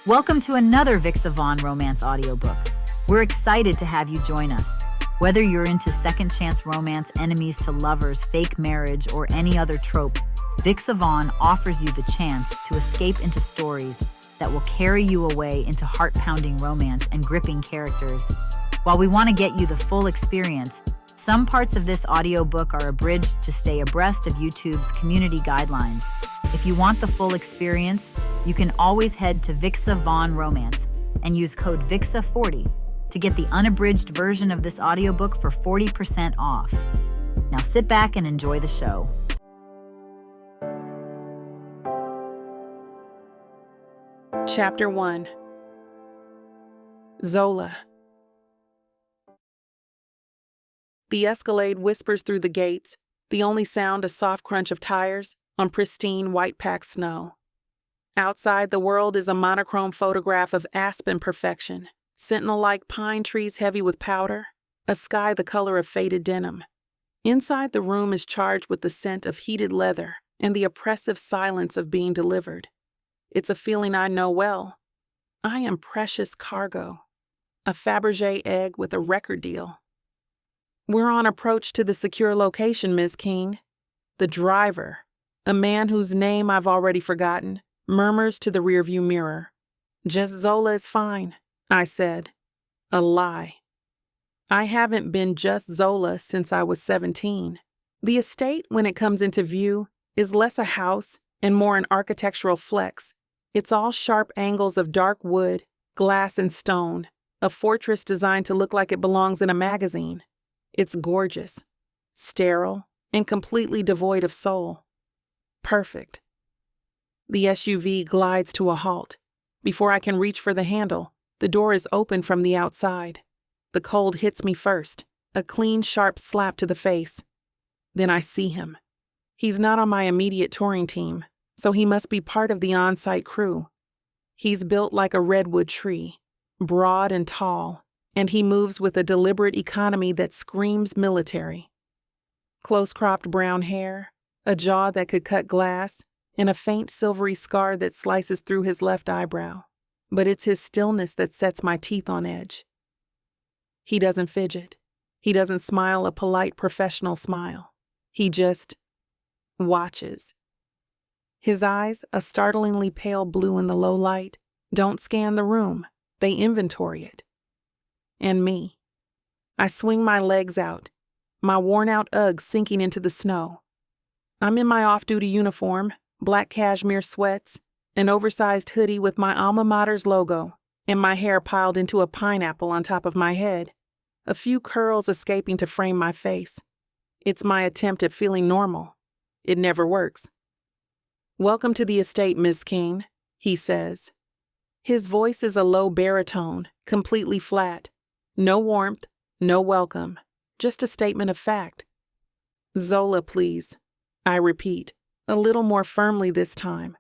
Welcome to another Vixa Vaughn romance audiobook. We're excited to have you join us. Whether you're into second chance romance, enemies to lovers, fake marriage, or any other trope, Vixa Vaughn offers you the chance to escape into stories that will carry you away into heart-pounding romance and gripping characters. While we want to get you the full experience, some parts of this audiobook are abridged to stay abreast of YouTube's community guidelines. If you want the full experience, you can always head to Vixa Vaughn Romance and use code VIXA40 to get the unabridged version of this audiobook for 40% off. Now sit back and enjoy the show. Chapter 1. Zola. The Escalade whispers through the gates, the only sound a soft crunch of tires on pristine white-packed snow. Outside, the world is a monochrome photograph of aspen perfection, sentinel-like pine trees heavy with powder, a sky the color of faded denim. Inside, the room is charged with the scent of heated leather and the oppressive silence of being delivered. It's a feeling I know well. I am precious cargo, a Fabergé egg with a record deal. We're on approach to the secure location, Ms. King. The driver, a man whose name I've already forgotten, murmurs to the rearview mirror. Just Zola is fine, I said. A lie. I haven't been just Zola since I was 17. The estate, when it comes into view, is less a house and more an architectural flex. It's all sharp angles of dark wood, glass and stone, a fortress designed to look like it belongs in a magazine. It's gorgeous, sterile, and completely devoid of soul. Perfect. The SUV glides to a halt. Before I can reach for the handle, the door is open from the outside. The cold hits me first, a clean, sharp slap to the face. Then I see him. He's not on my immediate touring team, so he must be part of the on-site crew. He's built like a redwood tree, broad and tall, and he moves with a deliberate economy that screams military. Close-cropped brown hair, a jaw that could cut glass, and a faint silvery scar that slices through his left eyebrow. But it's his stillness that sets my teeth on edge. He doesn't fidget. He doesn't smile a polite professional smile. He just watches. His eyes, a startlingly pale blue in the low light, don't scan the room. They inventory it. And me. I swing my legs out, my worn-out Uggs sinking into the snow. I'm in my off-duty uniform, black cashmere sweats, an oversized hoodie with my alma mater's logo, and my hair piled into a pineapple on top of my head, a few curls escaping to frame my face. It's my attempt at feeling normal. It never works. "Welcome to the estate, Miss King," he says. His voice is a low baritone, completely flat. No warmth, no welcome, just a statement of fact. "Zola, please," I repeat, a little more firmly this time.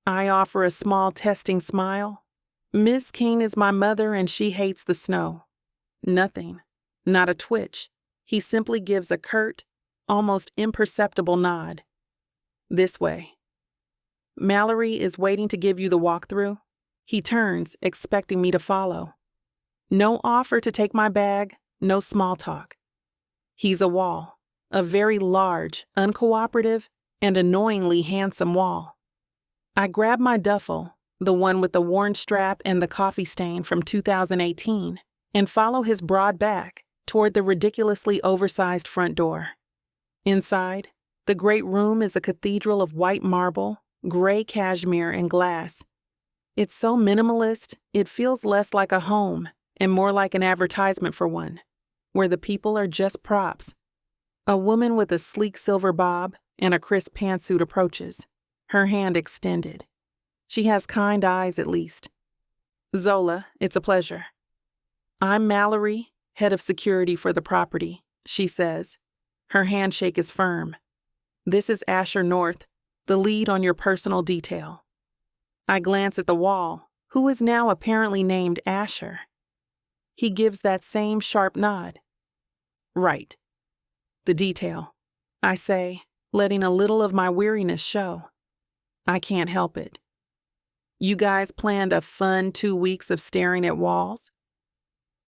I offer a small testing smile. Miss King is my mother and she hates the snow. Nothing, not a twitch. He simply gives a curt, almost imperceptible nod. "This way." "Mallory is waiting to give you the walkthrough." He turns, expecting me to follow. No offer to take my bag, no small talk. He's a wall, a very large, uncooperative, and annoyingly handsome wall. I grab my duffel, the one with the worn strap and the coffee stain from 2018, and follow his broad back toward the ridiculously oversized front door. Inside, the great room is a cathedral of white marble, gray cashmere, and glass. It's so minimalist, it feels less like a home and more like an advertisement for one, where the people are just props. A woman with a sleek silver bob and a crisp pantsuit approaches, her hand extended. She has kind eyes, at least. "Zola, it's a pleasure." "I'm Mallory, head of security for the property," she says. Her handshake is firm. "This is Asher North, the lead on your personal detail." I glance at the wall, who is now apparently named Asher. He gives that same sharp nod. "Right. The detail," I say, letting a little of my weariness show. I can't help it. You guys planned a fun 2 weeks of staring at walls?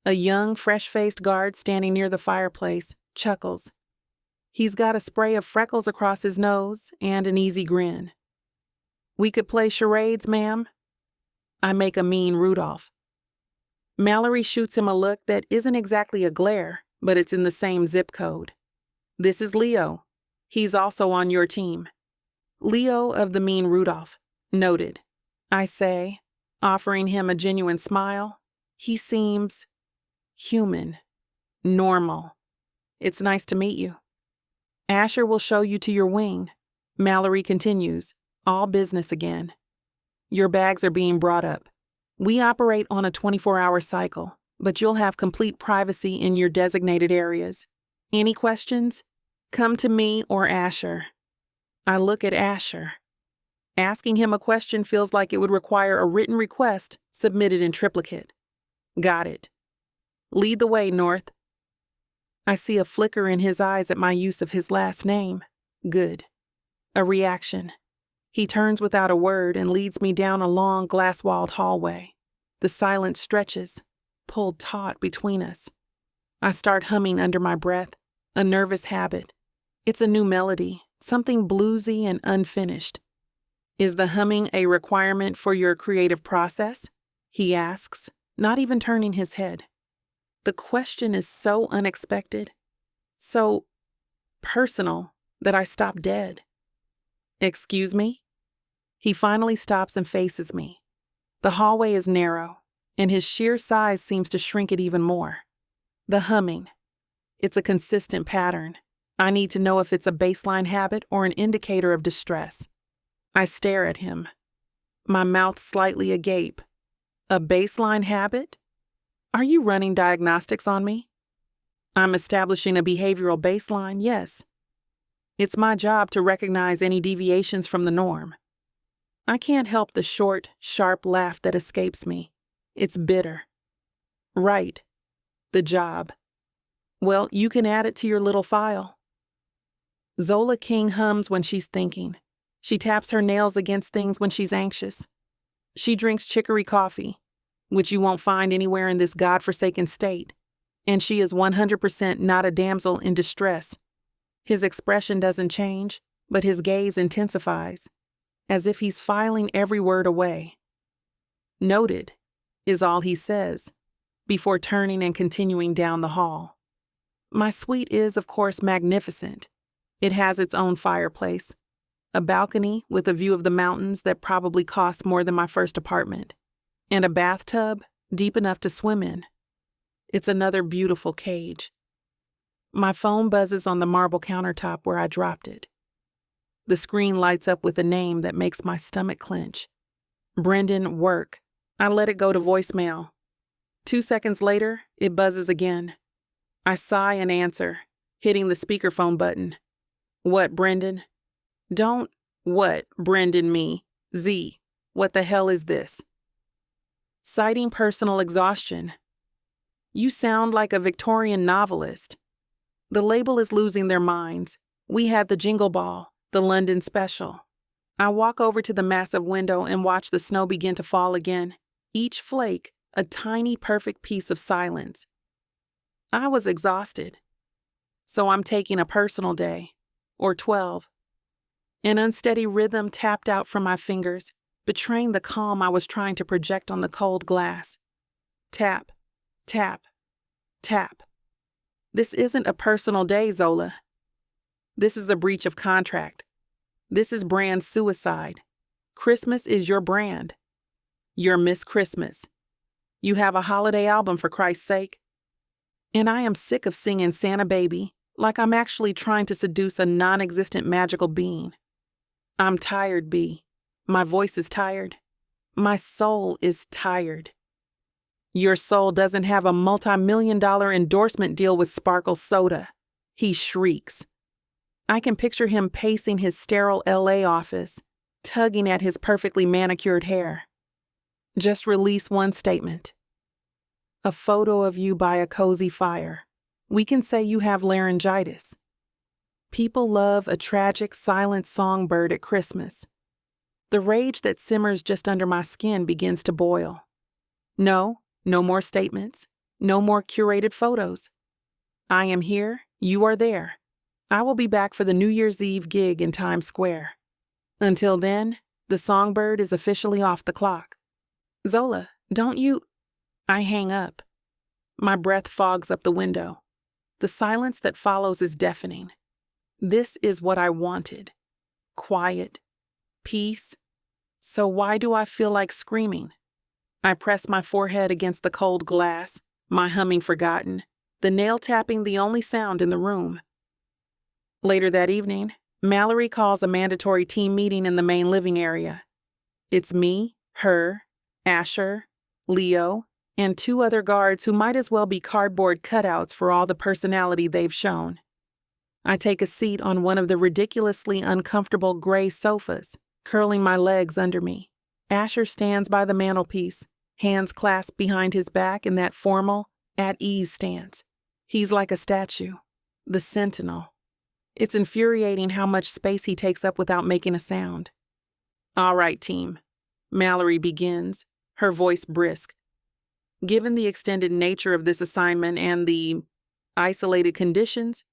A young, fresh-faced guard standing near the fireplace chuckles. He's got a spray of freckles across his nose and an easy grin. We could play charades, ma'am. I make a mean Rudolph. Mallory shoots him a look that isn't exactly a glare, but it's in the same zip code. This is Leo. He's also on your team. Leo of the mean Rudolph. Noted. I say, offering him a genuine smile. He seems human, normal. It's nice to meet you. Asher will show you to your wing. Mallory continues, all business again. Your bags are being brought up. We operate on a 24-hour cycle, but you'll have complete privacy in your designated areas. Any questions? Come to me or Asher. I look at Asher. Asking him a question feels like it would require a written request submitted in triplicate. Got it. Lead the way, North. I see a flicker in his eyes at my use of his last name. Good. A reaction. He turns without a word and leads me down a long glass-walled hallway. The silence stretches, pulled taut between us. I start humming under my breath, a nervous habit. It's a new melody, something bluesy and unfinished. Is the humming a requirement for your creative process? He asks, not even turning his head. The question is so unexpected, so personal, that I stop dead. Excuse me? He finally stops and faces me. The hallway is narrow, and his sheer size seems to shrink it even more. The humming. It's a consistent pattern. I need to know if it's a baseline habit or an indicator of distress. I stare at him, my mouth slightly agape. A baseline habit? Are you running diagnostics on me? I'm establishing a behavioral baseline, yes. It's my job to recognize any deviations from the norm. I can't help the short, sharp laugh that escapes me. It's bitter. Right. The job. Well, you can add it to your little file. Zola King hums when she's thinking. She taps her nails against things when she's anxious. She drinks chicory coffee, which you won't find anywhere in this godforsaken state, and she is 100% not a damsel in distress. His expression doesn't change, but his gaze intensifies, as if he's filing every word away. Noted is all he says, before turning and continuing down the hall. My suite is, of course, magnificent. It has its own fireplace, a balcony with a view of the mountains that probably cost more than my first apartment, and a bathtub deep enough to swim in. It's another beautiful cage. My phone buzzes on the marble countertop where I dropped it. The screen lights up with a name that makes my stomach clench. Brendan Work. I let it go to voicemail. 2 seconds later, it buzzes again. I sigh and answer, hitting the speakerphone button. What, Brendan? Don't what, Brendan me. Z. What the hell is this? Citing personal exhaustion. You sound like a Victorian novelist. The label is losing their minds. We had the Jingle Ball, the London special. I walk over to the massive window and watch the snow begin to fall again, each flake a tiny, perfect piece of silence. I was exhausted. So I'm taking a personal day, or 12. An unsteady rhythm tapped out from my fingers, betraying the calm I was trying to project on the cold glass. Tap, tap, tap. This isn't a personal day, Zola. This is a breach of contract. This is brand suicide. Christmas is your brand. You're Miss Christmas. You have a holiday album, for Christ's sake. And I am sick of singing Santa Baby like I'm actually trying to seduce a non-existent magical being. I'm tired, B. My voice is tired. My soul is tired. Your soul doesn't have a multi-million-dollar endorsement deal with Sparkle Soda. He shrieks. I can picture him pacing his sterile LA office, tugging at his perfectly manicured hair. Just release one statement. A photo of you by a cozy fire. We can say you have laryngitis. People love a tragic, silent songbird at Christmas. The rage that simmers just under my skin begins to boil. No more statements. No more curated photos. I am here. You are there. I will be back for the New Year's Eve gig in Times Square. Until then, the songbird is officially off the clock. Zola, don't you... I hang up. My breath fogs up the window. The silence that follows is deafening. This is what I wanted. Quiet. Peace. So why do I feel like screaming? I press my forehead against the cold glass, my humming forgotten, the nail tapping the only sound in the room. Later that evening, Mallory calls a mandatory team meeting in the main living area. It's me, her, Asher, Leo, and 2 other guards who might as well be cardboard cutouts for all the personality they've shown. I take a seat on one of the ridiculously uncomfortable gray sofas, curling my legs under me. Asher stands by the mantelpiece, hands clasped behind his back in that formal, at-ease stance. He's like a statue, the sentinel. It's infuriating how much space he takes up without making a sound. All right, team. Mallory begins, her voice brisk. Given the extended nature of this assignment and the isolated conditions,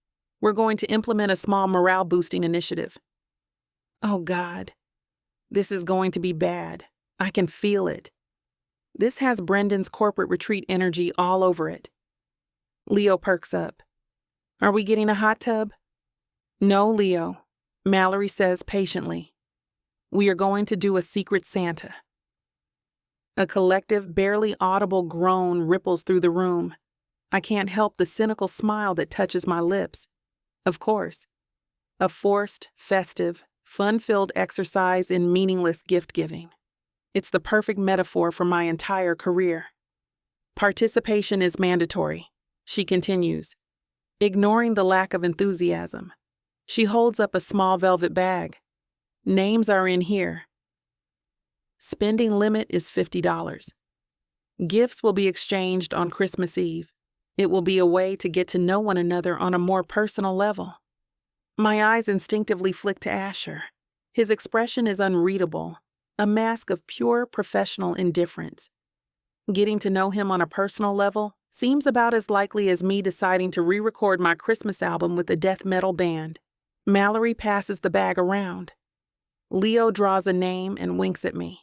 we're going to implement a small morale-boosting initiative. Oh, God. This is going to be bad. I can feel it. This has Brendan's corporate retreat energy all over it. Leo perks up. Are we getting a hot tub? No, Leo, Mallory says patiently. We are going to do a secret Santa. A collective, barely audible groan ripples through the room. I can't help the cynical smile that touches my lips. Of course. A forced, festive, fun-filled exercise in meaningless gift-giving. It's the perfect metaphor for my entire career. Participation is mandatory, she continues, ignoring the lack of enthusiasm. She holds up a small velvet bag. Names are in here. Spending limit is $50. Gifts will be exchanged on Christmas Eve. It will be a way to get to know one another on a more personal level. My eyes instinctively flick to Asher. His expression is unreadable, a mask of pure professional indifference. Getting to know him on a personal level seems about as likely as me deciding to re-record my Christmas album with a death metal band. Mallory passes the bag around. Leo draws a name and winks at me.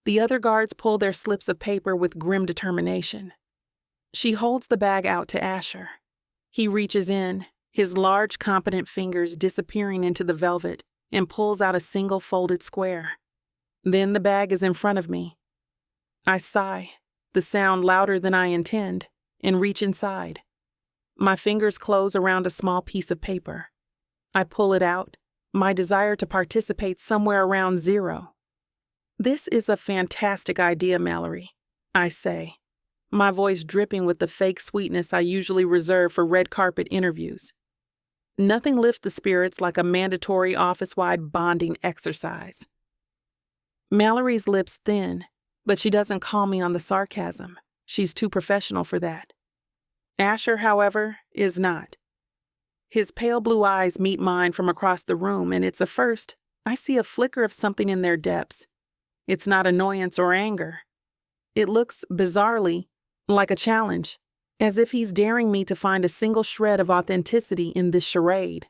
The other guards pull their slips of paper with grim determination. She holds the bag out to Asher. He reaches in, his large, competent fingers disappearing into the velvet, and pulls out a single folded square. Then the bag is in front of me. I sigh, the sound louder than I intend, and reach inside. My fingers close around a small piece of paper. I pull it out, my desire to participate somewhere around 0. This is a fantastic idea, Mallory, I say, my voice dripping with the fake sweetness I usually reserve for red carpet interviews. Nothing lifts the spirits like a mandatory office-wide bonding exercise. Mallory's lips thin, but she doesn't call me on the sarcasm. She's too professional for that. Asher, however, is not. His pale blue eyes meet mine from across the room, and it's a first. I see a flicker of something in their depths. It's not annoyance or anger. It looks, bizarrely, like a challenge, as if he's daring me to find a single shred of authenticity in this charade.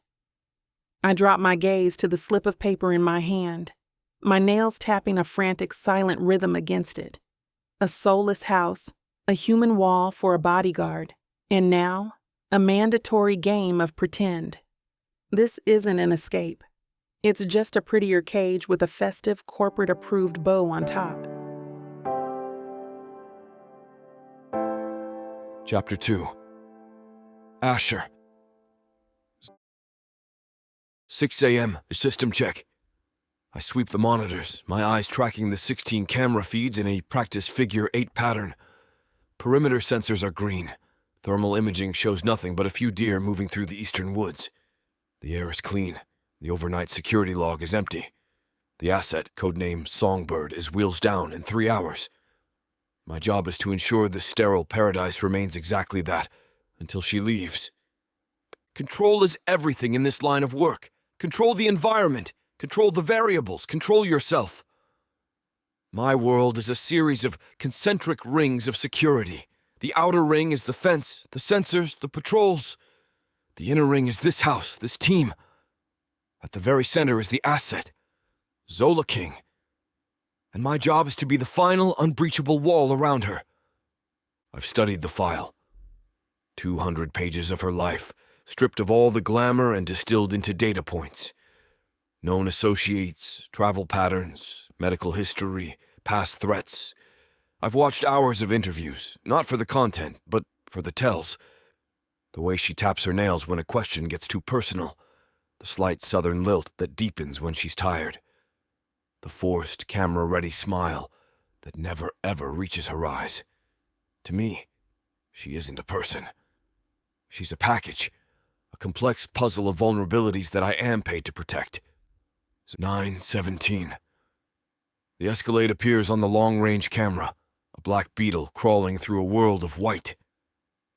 I drop my gaze to the slip of paper in my hand, my nails tapping a frantic, silent rhythm against it. A soulless house, a human wall for a bodyguard, and now, a mandatory game of pretend. This isn't an escape. It's just a prettier cage with a festive, corporate-approved bow on top. Chapter 2. Asher. 6 a.m. System check. I sweep the monitors, my eyes tracking the 16 camera feeds in a practice figure 8 pattern. Perimeter sensors are green. Thermal imaging shows nothing but a few deer moving through the eastern woods. The air is clean. The overnight security log is empty. The asset, codenamed Songbird, is wheels down in 3 hours. My job is to ensure this sterile paradise remains exactly that, until she leaves. Control is everything in this line of work. Control the environment. Control the variables. Control yourself. My world is a series of concentric rings of security. The outer ring is the fence, the sensors, the patrols. The inner ring is this house, this team. At the very center is the asset, Zola King. And my job is to be the final unbreachable wall around her. I've studied the file. 200 pages of her life, stripped of all the glamour and distilled into data points. Known associates, travel patterns, medical history, past threats. I've watched hours of interviews, not for the content, but for the tells. The way she taps her nails when a question gets too personal. The slight southern lilt that deepens when she's tired. The forced, camera-ready smile that never ever reaches her eyes. To me, she isn't a person. She's a package, a complex puzzle of vulnerabilities that I am paid to protect. 9:17. The Escalade appears on the long-range camera, a black beetle crawling through a world of white.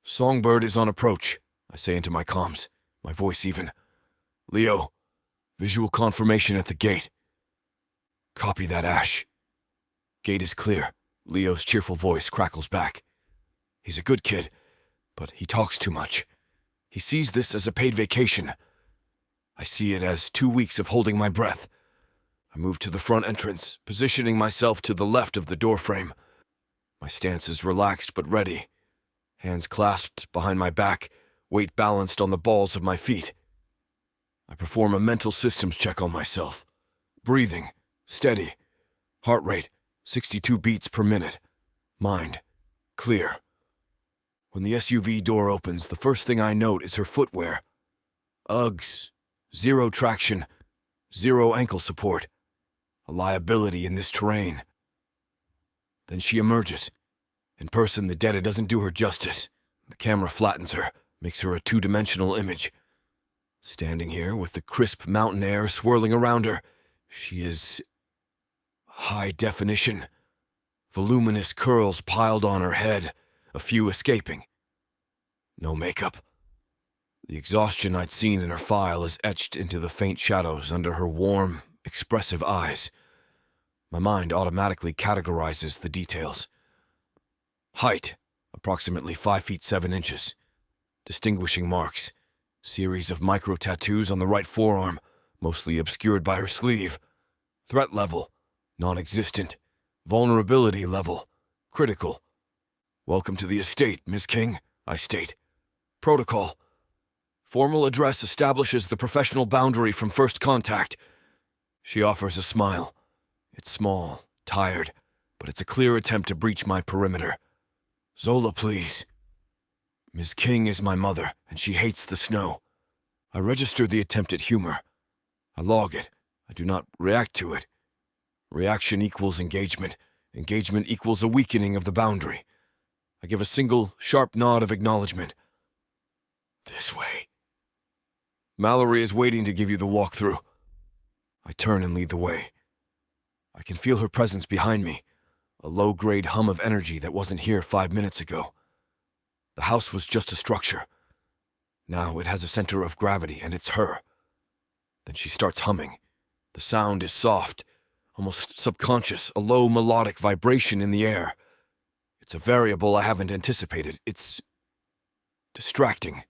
Songbird is on approach, I say into my comms, my voice even. Leo, visual confirmation at the gate. Copy that, Ash. Gate is clear. Leo's cheerful voice crackles back. He's a good kid, but he talks too much. He sees this as a paid vacation. I see it as 2 weeks of holding my breath. I move to the front entrance, positioning myself to the left of the doorframe. My stance is relaxed but ready. Hands clasped behind my back, weight balanced on the balls of my feet. I perform a mental systems check on myself. Breathing, steady. Heart rate, 62 beats per minute. Mind, clear. When the SUV door opens, the first thing I note is her footwear. Uggs, zero traction, zero ankle support. A liability in this terrain. Then she emerges. In person, the data doesn't do her justice. The camera flattens her, makes her a two-dimensional image. Standing here with the crisp mountain air swirling around her, she is high definition. Voluminous curls piled on her head, a few escaping. No makeup. The exhaustion I'd seen in her file is etched into the faint shadows under her warm, expressive eyes. My mind automatically categorizes the details. Height, approximately 5 feet 7 inches. Distinguishing marks, series of micro-tattoos on the right forearm, mostly obscured by her sleeve. Threat level, non-existent. Vulnerability level, critical. Welcome to the estate, Ms. King, I state. Protocol. Formal address establishes the professional boundary from first contact. She offers a smile. It's small, tired, but it's a clear attempt to breach my perimeter. Zola, please. Ms. King is my mother, and she hates the snow. I register the attempt at humor. I log it. I do not react to it. Reaction equals engagement. Engagement equals a weakening of the boundary. I give a single, sharp nod of acknowledgement. This way. Mallory is waiting to give you the walkthrough. I turn and lead the way. I can feel her presence behind me, a low-grade hum of energy that wasn't here 5 minutes ago. The house was just a structure. Now it has a center of gravity, and it's her. Then she starts humming. The sound is soft, almost subconscious, a low melodic vibration in the air. It's a variable I haven't anticipated. It's distracting.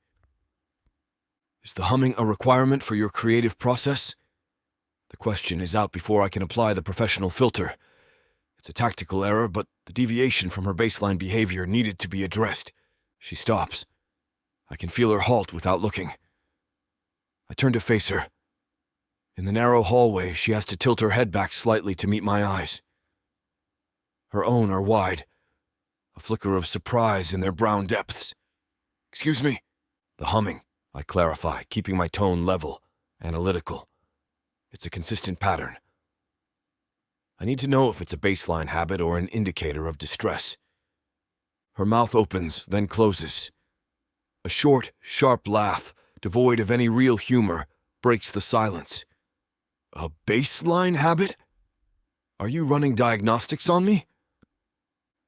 Is the humming a requirement for your creative process? The question is out before I can apply the professional filter. It's a tactical error, but the deviation from her baseline behavior needed to be addressed. She stops. I can feel her halt without looking. I turn to face her. In the narrow hallway, she has to tilt her head back slightly to meet my eyes. Her own are wide, a flicker of surprise in their brown depths. Excuse me. The humming, I clarify, keeping my tone level, analytical. It's a consistent pattern. I need to know if it's a baseline habit or an indicator of distress. Her mouth opens, then closes. A short, sharp laugh, devoid of any real humor, breaks the silence. A baseline habit? Are you running diagnostics on me?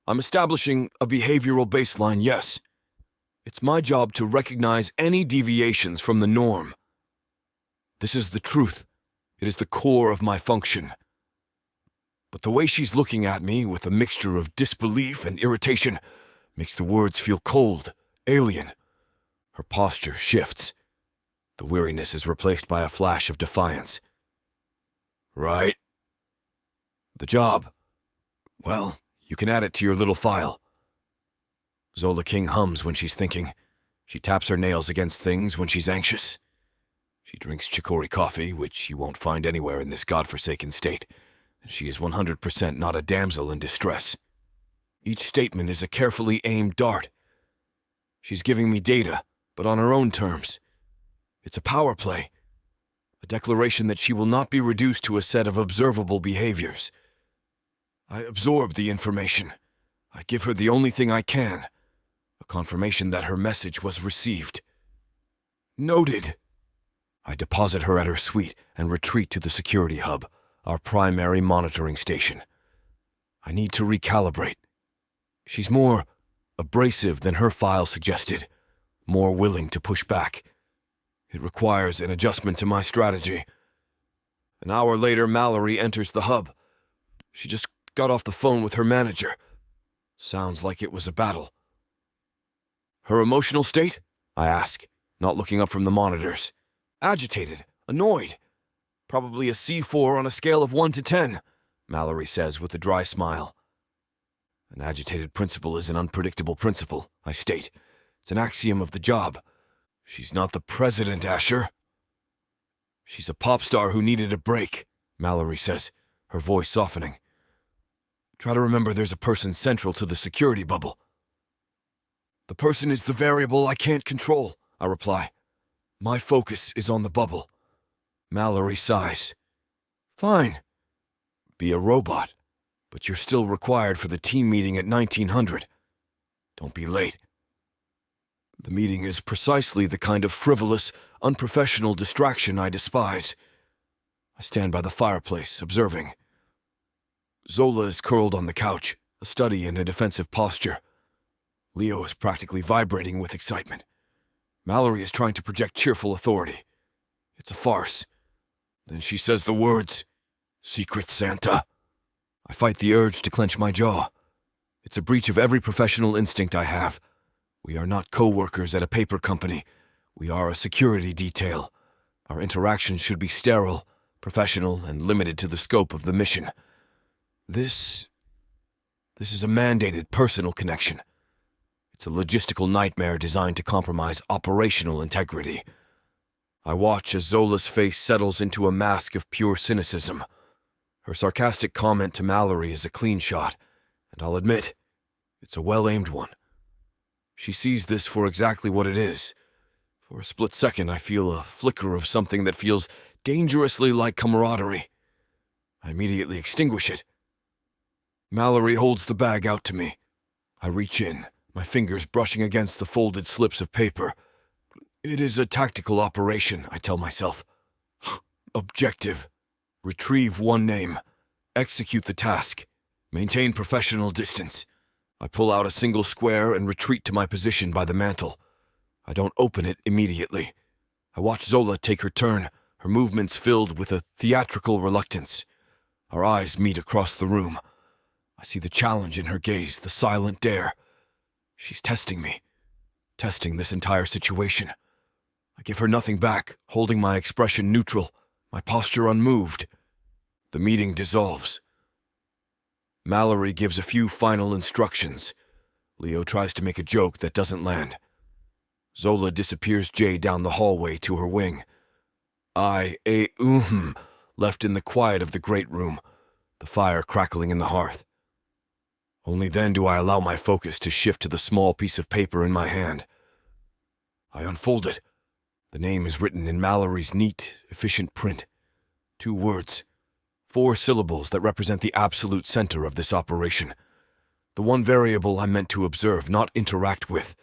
I'm establishing a behavioral baseline, yes. It's my job to recognize any deviations from the norm. This is the truth, It is the core of my function. But the way she's looking at me with a mixture of disbelief and irritation makes the words feel cold, alien. Her posture shifts. The weariness is replaced by a flash of defiance. Right. The job. Well, you can add it to your little file. Zola King hums when she's thinking. She taps her nails against things when she's anxious. She drinks chicory coffee, which you won't find anywhere in this godforsaken state. And she is 100% not a damsel in distress. Each statement is a carefully aimed dart. She's giving me data, but on her own terms. It's a power play. A declaration that she will not be reduced to a set of observable behaviors. I absorb the information. I give her the only thing I can. A confirmation that her message was received. Noted. I deposit her at her suite and retreat to the security hub, our primary monitoring station. I need to recalibrate. She's more abrasive than her file suggested, more willing to push back. It requires an adjustment to my strategy. An hour later, Mallory enters the hub. She just got off the phone with her manager. Sounds like it was a battle. Her emotional state? I ask, not looking up from the monitors. Agitated, annoyed. Probably a C4 on a scale of 1 to 10, Mallory says with a dry smile. An agitated principal is an unpredictable principal, I state. It's an axiom of the job. She's not the president, Asher. She's a pop star who needed a break, Mallory says, her voice softening. Try to remember there's a person central to the security bubble. The person is the variable I can't control, I reply. My focus is on the bubble. Mallory sighs. Fine. Be a robot, but you're still required for the team meeting at 1900. Don't be late. The meeting is precisely the kind of frivolous, unprofessional distraction I despise. I stand by the fireplace, observing. Zola is curled on the couch, a study in a defensive posture. Leo is practically vibrating with excitement. Mallory is trying to project cheerful authority. It's a farce. Then she says the words, "Secret Santa." I fight the urge to clench my jaw. It's a breach of every professional instinct I have. We are not co-workers at a paper company. We are a security detail. Our interactions should be sterile, professional, and limited to the scope of the mission. This is a mandated personal connection. It's a logistical nightmare designed to compromise operational integrity. I watch as Zola's face settles into a mask of pure cynicism. Her sarcastic comment to Mallory is a clean shot, and I'll admit, it's a well-aimed one. She sees this for exactly what it is. For a split second, I feel a flicker of something that feels dangerously like camaraderie. I immediately extinguish it. Mallory holds the bag out to me. I reach in, my fingers brushing against the folded slips of paper. It is a tactical operation, I tell myself. Objective. Retrieve one name. Execute the task. Maintain professional distance. I pull out a single square and retreat to my position by the mantel. I don't open it immediately. I watch Zola take her turn, her movements filled with a theatrical reluctance. Our eyes meet across the room. I see the challenge in her gaze, the silent dare. She's testing me, testing this entire situation. I give her nothing back, holding my expression neutral, my posture unmoved. The meeting dissolves. Mallory gives a few final instructions. Leo tries to make a joke that doesn't land. Zola disappears Jay down the hallway to her wing. Left in the quiet of the great room, the fire crackling in the hearth. Only then do I allow my focus to shift to the small piece of paper in my hand. I unfold it. The name is written in Mallory's neat, efficient print. 2 words. 4 syllables that represent the absolute center of this operation. The one variable I'm meant to observe, not interact with.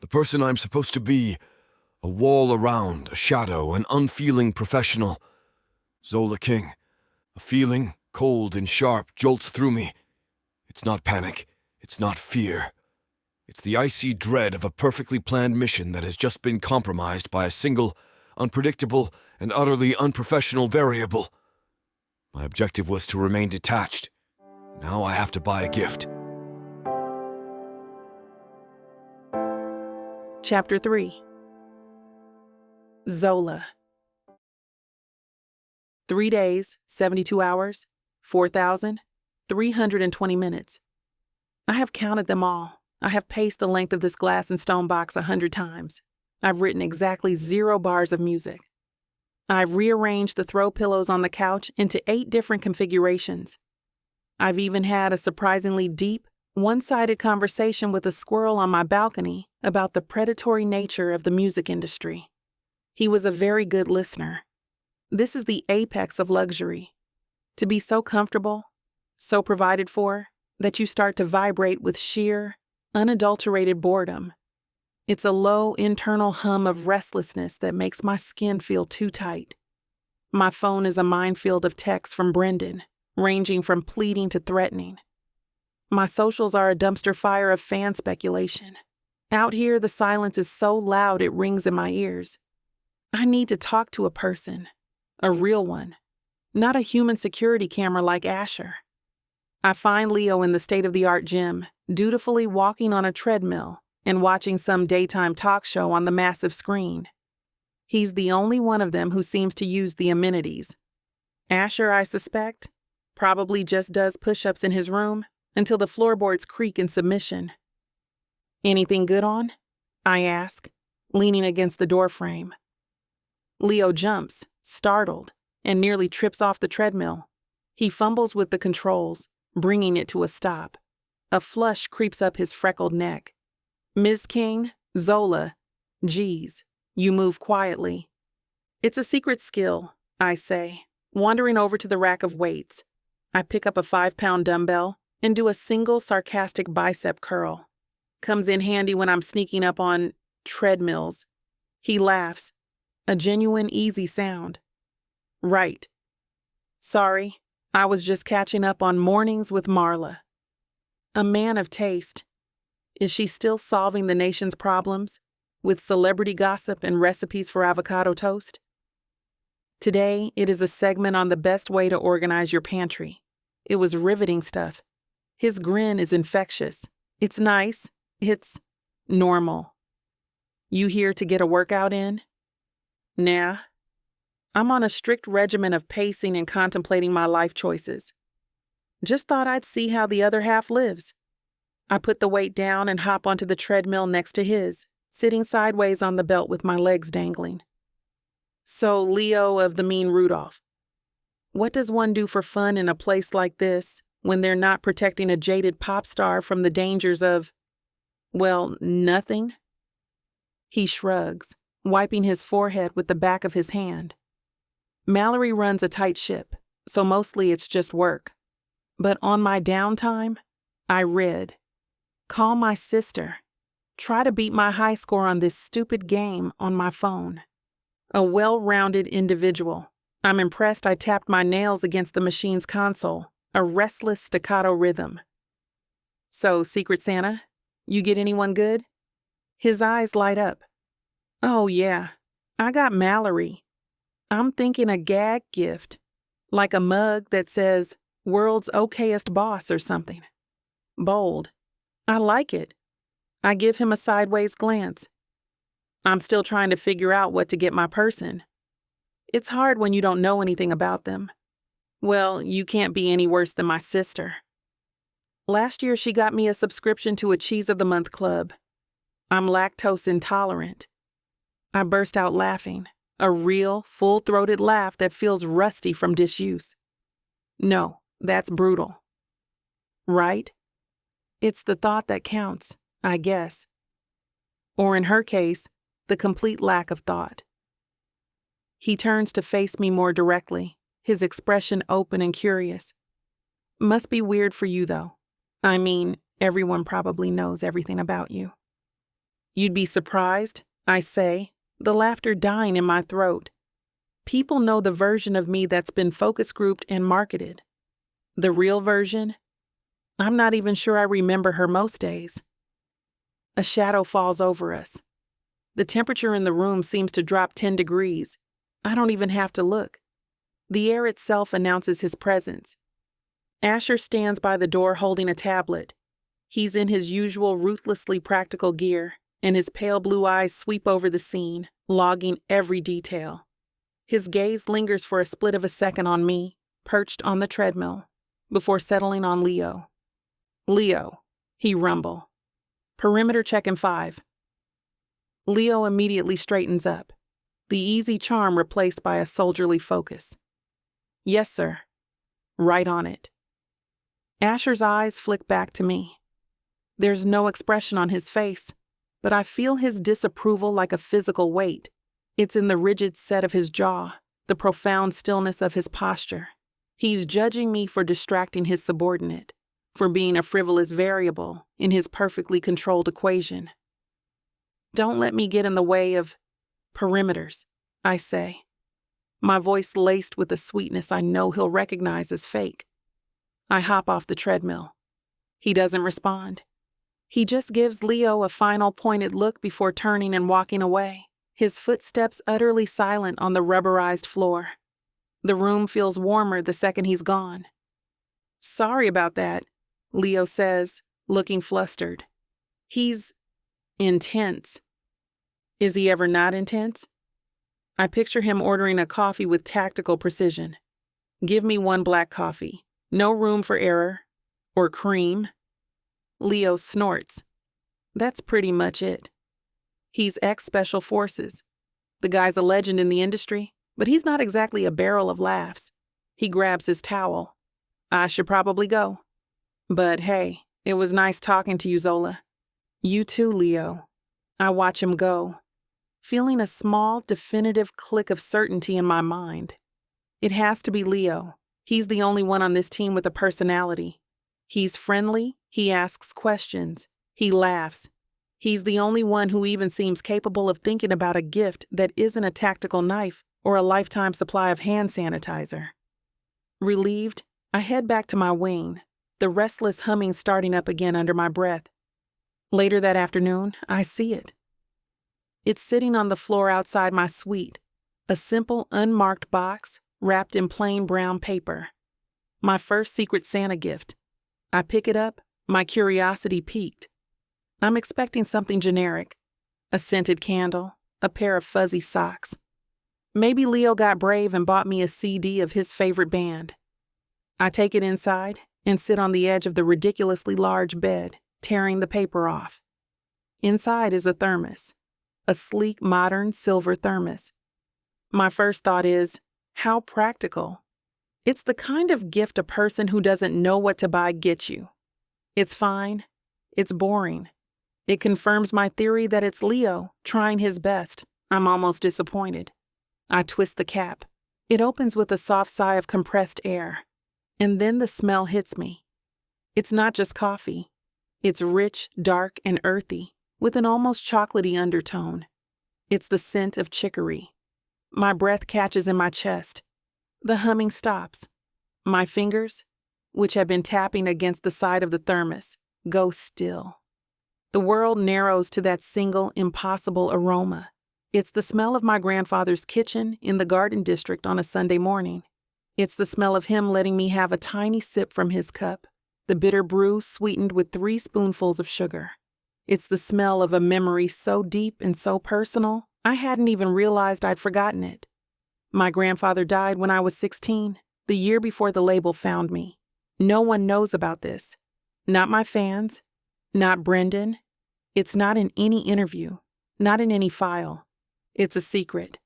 The person I'm supposed to be. A wall around, a shadow, an unfeeling professional. Zola King. A feeling, cold and sharp, jolts through me. It's not panic. It's not fear. It's the icy dread of a perfectly planned mission that has just been compromised by a single, unpredictable, and utterly unprofessional variable. My objective was to remain detached. Now I have to buy a gift. Chapter 3. Zola. 3 days, 72 hours, 4,320 minutes. I have counted them all. I have paced the length of this glass and stone box 100 times. I've written exactly 0 bars of music. I've rearranged the throw pillows on the couch into 8 different configurations. I've even had a surprisingly deep, one-sided conversation with a squirrel on my balcony about the predatory nature of the music industry. He was a very good listener. This is the apex of luxury. To be so comfortable, so provided for, that you start to vibrate with sheer, unadulterated boredom. It's a low internal hum of restlessness that makes my skin feel too tight. My phone is a minefield of texts from Brendan, ranging from pleading to threatening. My socials are a dumpster fire of fan speculation. Out here, the silence is so loud it rings in my ears. I need to talk to a person, a real one, not a human security camera like Asher. I find Leo in the state-of-the-art gym, dutifully walking on a treadmill and watching some daytime talk show on the massive screen. He's the only one of them who seems to use the amenities. Asher, I suspect, probably just does push-ups in his room until the floorboards creak in submission. "Anything good on?" I ask, leaning against the doorframe. Leo jumps, startled, and nearly trips off the treadmill. He fumbles with the controls, bringing it to a stop. A flush creeps up his freckled neck. "Ms. King, Zola, geez, you move quietly." "It's a secret skill," I say, wandering over to the rack of weights. I pick up a 5-pound dumbbell and do a single sarcastic bicep curl. Comes in handy when I'm sneaking up on treadmills. He laughs, a genuine easy sound. "Right. Sorry, I was just catching up on Mornings with Marla." A man of taste. Is she still solving the nation's problems with celebrity gossip and recipes for avocado toast? Today, it is a segment on the best way to organize your pantry. It was riveting stuff. His grin is infectious. It's nice. It's normal. "You here to get a workout in?" "Nah. I'm on a strict regimen of pacing and contemplating my life choices. Just thought I'd see how the other half lives." I put the weight down and hop onto the treadmill next to his, sitting sideways on the belt with my legs dangling. "So, Leo of the Mean Rudolph, what does one do for fun in a place like this when they're not protecting a jaded pop star from the dangers of, well, nothing?" He shrugs, wiping his forehead with the back of his hand. "Mallory runs a tight ship, so mostly it's just work. But on my downtime, I read. Call my sister. Try to beat my high score on this stupid game on my phone. A well-rounded individual. I'm impressed I tapped my nails against the machine's console, a restless staccato rhythm." "So, Secret Santa, you get anyone good?" His eyes light up. "Oh yeah, I got Mallory. I'm thinking a gag gift, like a mug that says, 'World's okayest boss' or something. Bold. I like it." I give him a sideways glance. I'm still trying to figure out what to get my person. It's hard when you don't know anything about them. Well, you can't be any worse than my sister. Last year she got me a subscription to a Cheese of the Month club. I'm lactose intolerant. I burst out laughing, a real, full-throated laugh that feels rusty from disuse. No, that's brutal. Right? It's the thought that counts, I guess. Or in her case, the complete lack of thought. He turns to face me more directly, his expression open and curious. "Must be weird for you, though. I mean, everyone probably knows everything about you." "You'd be surprised," I say, the laughter dying in my throat. People know the version of me that's been focus grouped and marketed. The real version? I'm not even sure I remember her most days. A shadow falls over us. The temperature in the room seems to drop 10 degrees. I don't even have to look. The air itself announces his presence. Asher stands by the door holding a tablet. He's in his usual ruthlessly practical gear, and his pale blue eyes sweep over the scene, logging every detail. His gaze lingers for a split of a second on me, perched on the treadmill, before settling on Leo. "Leo," he rumble. "Perimeter check in 5. Leo immediately straightens up, the easy charm replaced by a soldierly focus. "Yes, sir." Right on it. Asher's eyes flick back to me. There's no expression on his face, but I feel his disapproval like a physical weight. It's in the rigid set of his jaw, the profound stillness of his posture. He's judging me for distracting his subordinate, for being a frivolous variable in his perfectly controlled equation. "Don't let me get in the way of perimeters," I say, my voice laced with a sweetness I know he'll recognize as fake. I hop off the treadmill. He doesn't respond. He just gives Leo a final pointed look before turning and walking away, his footsteps utterly silent on the rubberized floor. The room feels warmer the second he's gone. "Sorry about that," Leo says, looking flustered. "He's intense." Is he ever not intense? I picture him ordering a coffee with tactical precision. "Give me 1 black coffee. No room for error. Or cream." Leo snorts. That's pretty much it. He's ex-Special Forces. The guy's a legend in the industry, but he's not exactly a barrel of laughs. He grabs his towel. "I should probably go. But hey, it was nice talking to you, Zola." "You too, Leo." I watch him go, feeling a small, definitive click of certainty in my mind. It has to be Leo. He's the only one on this team with a personality. He's friendly, he asks questions, he laughs. He's the only one who even seems capable of thinking about a gift that isn't a tactical knife or a lifetime supply of hand sanitizer. Relieved, I head back to my wing, the restless humming starting up again under my breath. Later that afternoon, I see it. It's sitting on the floor outside my suite, a simple, unmarked box wrapped in plain brown paper. My first Secret Santa gift. I pick it up, my curiosity piqued. I'm expecting something generic. A scented candle, a pair of fuzzy socks. Maybe Leo got brave and bought me a CD of his favorite band. I take it inside and sit on the edge of the ridiculously large bed, tearing the paper off. Inside is a thermos, a sleek, modern silver thermos. My first thought is, how practical. It's the kind of gift a person who doesn't know what to buy gets you. It's fine. It's boring. It confirms my theory that it's Leo trying his best. I'm almost disappointed. I twist the cap. It opens with a soft sigh of compressed air. And then the smell hits me. It's not just coffee. It's rich, dark, and earthy, with an almost chocolatey undertone. It's the scent of chicory. My breath catches in my chest. The humming stops. My fingers, which have been tapping against the side of the thermos, go still. The world narrows to that single, impossible aroma. It's the smell of my grandfather's kitchen in the Garden District on a Sunday morning. It's the smell of him letting me have a tiny sip from his cup, the bitter brew sweetened with 3 spoonfuls of sugar. It's the smell of a memory so deep and so personal, I hadn't even realized I'd forgotten it. My grandfather died when I was 16, the year before the label found me. No one knows about this. Not my fans, not Brendan. It's not in any interview, not in any file. It's a secret,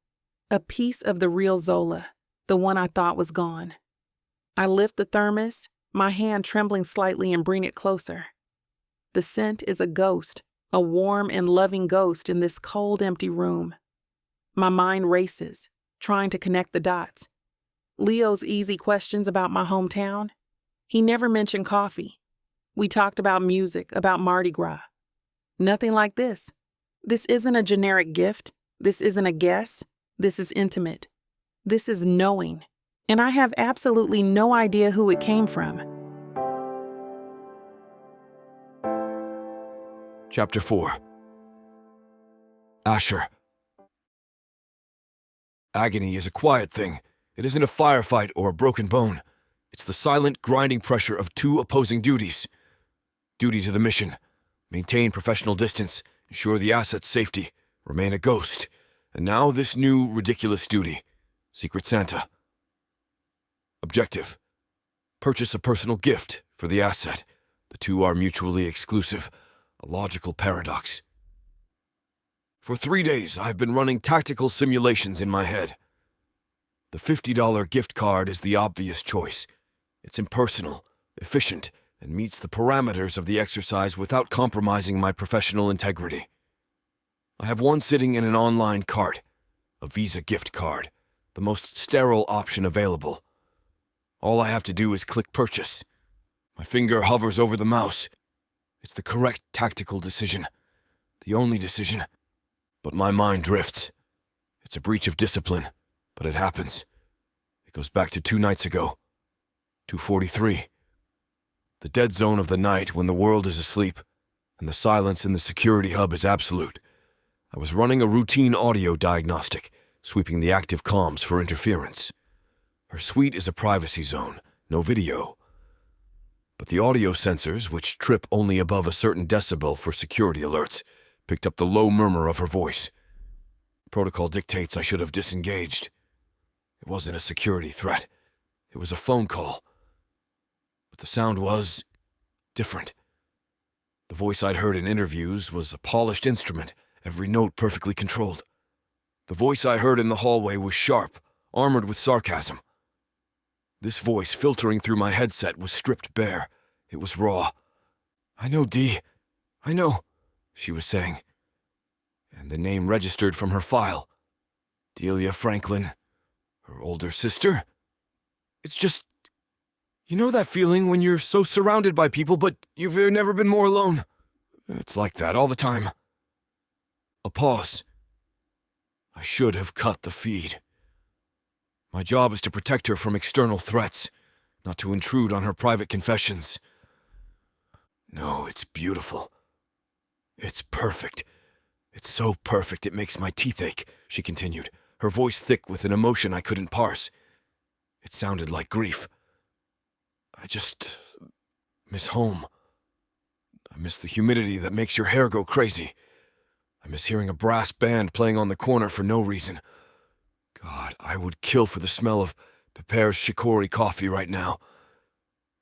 a piece of the real Zola, the one I thought was gone. I lift the thermos, my hand trembling slightly, and bring it closer. The scent is a ghost, a warm and loving ghost in this cold, empty room. My mind races, trying to connect the dots. Leo's easy questions about my hometown. He never mentioned coffee. We talked about music, about Mardi Gras. Nothing like this. This isn't a generic gift. This isn't a guess. This is intimate. This is knowing. And I have absolutely no idea who it came from. Chapter 4. Asher. Agony is a quiet thing. It isn't a firefight or a broken bone. It's the silent, grinding pressure of two opposing duties. Duty to the mission. Maintain professional distance. Ensure the asset's safety. Remain a ghost. And now this new, ridiculous duty. Secret Santa. Objective. Purchase a personal gift for the asset. The two are mutually exclusive. A logical paradox. For 3 days, I've been running tactical simulations in my head. The $50 gift card is the obvious choice. It's impersonal, efficient, and meets the parameters of the exercise without compromising my professional integrity. I have one sitting in an online cart, a Visa gift card, the most sterile option available. All I have to do is click purchase. My finger hovers over the mouse. It's the correct tactical decision, the only decision. But my mind drifts. It's a breach of discipline, but it happens. It goes back to 2 nights ago. 2:43. The dead zone of the night when the world is asleep, and the silence in the security hub is absolute. I was running a routine audio diagnostic, sweeping the active comms for interference. Her suite is a privacy zone, no video. But the audio sensors, which trip only above a certain decibel for security alerts, picked up the low murmur of her voice. Protocol dictates I should have disengaged. It wasn't a security threat. It was a phone call. But the sound was different. The voice I'd heard in interviews was a polished instrument, every note perfectly controlled. The voice I heard in the hallway was sharp, armored with sarcasm. This voice filtering through my headset was stripped bare. It was raw. "I know, Dee. I know," she was saying. And the name registered from her file. Delia Franklin, her older sister. It's just, you know that feeling when you're so surrounded by people, but you've never been more alone? It's like that all the time. A pause. I should have cut the feed. My job is to protect her from external threats, not to intrude on her private confessions. No, it's beautiful. It's perfect. It's so perfect it makes my teeth ache, she continued, her voice thick with an emotion I couldn't parse. It sounded like grief. I just miss home. I miss the humidity that makes your hair go crazy. I miss hearing a brass band playing on the corner for no reason. God, I would kill for the smell of Pepper's chicory coffee right now.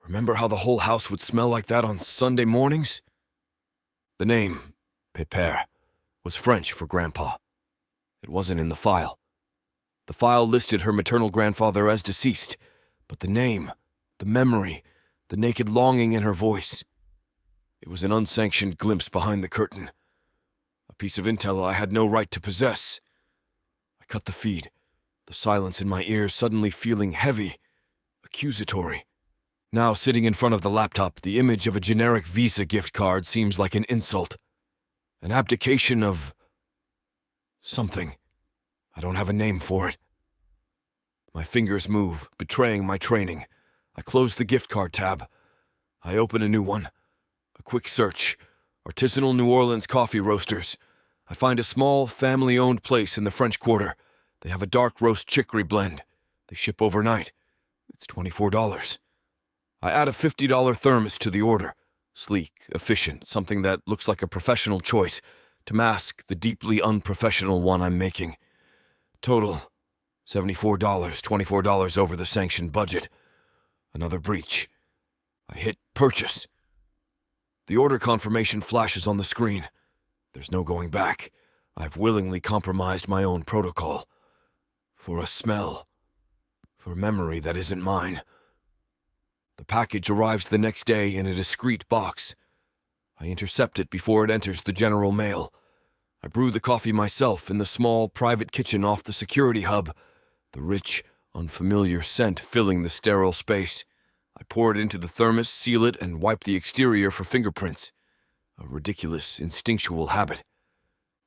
Remember how the whole house would smell like that on Sunday mornings? The name, Pepper, was French for Grandpa. It wasn't in the file. The file listed her maternal grandfather as deceased, but the name, the memory, the naked longing in her voice. It was an unsanctioned glimpse behind the curtain. A piece of intel I had no right to possess. I cut the feed, the silence in my ears suddenly feeling heavy, accusatory. Now, sitting in front of the laptop, the image of a generic Visa gift card seems like an insult. An abdication of something. I don't have a name for it. My fingers move, betraying my training. I close the gift card tab. I open a new one. A quick search. Artisanal New Orleans coffee roasters. I find a small, family-owned place in the French Quarter. They have a dark roast chicory blend. They ship overnight. It's $24. I add a $50 thermos to the order. Sleek, efficient, something that looks like a professional choice to mask the deeply unprofessional one I'm making. Total, $74, $24 over the sanctioned budget. Another breach. I hit purchase. The order confirmation flashes on the screen. There's no going back. I've willingly compromised my own protocol. For a smell. For memory that isn't mine. The package arrives the next day in a discreet box. I intercept it before it enters the general mail. I brew the coffee myself in the small private kitchen off the security hub, the rich, unfamiliar scent filling the sterile space. I pour it into the thermos, seal it, and wipe the exterior for fingerprints. A ridiculous, instinctual habit.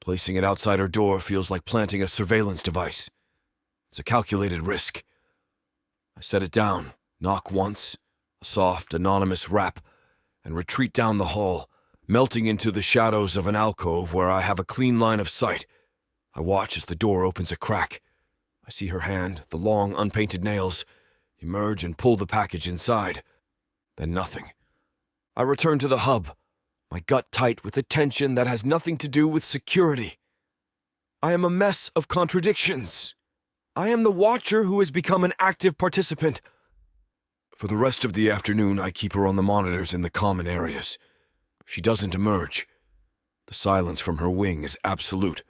Placing it outside her door feels like planting a surveillance device. It's a calculated risk. I set it down, knock once, a soft, anonymous rap, and retreat down the hall, melting into the shadows of an alcove where I have a clean line of sight I watch as the door opens a crack. I see her hand, the long, unpainted nails, emerge and pull the package inside. Then nothing. I return to the hub, my gut tight with a tension that has nothing to do with security. I am a mess of contradictions. I am the watcher who has become an active participant. For the rest of the afternoon, I keep her on the monitors in the common areas. She doesn't emerge. The silence from her wing is absolute.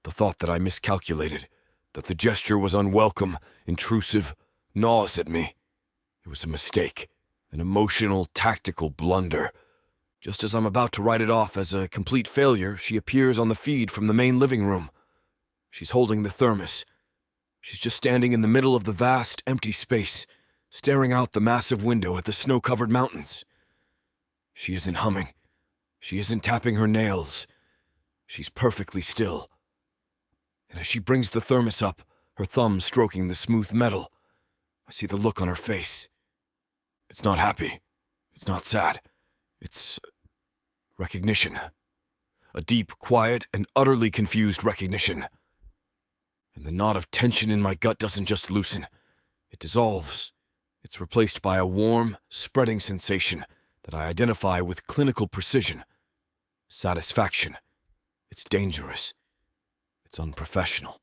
The thought that I miscalculated, that the gesture was unwelcome, intrusive, gnaws at me. It was a mistake, an emotional, tactical blunder. Just as I'm about to write it off as a complete failure, she appears on the feed from the main living room. She's holding the thermos. She's just standing in the middle of the vast, empty space, staring out the massive window at the snow-covered mountains. She isn't humming. She isn't tapping her nails. She's perfectly still. And as she brings the thermos up, her thumb stroking the smooth metal, I see the look on her face. It's not happy. It's not sad. It's recognition. A deep, quiet, and utterly confused recognition. And the knot of tension in my gut doesn't just loosen. It dissolves. It's replaced by a warm, spreading sensation that I identify with clinical precision. Satisfaction. It's dangerous. It's unprofessional.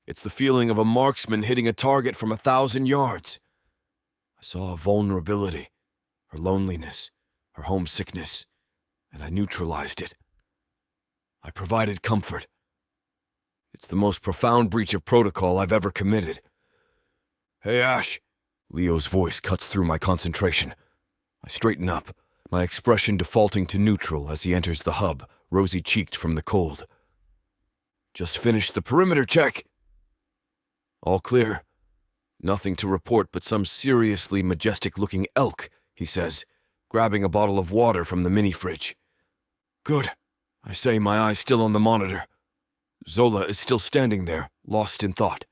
It's the feeling of a marksman hitting a target from 1,000 yards. I saw a vulnerability, her loneliness, her homesickness, and I neutralized it. I provided comfort. It's the most profound breach of protocol I've ever committed. "Hey, Ash." Leo's voice cuts through my concentration. I straighten up, my expression defaulting to neutral as he enters the hub, rosy-cheeked from the cold. "Just finished the perimeter check." "All clear. Nothing to report but some seriously majestic-looking elk," he says, grabbing a bottle of water from the mini-fridge. "Good," I say, my eyes still on the monitor. Zola is still standing there, lost in thought.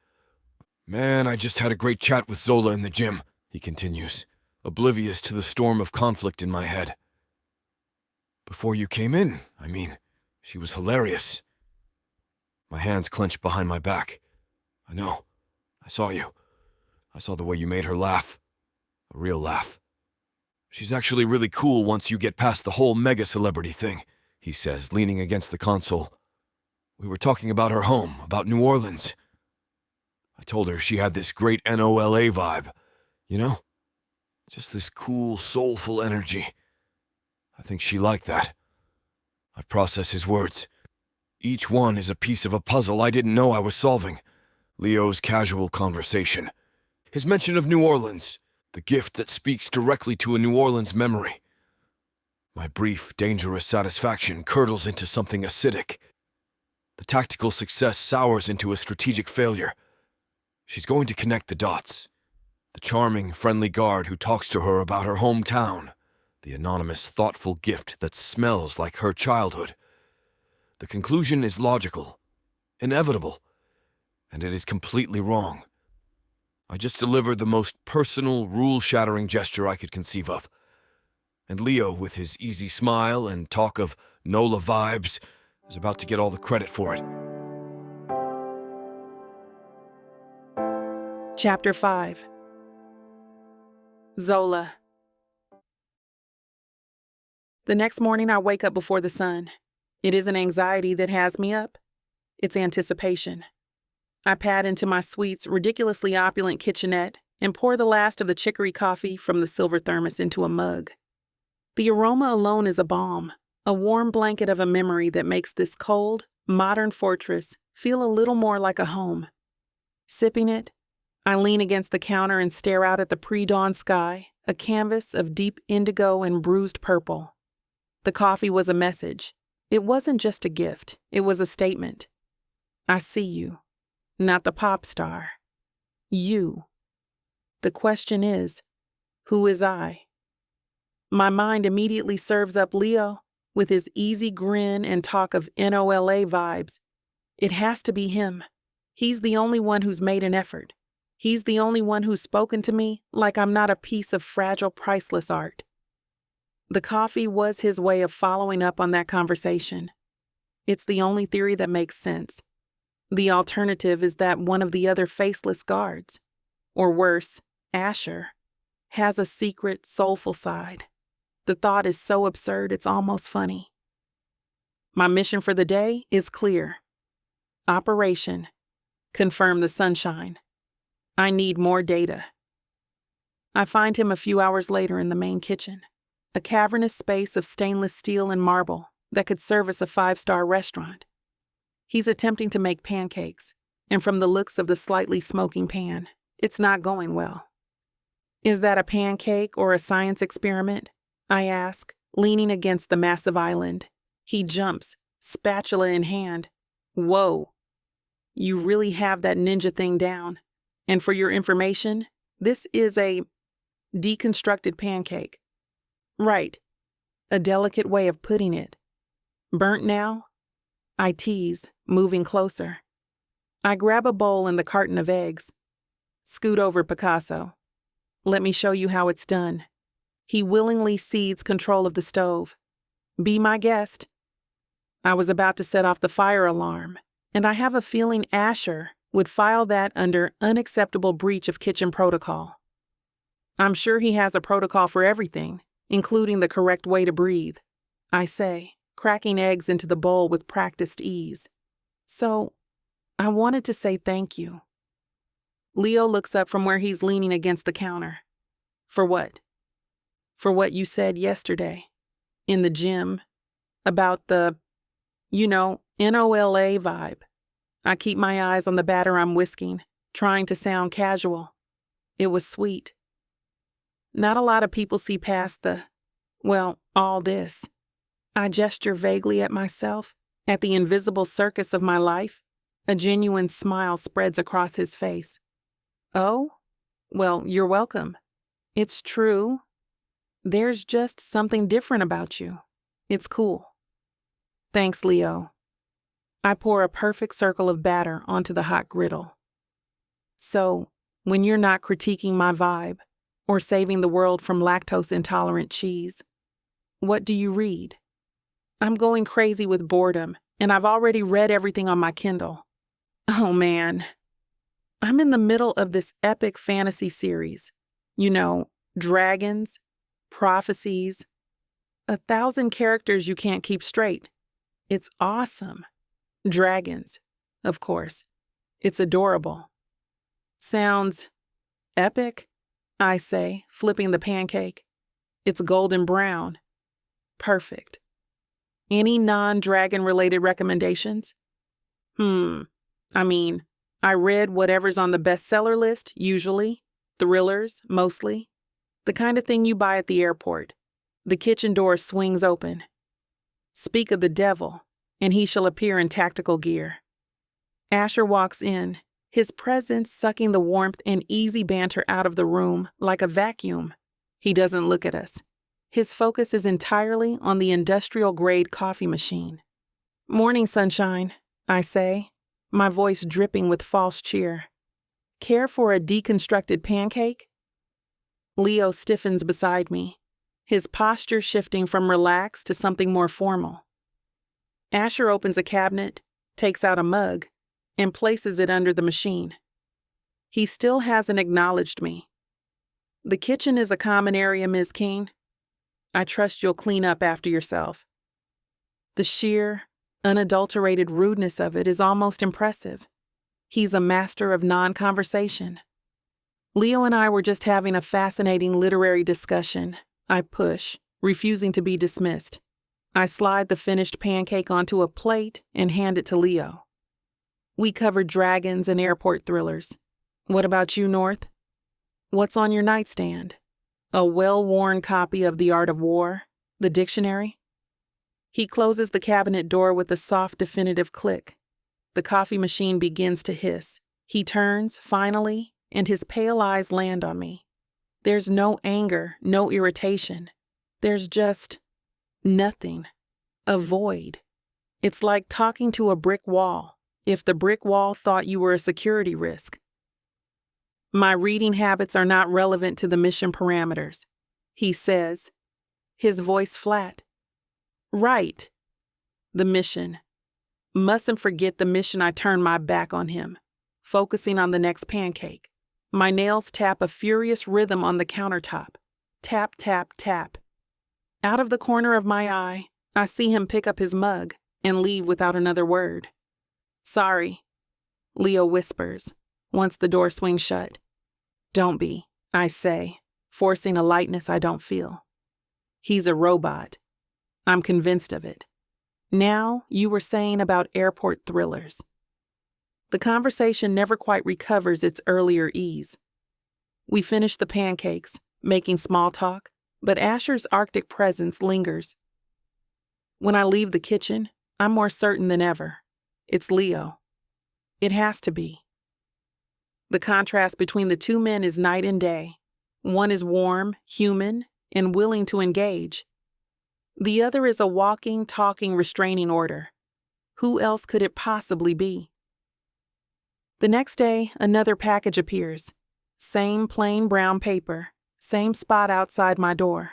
"Man, I just had a great chat with Zola in the gym," he continues, oblivious to the storm of conflict in my head. "Before you came in, I mean. She was hilarious." My hands clench behind my back. "I know. I saw you. I saw the way you made her laugh. A real laugh. She's actually really cool once you get past the whole mega-celebrity thing," he says, leaning against the console. "We were talking about her home, about New Orleans. I told her she had this great NOLA vibe, you know? Just this cool, soulful energy. I think she liked that." I process his words. Each one is a piece of a puzzle I didn't know I was solving. Leo's casual conversation. His mention of New Orleans, the gift that speaks directly to a New Orleans memory. My brief, dangerous satisfaction curdles into something acidic. The tactical success sours into a strategic failure. She's going to connect the dots. The charming, friendly guard who talks to her about her hometown. The anonymous, thoughtful gift that smells like her childhood. The conclusion is logical, inevitable, and it is completely wrong. I just delivered the most personal, rule-shattering gesture I could conceive of. And Leo, with his easy smile and talk of NOLA vibes, is about to get all the credit for it. Chapter 5. Zola. The next morning I wake up before the sun. It isn't anxiety that has me up. It's anticipation. I pad into my suite's ridiculously opulent kitchenette and pour the last of the chicory coffee from the silver thermos into a mug. The aroma alone is a balm, a warm blanket of a memory that makes this cold, modern fortress feel a little more like a home. Sipping it, I lean against the counter and stare out at the pre-dawn sky, a canvas of deep indigo and bruised purple. The coffee was a message. It wasn't just a gift, it was a statement. I see you. Not the pop star. You. The question is, who is I? My mind immediately serves up Leo with his easy grin and talk of NOLA vibes. It has to be him. He's the only one who's made an effort. He's the only one who's spoken to me like I'm not a piece of fragile, priceless art. The coffee was his way of following up on that conversation. It's the only theory that makes sense. The alternative is that one of the other faceless guards, or worse, Asher, has a secret, soulful side. The thought is so absurd it's almost funny. My mission for the day is clear. Operation: confirm the sunshine. I need more data. I find him a few hours later in the main kitchen, a cavernous space of stainless steel and marble that could service a 5-star restaurant. He's attempting to make pancakes, and from the looks of the slightly smoking pan, it's not going well. Is that a pancake or a science experiment? I ask, leaning against the massive island. He jumps, spatula in hand. Whoa. You really have that ninja thing down. And for your information, this is a deconstructed pancake. Right. A delicate way of putting it. Burnt now? I tease, moving closer. I grab a bowl and the carton of eggs. Scoot over, Picasso. Let me show you how it's done. He willingly cedes control of the stove. Be my guest. I was about to set off the fire alarm, and I have a feeling Asher would file that under unacceptable breach of kitchen protocol. I'm sure he has a protocol for everything, including the correct way to breathe, I say, cracking eggs into the bowl with practiced ease. So, I wanted to say thank you. Leo looks up from where he's leaning against the counter. For what? For what you said yesterday, in the gym, about the, NOLA vibe. I keep my eyes on the batter I'm whisking, trying to sound casual. It was sweet. Not a lot of people see past all this. I gesture vaguely at myself, at the invisible circus of my life. A genuine smile spreads across his face. Oh? Well, you're welcome. It's true. There's just something different about you. It's cool. Thanks, Leo. I pour a perfect circle of batter onto the hot griddle. So, when you're not critiquing my vibe, or saving the world from lactose-intolerant cheese, what do you read? I'm going crazy with boredom, and I've already read everything on my Kindle. Oh man. I'm in the middle of this epic fantasy series. Dragons, prophecies, 1,000 characters you can't keep straight. It's awesome. Dragons, of course. It's adorable. Sounds epic, I say, flipping the pancake. It's golden brown. Perfect. Any non-dragon-related recommendations? I read whatever's on the bestseller list, usually. Thrillers, mostly. The kind of thing you buy at the airport. The kitchen door swings open. Speak of the devil, and he shall appear in tactical gear. Asher walks in, his presence sucking the warmth and easy banter out of the room like a vacuum. He doesn't look at us. His focus is entirely on the industrial-grade coffee machine. Morning, sunshine, I say, my voice dripping with false cheer. Care for a deconstructed pancake? Leo stiffens beside me, his posture shifting from relaxed to something more formal. Asher opens a cabinet, takes out a mug, and places it under the machine. He still hasn't acknowledged me. The kitchen is a common area, Ms. King. I trust you'll clean up after yourself. The sheer, unadulterated rudeness of it is almost impressive. He's a master of non-conversation. Leo and I were just having a fascinating literary discussion. I push, refusing to be dismissed. I slide the finished pancake onto a plate and hand it to Leo. We covered dragons and airport thrillers. What about you, North? What's on your nightstand? A well-worn copy of The Art of War, the dictionary? He closes the cabinet door with a soft, definitive click. The coffee machine begins to hiss. He turns, finally, and his pale eyes land on me. There's no anger, no irritation. There's just nothing. A void. It's like talking to a brick wall, if the brick wall thought you were a security risk. My reading habits are not relevant to the mission parameters, he says, his voice flat. Right. The mission. Mustn't forget the mission I turned my back on him, focusing on the next pancake. My nails tap a furious rhythm on the countertop. Tap, tap, tap. Out of the corner of my eye, I see him pick up his mug and leave without another word. Sorry, Leo whispers, once the door swings shut. Don't be, I say, forcing a lightness I don't feel. He's a robot. I'm convinced of it. Now, you were saying about airport thrillers. The conversation never quite recovers its earlier ease. We finish the pancakes, making small talk, but Asher's Arctic presence lingers. When I leave the kitchen, I'm more certain than ever. It's Leo. It has to be. The contrast between the two men is night and day. One is warm, human, and willing to engage. The other is a walking, talking restraining order. Who else could it possibly be? The next day, another package appears. Same plain brown paper, same spot outside my door.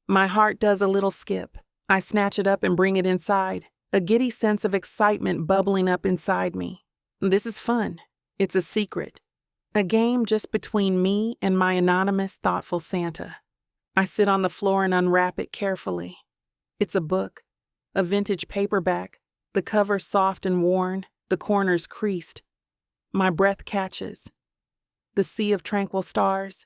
My heart does a little skip. I snatch it up and bring it inside, a giddy sense of excitement bubbling up inside me. This is fun. It's a secret. A game just between me and my anonymous, thoughtful Santa. I sit on the floor and unwrap it carefully. It's a book, a vintage paperback, the cover soft and worn, the corners creased. My breath catches. The Sea of Tranquil Stars.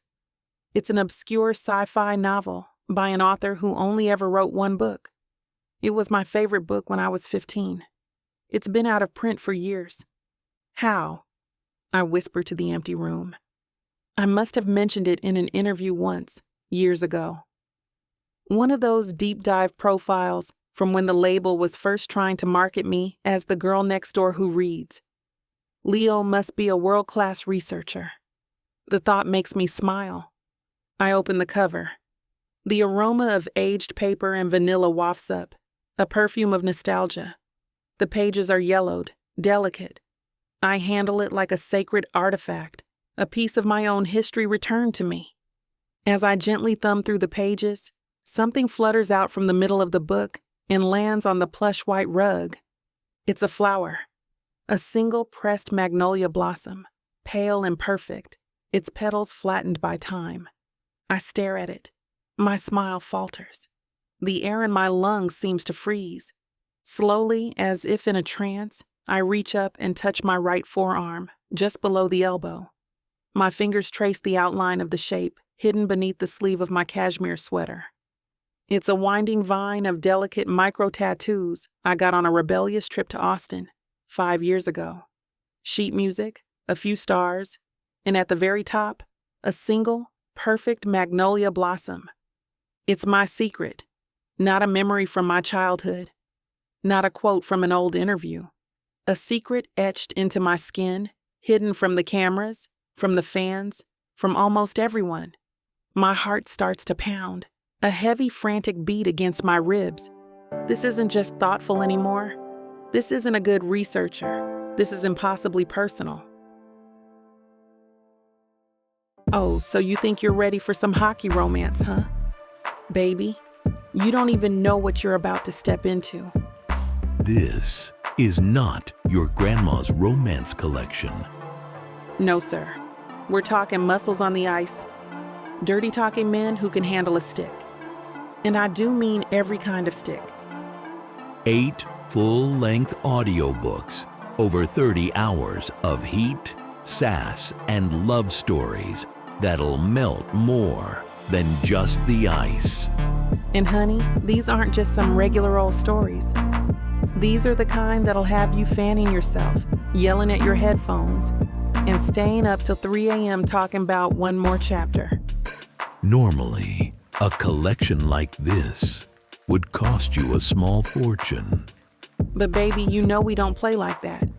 It's an obscure sci-fi novel by an author who only ever wrote one book. It was my favorite book when I was 15. It's been out of print for years. How? I whisper to the empty room. I must have mentioned it in an interview once, years ago. One of those deep dive profiles from when the label was first trying to market me as the girl next door who reads. Leo must be a world-class researcher. The thought makes me smile. I open the cover. The aroma of aged paper and vanilla wafts up, a perfume of nostalgia. The pages are yellowed, delicate. I handle it like a sacred artifact, a piece of my own history returned to me. As I gently thumb through the pages, something flutters out from the middle of the book and lands on the plush white rug. It's a flower, a single pressed magnolia blossom, pale and perfect, its petals flattened by time. I stare at it. My smile falters. The air in my lungs seems to freeze. Slowly, as if in a trance, I reach up and touch my right forearm, just below the elbow. My fingers trace the outline of the shape, hidden beneath the sleeve of my cashmere sweater. It's a winding vine of delicate micro-tattoos I got on a rebellious trip to Austin 5 years ago. Sheet music, a few stars, and at the very top, a single, perfect magnolia blossom. It's my secret, not a memory from my childhood, not a quote from an old interview. A secret etched into my skin, hidden from the cameras, from the fans, from almost everyone. My heart starts to pound, a heavy, frantic beat against my ribs. This isn't just thoughtful anymore. This isn't a good researcher. This is impossibly personal. Oh, so you think you're ready for some hockey romance, huh? Baby, you don't even know what you're about to step into. This is not your grandma's romance collection. No, sir. We're talking muscles on the ice, dirty talking men who can handle a stick. And I do mean every kind of stick. 8 full-length audiobooks, over 30 hours of heat, sass, and love stories that'll melt more than just the ice. And honey, these aren't just some regular old stories. These are the kind that'll have you fanning yourself, yelling at your headphones, and staying up till 3 a.m. talking about one more chapter. Normally, a collection like this would cost you a small fortune. But baby, you know we don't play like that.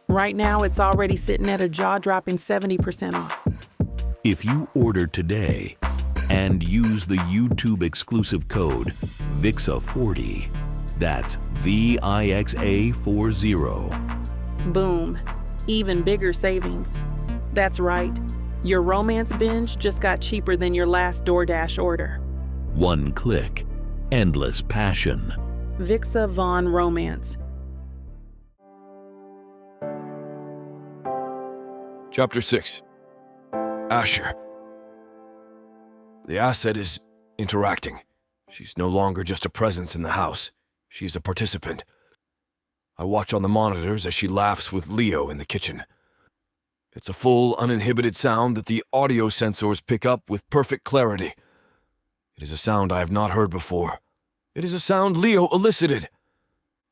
Right now, it's already sitting at a jaw-dropping 70% off. If you order today and use the YouTube exclusive code VIXA40, that's VIXA40. Boom. Even bigger savings. That's right. Your romance binge just got cheaper than your last DoorDash order. One click, endless passion. Vixa Vaughn Romance. Chapter 6. Asher. The asset is interacting. She's no longer just a presence in the house. She's a participant. I watch on the monitors as she laughs with Leo in the kitchen. It's a full, uninhibited sound that the audio sensors pick up with perfect clarity. It is a sound I have not heard before. It is a sound Leo elicited.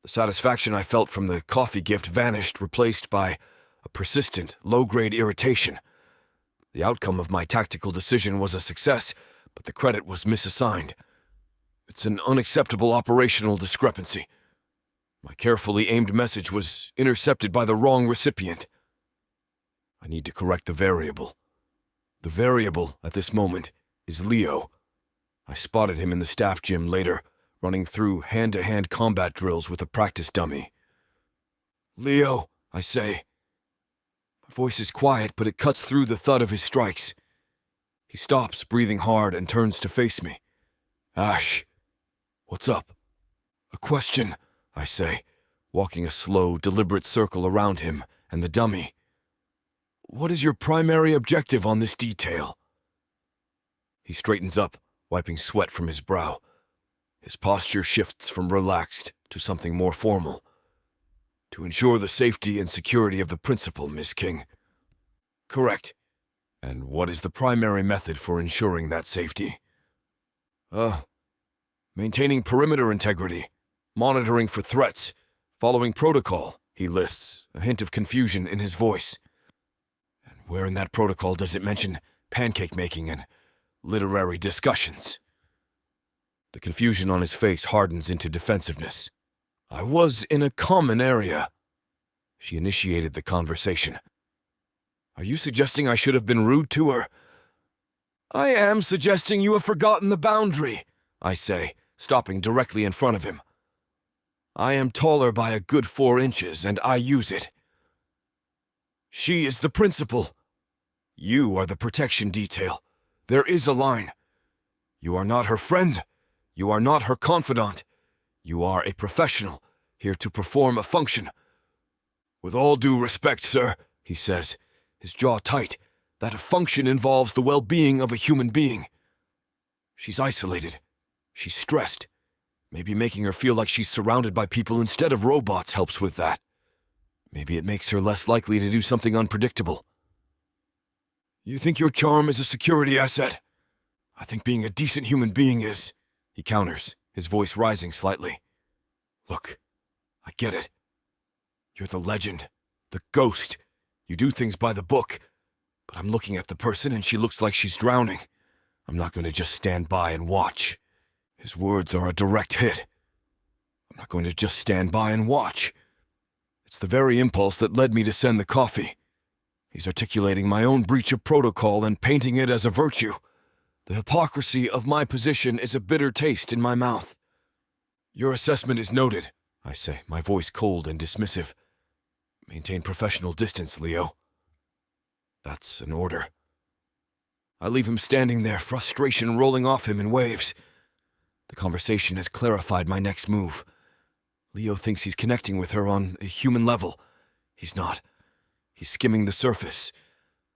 The satisfaction I felt from the coffee gift vanished, replaced by a persistent, low-grade irritation. The outcome of my tactical decision was a success, but the credit was misassigned. It's an unacceptable operational discrepancy. My carefully aimed message was intercepted by the wrong recipient. I need to correct the variable. The variable, at this moment, is Leo. I spotted him in the staff gym later, running through hand-to-hand combat drills with a practice dummy. "Leo," I say. My voice is quiet, but it cuts through the thud of his strikes. He stops, breathing hard, and turns to face me. "Ash, what's up?" "A question," I say, walking a slow, deliberate circle around him and the dummy. "What is your primary objective on this detail?" He straightens up, wiping sweat from his brow. His posture shifts from relaxed to something more formal. "To ensure the safety and security of the principal, Miss King." "Correct. And what is the primary method for ensuring that safety?" Maintaining perimeter integrity, monitoring for threats, following protocol," he lists, a hint of confusion in his voice. "And where in that protocol does it mention pancake making and literary discussions?" The confusion on his face hardens into defensiveness. "I was in a common area." She initiated the conversation. "Are you suggesting I should have been rude to her?" "I am suggesting you have forgotten the boundary," I say, stopping directly in front of him. "I am taller by a good 4 inches, and I use it. She is the principal. You are the protection detail. There is a line. You are not her friend. You are not her confidant. You are a professional, here to perform a function." "With all due respect, sir," he says, his jaw tight, "that a function involves the well-being of a human being." She's isolated. She's stressed. Maybe making her feel like she's surrounded by people instead of robots helps with that. Maybe it makes her less likely to do something unpredictable. "You think your charm is a security asset? I think being a decent human being is," he counters, his voice rising slightly. "Look, I get it. You're the legend, the ghost. You do things by the book. But I'm looking at the person and she looks like she's drowning. I'm not going to just stand by and watch." His words are a direct hit. I'm not going to just stand by and watch. It's the very impulse that led me to send the coffee. He's articulating my own breach of protocol and painting it as a virtue. The hypocrisy of my position is a bitter taste in my mouth. "Your assessment is noted," I say, my voice cold and dismissive. "Maintain professional distance, Leo." That's an order. I leave him standing there, frustration rolling off him in waves. The conversation has clarified my next move. Leo thinks he's connecting with her on a human level. He's not. He's skimming the surface.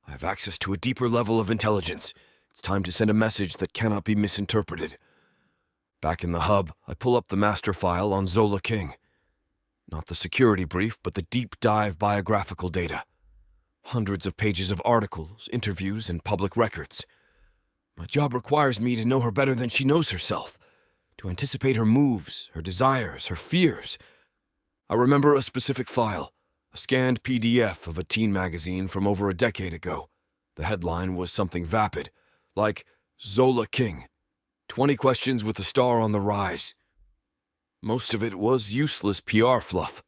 I have access to a deeper level of intelligence. It's time to send a message that cannot be misinterpreted. Back in the hub, I pull up the master file on Zola King. Not the security brief, but the deep dive biographical data. Hundreds of pages of articles, interviews, and public records. My job requires me to know her better than she knows herself, to anticipate her moves, her desires, her fears. I remember a specific file, a scanned PDF of a teen magazine from over a decade ago. The headline was something vapid, like Zola King, 20 questions with a star on the rise. Most of it was useless PR fluff.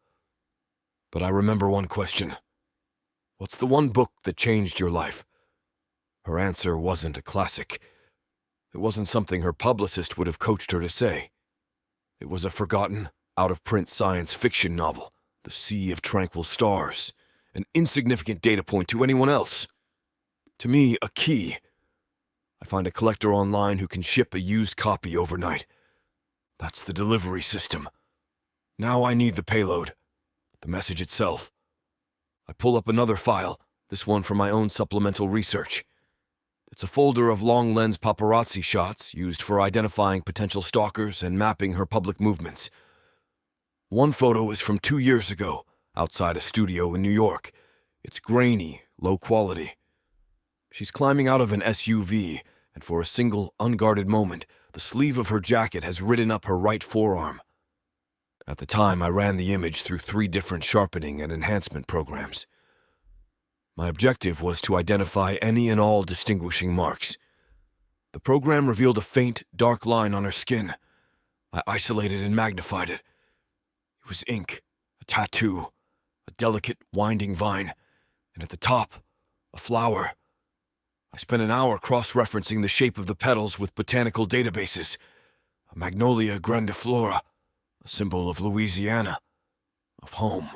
But I remember one question. What's the one book that changed your life? Her answer wasn't a classic. It wasn't something her publicist would have coached her to say. It was a forgotten, out-of-print science fiction novel, The Sea of Tranquil Stars, an insignificant data point to anyone else. To me, a key. I find a collector online who can ship a used copy overnight. That's the delivery system. Now I need the payload, the message itself. I pull up another file, this one for my own supplemental research. It's a folder of long-lens paparazzi shots used for identifying potential stalkers and mapping her public movements. One photo is from 2 years ago, outside a studio in New York. It's grainy, low quality. She's climbing out of an SUV, and for a single, unguarded moment, the sleeve of her jacket has ridden up her right forearm. At the time, I ran the image through 3 different sharpening and enhancement programs. My objective was to identify any and all distinguishing marks. The program revealed a faint, dark line on her skin. I isolated and magnified it. It was ink, a tattoo, a delicate, winding vine, and at the top, a flower. I spent an hour cross-referencing the shape of the petals with botanical databases. A Magnolia grandiflora, a symbol of Louisiana, of home.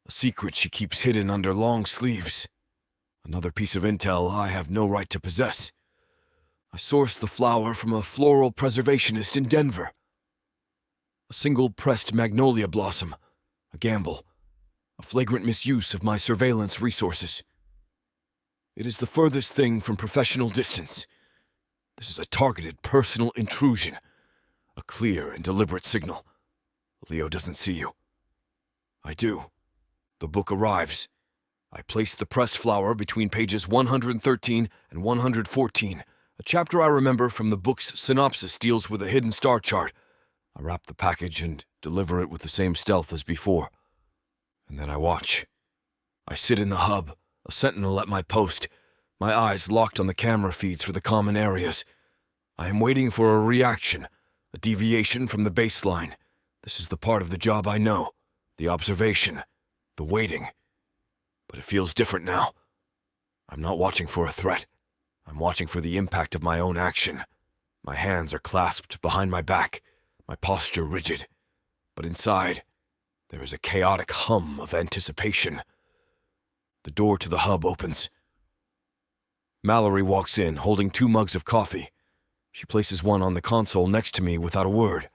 A secret she keeps hidden under long sleeves. Another piece of intel I have no right to possess. I sourced the flower from a floral preservationist in Denver. A single pressed magnolia blossom. A gamble. A flagrant misuse of my surveillance resources. It is the furthest thing from professional distance. This is a targeted personal intrusion. A clear and deliberate signal. Leo doesn't see you. I do. The book arrives. I place the pressed flower between pages 113 and 114. A chapter I remember from the book's synopsis deals with a hidden star chart. I wrap the package and deliver it with the same stealth as before. And then I watch. I sit in the hub, a sentinel at my post, my eyes locked on the camera feeds for the common areas. I am waiting for a reaction, a deviation from the baseline. This is the part of the job I know, the observation. The waiting. But it feels different now. I'm not watching for a threat. I'm watching for the impact of my own action. My hands are clasped behind my back, my posture rigid. But inside, there is a chaotic hum of anticipation. The door to the hub opens. Mallory walks in, holding 2 mugs of coffee. She places one on the console next to me without a word.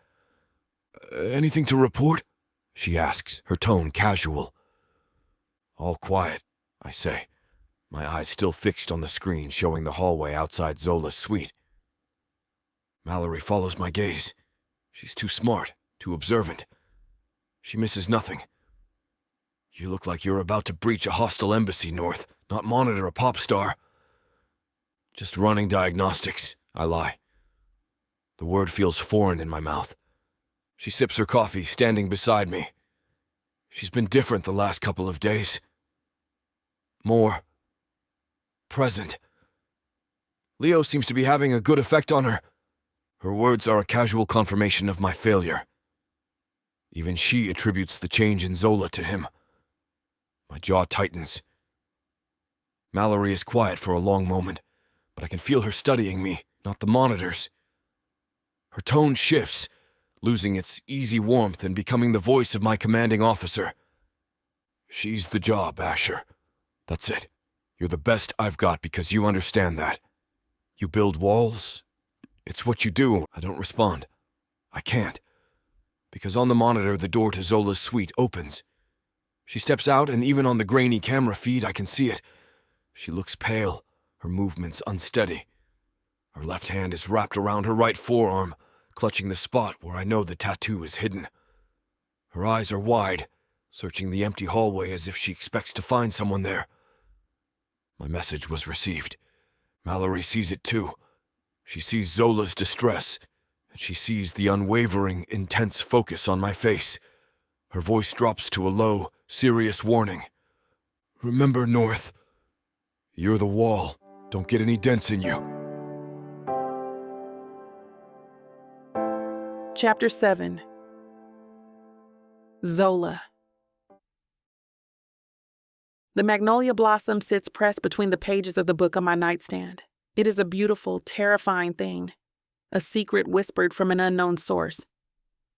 Anything to report? She asks, her tone casual. All quiet, I say, my eyes still fixed on the screen showing the hallway outside Zola's suite. Mallory follows my gaze. She's too smart, too observant. She misses nothing. You look like you're about to breach a hostile embassy, North, not monitor a pop star. Just running diagnostics, I lie. The word feels foreign in my mouth. She sips her coffee, standing beside me. She's been different the last couple of days. More present. Leo seems to be having a good effect on her. Her words are a casual confirmation of my failure. Even she attributes the change in Zola to him. My jaw tightens. Mallory is quiet for a long moment, but I can feel her studying me, not the monitors. Her tone shifts, losing its easy warmth and becoming the voice of my commanding officer. She's the job, Asher. That's it. You're the best I've got because you understand that. You build walls. It's what you do. I don't respond. I can't. Because on the monitor, the door to Zola's suite opens. She steps out, and even on the grainy camera feed, I can see it. She looks pale, her movements unsteady. Her left hand is wrapped around her right forearm, clutching the spot where I know the tattoo is hidden. Her eyes are wide, searching the empty hallway as if she expects to find someone there. My message was received. Mallory sees it too. She sees Zola's distress, and she sees the unwavering, intense focus on my face. Her voice drops to a low, serious warning. Remember, North. You're the wall. Don't get any dents in you. Chapter 7. Zola. The magnolia blossom sits pressed between the pages of the book on my nightstand. It is a beautiful, terrifying thing, a secret whispered from an unknown source.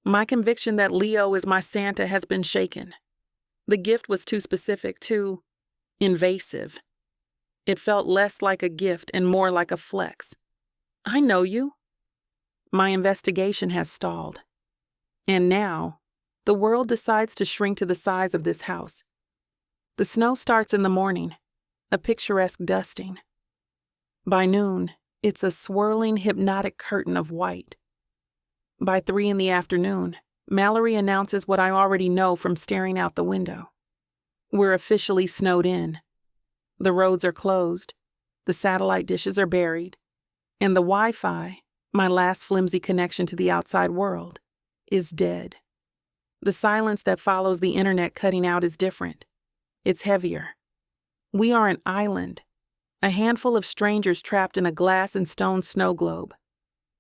My conviction that Leo is my Santa has been shaken. The gift was too specific, too invasive. It felt less like a gift and more like a flex. I know you. My investigation has stalled. And now, the world decides to shrink to the size of this house. The snow starts in the morning, a picturesque dusting. By noon, it's a swirling, hypnotic curtain of white. By 3 in the afternoon, Mallory announces what I already know from staring out the window. We're officially snowed in. The roads are closed, the satellite dishes are buried, and the Wi-Fi, my last flimsy connection to the outside world, is dead. The silence that follows the internet cutting out is different. It's heavier. We are an island, a handful of strangers trapped in a glass and stone snow globe.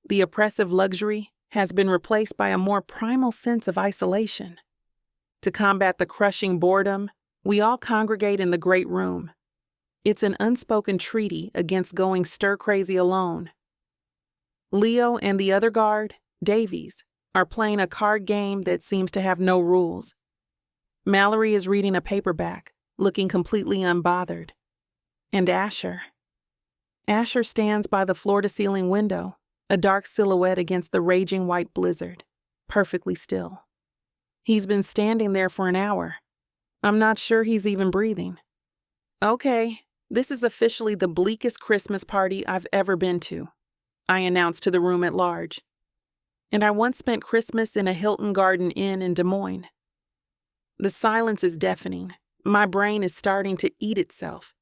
The oppressive luxury has been replaced by a more primal sense of isolation. To combat the crushing boredom, we all congregate in the great room. It's an unspoken treaty against going stir-crazy alone. Leo and the other guard, Davies, are playing a card game that seems to have no rules. Mallory is reading a paperback, looking completely unbothered. And Asher stands by the floor-to-ceiling window, a dark silhouette against the raging white blizzard, perfectly still. He's been standing there for an hour. I'm not sure he's even breathing. Okay, this is officially the bleakest Christmas party I've ever been to, I announced to the room at large. And I once spent Christmas in a Hilton Garden Inn in Des Moines. The silence is deafening. My brain is starting to eat itself.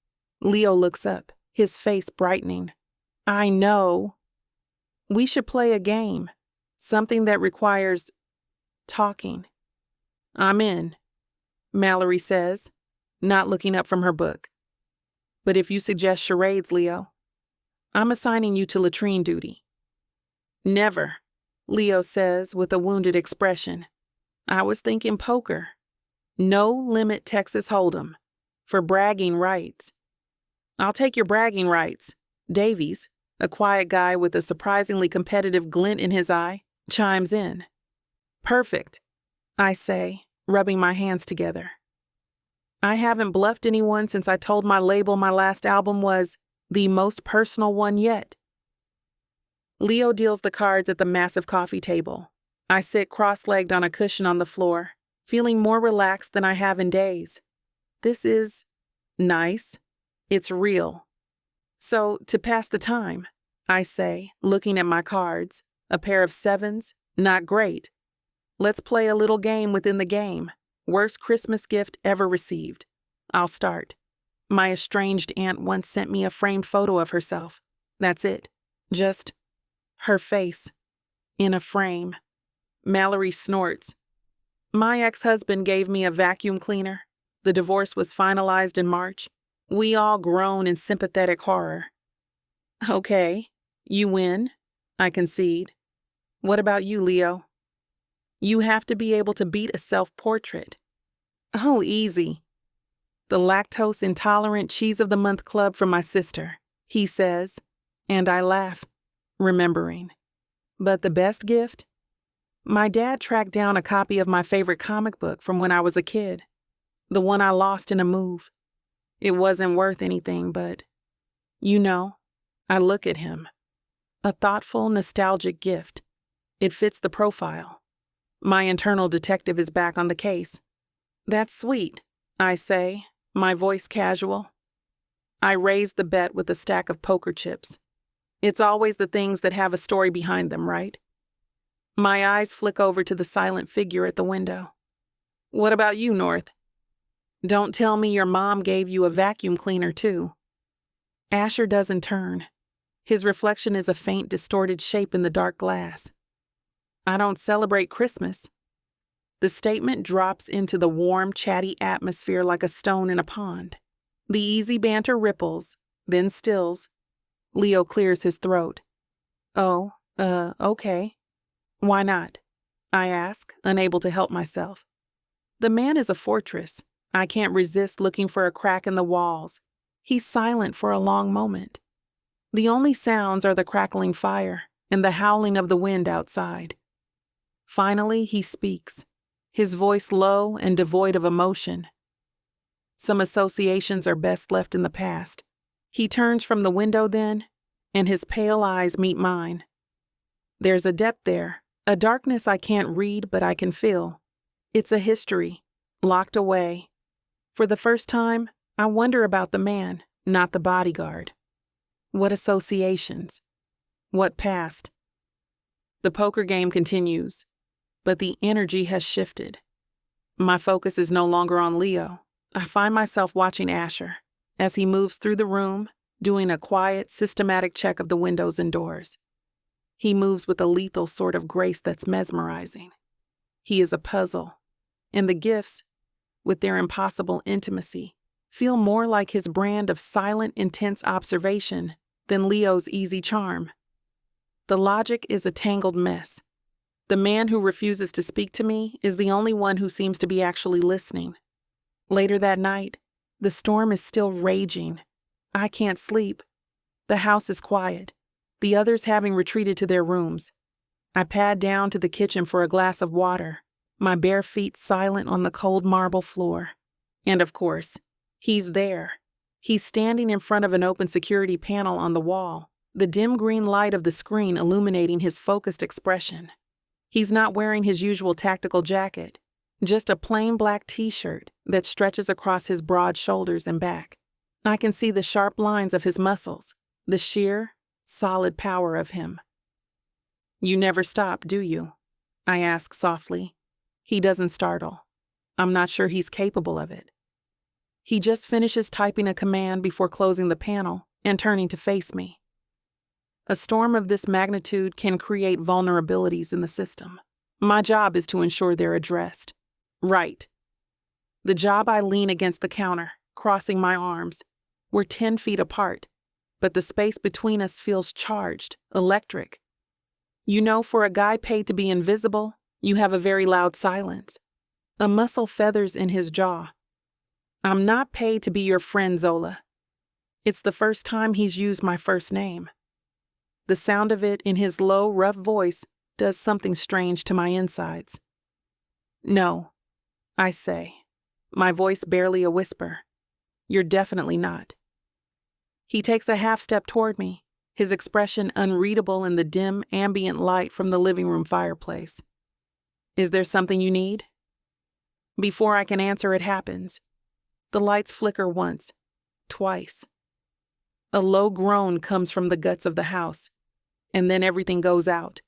Leo looks up, his face brightening. I know. We should play a game, something that requires talking. I'm in, Mallory says, not looking up from her book. But if you suggest charades, Leo, I'm assigning you to latrine duty. Never, Leo says with a wounded expression. I was thinking poker. No limit Texas Hold'em for bragging rights. I'll take your bragging rights. Davies, a quiet guy with a surprisingly competitive glint in his eye, chimes in. Perfect, I say, rubbing my hands together. I haven't bluffed anyone since I told my label my last album was the most personal one yet. Leo deals the cards at the massive coffee table. I sit cross-legged on a cushion on the floor, feeling more relaxed than I have in days. This is nice. It's real. So, to pass the time, I say, looking at my cards, a pair of 7s, not great. Let's play a little game within the game. Worst Christmas gift ever received. I'll start. My estranged aunt once sent me a framed photo of herself. That's it. Just her face. In a frame. Mallory snorts. My ex-husband gave me a vacuum cleaner. The divorce was finalized in March. We all groan in sympathetic horror. Okay, you win, I concede. What about you, Leo? You have to be able to beat a self-portrait. Oh, easy. The lactose-intolerant cheese of the month club from my sister, he says, and I laugh, remembering. But the best gift? My dad tracked down a copy of my favorite comic book from when I was a kid, the one I lost in a move. It wasn't worth anything, but, I look at him. A thoughtful, nostalgic gift. It fits the profile. My internal detective is back on the case. That's sweet, I say, my voice casual. I raise the bet with a stack of poker chips. It's always the things that have a story behind them, right? My eyes flick over to the silent figure at the window. What about you, North? Don't tell me your mom gave you a vacuum cleaner, too. Asher doesn't turn. His reflection is a faint, distorted shape in the dark glass. I don't celebrate Christmas. The statement drops into the warm, chatty atmosphere like a stone in a pond. The easy banter ripples, then stills. Leo clears his throat. Oh, okay. Why not? I ask, unable to help myself. The man is a fortress. I can't resist looking for a crack in the walls. He's silent for a long moment. The only sounds are the crackling fire and the howling of the wind outside. Finally, he speaks, his voice low and devoid of emotion. Some associations are best left in the past. He turns from the window then, and his pale eyes meet mine. There's a depth there, a darkness I can't read but I can feel. It's a history, locked away. For the first time, I wonder about the man, not the bodyguard. What associations? What past? The poker game continues, but the energy has shifted. My focus is no longer on Leo. I find myself watching Asher as he moves through the room, doing a quiet, systematic check of the windows and doors. He moves with a lethal sort of grace that's mesmerizing. He is a puzzle, and the gifts, with their impossible intimacy, feel more like his brand of silent, intense observation than Leo's easy charm. The logic is a tangled mess. The man who refuses to speak to me is the only one who seems to be actually listening. Later that night, the storm is still raging. I can't sleep. The house is quiet, the others having retreated to their rooms. I pad down to the kitchen for a glass of water, my bare feet silent on the cold marble floor. And of course, he's there. He's standing in front of an open security panel on the wall, the dim green light of the screen illuminating his focused expression. He's not wearing his usual tactical jacket, just a plain black t-shirt that stretches across his broad shoulders and back. I can see the sharp lines of his muscles, the sheer, solid power of him. "You never stop, do you?" I ask softly. He doesn't startle. I'm not sure he's capable of it. He just finishes typing a command before closing the panel and turning to face me. A storm of this magnitude can create vulnerabilities in the system. My job is to ensure they're addressed. Right. The job I lean against the counter, crossing my arms. We're 10 feet apart, but the space between us feels charged, electric. You know, for a guy paid to be invisible, you have a very loud silence. A muscle feathers in his jaw. I'm not paid to be your friend, Zola. It's the first time he's used my first name. The sound of it in his low, rough voice does something strange to my insides. "No," I say, my voice barely a whisper. "You're definitely not." He takes a half step toward me, his expression unreadable in the dim, ambient light from the living room fireplace. "Is there something you need?" Before I can answer, it happens. The lights flicker once, twice. A low groan comes from the guts of the house, and then everything goes out.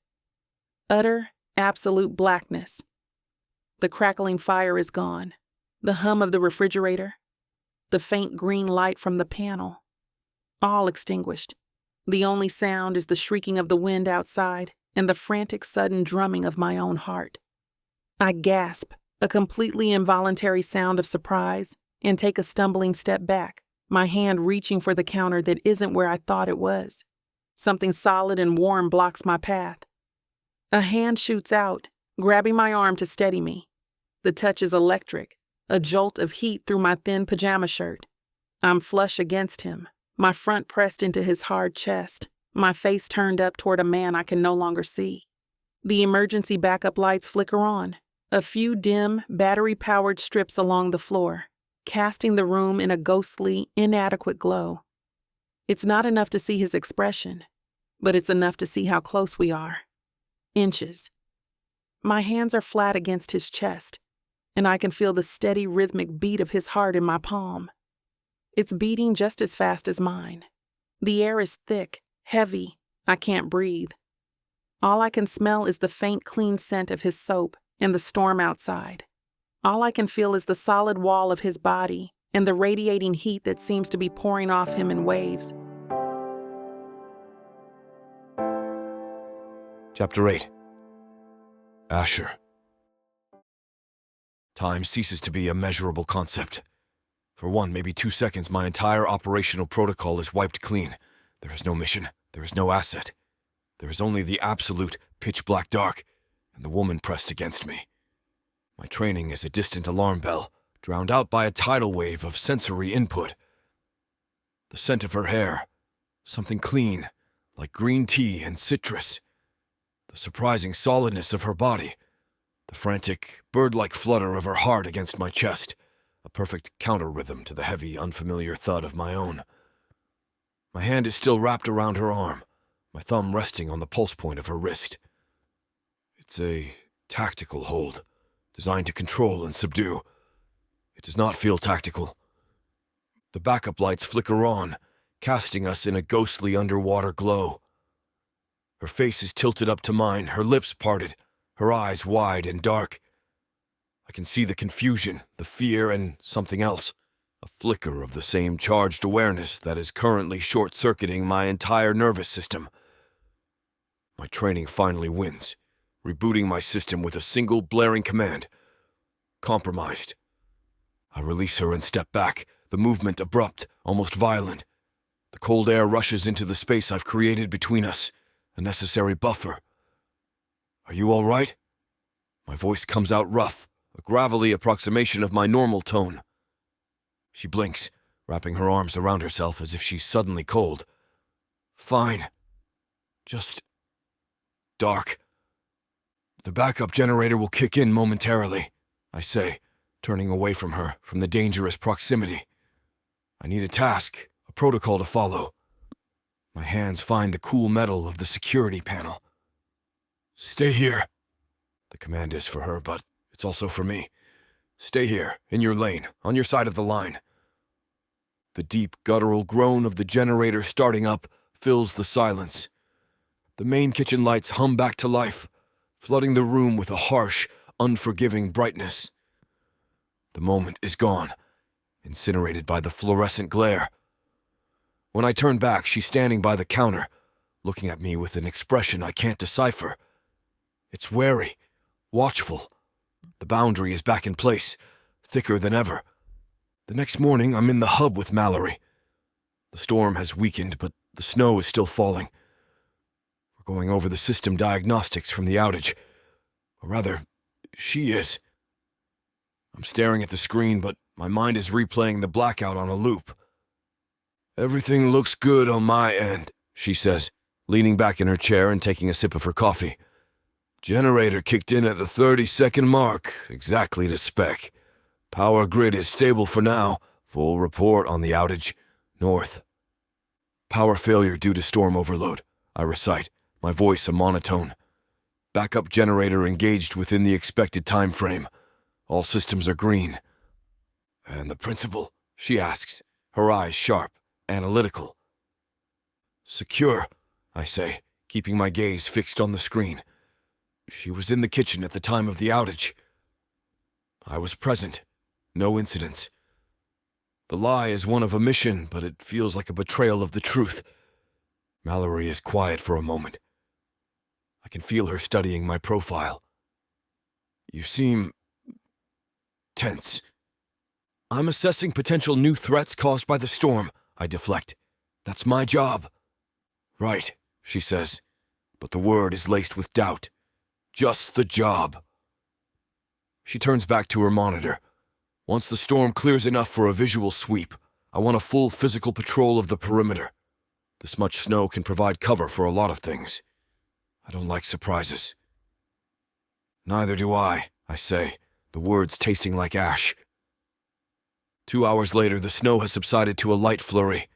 Utter, absolute blackness. The crackling fire is gone, the hum of the refrigerator, the faint green light from the panel, all extinguished. The only sound is the shrieking of the wind outside and the frantic sudden drumming of my own heart. I gasp, a completely involuntary sound of surprise, and take a stumbling step back, my hand reaching for the counter that isn't where I thought it was. Something solid and warm blocks my path. A hand shoots out, grabbing my arm to steady me. The touch is electric, a jolt of heat through my thin pajama shirt. I'm flush against him, my front pressed into his hard chest, my face turned up toward a man I can no longer see. The emergency backup lights flicker on, a few dim, battery-powered strips along the floor, casting the room in a ghostly, inadequate glow. It's not enough to see his expression, but it's enough to see how close we are. Inches. My hands are flat against his chest, and I can feel the steady rhythmic beat of his heart in my palm. It's beating just as fast as mine. The air is thick, heavy. I can't breathe. All I can smell is the faint, clean scent of his soap and the storm outside. All I can feel is the solid wall of his body and the radiating heat that seems to be pouring off him in waves. Chapter 8. Asher. Time ceases to be a measurable concept. For 1, maybe 2 seconds, my entire operational protocol is wiped clean. There is no mission. There is no asset. There is only the absolute pitch-black dark and the woman pressed against me. My training is a distant alarm bell, drowned out by a tidal wave of sensory input. The scent of her hair, something clean, like green tea and citrus. The surprising solidness of her body, the frantic, bird-like flutter of her heart against my chest, a perfect counter-rhythm to the heavy, unfamiliar thud of my own. My hand is still wrapped around her arm, my thumb resting on the pulse point of her wrist. It's a tactical hold, designed to control and subdue. It does not feel tactical. The backup lights flicker on, casting us in a ghostly underwater glow. Her face is tilted up to mine, her lips parted, her eyes wide and dark. I can see the confusion, the fear, and something else. A flicker of the same charged awareness that is currently short-circuiting my entire nervous system. My training finally wins, rebooting my system with a single blaring command. Compromised. I release her and step back, the movement abrupt, almost violent. The cold air rushes into the space I've created between us, a necessary buffer. Are you all right? My voice comes out rough, a gravelly approximation of my normal tone. She blinks, wrapping her arms around herself as if she's suddenly cold. Fine. Just dark. The backup generator will kick in momentarily, I say, turning away from her, from the dangerous proximity. I need a task, a protocol to follow. My hands find the cool metal of the security panel. Stay here. The command is for her, but it's also for me. Stay here, in your lane, on your side of the line. The deep, guttural groan of the generator starting up fills the silence. The main kitchen lights hum back to life, flooding the room with a harsh, unforgiving brightness. The moment is gone, incinerated by the fluorescent glare. When I turn back, she's standing by the counter, looking at me with an expression I can't decipher. It's wary, watchful. The boundary is back in place, thicker than ever. The next morning, I'm in the hub with Mallory. The storm has weakened, but the snow is still falling. We're going over the system diagnostics from the outage. Or rather, she is. I'm staring at the screen, but my mind is replaying the blackout on a loop. Everything looks good on my end, she says, leaning back in her chair and taking a sip of her coffee. Generator kicked in at the 30-second mark, exactly to spec. Power grid is stable for now. Full report on the outage. North. Power failure due to storm overload, I recite, my voice a monotone. Backup generator engaged within the expected time frame. All systems are green. And the principal? She asks, her eyes sharp, analytical. Secure, I say, keeping my gaze fixed on the screen. She was in the kitchen at the time of the outage. I was present. No incidents. The lie is one of omission, but it feels like a betrayal of the truth. Mallory is quiet for a moment. I can feel her studying my profile. You seem tense. I'm assessing potential new threats caused by the storm, I deflect. That's my job. Right, she says, but the word is laced with doubt. Just the job. She turns back to her monitor. Once the storm clears enough for a visual sweep, I want a full physical patrol of the perimeter. This much snow can provide cover for a lot of things. I don't like surprises. Neither do I say, the words tasting like ash. 2 hours later, the snow has subsided to a light flurry.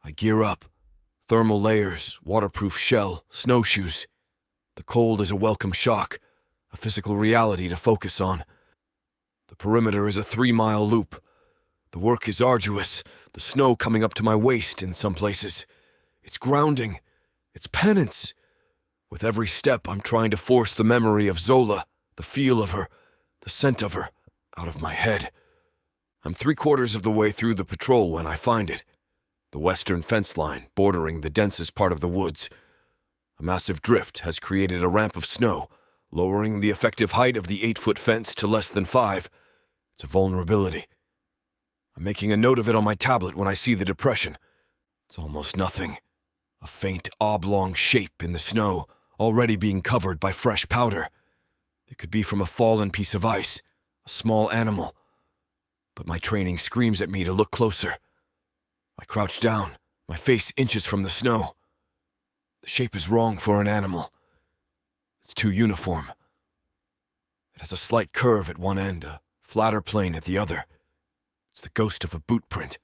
I gear up. Thermal layers, waterproof shell, snowshoes. The cold is a welcome shock, a physical reality to focus on. The perimeter is a 3-mile loop. The work is arduous, the snow coming up to my waist in some places. It's grounding. It's penance. With every step, I'm trying to force the memory of Zola, the feel of her, the scent of her, out of my head. I'm 3/4 of the way through the patrol when I find it. The western fence line, bordering the densest part of the woods. A massive drift has created a ramp of snow, lowering the effective height of the 8-foot fence to less than 5. It's a vulnerability. I'm making a note of it on my tablet when I see the depression. It's almost nothing. A faint oblong shape in the snow, already being covered by fresh powder. It could be from a fallen piece of ice, a small animal. But my training screams at me to look closer. I crouch down, my face inches from the snow. The shape is wrong for an animal. It's too uniform. It has a slight curve at one end, a flatter plane at the other. It's the ghost of a boot print.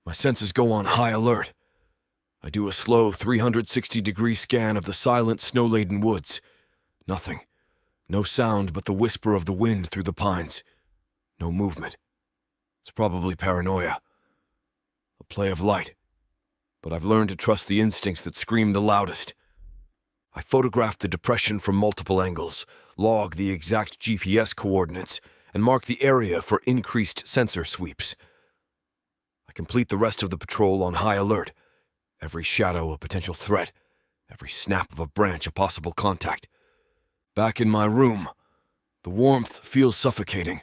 My senses go on high alert. I do a slow 360-degree scan of the silent, snow-laden woods. Nothing. No sound but the whisper of the wind through the pines. No movement. It's probably paranoia. a play of light. But I've learned to trust the instincts that scream the loudest. I photograph the depression from multiple angles, log the exact GPS coordinates, and mark the area for increased sensor sweeps. I complete the rest of the patrol on high alert. Every shadow a potential threat, every snap of a branch a possible contact. Back in my room, the warmth feels suffocating.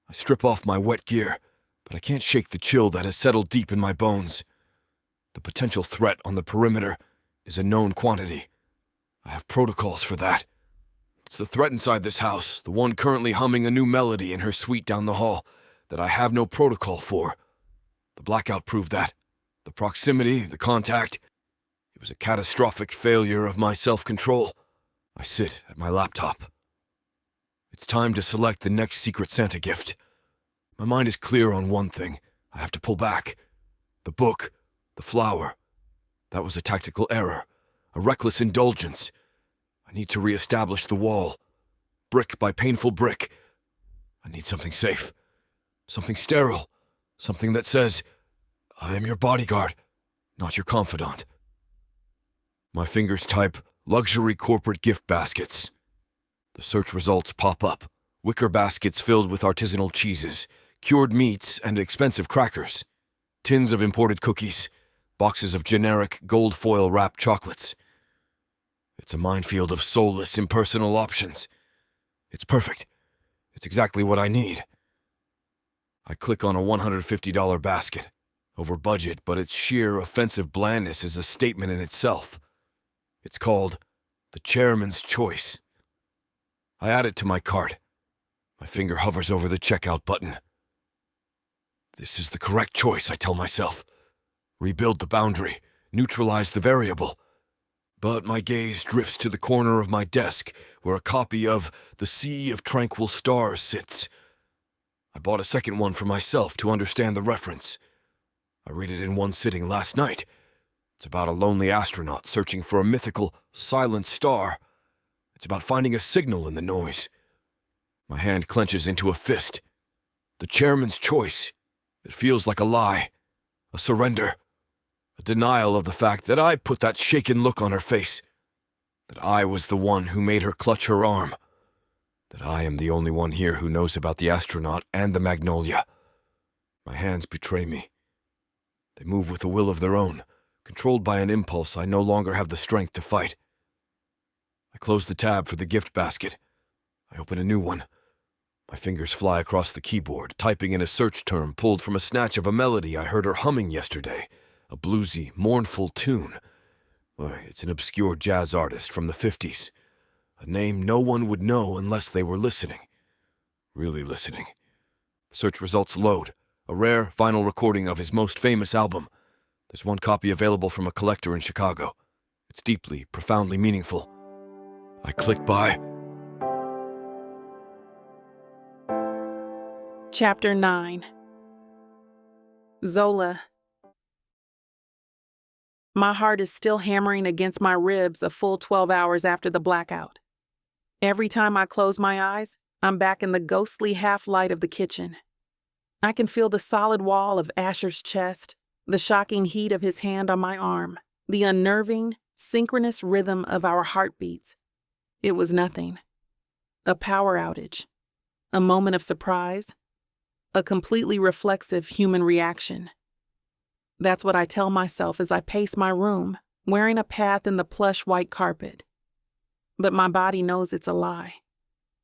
I strip off my wet gear, but I can't shake the chill that has settled deep in my bones. The potential threat on the perimeter is a known quantity. I have protocols for that. It's the threat inside this house, the one currently humming a new melody in her suite down the hall, that I have no protocol for. The blackout proved that. The proximity, the contact. It was a catastrophic failure of my self-control. I sit at my laptop. It's time to select the next Secret Santa gift. My mind is clear on one thing. I have to pull back. The book, the flower. That was a tactical error, a reckless indulgence. I need to reestablish the wall, brick by painful brick. I need something safe, something sterile, something that says, I am your bodyguard, not your confidant. My fingers type luxury corporate gift baskets. The search results pop up. Wicker baskets filled with artisanal cheeses, cured meats, and expensive crackers. Tins of imported cookies, boxes of generic gold foil wrapped chocolates. It's a minefield of soulless, impersonal options. It's perfect. It's exactly what I need. I click on a $150 basket. Over budget, but its sheer offensive blandness is a statement in itself. It's called the Chairman's Choice. I add it to my cart. My finger hovers over the checkout button. This is the correct choice, I tell myself. Rebuild the boundary, neutralize the variable. But my gaze drifts to the corner of my desk, where a copy of The Sea of Tranquil Stars sits. I bought a second one for myself to understand the reference. I read it in one sitting last night. It's about a lonely astronaut searching for a mythical, silent star. It's about finding a signal in the noise. My hand clenches into a fist. The Chairman's Choice. It feels like a lie, a surrender, a denial of the fact that I put that shaken look on her face, that I was the one who made her clutch her arm, that I am the only one here who knows about the astronaut and the magnolia. My hands betray me. They move with a will of their own, controlled by an impulse I no longer have the strength to fight. I close the tab for the gift basket. I open a new one. My fingers fly across the keyboard, typing in a search term pulled from a snatch of a melody I heard her humming yesterday, a bluesy, mournful tune. Why, it's an obscure jazz artist from the 50s, a name no one would know unless they were listening. Really listening. The search results load. A rare, final recording of his most famous album. There's one copy available from a collector in Chicago. It's deeply, profoundly meaningful. I click buy. Chapter 9. Zola. My heart is still hammering against my ribs a full 12 hours after the blackout. Every time I close my eyes, I'm back in the ghostly half-light of the kitchen. I can feel the solid wall of Asher's chest, the shocking heat of his hand on my arm, the unnerving, synchronous rhythm of our heartbeats. It was nothing. A power outage. A moment of surprise. A completely reflexive human reaction. That's what I tell myself as I pace my room, wearing a path in the plush white carpet. But my body knows it's a lie.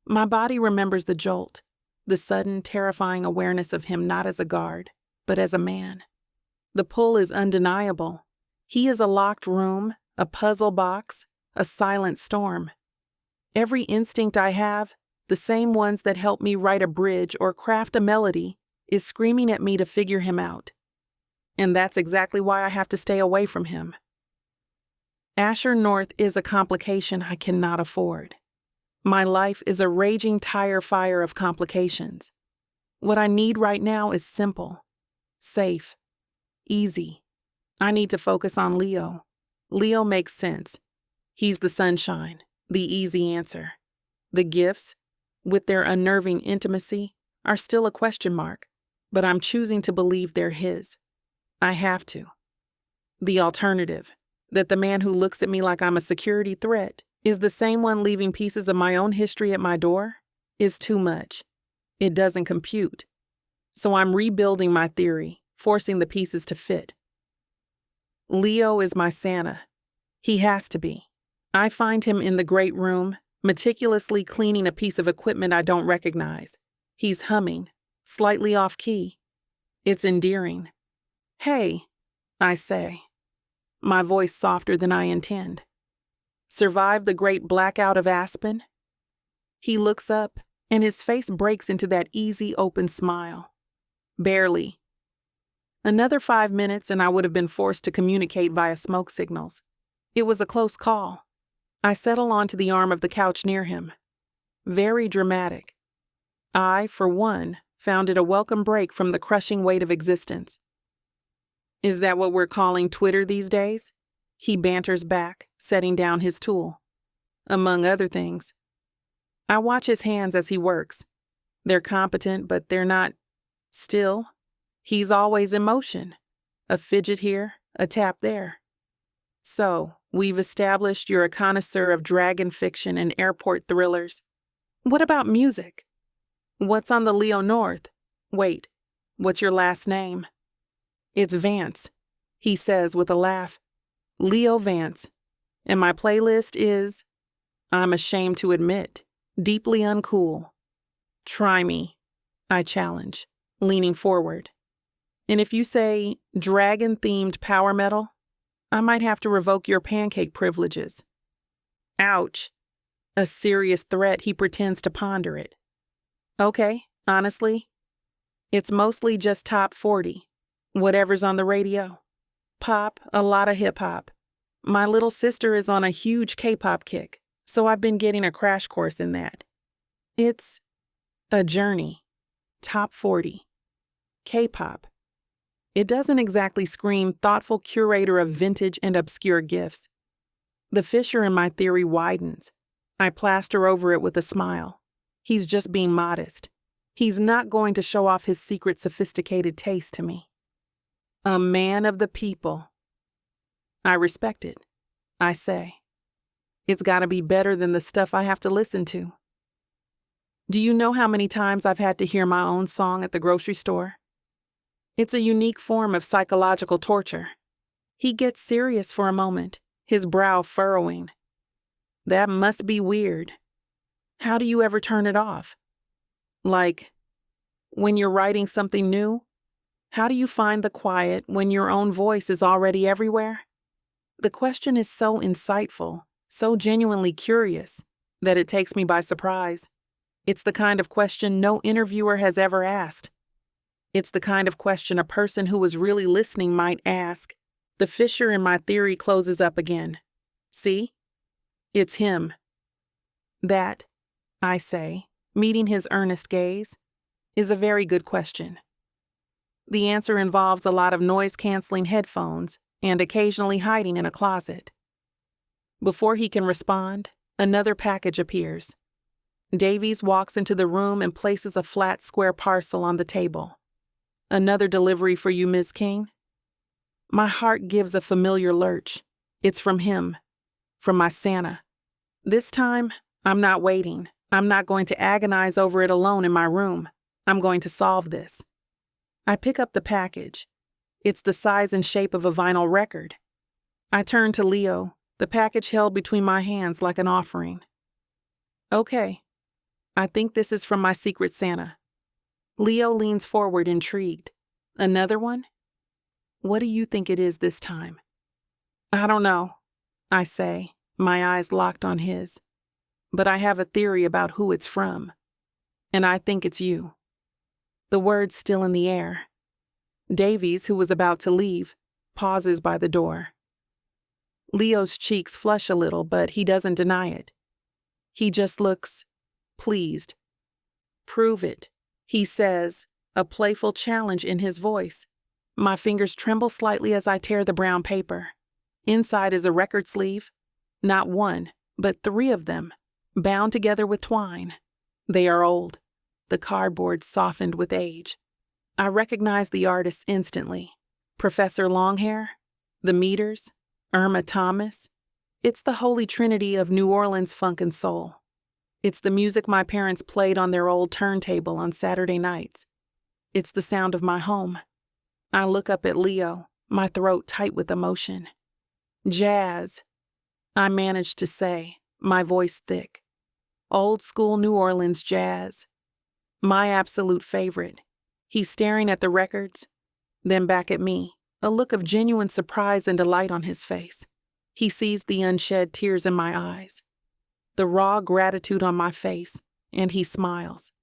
My body remembers the jolt, the sudden, terrifying awareness of him not as a guard, but as a man. The pull is undeniable. He is a locked room, a puzzle box, a silent storm. Every instinct I have, the same ones that help me write a bridge or craft a melody, is screaming at me to figure him out. And that's exactly why I have to stay away from him. Asher North is a complication I cannot afford. My life is a raging tire fire of complications. What I need right now is simple, safe, easy. I need to focus on Leo. Leo makes sense. He's the sunshine, the easy answer. The gifts, with their unnerving intimacy, are still a question mark, but I'm choosing to believe they're his. I have to. The alternative, that the man who looks at me like I'm a security threat is the same one leaving pieces of my own history at my door, is too much. It doesn't compute. So I'm rebuilding my theory, forcing the pieces to fit. Leo is my Santa. He has to be. I find him in the great room, meticulously cleaning a piece of equipment I don't recognize. He's humming, slightly off key. It's endearing. "Hey," I say, my voice softer than I intend. "Survived the great blackout of Aspen?" He looks up, and his face breaks into that easy, open smile. "Barely. Another 5 minutes and I would have been forced to communicate via smoke signals. It was a close call." I settle onto the arm of the couch near him. Very dramatic. I, for one, found it a welcome break from the crushing weight of existence. "Is that what we're calling Twitter these days?" He banters back, setting down his tool. "Among other things." I watch his hands as he works. They're competent, but they're not still. He's always in motion. A fidget here, a tap there. "So, we've established you're a connoisseur of dragon fiction and airport thrillers. What about music? What's on the Leo North? Wait, what's your last name?" "It's Vance," he says with a laugh. "Leo Vance. And my playlist is, I'm ashamed to admit, deeply uncool." "Try me," I challenge, leaning forward. "And if you say dragon-themed power metal, I might have to revoke your pancake privileges." Ouch. A serious threat, he pretends to ponder it. "Okay, honestly, it's mostly just top 40. Whatever's on the radio. Pop, a lot of hip-hop. My little sister is on a huge K-pop kick, so I've been getting a crash course in that. It's a journey. Top 40. K-pop. It doesn't exactly scream thoughtful curator of vintage and obscure gifts. The fissure in my theory widens. I plaster over it with a smile. He's just being modest. He's not going to show off his secret sophisticated taste to me. A man of the people. I respect it, I say. It's gotta be better than the stuff I have to listen to. Do you know how many times I've had to hear my own song at the grocery store? It's a unique form of psychological torture. He gets serious for a moment, his brow furrowing. That must be weird. How do you ever turn it off? Like, when you're writing something new, how do you find the quiet when your own voice is already everywhere? The question is so insightful, so genuinely curious, that it takes me by surprise. It's the kind of question no interviewer has ever asked. It's the kind of question a person who was really listening might ask. The fissure in my theory closes up again. See? It's him. That, I say, meeting his earnest gaze, is a very good question. The answer involves a lot of noise-canceling headphones and occasionally hiding in a closet. Before he can respond, another package appears. Davies walks into the room and places a flat square parcel on the table. "Another delivery for you, Ms. King?" My heart gives a familiar lurch. It's from him. From my Santa. This time, I'm not waiting. I'm not going to agonize over it alone in my room. I'm going to solve this. I pick up the package. It's the size and shape of a vinyl record. I turn to Leo, the package held between my hands like an offering. "Okay, I think this is from my secret Santa." Leo leans forward, intrigued. "Another one? What do you think it is this time?" "I don't know," I say, my eyes locked on his. "But I have a theory about who it's from. And I think it's you." The word's still in the air. Davies, who was about to leave, pauses by the door. Leo's cheeks flush a little, but he doesn't deny it. He just looks pleased. "Prove it," he says, a playful challenge in his voice. My fingers tremble slightly as I tear the brown paper. Inside is a record sleeve. Not one, but 3 of them, bound together with twine. They are old, the cardboard softened with age. I recognize the artist instantly. Professor Longhair, the Meters, Irma Thomas. It's the holy trinity of New Orleans funk and soul. It's the music my parents played on their old turntable on Saturday nights. It's the sound of my home. I look up at Leo, my throat tight with emotion. Jazz, I managed to say, my voice thick. Old school New Orleans jazz. My absolute favorite. He's staring at the records, then back at me, a look of genuine surprise and delight on his face. He sees the unshed tears in my eyes, the raw gratitude on my face, and he smiles.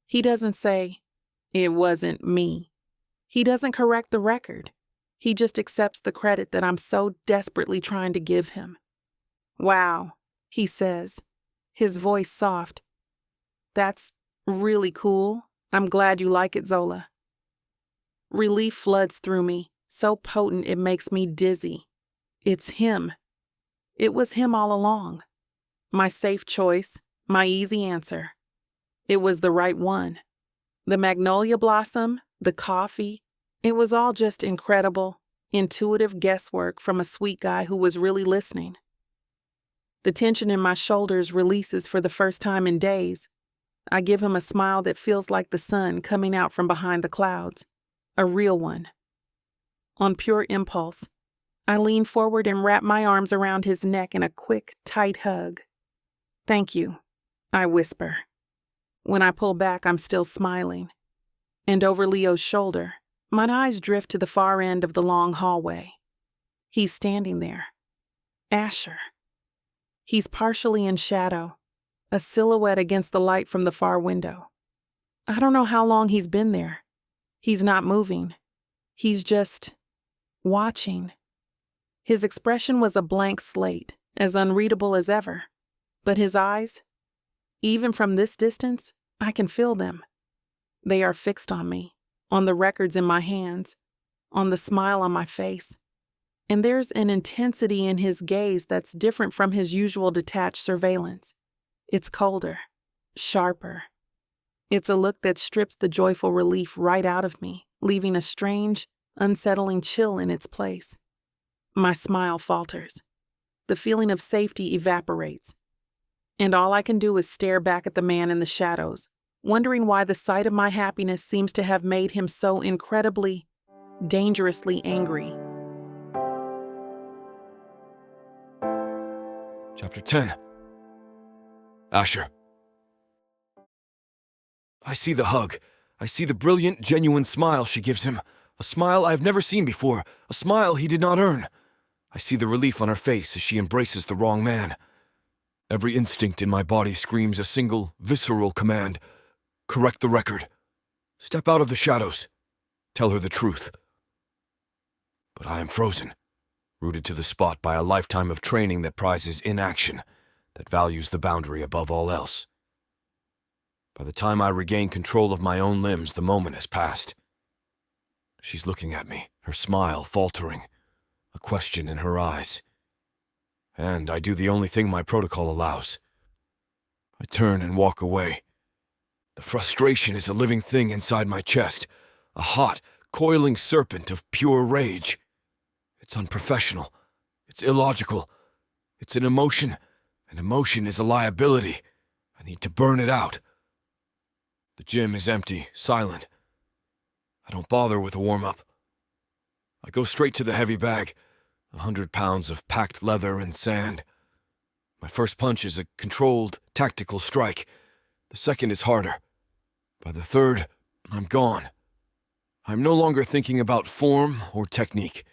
He doesn't say, "It wasn't me." He doesn't correct the record. He just accepts the credit that I'm so desperately trying to give him. "Wow," he says, his voice soft. "That's really cool. I'm glad you like it, Zola." Relief floods through me, so potent it makes me dizzy. It's him. It was him all along. My safe choice, my easy answer. It was the right one. The magnolia blossom, the coffee, it was all just incredible, intuitive guesswork from a sweet guy who was really listening. The tension in my shoulders releases for the first time in days. I give him a smile that feels like the sun coming out from behind the clouds, a real one. On pure impulse, I lean forward and wrap my arms around his neck in a quick, tight hug. "Thank you," I whisper. When I pull back, I'm still smiling. And over Leo's shoulder, my eyes drift to the far end of the long hallway. He's standing there. Asher. He's partially in shadow, a silhouette against the light from the far window. I don't know how long he's been there. He's not moving. He's just watching. His expression was a blank slate, as unreadable as ever. But his eyes, even from this distance, I can feel them. They are fixed on me, on the records in my hands, on the smile on my face. And there's an intensity in his gaze that's different from his usual detached surveillance. It's colder, sharper. It's a look that strips the joyful relief right out of me, leaving a strange, unsettling chill in its place. My smile falters. The feeling of safety evaporates. And all I can do is stare back at the man in the shadows, wondering why the sight of my happiness seems to have made him so incredibly, dangerously angry. Chapter 10. Asher. I see the hug. I see the brilliant, genuine smile she gives him. A smile I've never seen before. A smile he did not earn. I see the relief on her face as she embraces the wrong man. Every instinct in my body screams a single, visceral command. Correct the record. Step out of the shadows. Tell her the truth. But I am frozen, rooted to the spot by a lifetime of training that prizes inaction, that values the boundary above all else. By the time I regain control of my own limbs, the moment has passed. She's looking at me, her smile faltering, a question in her eyes. And I do the only thing my protocol allows. I turn and walk away. The frustration is a living thing inside my chest, a hot, coiling serpent of pure rage. It's unprofessional. It's illogical. It's an emotion, and emotion is a liability. I need to burn it out. The gym is empty, silent. I don't bother with a warm-up. I go straight to the heavy bag, 100 pounds of packed leather and sand. My first punch is a controlled, tactical strike. The second is harder. By the third, I'm gone. I'm no longer thinking about form or technique.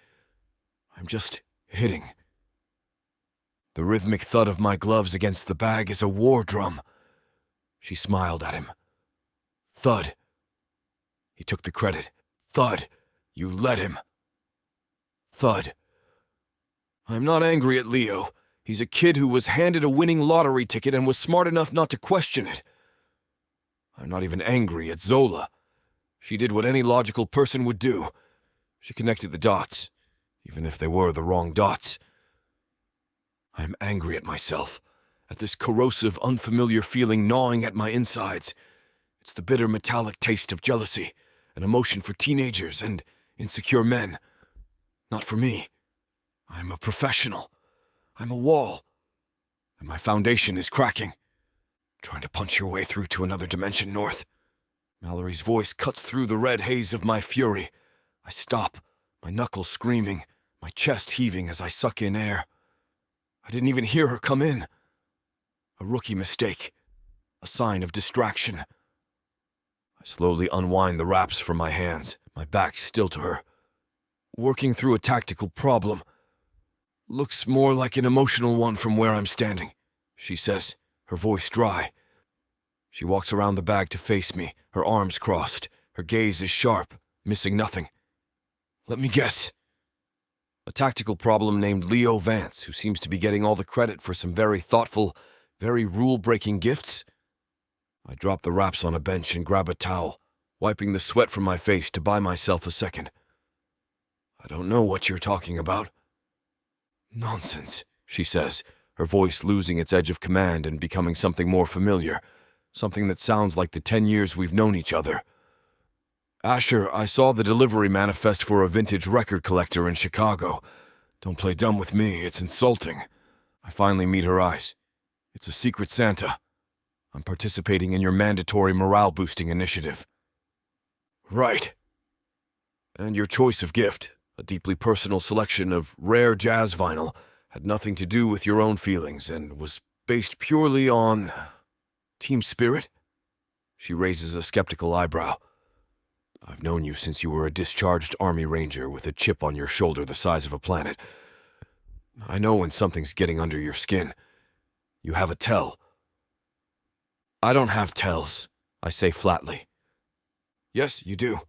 I'm just hitting. The rhythmic thud of my gloves against the bag is a war drum. She smiled at him. Thud. He took the credit. Thud. You let him. Thud. I'm not angry at Leo. He's a kid who was handed a winning lottery ticket and was smart enough not to question it. I'm not even angry at Zola. She did what any logical person would do. She connected the dots, even if they were the wrong dots. I'm angry at myself, at this corrosive, unfamiliar feeling gnawing at my insides. It's the bitter, metallic taste of jealousy, an emotion for teenagers and insecure men, Not for me. I'm a professional. I'm a wall. And my foundation is cracking. Trying to punch your way through to another dimension, North. Mallory's voice cuts through the red haze of my fury. I stop, my knuckles screaming, my chest heaving as I suck in air. I didn't even hear her come in. A rookie mistake. A sign of distraction. I slowly unwind the wraps from my hands, my back still to her. Working through a tactical problem. Looks more like an emotional one from where I'm standing, she says, her voice dry. She walks around the bag to face me, her arms crossed. Her gaze is sharp, missing nothing. Let me guess. A tactical problem named Leo Vance, who seems to be getting all the credit for some very thoughtful, very rule-breaking gifts? I drop the wraps on a bench and grab a towel, wiping the sweat from my face to buy myself a second. I don't know what you're talking about. Nonsense, she says, her voice losing its edge of command and becoming something more familiar, something that sounds like the 10 years we've known each other. Asher, I saw the delivery manifest for a vintage record collector in Chicago. Don't play dumb with me, it's insulting. I finally meet her eyes. It's a Secret Santa. I'm participating in your mandatory morale-boosting initiative. Right. And your choice of gift, a deeply personal selection of rare jazz vinyl, had nothing to do with your own feelings and was based purely on team spirit? She raises a skeptical eyebrow. I've known you since you were a discharged Army Ranger with a chip on your shoulder the size of a planet. I know when something's getting under your skin. You have a tell. I don't have tells, I say flatly. Yes, you do.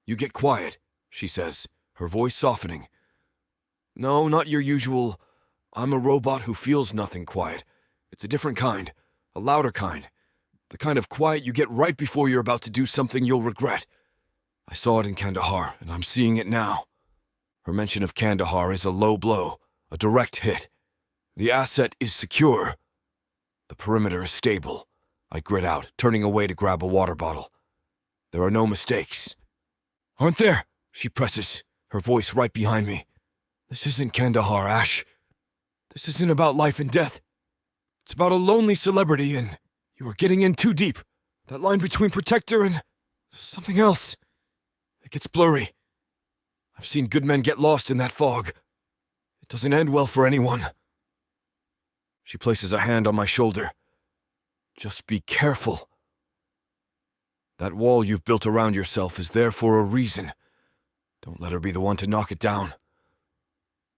You get quiet, she says, her voice softening. No, not your usual, I'm a robot who feels nothing quiet. It's a different kind, a louder kind. The kind of quiet you get right before you're about to do something you'll regret. I saw it in Kandahar, and I'm seeing it now. Her mention of Kandahar is a low blow, a direct hit. The asset is secure. The perimeter is stable. I grit out, turning away to grab a water bottle. There are no mistakes. Aren't there? She presses, her voice right behind me. This isn't Kandahar, Ash. This isn't about life and death. It's about a lonely celebrity, and you are getting in too deep. That line between protector and something else. It gets blurry. I've seen good men get lost in that fog. It doesn't end well for anyone. She places a hand on my shoulder. Just be careful. That wall you've built around yourself is there for a reason. Don't let her be the one to knock it down.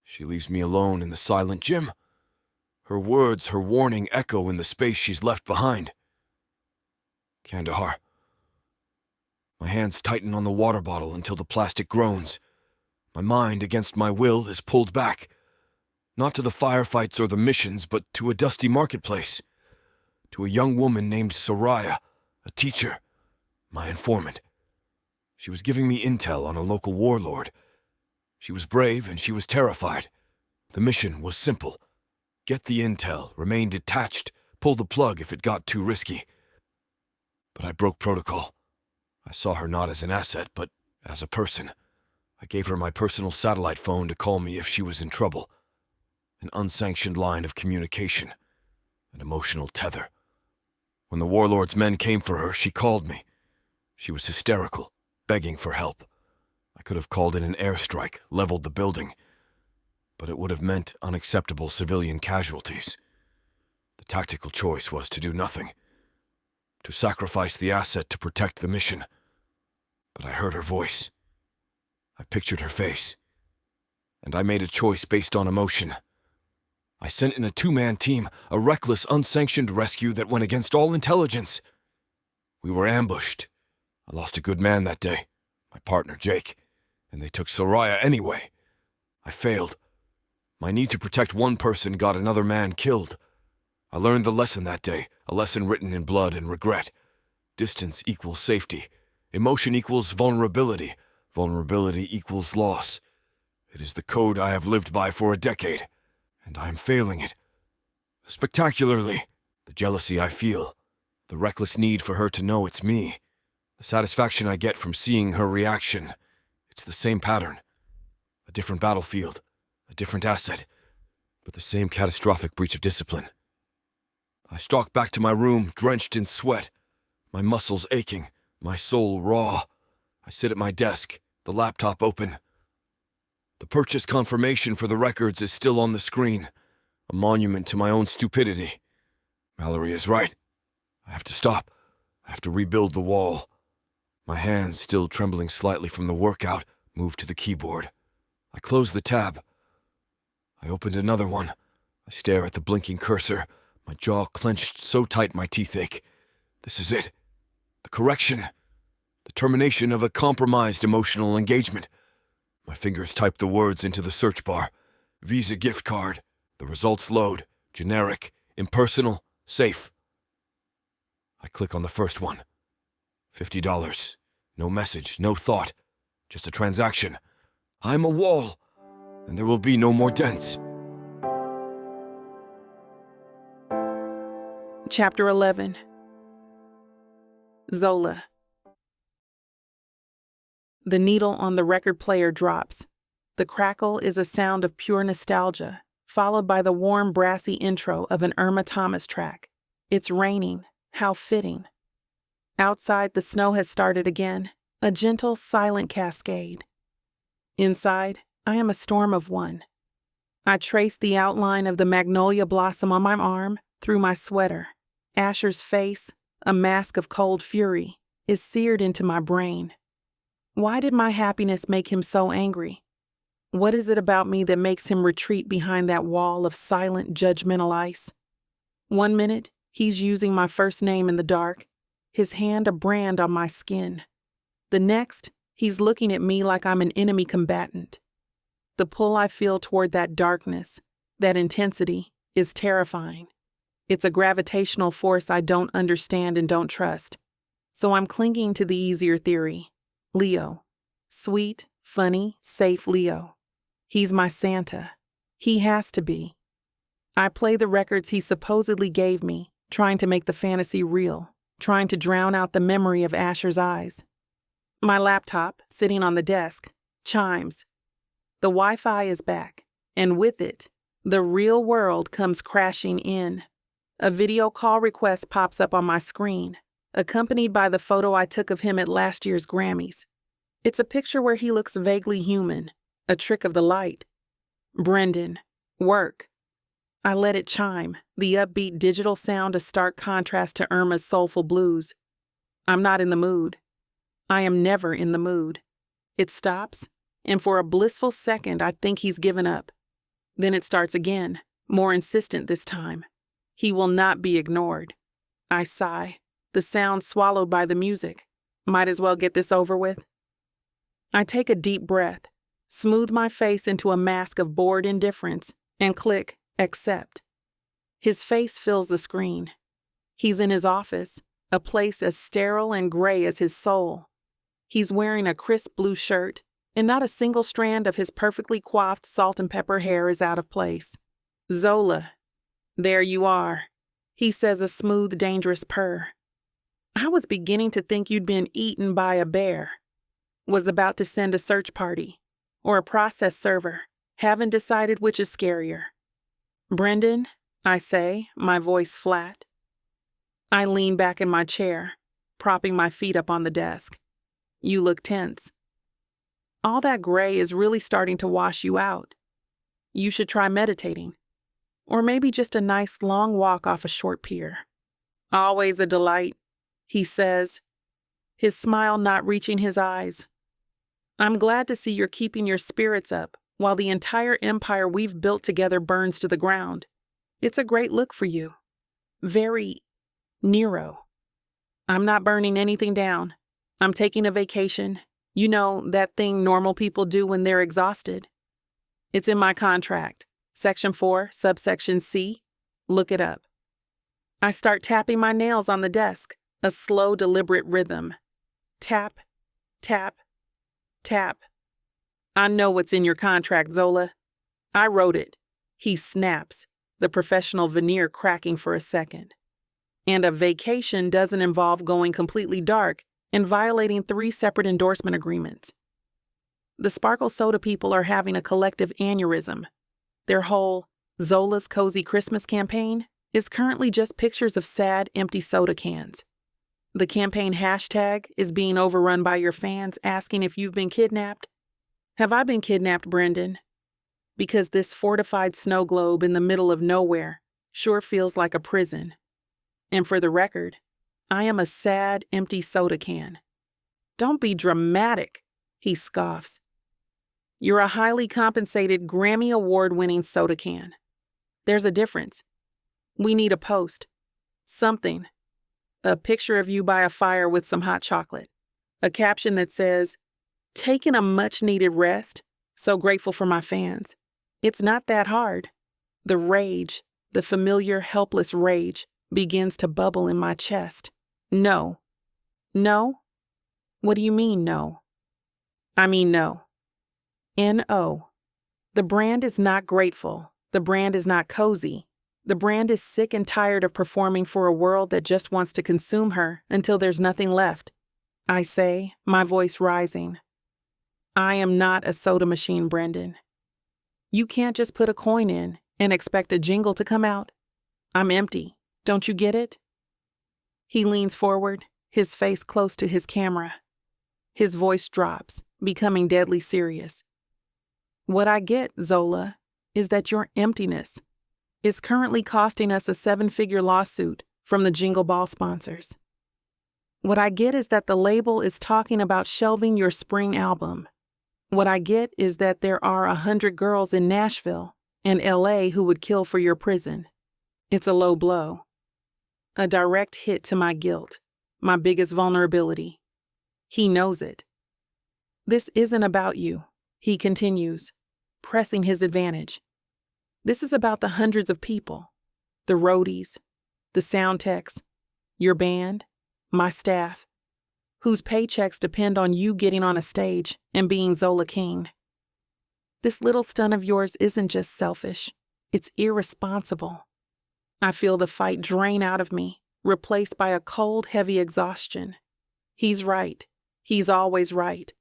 She leaves me alone in the silent gym. Her words, her warning echo in the space she's left behind. Kandahar. My hands tighten on the water bottle until the plastic groans. My mind, against my will, is pulled back. Not to the firefights or the missions, but to a dusty marketplace. To a young woman named Soraya, a teacher, my informant. She was giving me intel on a local warlord. She was brave and she was terrified. The mission was simple. Get the intel, remain detached, pull the plug if it got too risky. But I broke protocol. I saw her not as an asset, but as a person. I gave her my personal satellite phone to call me if she was in trouble. An unsanctioned line of communication. An emotional tether. When the warlord's men came for her, she called me. She was hysterical, begging for help. I could have called in an airstrike, leveled the building. But it would have meant unacceptable civilian casualties. The tactical choice was to do nothing. To sacrifice the asset to protect the mission. But I heard her voice. I pictured her face. And I made a choice based on emotion. I sent in a two-man team, a reckless, unsanctioned rescue that went against all intelligence. We were ambushed. I lost a good man that day, my partner Jake, and they took Soraya anyway. I failed. My need to protect one person got another man killed. I learned the lesson that day, a lesson written in blood and regret. Distance equals safety. Emotion equals vulnerability. Vulnerability equals loss. It is the code I have lived by for a decade, and I am failing it. Spectacularly. The jealousy I feel. The reckless need for her to know it's me. The satisfaction I get from seeing her reaction. It's the same pattern. different battlefield, a different asset, but the same catastrophic breach of discipline. I stalk back to my room, drenched in sweat, my muscles aching, my soul raw. I sit at my desk, the laptop open. The purchase confirmation for the records is still on the screen, a monument to my own stupidity. Mallory is right. I have to stop. I have to rebuild the wall. My hands, still trembling slightly from the workout, move to the keyboard. I close the tab. I opened another one. I stare at the blinking cursor, my jaw clenched so tight my teeth ache. This is it. The correction. The termination of a compromised emotional engagement. My fingers type the words into the search bar. Visa gift card. The results load. Generic. Impersonal. Safe. I click on the first one. $50. No message, no thought. Just a transaction. I'm a wall, and there will be no more dents. Chapter 11. Zola. The needle on the record player drops. The crackle is a sound of pure nostalgia, followed by the warm, brassy intro of an Irma Thomas track. It's raining. How fitting. Outside, the snow has started again, a gentle, silent cascade. Inside, I am a storm of one. I trace the outline of the magnolia blossom on my arm through my sweater. Asher's face, a mask of cold fury, is seared into my brain. Why did my happiness make him so angry? What is it about me that makes him retreat behind that wall of silent, judgmental ice? 1 minute, he's using my first name in the dark, his hand a brand on my skin. The next, he's looking at me like I'm an enemy combatant. The pull I feel toward that darkness, that intensity, is terrifying. It's a gravitational force I don't understand and don't trust. So I'm clinging to the easier theory. Leo. Sweet, funny, safe Leo. He's my Santa. He has to be. I play the records he supposedly gave me, trying to make the fantasy real, trying to drown out the memory of Asher's eyes. My laptop, sitting on the desk, chimes. The Wi-Fi is back, and with it, the real world comes crashing in. A video call request pops up on my screen, accompanied by the photo I took of him at last year's Grammys. It's a picture where he looks vaguely human, a trick of the light. Brendan, work. I let it chime, the upbeat digital sound a stark contrast to Irma's soulful blues. I'm not in the mood. I am never in the mood. It stops, and for a blissful second I think he's given up. Then it starts again, more insistent this time. He will not be ignored. I sigh, the sound swallowed by the music. Might as well get this over with. I take a deep breath, smooth my face into a mask of bored indifference, and click accept. His face fills the screen. He's in his office, a place as sterile and gray as his soul. He's wearing a crisp blue shirt, and not a single strand of his perfectly coiffed salt and pepper hair is out of place. Zola. There you are. He says a smooth, dangerous purr. I was beginning to think you'd been eaten by a bear. Was about to send a search party, or a process server. Haven't decided which is scarier. Brendan, I say, my voice flat. I lean back in my chair, propping my feet up on the desk. You look tense. All that gray is really starting to wash you out. You should try meditating. Or maybe just a nice long walk off a short pier. Always a delight, he says, his smile not reaching his eyes. I'm glad to see you're keeping your spirits up while the entire empire we've built together burns to the ground. It's a great look for you. Very Nero. I'm not burning anything down. I'm taking a vacation. You know, that thing normal people do when they're exhausted. It's in my contract. Section 4, subsection C. Look it up. I start tapping my nails on the desk, a slow, deliberate rhythm. Tap, tap, tap. I know what's in your contract, Zola. I wrote it. He snaps, the professional veneer cracking for a second. And a vacation doesn't involve going completely dark and violating 3 separate endorsement agreements. The Sparkle Soda people are having a collective aneurysm. Their whole Zola's Cozy Christmas campaign is currently just pictures of sad, empty soda cans. The campaign hashtag is being overrun by your fans asking if you've been kidnapped. Have I been kidnapped, Brendan? Because this fortified snow globe in the middle of nowhere sure feels like a prison. And for the record, I am a sad, empty soda can. Don't be dramatic, he scoffs. You're a highly compensated Grammy Award-winning soda can. There's a difference. We need a post. Something. A picture of you by a fire with some hot chocolate. A caption that says, "Taking a much-needed rest. So grateful for my fans." It's not that hard. The rage, the familiar, helpless rage, begins to bubble in my chest. No. No? What do you mean, no? I mean, no. N-O. The brand is not grateful. The brand is not cozy. The brand is sick and tired of performing for a world that just wants to consume her until there's nothing left. I say, my voice rising. I am not a soda machine, Brendan. You can't just put a coin in and expect a jingle to come out. I'm empty. Don't you get it? He leans forward, his face close to his camera. His voice drops, becoming deadly serious. What I get, Zola, is that your emptiness is currently costing us a 7-figure lawsuit from the Jingle Ball sponsors. What I get is that the label is talking about shelving your spring album. What I get is that there are 100 girls in Nashville and LA who would kill for your prison. It's a low blow. A direct hit to my guilt, my biggest vulnerability. He knows it. This isn't about you, he continues, pressing his advantage. This is about the hundreds of people, the roadies, the sound techs, your band, my staff, whose paychecks depend on you getting on a stage and being Zola King. This little stunt of yours isn't just selfish, it's irresponsible. I feel the fight drain out of me, replaced by a cold, heavy exhaustion. He's right. He's always right.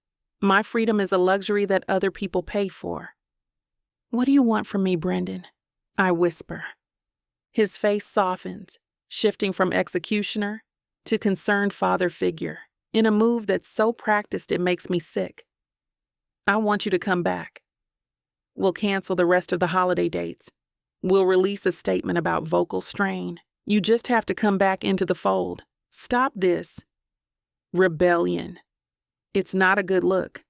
My freedom is a luxury that other people pay for. What do you want from me, Brendan? I whisper. His face softens, shifting from executioner to concerned father figure, in a move that's so practiced it makes me sick. I want you to come back. We'll cancel the rest of the holiday dates. We'll release a statement about vocal strain. You just have to come back into the fold. Stop this. Rebellion. It's not a good look.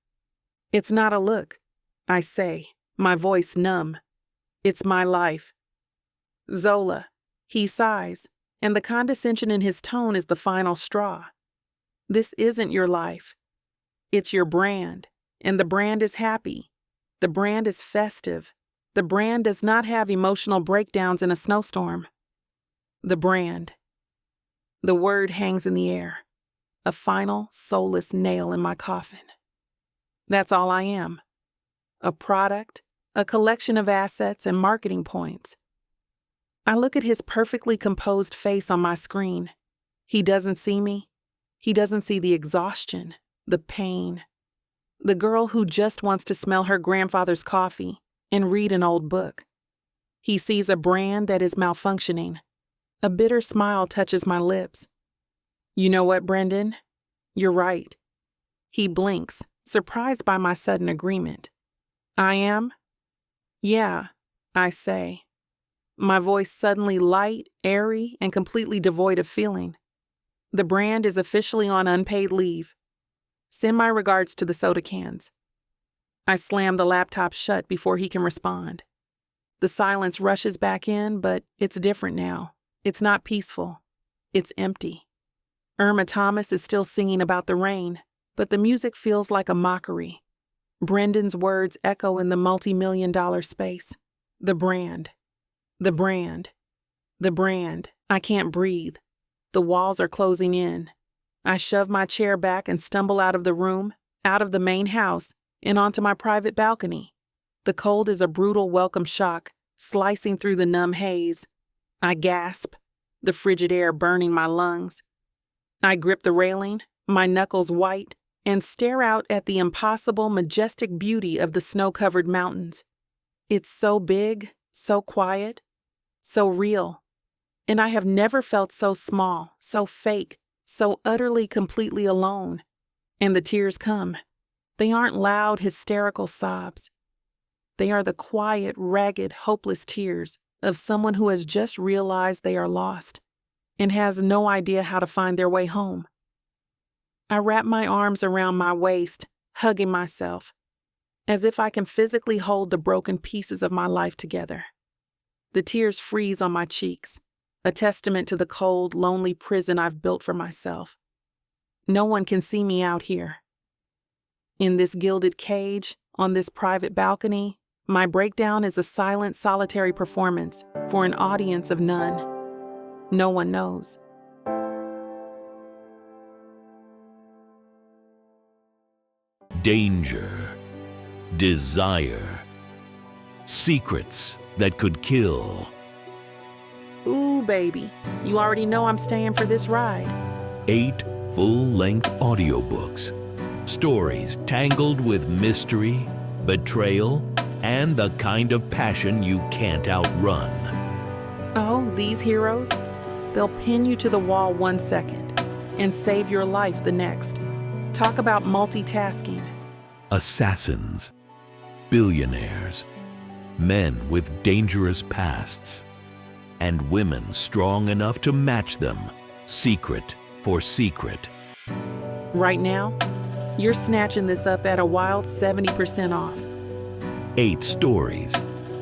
It's not a look, I say, my voice numb. It's my life. Zola, he sighs, and the condescension in his tone is the final straw. This isn't your life. It's your brand, and the brand is happy. The brand is festive. The brand does not have emotional breakdowns in a snowstorm. The brand. The word hangs in the air, a final, soulless nail in my coffin. That's all I am. A product, a collection of assets and marketing points. I look at his perfectly composed face on my screen. He doesn't see me. He doesn't see the exhaustion, the pain. The girl who just wants to smell her grandfather's coffee and read an old book. He sees a brand that is malfunctioning. A bitter smile touches my lips. You know what, Brendan? You're right. He blinks, surprised by my sudden agreement. I am? Yeah, I say. My voice suddenly light, airy, and completely devoid of feeling. The brand is officially on unpaid leave. Send my regards to the soda cans. I slam the laptop shut before he can respond. The silence rushes back in, but it's different now. It's not peaceful. It's empty. Irma Thomas is still singing about the rain, but the music feels like a mockery. Brendan's words echo in the multi-million-dollar space. The brand. The brand. The brand. I can't breathe. The walls are closing in. I shove my chair back and stumble out of the room, out of the main house, and onto my private balcony. The cold is a brutal welcome shock, slicing through the numb haze. I gasp, the frigid air burning my lungs. I grip the railing, my knuckles white, and stare out at the impossible, majestic beauty of the snow-covered mountains. It's so big, so quiet, so real. And I have never felt so small, so fake, so utterly, completely alone. And the tears come. They aren't loud, hysterical sobs. They are the quiet, ragged, hopeless tears of someone who has just realized they are lost and has no idea how to find their way home. I wrap my arms around my waist, hugging myself, as if I can physically hold the broken pieces of my life together. The tears freeze on my cheeks, a testament to the cold, lonely prison I've built for myself. No one can see me out here. In this gilded cage, on this private balcony, my breakdown is a silent, solitary performance for an audience of none. No one knows. Danger, desire, secrets that could kill. Ooh, baby, you already know I'm staying for this ride. 8 full-length audiobooks. Stories tangled with mystery, betrayal, and the kind of passion you can't outrun. Oh, these heroes? They'll pin you to the wall 1 second and save your life the next. Talk about multitasking. Assassins, billionaires, men with dangerous pasts, and women strong enough to match them, secret for secret. Right now, you're snatching this up at a wild 70% off. 8 stories,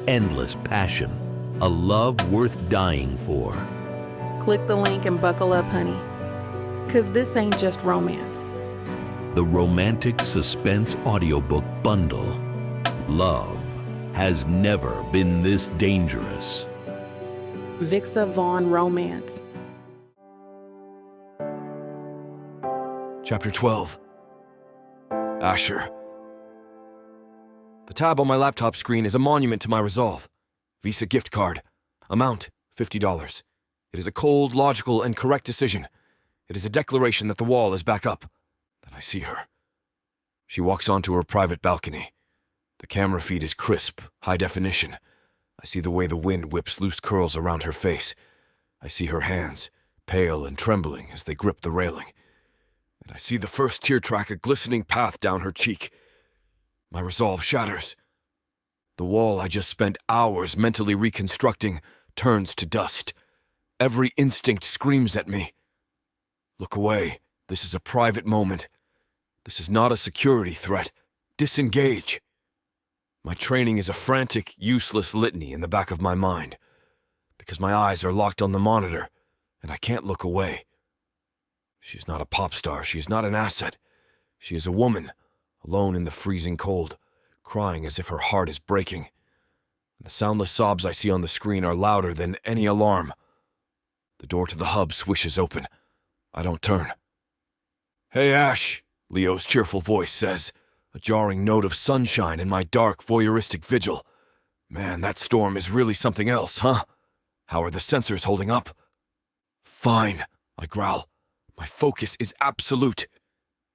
endless passion, a love worth dying for. Click the link and buckle up, honey. 'Cause this ain't just romance. The Romantic Suspense Audiobook Bundle. Love has never been this dangerous. Vixa Vaughn Romance. Chapter 12. Asher. The tab on my laptop screen is a monument to my resolve. Visa gift card. Amount, $50. It is a cold, logical, and correct decision. It is a declaration that the wall is back up. Then I see her. She walks onto her private balcony. The camera feed is crisp, high definition. I see the way the wind whips loose curls around her face. I see her hands, pale and trembling as they grip the railing. And I see the first tear track a glistening path down her cheek. My resolve shatters. The wall I just spent hours mentally reconstructing turns to dust. Every instinct screams at me. Look away. This is a private moment. This is not a security threat. Disengage. My training is a frantic, useless litany in the back of my mind, because my eyes are locked on the monitor, and I can't look away. She is not a pop star. She is not an asset. She is a woman, alone in the freezing cold, crying as if her heart is breaking. And the soundless sobs I see on the screen are louder than any alarm. The door to the hub swishes open. I don't turn. "Hey, Ash," Leo's cheerful voice says, a jarring note of sunshine in my dark, voyeuristic vigil. Man, that storm is really something else, huh? How are the sensors holding up? Fine, I growl. My focus is absolute.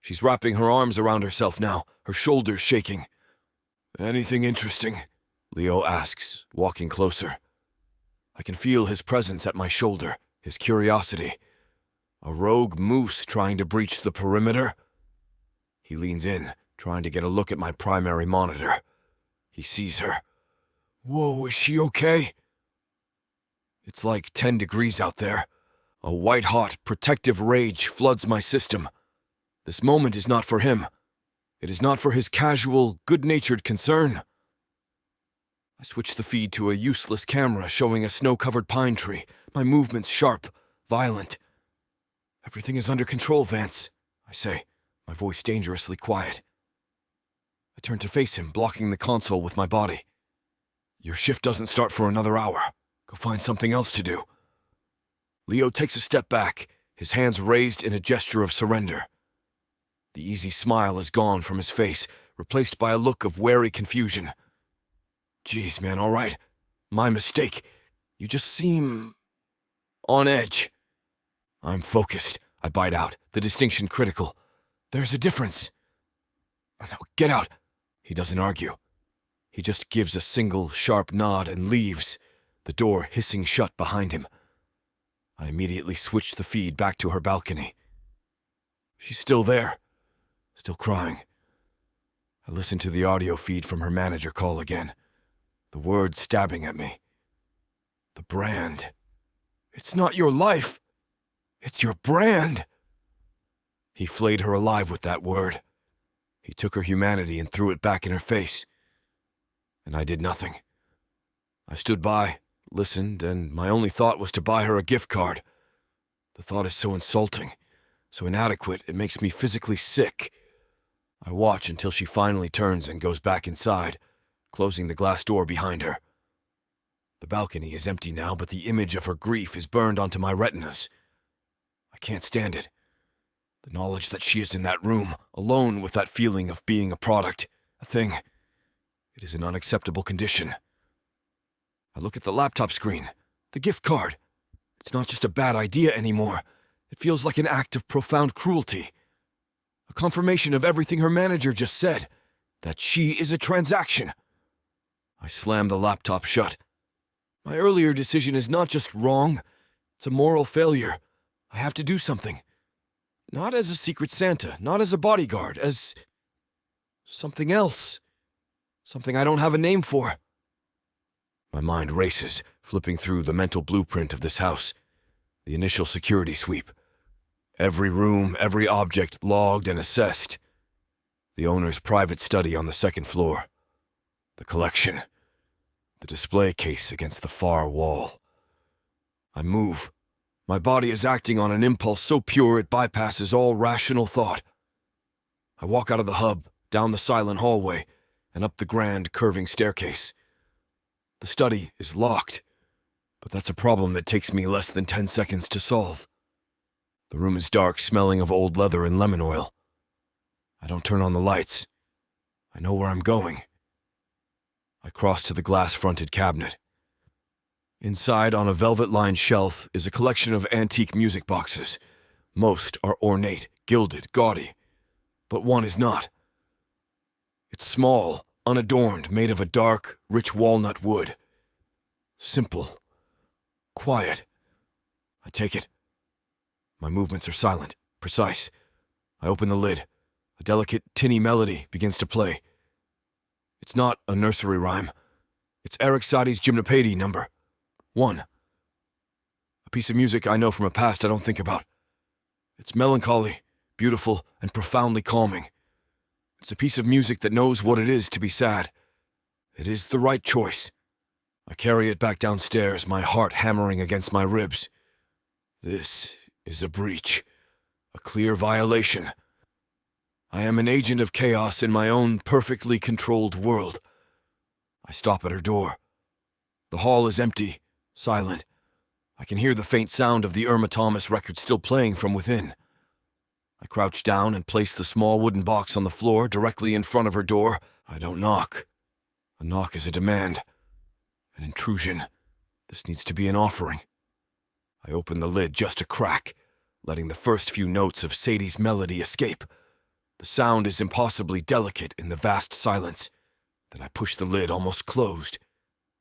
She's wrapping her arms around herself now, her shoulders shaking. "Anything interesting?" Leo asks, walking closer. I can feel his presence at my shoulder, his curiosity. A rogue moose trying to breach the perimeter? He leans in, trying to get a look at my primary monitor. He sees her. Whoa, is she okay? It's like 10 degrees out there. A white-hot, protective rage floods my system. This moment is not for him. It is not for his casual, good-natured concern. I switch the feed to a useless camera showing a snow-covered pine tree, my movements sharp, violent. "Everything is under control, Vance," I say, my voice dangerously quiet. I turn to face him, blocking the console with my body. "Your shift doesn't start for another hour. Go find something else to do." Leo takes a step back, his hands raised in a gesture of surrender. The easy smile is gone from his face, replaced by a look of wary confusion. "Geez, man, all right. My mistake. You just seem on edge." I'm focused, I bite out, the distinction critical. "There's a difference." "No, get out!" He doesn't argue. He just gives a single sharp nod and leaves, the door hissing shut behind him. I immediately switch the feed back to her balcony. She's still there, still crying. I listen to the audio feed from her manager call again, the words stabbing at me. The brand. It's not your life. It's your brand. He flayed her alive with that word. He took her humanity and threw it back in her face. And I did nothing. I stood by, listened, and my only thought was to buy her a gift card. The thought is so insulting, so inadequate, it makes me physically sick. I watch until she finally turns and goes back inside, closing the glass door behind her. The balcony is empty now, but the image of her grief is burned onto my retinas. I can't stand it. The knowledge that she is in that room, alone with that feeling of being a product, a thing. It is an unacceptable condition. I look at the laptop screen, the gift card. It's not just a bad idea anymore. It feels like an act of profound cruelty. A confirmation of everything her manager just said, that she is a transaction. I slam the laptop shut. My earlier decision is not just wrong, it's a moral failure. I have to do something. Not as a secret Santa, not as a bodyguard, as something else. Something I don't have a name for. My mind races, flipping through the mental blueprint of this house. The initial security sweep. Every room, every object logged and assessed. The owner's private study on the second floor. The collection. The display case against the far wall. I move. My body is acting on an impulse so pure it bypasses all rational thought. I walk out of the hub, down the silent hallway, and up the grand, curving staircase. The study is locked, but that's a problem that takes me less than 10 seconds to solve. The room is dark, smelling of old leather and lemon oil. I don't turn on the lights. I know where I'm going. I cross to the glass-fronted cabinet. Inside, on a velvet-lined shelf, is a collection of antique music boxes. Most are ornate, gilded, gaudy, but one is not. It's small, unadorned, made of a dark, rich walnut wood. Simple. Quiet. I take it. My movements are silent, precise. I open the lid. A delicate, tinny melody begins to play. It's not a nursery rhyme. It's Eric Satie's Gymnopédie number 1. A piece of music I know from a past I don't think about. It's melancholy, beautiful, and profoundly calming. It's a piece of music that knows what it is to be sad. It is the right choice. I carry it back downstairs, my heart hammering against my ribs. This is a breach. A clear violation. I am an agent of chaos in my own perfectly controlled world. I stop at her door. The hall is empty, silent. I can hear the faint sound of the Irma Thomas record still playing from within. I crouch down and place the small wooden box on the floor directly in front of her door. I don't knock. A knock is a demand. An intrusion. This needs to be an offering. I open the lid just a crack, letting the first few notes of Sadie's melody escape. The sound is impossibly delicate in the vast silence. Then I push the lid almost closed.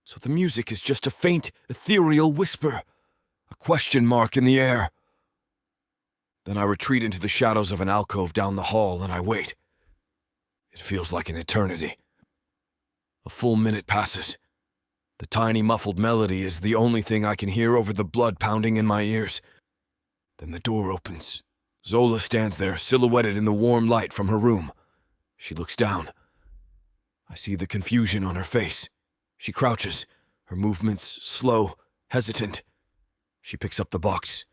So the music is just a faint, ethereal whisper. A question mark in the air. Then I retreat into the shadows of an alcove down the hall and I wait. It feels like an eternity. A full minute passes. The tiny muffled melody is the only thing I can hear over the blood pounding in my ears. Then the door opens. Zola stands there, silhouetted in the warm light from her room. She looks down. I see the confusion on her face. She crouches, her movements slow, hesitant. She picks up the box.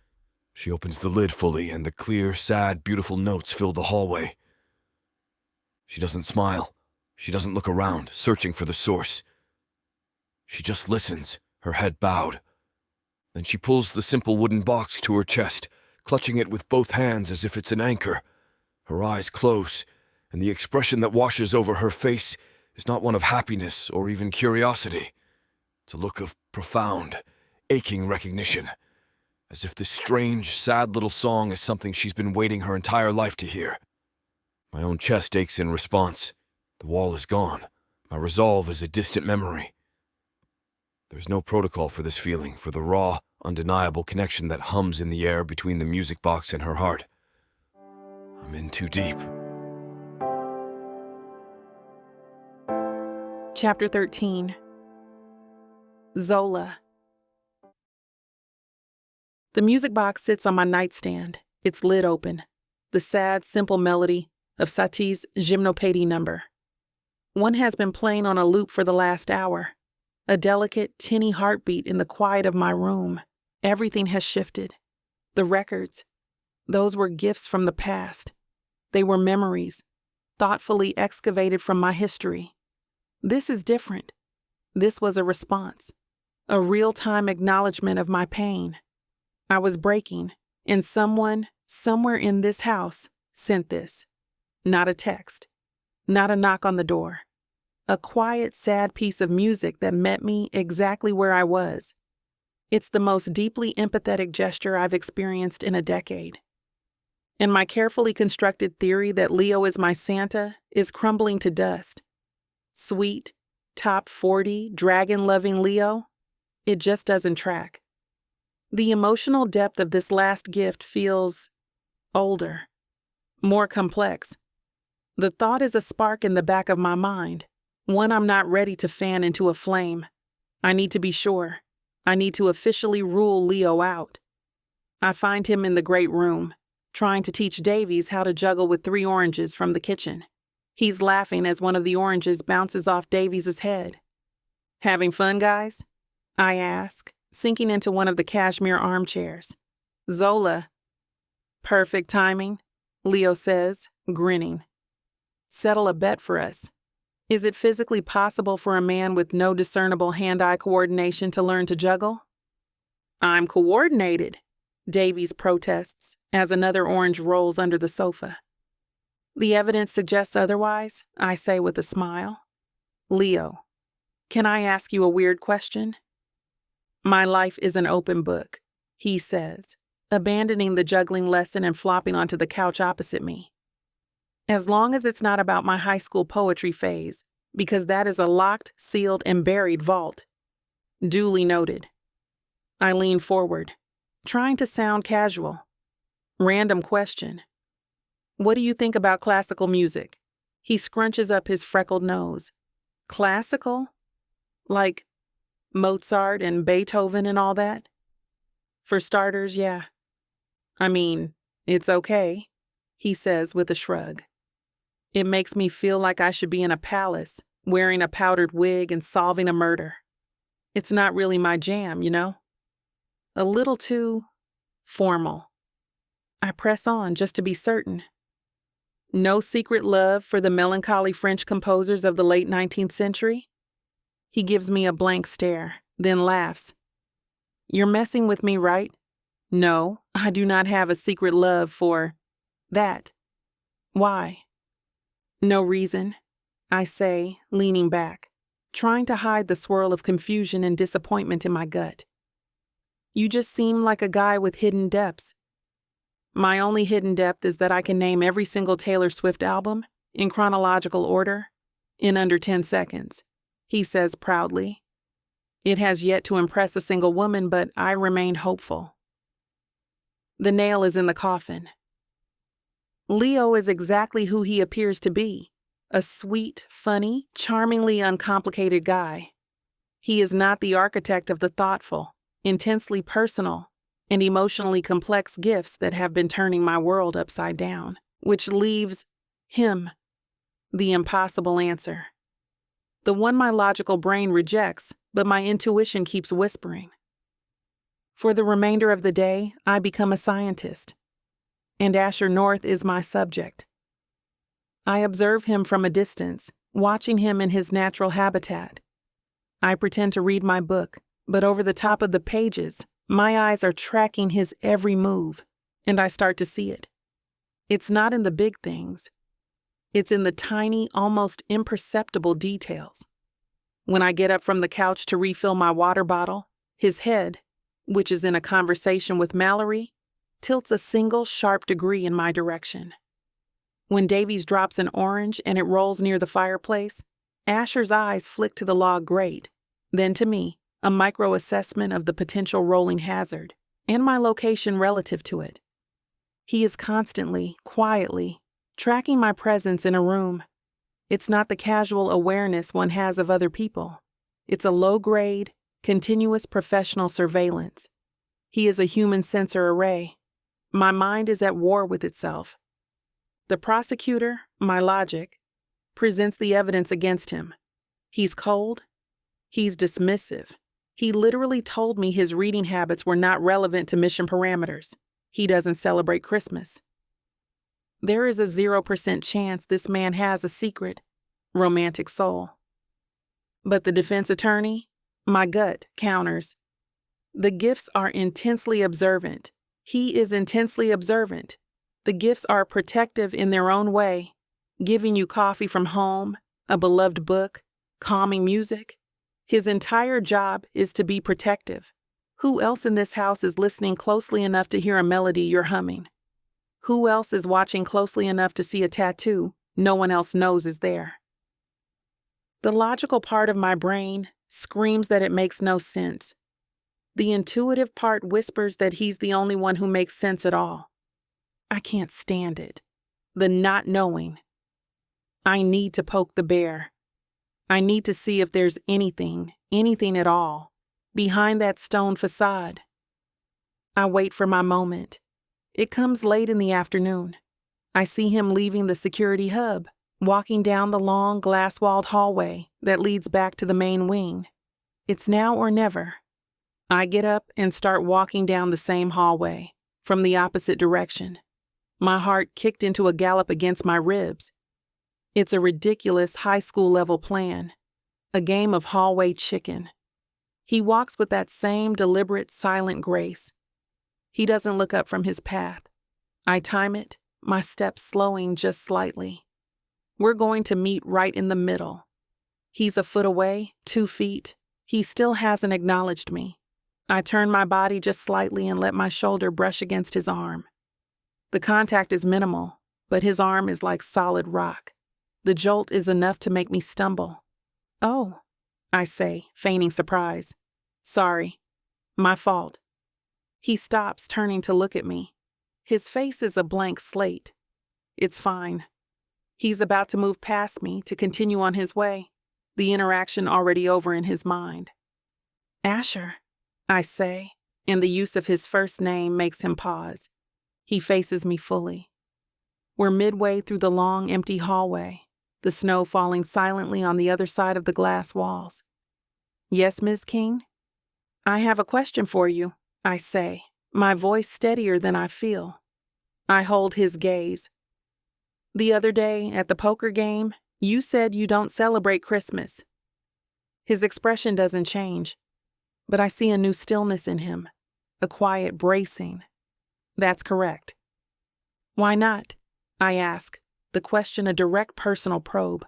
She opens the lid fully, and the clear, sad, beautiful notes fill the hallway. She doesn't smile. She doesn't look around, searching for the source. She just listens, her head bowed. Then she pulls the simple wooden box to her chest, clutching it with both hands as if it's an anchor. Her eyes close, and the expression that washes over her face is not one of happiness or even curiosity. It's a look of profound, aching recognition, as if this strange, sad little song is something she's been waiting her entire life to hear. My own chest aches in response. The wall is gone. My resolve is a distant memory. There's no protocol for this feeling, for the raw, undeniable connection that hums in the air between the music box and her heart. I'm in too deep. Chapter 13. Zola. The music box sits on my nightstand, its lid open, the sad, simple melody of Satie's Gymnopédie number. One has been playing on a loop for the last hour. A delicate, tinny heartbeat in the quiet of my room. Everything has shifted. The records, those were gifts from the past. They were memories, thoughtfully excavated from my history. This is different. This was a response, a real-time acknowledgement of my pain. I was breaking, and someone, somewhere in this house, sent this. Not a text, not a knock on the door. A quiet, sad piece of music that met me exactly where I was. It's the most deeply empathetic gesture I've experienced in a decade. And my carefully constructed theory that Leo is my Santa is crumbling to dust. Sweet, top 40, dragon-loving Leo, it just doesn't track. The emotional depth of this last gift feels older, more complex. The thought is a spark in the back of my mind, one I'm not ready to fan into a flame. I need to be sure. I need to officially rule Leo out. I find him in the great room, trying to teach Davies how to juggle with 3 oranges from the kitchen. He's laughing as one of the oranges bounces off Davies' head. "Having fun, guys?" I ask, sinking into one of the cashmere armchairs. Zola. "Perfect timing," Leo says, grinning. "Settle a bet for us. Is it physically possible for a man with no discernible hand-eye coordination to learn to juggle?" "I'm coordinated," Davies protests as another orange rolls under the sofa. "The evidence suggests otherwise," I say with a smile. "Leo, can I ask you a weird question?" "My life is an open book," he says, abandoning the juggling lesson and flopping onto the couch opposite me. "As long as it's not about my high school poetry phase, because that is a locked, sealed, and buried vault." Duly noted. I lean forward, trying to sound casual. Random question. "What do you think about classical music?" He scrunches up his freckled nose. "Classical? Like Mozart and Beethoven and all that?" "For starters, yeah. I mean, it's okay," he says with a shrug. "It makes me feel like I should be in a palace, wearing a powdered wig and solving a murder. It's not really my jam, you know? A little too formal." I press on just to be certain. "No secret love for the melancholy French composers of the late 19th century?" He gives me a blank stare, then laughs. "You're messing with me, right? No, I do not have a secret love for that. Why?" "No reason," I say, leaning back, trying to hide the swirl of confusion and disappointment in my gut. "You just seem like a guy with hidden depths." "My only hidden depth is that I can name every single Taylor Swift album, in chronological order, in under 10 seconds, he says proudly. It has yet to impress a single woman, but I remain hopeful. The nail is in the coffin. Leo is exactly who he appears to be, a sweet, funny, charmingly uncomplicated guy. He is not the architect of the thoughtful, intensely personal, and emotionally complex gifts that have been turning my world upside down, which leaves him the impossible answer. The one my logical brain rejects, but my intuition keeps whispering. For the remainder of the day, I become a scientist, and Asher North is my subject. I observe him from a distance, watching him in his natural habitat. I pretend to read my book, but over the top of the pages, my eyes are tracking his every move, and I start to see it. It's not in the big things. It's in the tiny, almost imperceptible details. When I get up from the couch to refill my water bottle, his head, which is in a conversation with Mallory, tilts a single sharp degree in my direction. When Davies drops an orange and it rolls near the fireplace, Asher's eyes flick to the log grate, then to me, a micro-assessment of the potential rolling hazard and my location relative to it. He is constantly, quietly, tracking my presence in a room. It's not the casual awareness one has of other people. It's a low-grade, continuous professional surveillance. He is a human sensor array. My mind is at war with itself. The prosecutor, my logic, presents the evidence against him. He's cold. He's dismissive. He literally told me his reading habits were not relevant to mission parameters. He doesn't celebrate Christmas. There is a 0% chance this man has a secret, romantic soul. But the defense attorney, my gut, counters. The gifts are intensely observant. He is intensely observant. The gifts are protective in their own way, giving you coffee from home, a beloved book, calming music. His entire job is to be protective. Who else in this house is listening closely enough to hear a melody you're humming? Who else is watching closely enough to see a tattoo no one else knows is there? The logical part of my brain screams that it makes no sense. The intuitive part whispers that he's the only one who makes sense at all. I can't stand it. The not knowing. I need to poke the bear. I need to see if there's anything at all, behind that stone facade. I wait for my moment. It comes late in the afternoon. I see him leaving the security hub, walking down the long glass-walled hallway that leads back to the main wing. It's now or never. I get up and start walking down the same hallway, from the opposite direction. My heart kicked into a gallop against my ribs. It's a ridiculous high school level plan, a game of hallway chicken. He walks with that same deliberate, silent grace. He doesn't look up from his path. I time it, my steps slowing just slightly. We're going to meet right in the middle. He's a foot away, 2 feet. He still hasn't acknowledged me. I turn my body just slightly and let my shoulder brush against his arm. The contact is minimal, but his arm is like solid rock. The jolt is enough to make me stumble. "Oh," I say, feigning surprise. "Sorry. My fault." He stops, turning to look at me. His face is a blank slate. It's fine. He's about to move past me to continue on his way, the interaction already over in his mind. "Asher," I say, and the use of his first name makes him pause. He faces me fully. We're midway through the long, empty hallway, the snow falling silently on the other side of the glass walls. "Yes, Ms. King?" "I have a question for you," I say, my voice steadier than I feel. I hold his gaze. "The other day, at the poker game, you said you don't celebrate Christmas." His expression doesn't change, but I see a new stillness in him, a quiet bracing. "That's correct." "Why not?" I ask, the question a direct personal probe.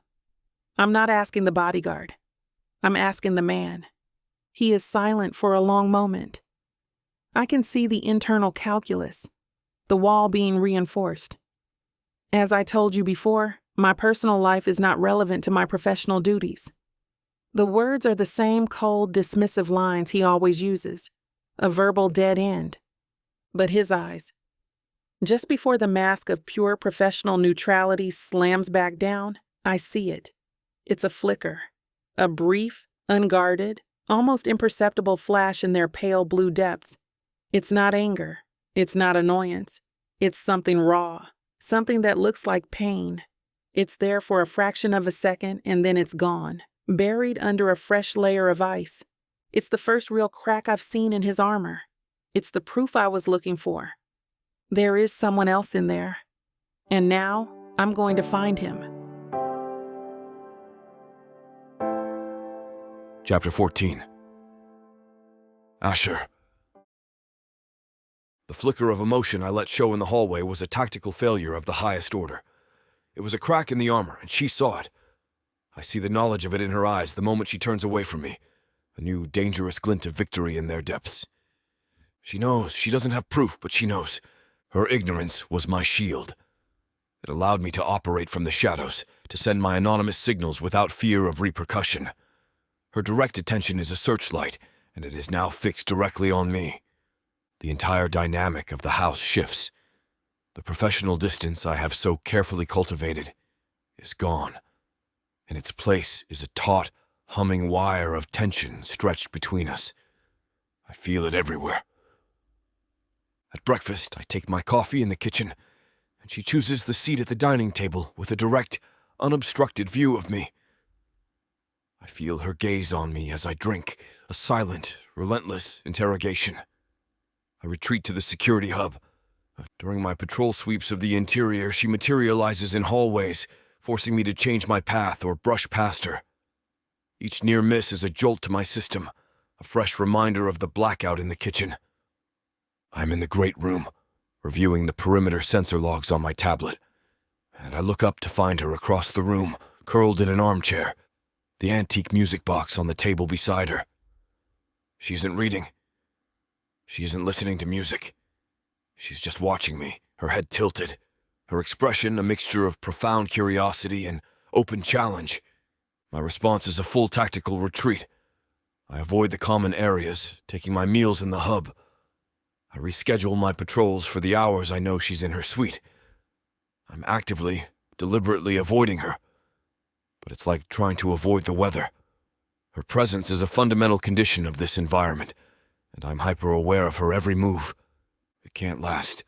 I'm not asking the bodyguard. I'm asking the man. He is silent for a long moment. I can see the internal calculus, the wall being reinforced. As I told you before, my personal life is not relevant to my professional duties. The words are the same cold, dismissive lines he always uses, a verbal dead end. But his eyes. Just before the mask of pure professional neutrality slams back down, I see it. It's a flicker, a brief, unguarded, almost imperceptible flash in their pale blue depths. It's not anger. It's not annoyance. It's something raw, something that looks like pain. It's there for a fraction of a second and then it's gone, buried under a fresh layer of ice. It's the first real crack I've seen in his armor. It's the proof I was looking for. There is someone else in there. And now, I'm going to find him. Chapter 14. Asher. The flicker of emotion I let show in the hallway was a tactical failure of the highest order. It was a crack in the armor, and she saw it. I see the knowledge of it in her eyes the moment she turns away from me, a new dangerous glint of victory in their depths. She knows. She doesn't have proof, but she knows. Her ignorance was my shield. It allowed me to operate from the shadows, to send my anonymous signals without fear of repercussion. Her direct attention is a searchlight, and it is now fixed directly on me. The entire dynamic of the house shifts. The professional distance I have so carefully cultivated is gone. In its place is a taut, humming wire of tension stretched between us. I feel it everywhere. At breakfast, I take my coffee in the kitchen, and she chooses the seat at the dining table with a direct, unobstructed view of me. I feel her gaze on me as I drink, a silent, relentless interrogation. I retreat to the security hub. During my patrol sweeps of the interior, she materializes in hallways, forcing me to change my path or brush past her. Each near miss is a jolt to my system, a fresh reminder of the blackout in the kitchen. I'm in the great room, reviewing the perimeter sensor logs on my tablet, and I look up to find her across the room, curled in an armchair, the antique music box on the table beside her. She isn't reading. She isn't listening to music. She's just watching me, her head tilted, her expression a mixture of profound curiosity and open challenge. My response is a full tactical retreat. I avoid the common areas, taking my meals in the hub. I reschedule my patrols for the hours I know she's in her suite. I'm actively, deliberately avoiding her. But it's like trying to avoid the weather. Her presence is a fundamental condition of this environment, and I'm hyper-aware of her every move. It can't last.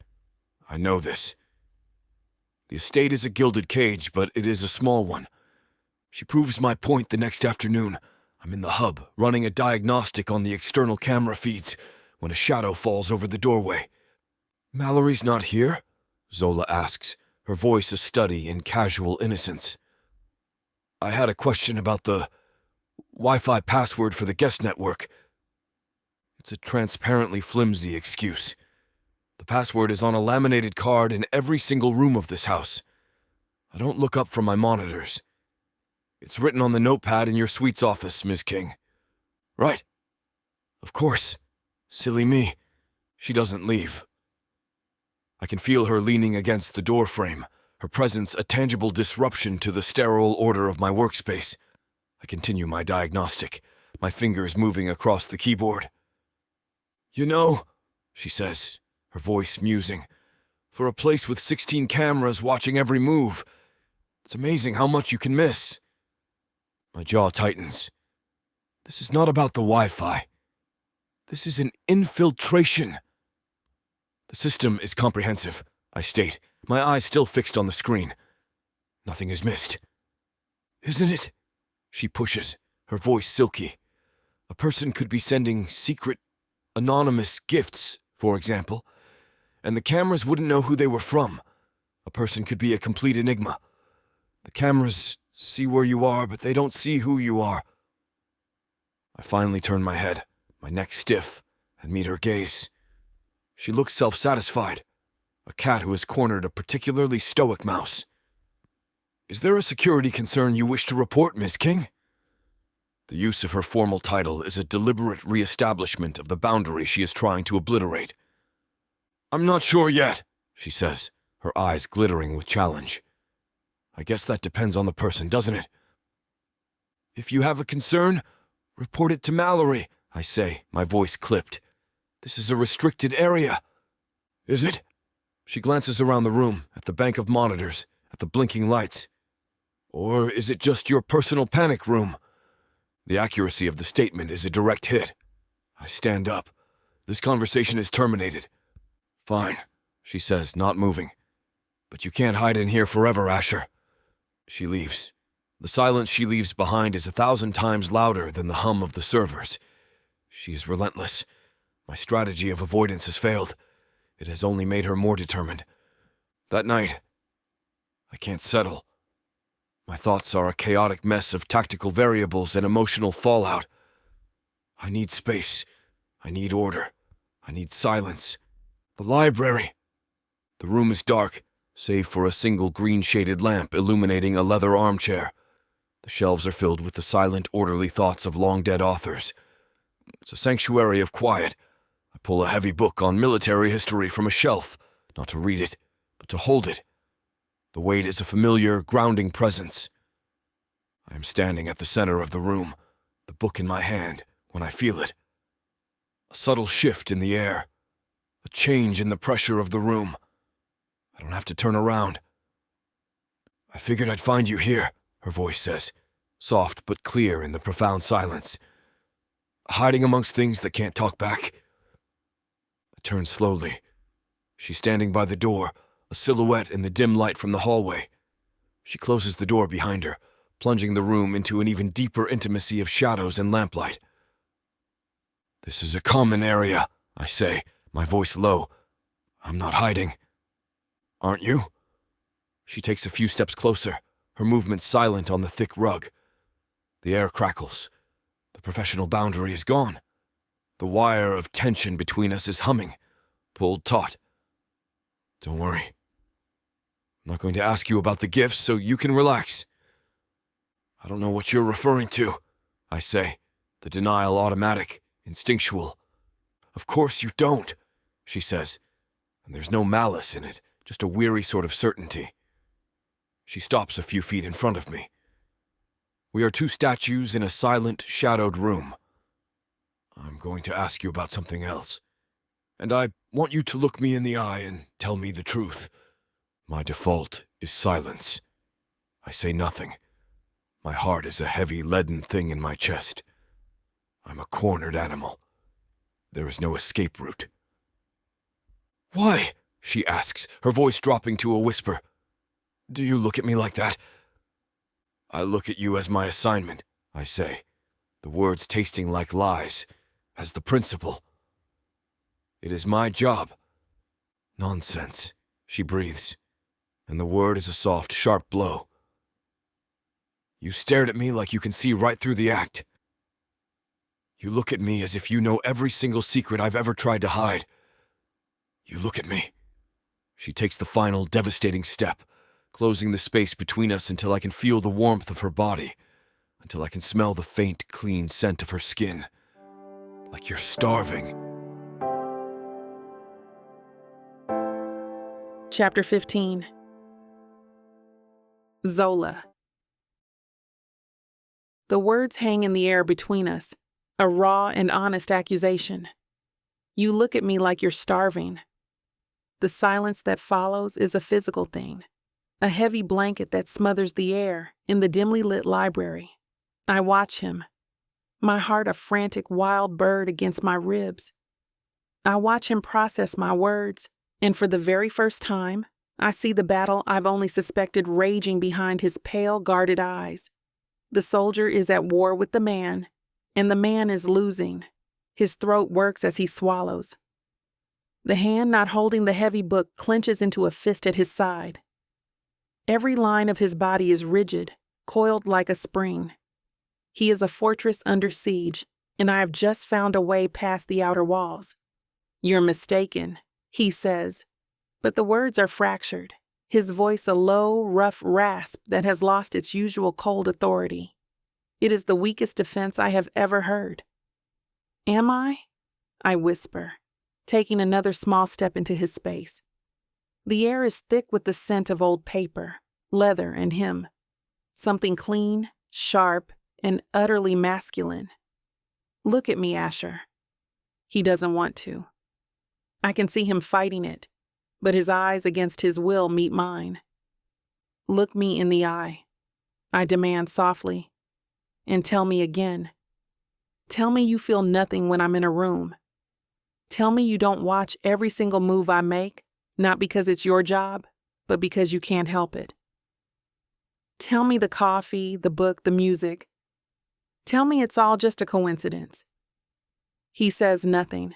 I know this. The estate is a gilded cage, but it is a small one. She proves my point the next afternoon. I'm in the hub, running a diagnostic on the external camera feeds, when a shadow falls over the doorway. "Mallory's not here?" Zola asks, her voice a study in casual innocence. "I had a question about the Wi-Fi password for the guest network." It's a transparently flimsy excuse. The password is on a laminated card in every single room of this house. I don't look up from my monitors. "It's written on the notepad in your suite's office, Ms. King." "Right. Of course. Silly me. She doesn't leave." I can feel her leaning against the doorframe, her presence a tangible disruption to the sterile order of my workspace. I continue my diagnostic, my fingers moving across the keyboard. "You know," she says, her voice musing, "for a place with 16 cameras watching every move, it's amazing how much you can miss." My jaw tightens. This is not about the Wi-Fi. This is an infiltration. "The system is comprehensive," I state, my eyes still fixed on the screen. "Nothing is missed." "Isn't it?" She pushes, her voice silky. "A person could be sending secret, anonymous gifts, for example, and the cameras wouldn't know who they were from. A person could be a complete enigma. The cameras see where you are, but they don't see who you are." I finally turn my head, my neck stiff, and meet her gaze. She looks self-satisfied, a cat who has cornered a particularly stoic mouse. "Is there a security concern you wish to report, Ms. King?" The use of her formal title is a deliberate re-establishment of the boundary she is trying to obliterate. "I'm not sure yet," she says, her eyes glittering with challenge. "I guess that depends on the person, doesn't it?" "If you have a concern, report it to Mallory," I say, my voice clipped. "This is a restricted area." "Is it?" She glances around the room, at the bank of monitors, at the blinking lights. "Or is it just your personal panic room?" The accuracy of the statement is a direct hit. I stand up. This conversation is terminated. "Fine," she says, not moving. "But you can't hide in here forever, Asher." She leaves. The silence she leaves behind is 1,000 times louder than the hum of the servers. She is relentless. My strategy of avoidance has failed. It has only made her more determined. That night, I can't settle. My thoughts are a chaotic mess of tactical variables and emotional fallout. I need space. I need order. I need silence. The library. The room is dark, save for a single green-shaded lamp illuminating a leather armchair. The shelves are filled with the silent, orderly thoughts of long-dead authors. It's a sanctuary of quiet. I pull a heavy book on military history from a shelf, not to read it, but to hold it. The weight is a familiar, grounding presence. I am standing at the center of the room, the book in my hand, when I feel it. A subtle shift in the air, a change in the pressure of the room. I don't have to turn around. "I figured I'd find you here," her voice says, soft but clear in the profound silence. "Hiding amongst things that can't talk back." I turn slowly. She's standing by the door, a silhouette in the dim light from the hallway. She closes the door behind her, plunging the room into an even deeper intimacy of shadows and lamplight. "This is a common area," I say, my voice low. "I'm not hiding." "Aren't you?" She takes a few steps closer, her movements silent on the thick rug. The air crackles. The professional boundary is gone. The wire of tension between us is humming, pulled taut. "Don't worry. I'm not going to ask you about the gifts, so you can relax." "I don't know what you're referring to," I say, the denial automatic, instinctual. "Of course you don't," she says, and there's no malice in it, just a weary sort of certainty. She stops a few feet in front of me. We are two statues in a silent, shadowed room. "I'm going to ask you about something else, and I want you to look me in the eye and tell me the truth." My default is silence. I say nothing. My heart is a heavy, leaden thing in my chest. I'm a cornered animal. There is no escape route. "Why?" she asks, her voice dropping to a whisper. "Do you look at me like that?" "I look at you as my assignment," I say, the words tasting like lies, as the principal. "It is my job." "Nonsense," she breathes, and the word is a soft, sharp blow. "You stared at me like you can see right through the act. You look at me as if you know every single secret I've ever tried to hide. You look at me." She takes the final, devastating step, closing the space between us until I can feel the warmth of her body, until I can smell the faint, clean scent of her skin. "Like you're starving." Chapter 15. Zola. The words hang in the air between us, a raw and honest accusation. "You look at me like you're starving." The silence that follows is a physical thing, a heavy blanket that smothers the air in the dimly lit library. I watch him, my heart a frantic wild bird against my ribs. I watch him process my words, and for the very first time, I see the battle I've only suspected raging behind his pale, guarded eyes. The soldier is at war with the man, and the man is losing. His throat works as he swallows. The hand not holding the heavy book clenches into a fist at his side. Every line of his body is rigid, coiled like a spring. He is a fortress under siege, and I have just found a way past the outer walls. "You're mistaken," he says, but the words are fractured, his voice a low, rough rasp that has lost its usual cold authority. It is the weakest defense I have ever heard. "Am I?" I whisper, taking another small step into his space. The air is thick with the scent of old paper, leather, and him. Something clean, sharp, and utterly masculine. "Look at me, Asher." He doesn't want to. I can see him fighting it, but his eyes against his will meet mine. "Look me in the eye," I demand softly, "and tell me again. Tell me you feel nothing when I'm in a room. Tell me you don't watch every single move I make, not because it's your job, but because you can't help it. Tell me the coffee, the book, the music. Tell me it's all just a coincidence." He says nothing.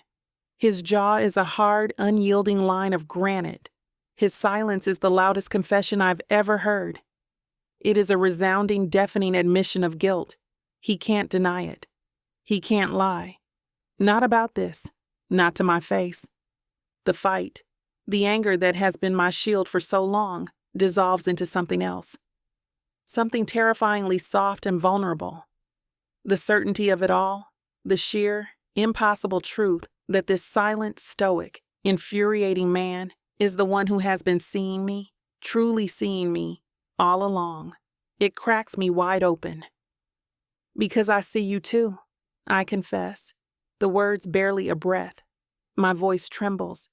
His jaw is a hard, unyielding line of granite. His silence is the loudest confession I've ever heard. It is a resounding, deafening admission of guilt. He can't deny it. He can't lie. Not about this. Not to my face. The fight, the anger that has been my shield for so long, dissolves into something else. Something terrifyingly soft and vulnerable. The certainty of it all, the sheer, impossible truth that this silent, stoic, infuriating man is the one who has been seeing me, truly seeing me all along. It cracks me wide open. Because I see you too, I confess. The words barely a breath. My voice trembles.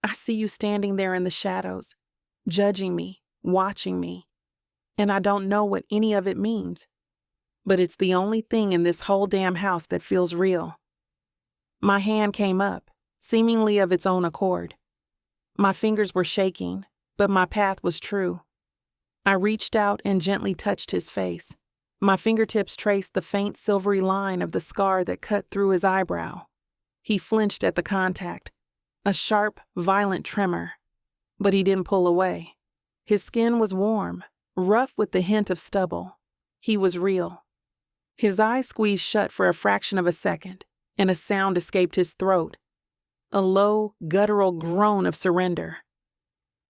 I see you standing there in the shadows, judging me, watching me. And I don't know what any of it means. But it's the only thing in this whole damn house that feels real. My hand came up, seemingly of its own accord. My fingers were shaking, but my path was true. I reached out and gently touched his face. My fingertips traced the faint silvery line of the scar that cut through his eyebrow. He flinched at the contact, a sharp, violent tremor. But he didn't pull away. His skin was warm, rough with the hint of stubble. He was real. His eyes squeezed shut for a fraction of a second, and a sound escaped his throat. A low, guttural groan of surrender.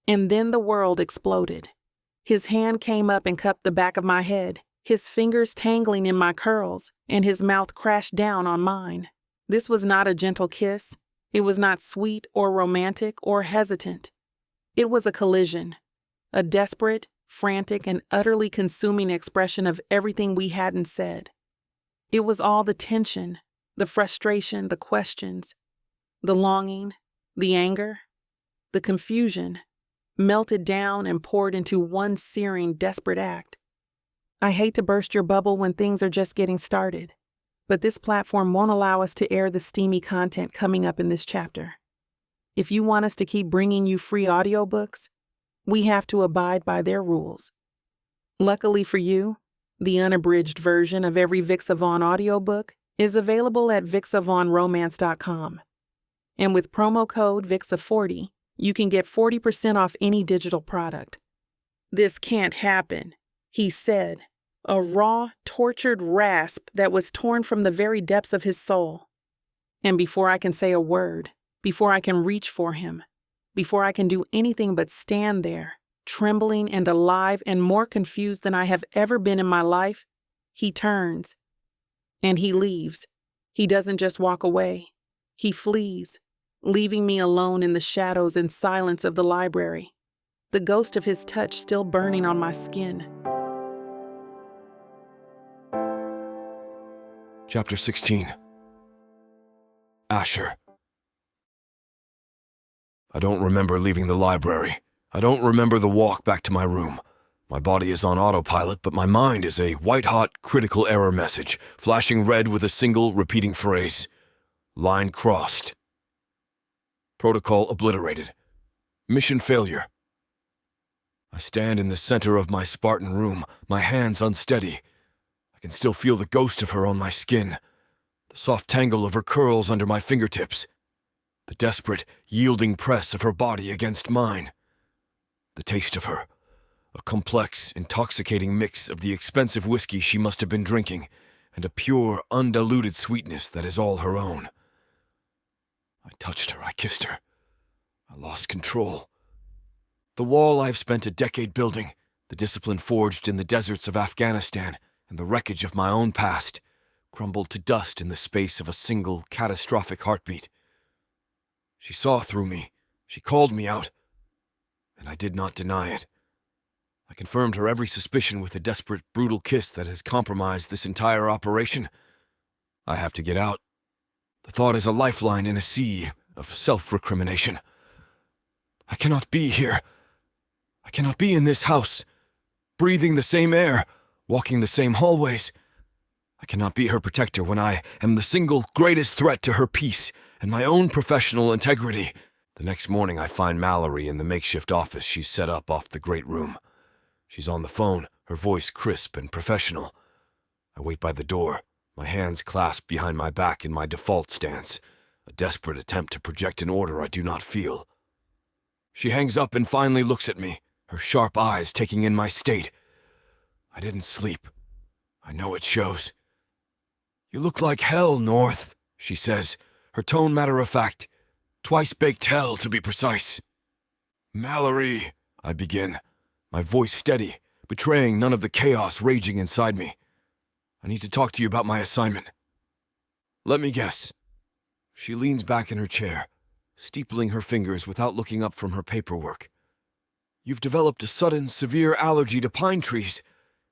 And then the world exploded. His hand came up and cupped the back of my head, his fingers tangling in my curls, and his mouth crashed down on mine. This was not a gentle kiss. It was not sweet or romantic or hesitant. It was a collision, a desperate, frantic, and utterly consuming expression of everything we hadn't said. It was all the tension, the frustration, the questions, the longing, the anger, the confusion, melted down and poured into one searing, desperate act. I hate to burst your bubble when things are just getting started, but this platform won't allow us to air the steamy content coming up in this chapter. If you want us to keep bringing you free audiobooks, we have to abide by their rules. Luckily for you, the unabridged version of every Vixavon audiobook is available at vixavonromance.com. And with promo code VIXA40, you can get 40% off any digital product. This can't happen, he said, a raw, tortured rasp that was torn from the very depths of his soul. And before I can say a word, before I can reach for him, before I can do anything but stand there, trembling and alive and more confused than I have ever been in my life, he turns. And he leaves. He doesn't just walk away. He flees, leaving me alone in the shadows and silence of the library, the ghost of his touch still burning on my skin. Chapter 16. Asher. I don't remember leaving the library. I don't remember the walk back to my room. My body is on autopilot, but my mind is a white-hot critical error message, flashing red with a single repeating phrase. Line crossed. Protocol obliterated. Mission failure. I stand in the center of my Spartan room, my hands unsteady. I can still feel the ghost of her on my skin, the soft tangle of her curls under my fingertips, the desperate, yielding press of her body against mine. The taste of her, a complex, intoxicating mix of the expensive whiskey she must have been drinking and a pure, undiluted sweetness that is all her own. I touched her, I kissed her. I lost control. The wall I've spent a decade building, the discipline forged in the deserts of Afghanistan, and the wreckage of my own past, crumbled to dust in the space of a single, catastrophic heartbeat. She saw through me. She called me out. And I did not deny it. I confirmed her every suspicion with a desperate, brutal kiss that has compromised this entire operation. I have to get out. The thought is a lifeline in a sea of self-recrimination. I cannot be here. I cannot be in this house, breathing the same air, walking the same hallways. I cannot be her protector when I am the single greatest threat to her peace and my own professional integrity. The next morning I find Mallory in the makeshift office she's set up off the great room. She's on the phone, her voice crisp and professional. I wait by the door, my hands clasped behind my back in my default stance, a desperate attempt to project an order I do not feel. She hangs up and finally looks at me, her sharp eyes taking in my state. I didn't sleep. I know it shows. "You look like hell, North," she says, her tone matter-of-fact. Twice-baked hell, to be precise. "Mallory," I begin, my voice steady, betraying none of the chaos raging inside me. "I need to talk to you about my assignment." "Let me guess." She leans back in her chair, steepling her fingers without looking up from her paperwork. You've developed a sudden, severe allergy to pine trees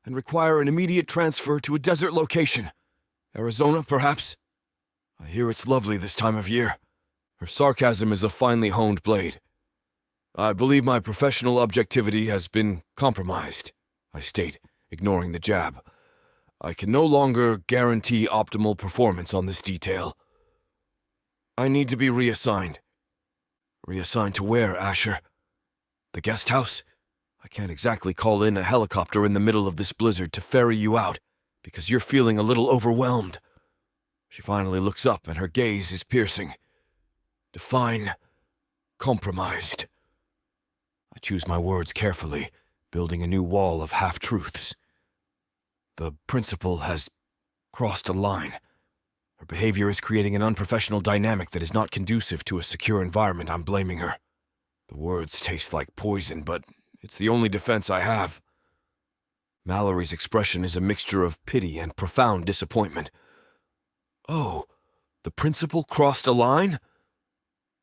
and require an immediate transfer to a desert location. Arizona, perhaps? I hear it's lovely this time of year. Her sarcasm is a finely honed blade. I believe my professional objectivity has been compromised, I state, ignoring the jab. I can no longer guarantee optimal performance on this detail. I need to be reassigned. Reassigned to where, Asher? The guest house? I can't exactly call in a helicopter in the middle of this blizzard to ferry you out, because you're feeling a little overwhelmed. She finally looks up, and her gaze is piercing. Define compromised. I choose my words carefully, building a new wall of half-truths. The principal has crossed a line. Her behavior is creating an unprofessional dynamic that is not conducive to a secure environment. I'm blaming her. The words taste like poison, but it's the only defense I have. Mallory's expression is a mixture of pity and profound disappointment. Oh, the principal crossed a line?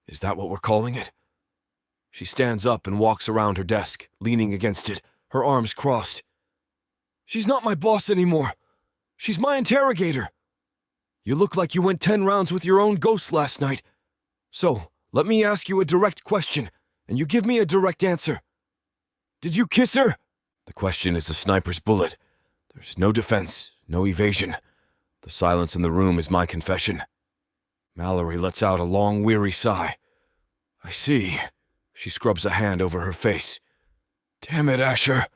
Is that what we're calling it? She stands up and walks around her desk, leaning against it, her arms crossed. She's not my boss anymore. She's my interrogator. You look like you went 10 rounds with your own ghost last night. So, let me ask you a direct question, and you give me a direct answer. Did you kiss her? The question is a sniper's bullet. There's no defense, no evasion. The silence in the room is my confession. Mallory lets out a long, weary sigh. I see. She scrubs a hand over her face. Damn it, Asher.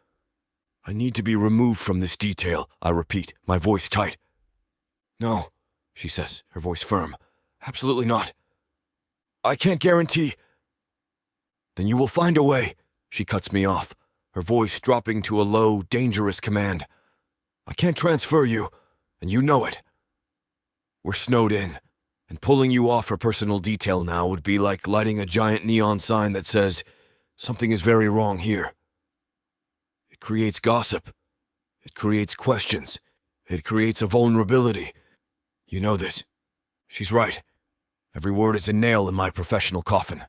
I need to be removed from this detail, I repeat, my voice tight. No, she says, her voice firm. Absolutely not. I can't guarantee. Then you will find a way, she cuts me off, her voice dropping to a low, dangerous command. I can't transfer you, and you know it. We're snowed in, and pulling you off her personal detail now would be like lighting a giant neon sign that says, something is very wrong here. It creates gossip. It creates questions. It creates a vulnerability. You know this. She's right. Every word is a nail in my professional coffin.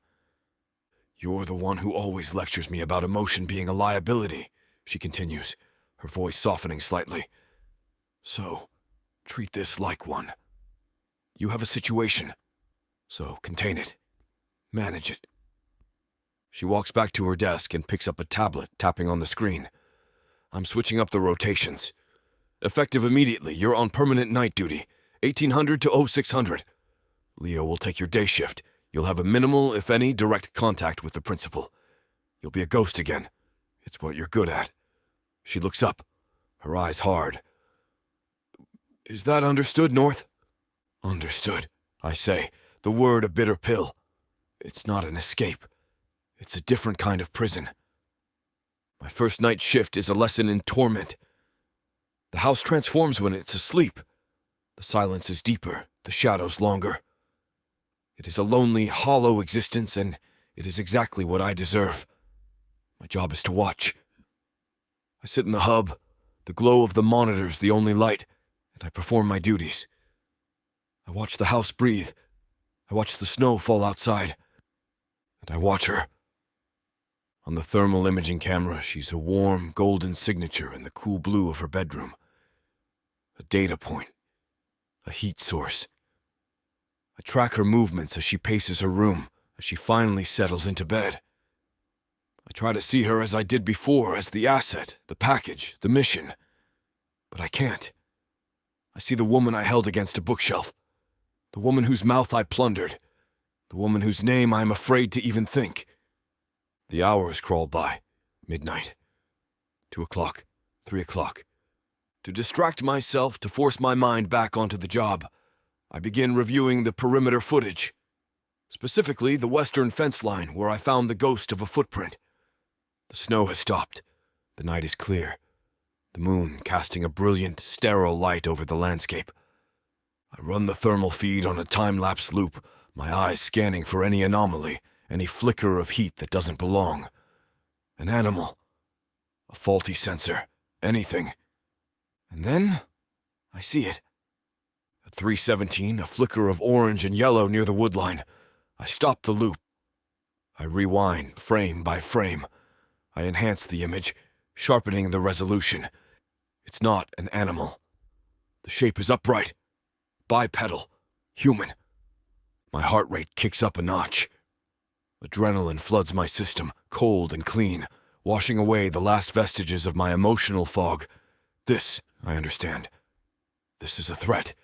You're the one who always lectures me about emotion being a liability, she continues, her voice softening slightly. So, treat this like one. You have a situation, so contain it. Manage it. She walks back to her desk and picks up a tablet, tapping on the screen. I'm switching up the rotations. Effective immediately, you're on permanent night duty, 1800 to 0600. Leo will take your day shift. You'll have a minimal, if any, direct contact with the principal. You'll be a ghost again. It's what you're good at. She looks up, her eyes hard. Is that understood, North? Understood, I say, the word a bitter pill. It's not an escape. It's a different kind of prison. My first night shift is a lesson in torment. The house transforms when it's asleep. The silence is deeper, the shadows longer. It is a lonely, hollow existence, and it is exactly what I deserve. My job is to watch. I sit in the hub, the glow of the monitors the only light, and I perform my duties. I watch the house breathe. I watch the snow fall outside. And I watch her. On the thermal imaging camera, she's a warm, golden signature in the cool blue of her bedroom. A data point. A heat source. I track her movements as she paces her room, as she finally settles into bed. I try to see her as I did before, as the asset, the package, the mission. But I can't. I see the woman I held against a bookshelf. The woman whose mouth I plundered. The woman whose name I am afraid to even think. The hours crawl by. Midnight. 2 o'clock. 3 o'clock. To distract myself, to force my mind back onto the job, I begin reviewing the perimeter footage. Specifically, the western fence line where I found the ghost of a footprint. The snow has stopped. The night is clear. The moon casting a brilliant, sterile light over the landscape. I run the thermal feed on a time-lapse loop, my eyes scanning for any anomaly, any flicker of heat that doesn't belong. An animal. A faulty sensor. Anything. And then, I see it. At 3:17, a flicker of orange and yellow near the woodline. I stop the loop. I rewind, frame by frame. I enhance the image, sharpening the resolution. It's not an animal. The shape is upright, bipedal, human. My heart rate kicks up a notch. Adrenaline floods my system, cold and clean, washing away the last vestiges of my emotional fog. This, I understand. This is a threat.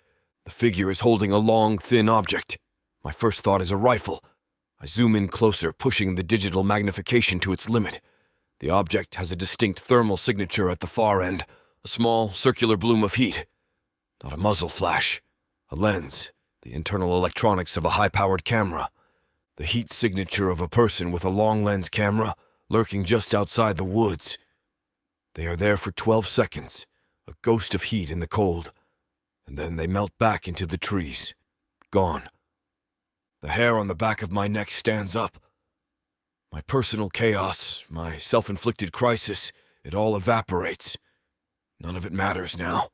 The figure is holding a long, thin object. My first thought is a rifle. I zoom in closer, pushing the digital magnification to its limit. The object has a distinct thermal signature at the far end, a small, circular bloom of heat. Not a muzzle flash, a lens, the internal electronics of a high-powered camera. The heat signature of a person with a long-lens camera lurking just outside the woods. They are there for 12 seconds, a ghost of heat in the cold, and then they melt back into the trees. Gone. The hair on the back of my neck stands up. My personal chaos, my self-inflicted crisis, it all evaporates. None of it matters now.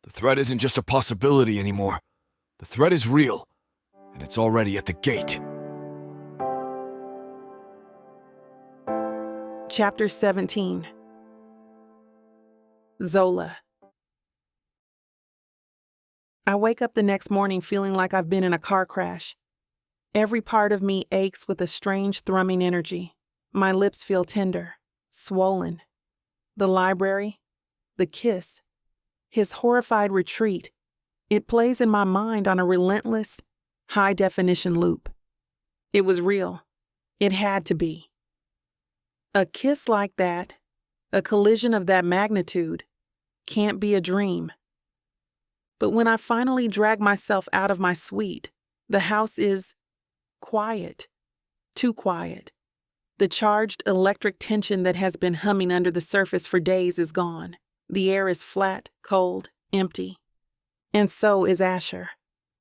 The threat isn't just a possibility anymore. The threat is real, and it's already at the gate. Chapter 17. Zola. I wake up the next morning feeling like I've been in a car crash. Every part of me aches with a strange thrumming energy. My lips feel tender, swollen. The library, the kiss, his horrified retreat, it plays in my mind on a relentless, high-definition loop. It was real. It had to be. A kiss like that, a collision of that magnitude, can't be a dream. But when I finally drag myself out of my suite, the house is quiet. Too quiet. The charged electric tension that has been humming under the surface for days is gone. The air is flat, cold, empty. And so is Asher.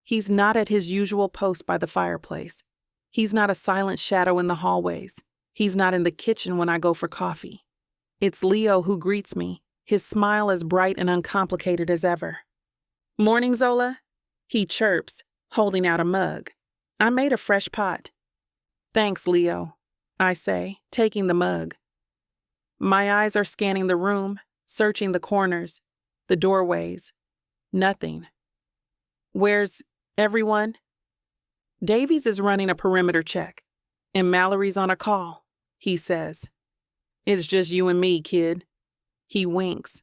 He's not at his usual post by the fireplace. He's not a silent shadow in the hallways. He's not in the kitchen when I go for coffee. It's Leo who greets me, his smile as bright and uncomplicated as ever. "Morning, Zola," he chirps, holding out a mug. "I made a fresh pot." "Thanks, Leo," I say, taking the mug. My eyes are scanning the room, searching the corners, the doorways. Nothing. "Where's everyone?" "Davies is running a perimeter check, and Mallory's on a call," he says. "It's just you and me, kid." He winks.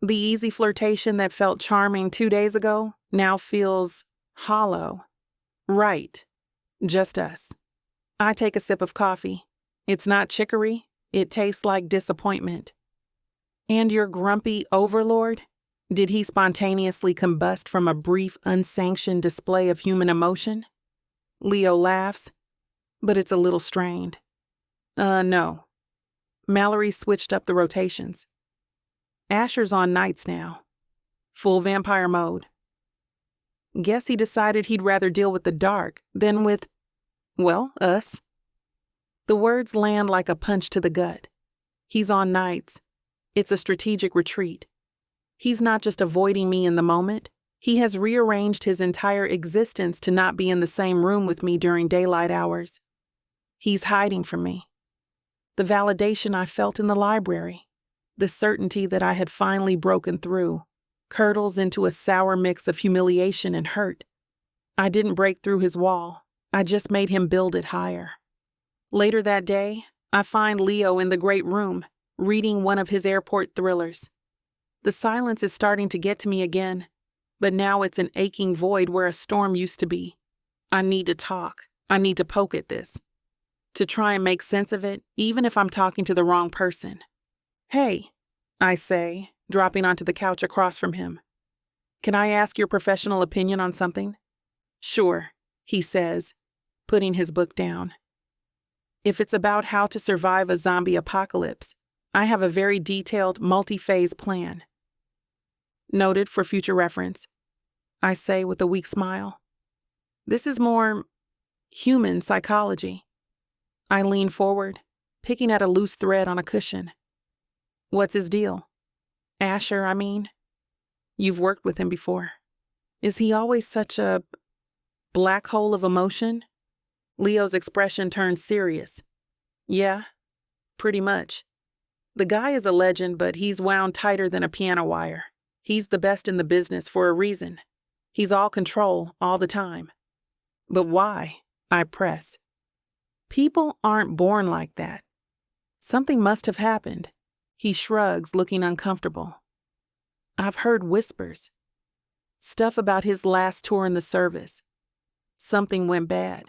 The easy flirtation that felt charming 2 days ago now feels hollow. Right. Just us. I take a sip of coffee. It's not chicory. It tastes like disappointment. "And your grumpy overlord? Did he spontaneously combust from a brief, unsanctioned display of human emotion?" Leo laughs, but it's a little strained. No. Mallory switched up the rotations. Asher's on nights now. Full vampire mode. Guess he decided he'd rather deal with the dark than with, well, us. The words land like a punch to the gut. He's on nights. It's a strategic retreat. He's not just avoiding me in the moment. He has rearranged his entire existence to not be in the same room with me during daylight hours. He's hiding from me. The validation I felt in the library, the certainty that I had finally broken through, curdles into a sour mix of humiliation and hurt. I didn't break through his wall. I just made him build it higher. Later that day, I find Leo in the great room, reading one of his airport thrillers. The silence is starting to get to me again, but now it's an aching void where a storm used to be. I need to talk. I need to poke at this. To try and make sense of it, even if I'm talking to the wrong person. "Hey," I say, dropping onto the couch across from him. "Can I ask your professional opinion on something?" "Sure," he says, putting his book down. "If it's about how to survive a zombie apocalypse, I have a very detailed, multi-phase plan." "Noted for future reference," I say with a weak smile. "This is more human psychology." I lean forward, picking at a loose thread on a cushion. "What's his deal?" "Asher, I mean. You've worked with him before. Is he always such a black hole of emotion?" Leo's expression turns serious. "Yeah, Pretty much. The guy is a legend, but he's wound tighter than a piano wire. He's the best in the business for a reason. He's all control all the time. But why? I press. People aren't born like that. Something must have happened. He shrugs, looking uncomfortable. I've heard whispers. Stuff about his last tour in the service. Something went bad.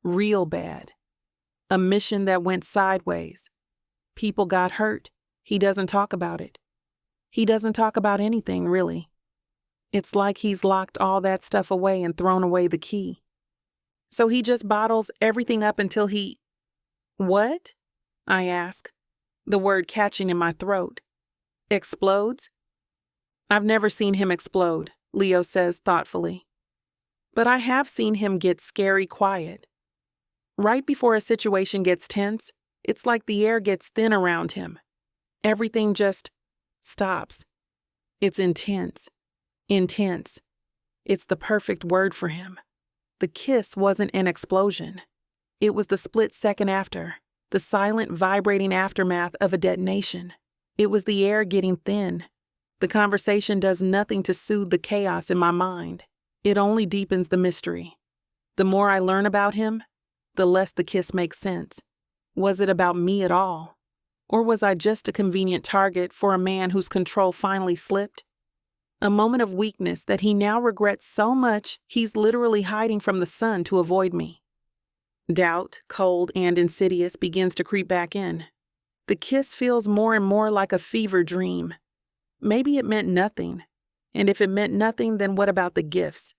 Real bad. A mission that went sideways. People got hurt. He doesn't talk about it. He doesn't talk about anything, really. It's like he's locked all that stuff away and thrown away the key. So he just bottles everything up until he... What? I ask, the word catching in my throat. Explodes? I've never seen him explode, Leo says thoughtfully. But I have seen him get scary quiet. Right before a situation gets tense, it's like the air gets thin around him. Everything just stops. It's intense. Intense. It's the perfect word for him. The kiss wasn't an explosion. It was the split second after, the silent, vibrating aftermath of a detonation. It was the air getting thin. The conversation does nothing to soothe the chaos in my mind. It only deepens the mystery. The more I learn about him, the less the kiss makes sense. Was it about me at all? Or was I just a convenient target for a man whose control finally slipped? A moment of weakness that he now regrets so much he's literally hiding from the sun to avoid me. Doubt, cold and insidious, begins to creep back in. The kiss feels more and more like a fever dream. Maybe it meant nothing. And if it meant nothing, then what about the gifts?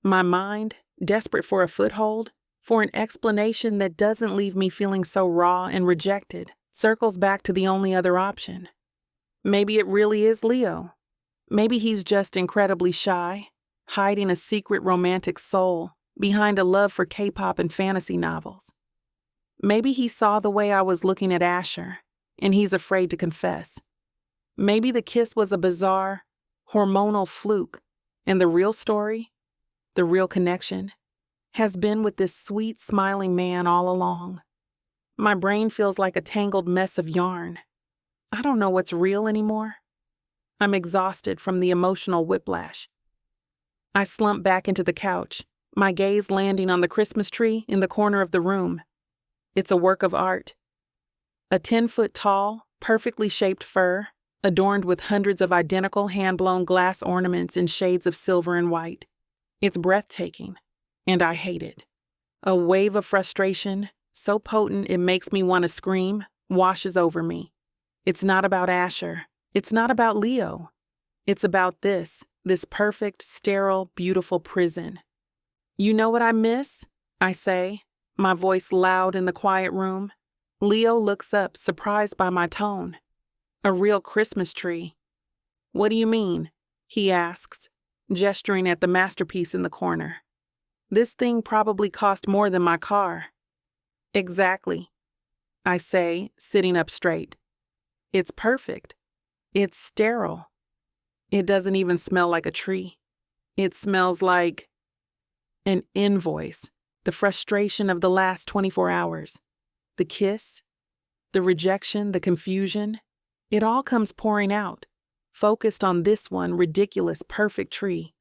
My mind, desperate for a foothold, for an explanation that doesn't leave me feeling so raw and rejected, circles back to the only other option. Maybe it really is Leo. Maybe he's just incredibly shy, hiding a secret romantic soul behind a love for K-pop and fantasy novels. Maybe he saw the way I was looking at Asher, and he's afraid to confess. Maybe the kiss was a bizarre, hormonal fluke, and the real story, the real connection, has been with this sweet, smiling man all along. My brain feels like a tangled mess of yarn. I don't know what's real anymore. I'm exhausted from the emotional whiplash. I slump back into the couch, my gaze landing on the Christmas tree in the corner of the room. It's a work of art. A 10-foot-tall, perfectly shaped fir, adorned with hundreds of identical hand-blown glass ornaments in shades of silver and white. It's breathtaking, and I hate it. A wave of frustration, so potent it makes me want to scream, washes over me. It's not about Asher. It's not about Leo. It's about this perfect, sterile, beautiful prison. You know what I miss? I say, my voice loud in the quiet room. Leo looks up, surprised by my tone. A real Christmas tree. What do you mean? He asks, gesturing at the masterpiece in the corner. This thing probably cost more than my car. Exactly, I say, sitting up straight. It's perfect. It's sterile. It doesn't even smell like a tree. It smells like an invoice, the frustration of the last 24 hours. The kiss, the rejection, the confusion, it all comes pouring out, focused on this one ridiculous, perfect tree.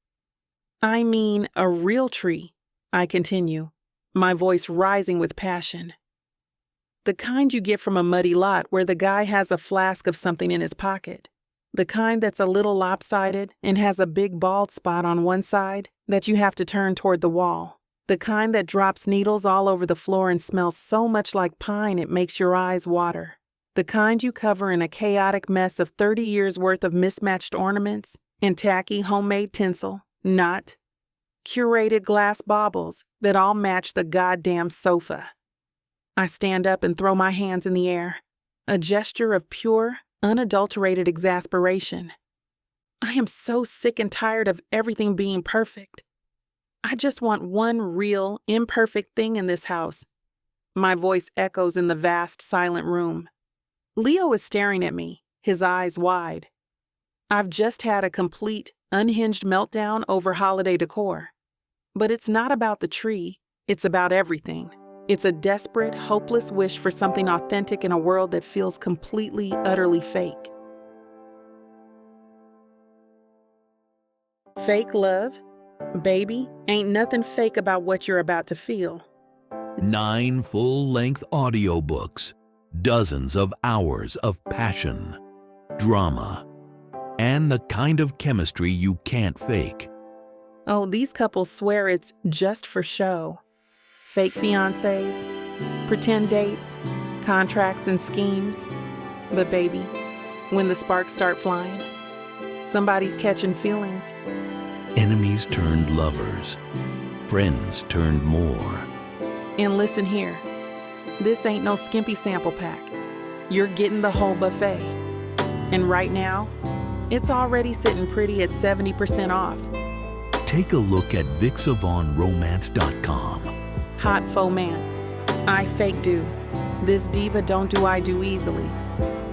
I mean a real tree, I continue, my voice rising with passion. The kind you get from a muddy lot where the guy has a flask of something in his pocket. The kind that's a little lopsided and has a big bald spot on one side that you have to turn toward the wall. The kind that drops needles all over the floor and smells so much like pine it makes your eyes water. The kind you cover in a chaotic mess of 30 years' worth of mismatched ornaments and tacky homemade tinsel, not curated glass baubles that all match the goddamn sofa. I stand up and throw my hands in the air, a gesture of pure, unadulterated exasperation. I am so sick and tired of everything being perfect. I just want one real, imperfect thing in this house. My voice echoes in the vast, silent room. Leo is staring at me, his eyes wide. I've just had a complete, unhinged meltdown over holiday decor. But it's not about the tree, it's about everything. It's a desperate, hopeless wish for something authentic in a world that feels completely, utterly fake. Fake love? Baby, ain't nothing fake about what you're about to feel. 9 full-length audiobooks, dozens of hours of passion, drama, and the kind of chemistry you can't fake. Oh, these couples swear it's just for show. Fake fiancés, pretend dates, contracts and schemes. But baby, when the sparks start flying, somebody's catching feelings. Enemies turned lovers, friends turned more. And listen here, this ain't no skimpy sample pack. You're getting the whole buffet. And right now, it's already sitting pretty at 70% off. Take a look at VixAvaughnRomance.com. Hot fomance. I fake do. This diva don't do I do easily.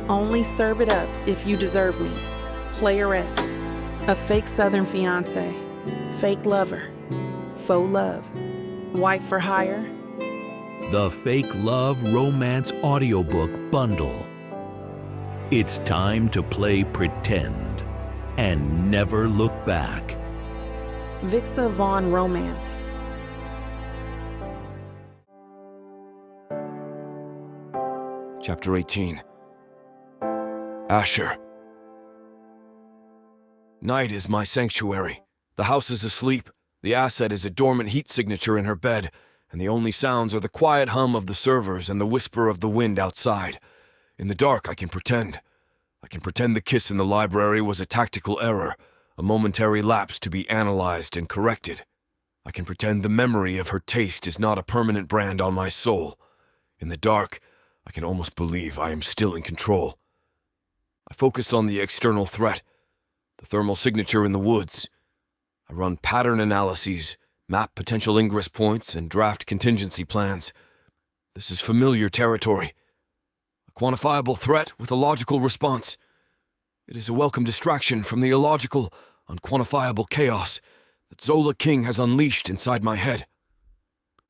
Only serve it up if you deserve me. Playeress. A fake southern fiancé. Fake lover. Faux love. Wife for hire. The Fake Love Romance Audiobook Bundle. It's time to play pretend and never look back. Vixa Vaughn Romance. Chapter 18. Asher. Night is my sanctuary. The house is asleep. The asset is a dormant heat signature in her bed, and the only sounds are the quiet hum of the servers and the whisper of the wind outside. In the dark, I can pretend. I can pretend the kiss in the library was a tactical error, a momentary lapse to be analyzed and corrected. I can pretend the memory of her taste is not a permanent brand on my soul. In the dark, I can almost believe I am still in control. I focus on the external threat, the thermal signature in the woods. I run pattern analyses, map potential ingress points, and draft contingency plans. This is familiar territory. A quantifiable threat with a logical response. It is a welcome distraction from the illogical, unquantifiable chaos that Zola King has unleashed inside my head.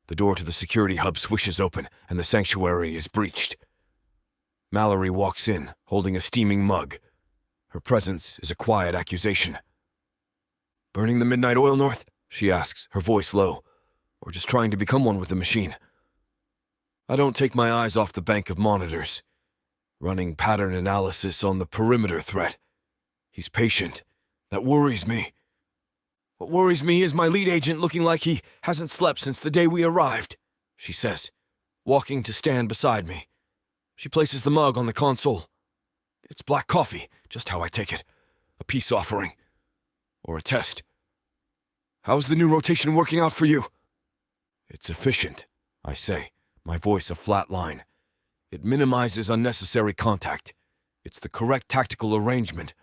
The door to the security hub swishes open, and the sanctuary is breached. Mallory walks in, holding a steaming mug. Her presence is a quiet accusation. "Burning the midnight oil, North?" she asks, her voice low. "Or just trying to become one with the machine?" I don't take my eyes off the bank of monitors. Running pattern analysis on the perimeter threat. He's patient. That worries me. "What worries me is my lead agent looking like he hasn't slept since the day we arrived," she says, walking to stand beside me. She places the mug on the console. It's black coffee, just how I take it. A peace offering. Or a test. "How's the new rotation working out for you?" "It's efficient," I say, my voice a flat line. "It minimizes unnecessary contact. It's the correct tactical arrangement."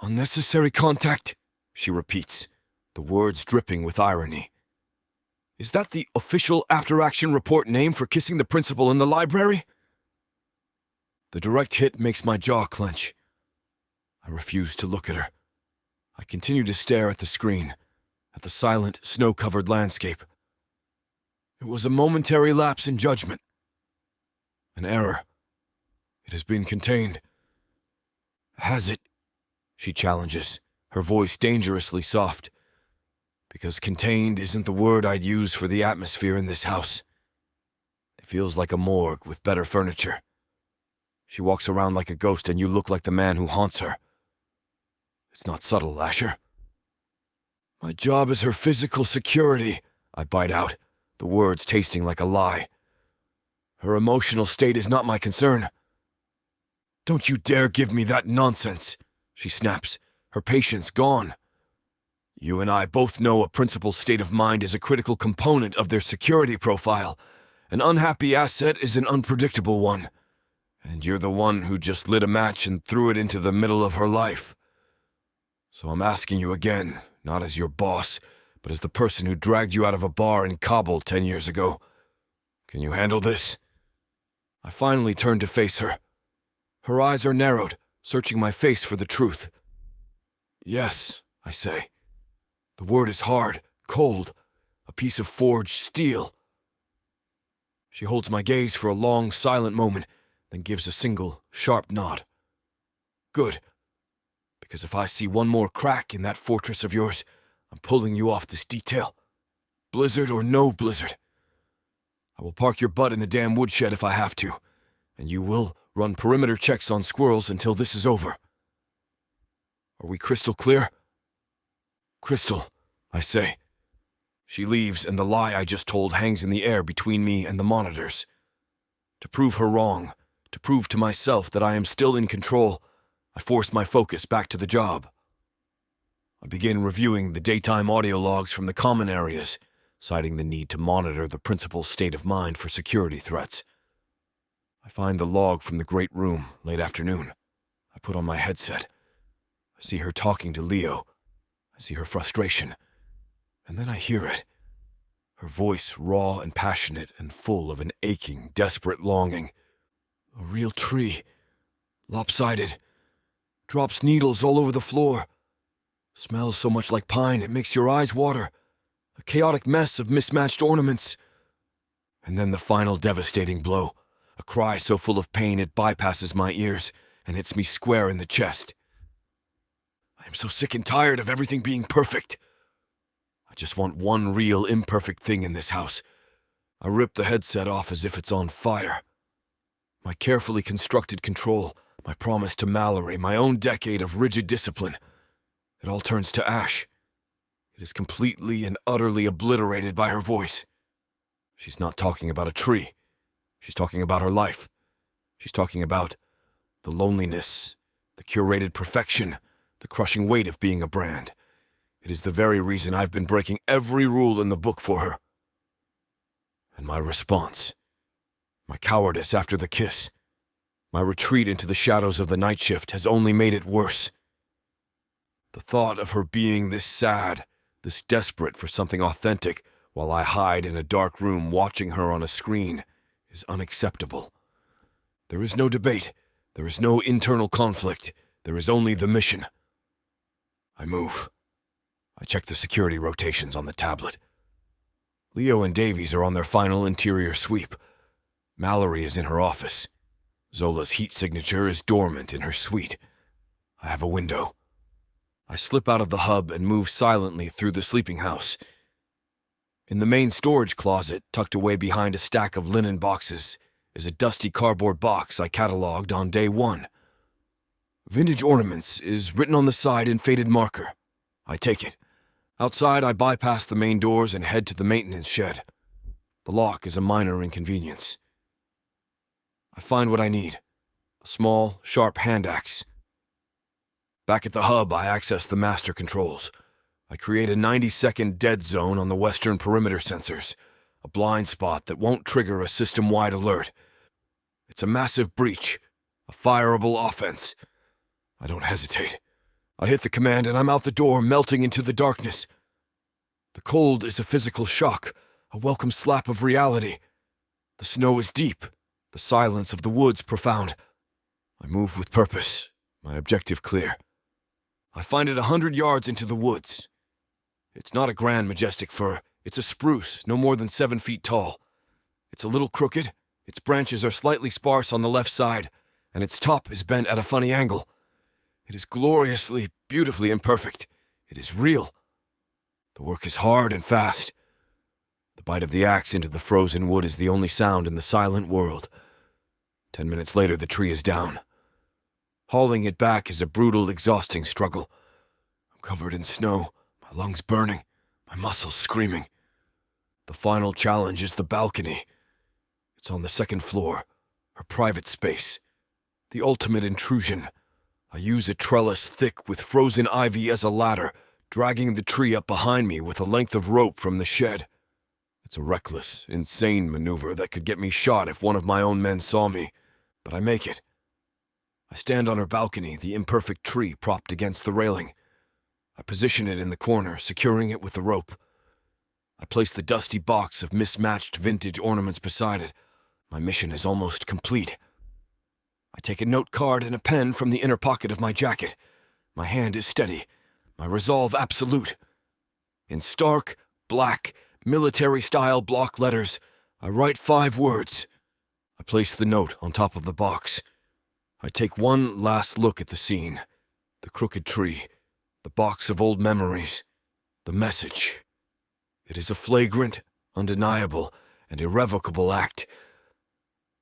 "Unnecessary contact," she repeats, the words dripping with irony. "Is that the official after-action report name for kissing the principal in the library?" The direct hit makes my jaw clench. I refuse to look at her. I continue to stare at the screen, at the silent, snow-covered landscape. It was a momentary lapse in judgment. An error. It has been contained. "Has it?" she challenges, her voice dangerously soft. Because contained isn't the word I'd use for the atmosphere in this house. It feels like a morgue with better furniture. She walks around like a ghost and you look like the man who haunts her. It's not subtle, Asher. "My job is her physical security," I bite out, the words tasting like a lie. "Her emotional state is not my concern." "Don't you dare give me that nonsense," she snaps, her patience gone. "You and I both know a principal's state of mind is a critical component of their security profile. An unhappy asset is an unpredictable one. And you're the one who just lit a match and threw it into the middle of her life. So I'm asking you again, not as your boss, but as the person who dragged you out of a bar in Kabul 10 years ago. Can you handle this?" I finally turn to face her. Her eyes are narrowed, searching my face for the truth. "Yes," I say. The word is hard, cold, a piece of forged steel. She holds my gaze for a long, silent moment, then gives a single, sharp nod. Good. Because if I see one more crack in that fortress of yours, I'm pulling you off this detail. Blizzard or no blizzard. I will park your butt in the damn woodshed if I have to, and you will run perimeter checks on squirrels until this is over. Are we crystal clear? Crystal, I say. She leaves, and the lie I just told hangs in the air between me and the monitors. To prove her wrong, to prove to myself that I am still in control, I force my focus back to the job. I begin reviewing the daytime audio logs from the common areas, citing the need to monitor the principal's state of mind for security threats. I find the log from the great room late afternoon. I put on my headset. I see her talking to Leo. I see her frustration. And then I hear it. Her voice raw and passionate and full of an aching, desperate longing. A real tree. Lopsided. Drops needles all over the floor. Smells so much like pine it makes your eyes water. A chaotic mess of mismatched ornaments. And then the final devastating blow. A cry so full of pain it bypasses my ears and hits me square in the chest. I am so sick and tired of everything being perfect. I just want one real imperfect thing in this house. I rip the headset off as if it's on fire. My carefully constructed control, my promise to Mallory, my own decade of rigid discipline. It all turns to ash. It is completely and utterly obliterated by her voice. She's not talking about a tree. She's talking about her life. She's talking about the loneliness, the curated perfection, the crushing weight of being a brand. It is the very reason I've been breaking every rule in the book for her. And my response, my cowardice after the kiss, my retreat into the shadows of the night shift has only made it worse. The thought of her being this sad, this desperate for something authentic, while I hide in a dark room watching her on a screen, is unacceptable. There is no debate. There is no internal conflict. There is only the mission. I move. I check the security rotations on the tablet. Leo and Davies are on their final interior sweep. Mallory is in her office. Zola's heat signature is dormant in her suite. I have a window. I slip out of the hub and move silently through the sleeping house. In the main storage closet, tucked away behind a stack of linen boxes, is a dusty cardboard box I cataloged on day one. Vintage Ornaments is written on the side in faded marker. I take it. Outside, I bypass the main doors and head to the maintenance shed. The lock is a minor inconvenience. I find what I need. A small, sharp hand axe. Back at the hub, I access the master controls. I create a 90-second dead zone on the western perimeter sensors, a blind spot that won't trigger a system-wide alert. It's a massive breach, a fireable offense. I don't hesitate. I hit the command and I'm out the door, melting into the darkness. The cold is a physical shock, a welcome slap of reality. The snow is deep, the silence of the woods profound. I move with purpose, my objective clear. I find it 100 yards into the woods. It's not a grand, majestic fir. It's a spruce, no more than 7 feet tall. It's a little crooked, its branches are slightly sparse on the left side, and its top is bent at a funny angle. It is gloriously, beautifully imperfect. It is real. The work is hard and fast. The bite of the axe into the frozen wood is the only sound in the silent world. 10 minutes later, the tree is down. Hauling it back is a brutal, exhausting struggle. I'm covered in snow, my lungs burning, my muscles screaming. The final challenge is the balcony. It's on the second floor, her private space. The ultimate intrusion. I use a trellis thick with frozen ivy as a ladder, dragging the tree up behind me with a length of rope from the shed. It's a reckless, insane maneuver that could get me shot if one of my own men saw me, but I make it. I stand on her balcony, the imperfect tree propped against the railing. I position it in the corner, securing it with the rope. I place the dusty box of mismatched vintage ornaments beside it. My mission is almost complete. I take a note card and a pen from the inner pocket of my jacket. My hand is steady, my resolve absolute. In stark, black, military-style block letters, I write 5 words. I place the note on top of the box. I take one last look at the scene, the crooked tree, the box of old memories, the message. It is a flagrant, undeniable, and irrevocable act.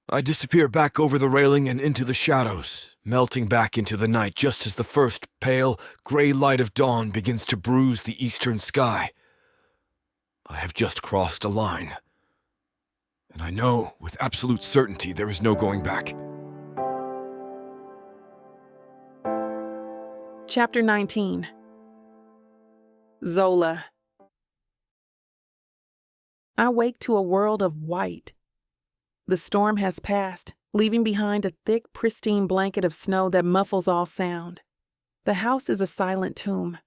I disappear back over the railing and into the shadows, melting back into the night just as the first pale, gray light of dawn begins to bruise the eastern sky. I have just crossed a line. And I know with absolute certainty there is no going back. Chapter 19. Zola. I wake to a world of white. The storm has passed, leaving behind a thick, pristine blanket of snow that muffles all sound. The house is a silent tomb.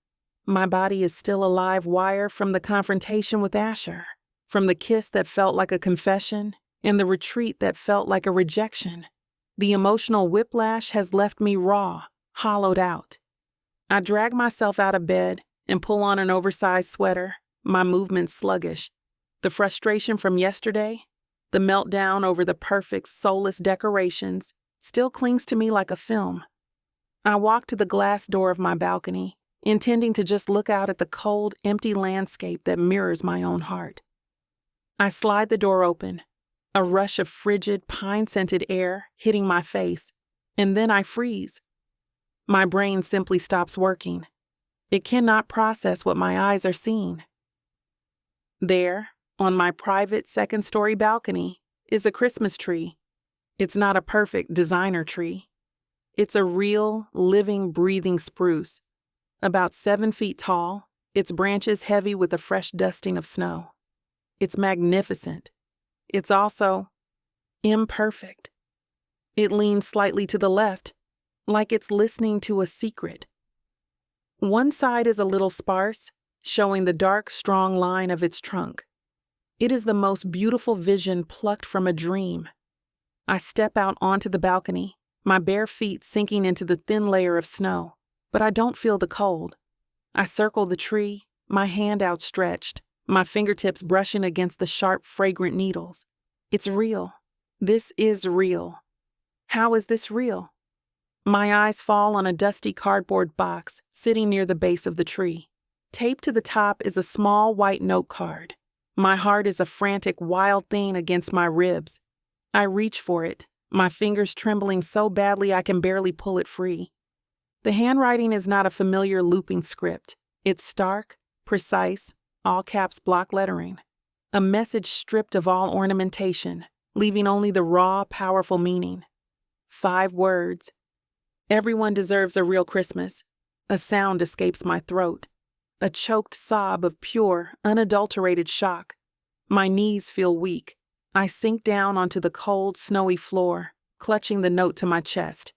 My body is still a live wire from the confrontation with Asher, from the kiss that felt like a confession, and the retreat that felt like a rejection. The emotional whiplash has left me raw, hollowed out. I drag myself out of bed and pull on an oversized sweater, my movements sluggish. The frustration from yesterday, the meltdown over the perfect, soulless decorations, still clings to me like a film. I walk to the glass door of my balcony, intending to just look out at the cold, empty landscape that mirrors my own heart. I slide the door open, a rush of frigid, pine-scented air hitting my face, and then I freeze. My brain simply stops working. It cannot process what my eyes are seeing. There, on my private second-story balcony, is a Christmas tree. It's not a perfect designer tree. It's a real, living, breathing spruce. About 7 feet tall, its branches heavy with a fresh dusting of snow. It's magnificent. It's also imperfect. It leans slightly to the left, like it's listening to a secret. One side is a little sparse, showing the dark, strong line of its trunk. It is the most beautiful vision plucked from a dream. I step out onto the balcony, my bare feet sinking into the thin layer of snow, but I don't feel the cold. I circle the tree, my hand outstretched, my fingertips brushing against the sharp, fragrant needles. It's real. This is real. How is this real? My eyes fall on a dusty cardboard box sitting near the base of the tree. Taped to the top is a small white note card. My heart is a frantic, wild thing against my ribs. I reach for it, my fingers trembling so badly I can barely pull it free. The handwriting is not a familiar looping script. It's stark, precise, all-caps block lettering. A message stripped of all ornamentation, leaving only the raw, powerful meaning. 5 words. Everyone deserves a real Christmas. A sound escapes my throat. A choked sob of pure, unadulterated shock. My knees feel weak. I sink down onto the cold, snowy floor, clutching the note to my chest.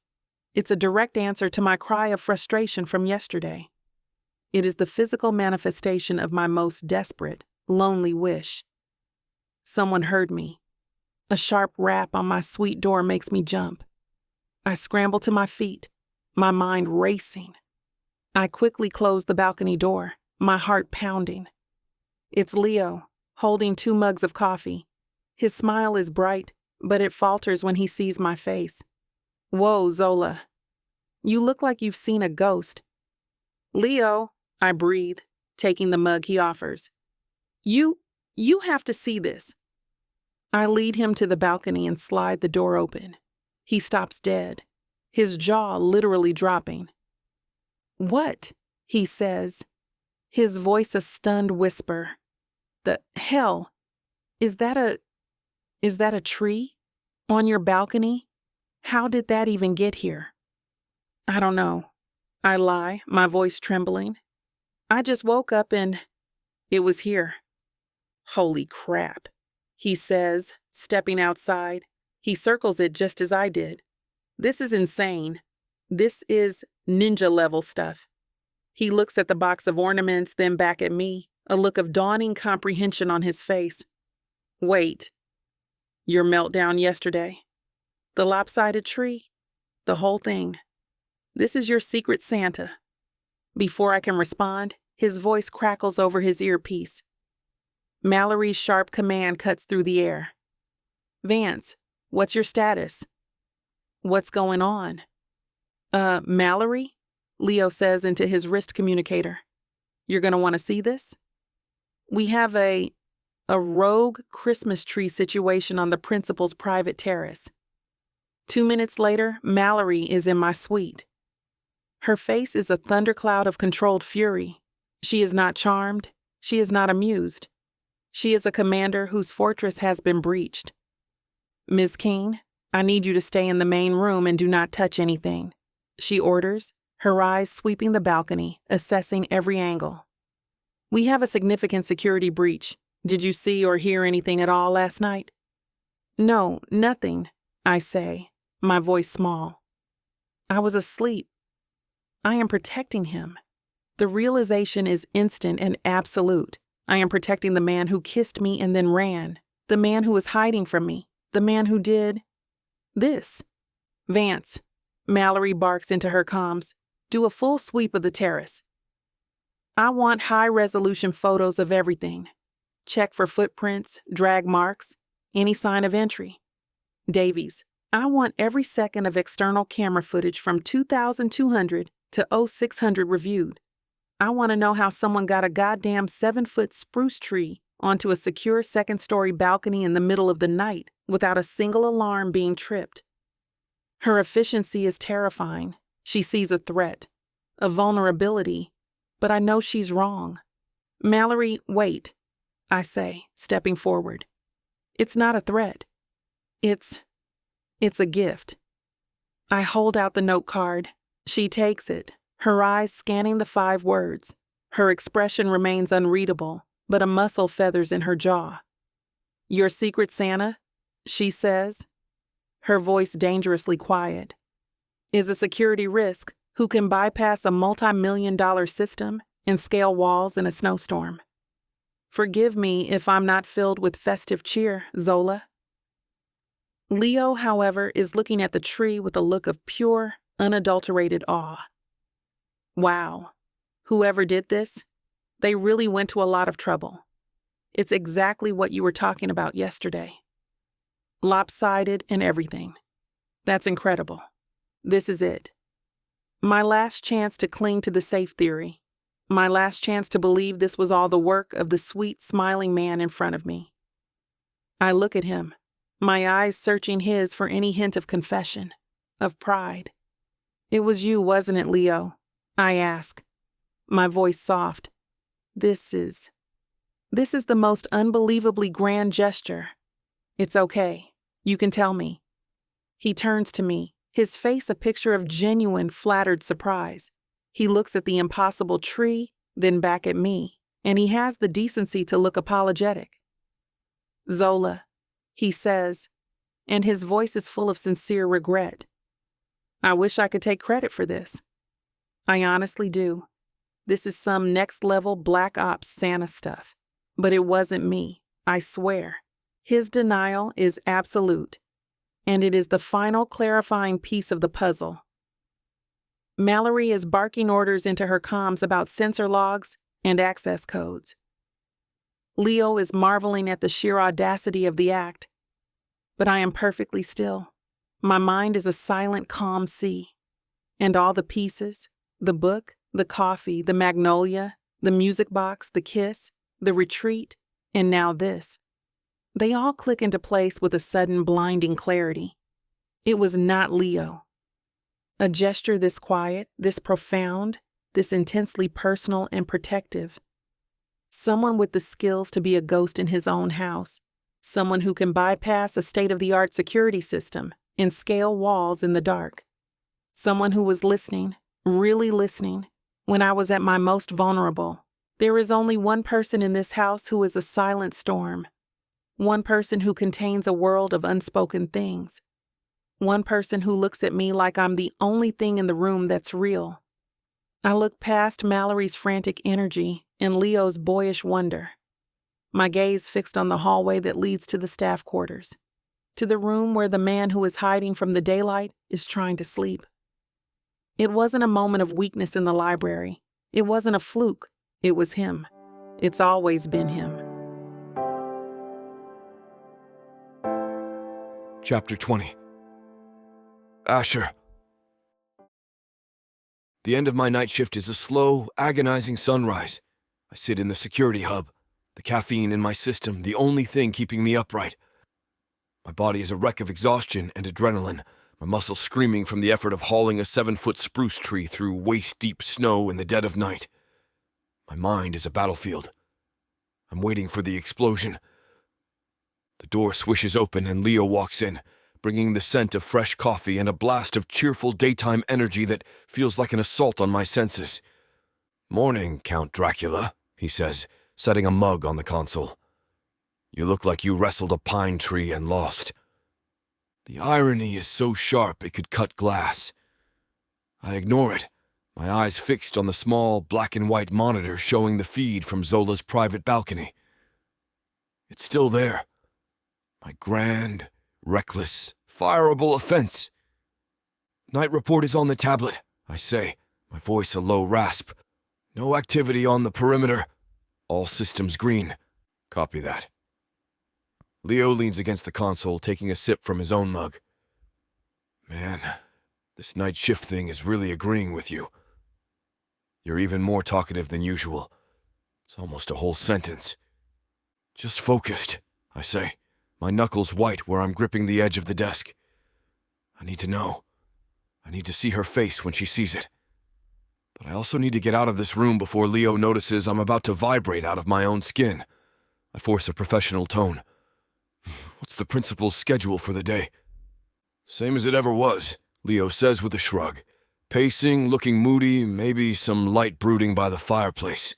It's a direct answer to my cry of frustration from yesterday. It is the physical manifestation of my most desperate, lonely wish. Someone heard me. A sharp rap on my suite door makes me jump. I scramble to my feet, my mind racing. I quickly close the balcony door, my heart pounding. It's Leo, holding 2 mugs of coffee. His smile is bright, but it falters when he sees my face. Whoa, Zola. You look like you've seen a ghost. Leo, I breathe, taking the mug he offers. You have to see this. I lead him to the balcony and slide the door open. He stops dead, his jaw literally dropping. What? He says, his voice a stunned whisper. The hell? Is that a tree? On your balcony? How did that even get here? I don't know. I lie, my voice trembling. I just woke up and it was here. Holy crap, he says, stepping outside. He circles it just as I did. This is insane. This is ninja-level stuff. He looks at the box of ornaments, then back at me, a look of dawning comprehension on his face. Wait. Your meltdown yesterday? The lopsided tree? The whole thing? This is your secret Santa. Before I can respond, his voice crackles over his earpiece. Mallory's sharp command cuts through the air. Vance, what's your status? What's going on? Mallory? Leo says into his wrist communicator. You're gonna want to see this? We have a rogue Christmas tree situation on the principal's private terrace. 2 minutes later, Mallory is in my suite. Her face is a thundercloud of controlled fury. She is not charmed. She is not amused. She is a commander whose fortress has been breached. Ms. King, I need you to stay in the main room and do not touch anything, she orders, her eyes sweeping the balcony, assessing every angle. We have a significant security breach. Did you see or hear anything at all last night? No, nothing, I say, my voice small. I was asleep. I am protecting him. The realization is instant and absolute. I am protecting the man who kissed me and then ran, the man who was hiding from me, the man who did this. Vance, Mallory barks into her comms, do a full sweep of the terrace. I want high-resolution photos of everything. Check for footprints, drag marks, any sign of entry. Davies, I want every second of external camera footage from 2,200 to 0600 reviewed. I want to know how someone got a goddamn 7-foot spruce tree onto a secure second-story balcony in the middle of the night without a single alarm being tripped. Her efficiency is terrifying. She sees a threat, a vulnerability, but I know she's wrong. Mallory, wait, I say, stepping forward. It's not a threat. It's a gift. I hold out the note card. She takes it, her eyes scanning the 5 words. Her expression remains unreadable, but a muscle feathers in her jaw. Your Secret Santa, she says, her voice dangerously quiet, is a security risk who can bypass a multi-million-dollar system and scale walls in a snowstorm. Forgive me if I'm not filled with festive cheer, Zola. Leo, however, is looking at the tree with a look of pure, unadulterated awe. Wow, whoever did this, they really went to a lot of trouble. It's exactly what you were talking about yesterday. Lopsided and everything. That's incredible. This is it. My last chance to cling to the safe theory. My last chance to believe this was all the work of the sweet, smiling man in front of me. I look at him, my eyes searching his for any hint of confession, of pride. It was you, wasn't it, Leo? I ask, my voice soft. This is the most unbelievably grand gesture. It's okay. You can tell me. He turns to me, his face a picture of genuine, flattered surprise. He looks at the impossible tree, then back at me, and he has the decency to look apologetic. Zola, he says, and his voice is full of sincere regret. I wish I could take credit for this. I honestly do. This is some next-level Black Ops Santa stuff. But it wasn't me, I swear. His denial is absolute, and it is the final clarifying piece of the puzzle. Mallory is barking orders into her comms about sensor logs and access codes. Leo is marveling at the sheer audacity of the act, but I am perfectly still. My mind is a silent, calm sea, and all the pieces, the book, the coffee, the magnolia, the music box, the kiss, the retreat, and now this. They all click into place with a sudden blinding clarity. It was not Leo. A gesture this quiet, this profound, this intensely personal and protective. Someone with the skills to be a ghost in his own house. Someone who can bypass a state-of-the-art security system and scale walls in the dark. Someone who was listening, really listening, when I was at my most vulnerable. There is only one person in this house who is a silent storm. One person who contains a world of unspoken things. One person who looks at me like I'm the only thing in the room that's real. I look past Mallory's frantic energy and Leo's boyish wonder. My gaze fixed on the hallway that leads to the staff quarters, to the room where the man who is hiding from the daylight is trying to sleep. It wasn't a moment of weakness in the library. It wasn't a fluke. It was him. It's always been him. Chapter 20. Asher. The end of my night shift is a slow, agonizing sunrise. I sit in the security hub, the caffeine in my system, the only thing keeping me upright. My body is a wreck of exhaustion and adrenaline, my muscles screaming from the effort of hauling a 7-foot spruce tree through waist-deep snow in the dead of night. My mind is a battlefield. I'm waiting for the explosion. The door swishes open and Leo walks in, bringing the scent of fresh coffee and a blast of cheerful daytime energy that feels like an assault on my senses. "Morning, Count Dracula," he says, setting a mug on the console. "You look like you wrestled a pine tree and lost." The irony is so sharp it could cut glass. I ignore it, my eyes fixed on the small black and white monitor showing the feed from Zola's private balcony. It's still there. My grand, reckless, fireable offense. "Night report is on the tablet," I say, my voice a low rasp. "No activity on the perimeter. All systems green." "Copy that." Leo leans against the console, taking a sip from his own mug. "Man, this night shift thing is really agreeing with you. You're even more talkative than usual. It's almost a whole sentence." "Just focused," I say, my knuckles white where I'm gripping the edge of the desk. I need to know. I need to see her face when she sees it. But I also need to get out of this room before Leo notices I'm about to vibrate out of my own skin. I force a professional tone. "What's the principal's schedule for the day?" "Same as it ever was," Leo says with a shrug. "Pacing, looking moody, maybe some light brooding by the fireplace.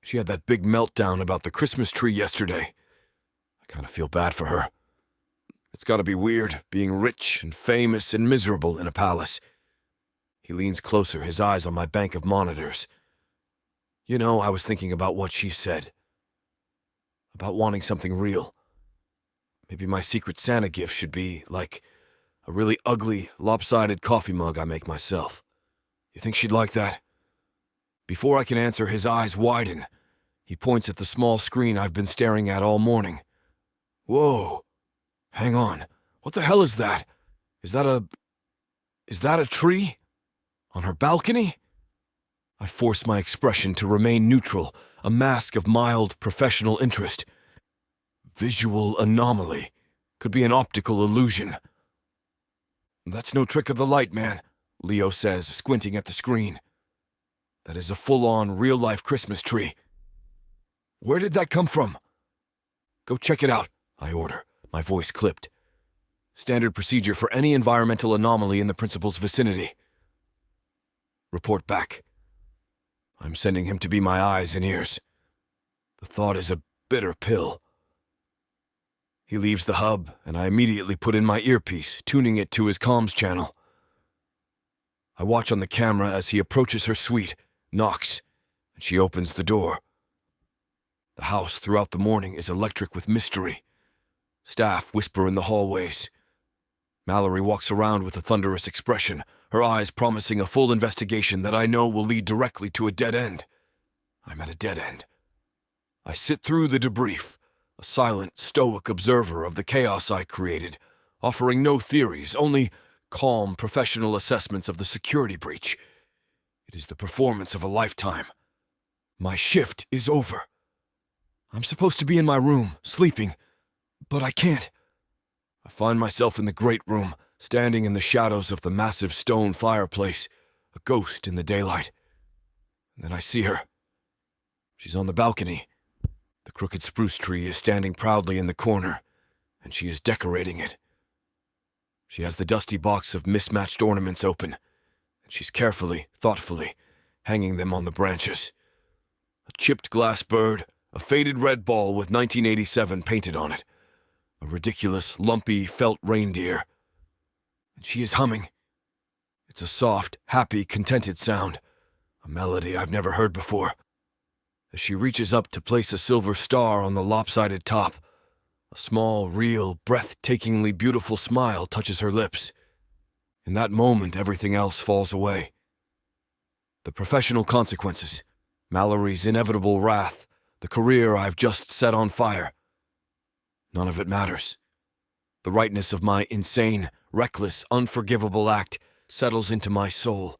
She had that big meltdown about the Christmas tree yesterday. I kind of feel bad for her. It's gotta be weird, being rich and famous and miserable in a palace." He leans closer, his eyes on my bank of monitors. "You know, I was thinking about what she said. About wanting something real. Maybe my Secret Santa gift should be, like, a really ugly, lopsided coffee mug I make myself. You think she'd like that?" Before I can answer, his eyes widen. He points at the small screen I've been staring at all morning. "Whoa. Hang on. What the hell is that? Is that a tree? On her balcony?" I force my expression to remain neutral, a mask of mild professional interest. "Visual anomaly. Could be an optical illusion." "That's no trick of the light, man," Leo says, squinting at the screen. "That is a full-on, real-life Christmas tree." "Where did that come from?" "Go check it out," I order, my voice clipped. Standard procedure for any environmental anomaly in the principal's vicinity. Report back. I'm sending him to be my eyes and ears. The thought is a bitter pill. He leaves the hub, and I immediately put in my earpiece, tuning it to his comms channel. I watch on the camera as he approaches her suite, knocks, and she opens the door. The house throughout the morning is electric with mystery. Staff whisper in the hallways. Mallory walks around with a thunderous expression, her eyes promising a full investigation that I know will lead directly to a dead end. I'm at a dead end. I sit through the debrief, a silent, stoic observer of the chaos I created, offering no theories, only calm, professional assessments of the security breach. It is the performance of a lifetime. My shift is over. I'm supposed to be in my room, sleeping, but I can't. I find myself in the great room, standing in the shadows of the massive stone fireplace, a ghost in the daylight. And then I see her. She's on the balcony. The crooked spruce tree is standing proudly in the corner, and she is decorating it. She has the dusty box of mismatched ornaments open, and she's carefully, thoughtfully, hanging them on the branches. A chipped glass bird, a faded red ball with 1987 painted on it, a ridiculous, lumpy felt reindeer. And she is humming. It's a soft, happy, contented sound, a melody I've never heard before. As she reaches up to place a silver star on the lopsided top, a small, real, breathtakingly beautiful smile touches her lips. In that moment, everything else falls away. The professional consequences, Mallory's inevitable wrath, the career I've just set on fire. None of it matters. The rightness of my insane, reckless, unforgivable act settles into my soul,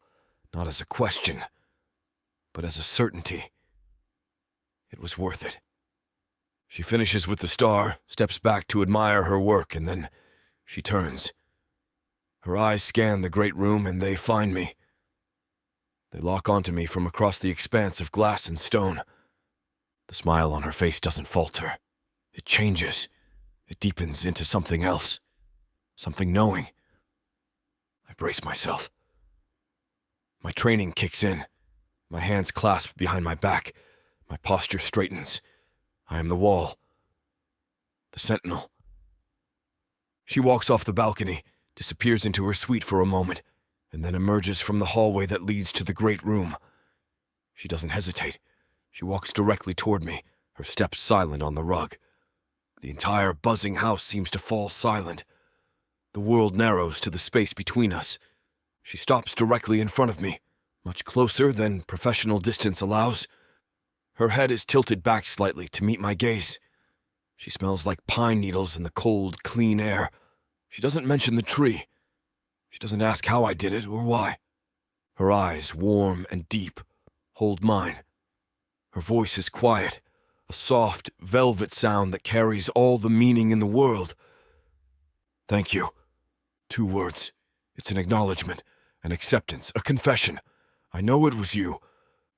not as a question, but as a certainty. It was worth it. She finishes with the star, steps back to admire her work, and then she turns. Her eyes scan the great room, and they find me. They lock onto me from across the expanse of glass and stone. The smile on her face doesn't falter. It changes. It deepens into something else. Something knowing. I brace myself. My training kicks in. My hands clasp behind my back. My posture straightens. I am the wall. The sentinel. She walks off the balcony, disappears into her suite for a moment, and then emerges from the hallway that leads to the great room. She doesn't hesitate. She walks directly toward me, her steps silent on the rug. The entire buzzing house seems to fall silent. The world narrows to the space between us. She stops directly in front of me, much closer than professional distance allows. Her head is tilted back slightly to meet my gaze. She smells like pine needles in the cold, clean air. She doesn't mention the tree. She doesn't ask how I did it or why. Her eyes, warm and deep, hold mine. Her voice is quiet, a soft, velvet sound that carries all the meaning in the world. Thank you. 2 words. It's an acknowledgement, an acceptance, a confession. I know it was you.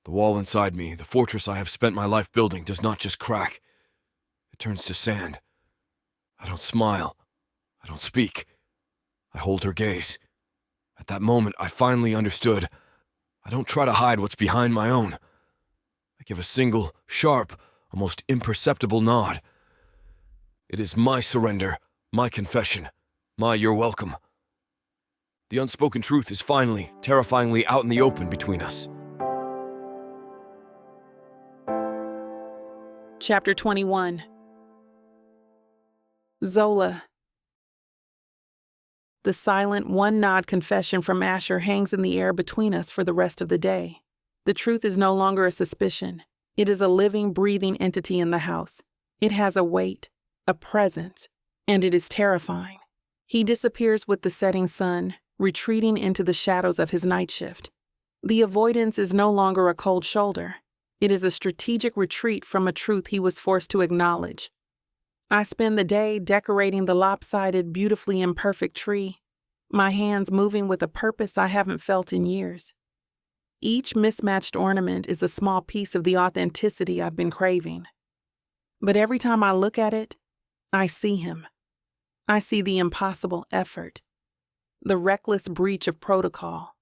The wall inside me, the fortress I have spent my life building, does not just crack. It turns to sand. I don't smile. I don't speak. I hold her gaze. At that moment, I finally understood. I don't try to hide what's behind my own. I give a single, sharp, almost imperceptible nod. It is my surrender, my confession, my you're welcome. The unspoken truth is finally, terrifyingly out in the open between us. Chapter 21. Zola. The silent one-nod confession from Asher hangs in the air between us for the rest of the day. The truth is no longer a suspicion. It is a living, breathing entity in the house. It has a weight, a presence, and it is terrifying. He disappears with the setting sun, retreating into the shadows of his night shift. The avoidance is no longer a cold shoulder. It is a strategic retreat from a truth he was forced to acknowledge. I spend the day decorating the lopsided, beautifully imperfect tree, my hands moving with a purpose I haven't felt in years. Each mismatched ornament is a small piece of the authenticity I've been craving. But every time I look at it, I see him. I see the impossible effort, the reckless breach of protocol,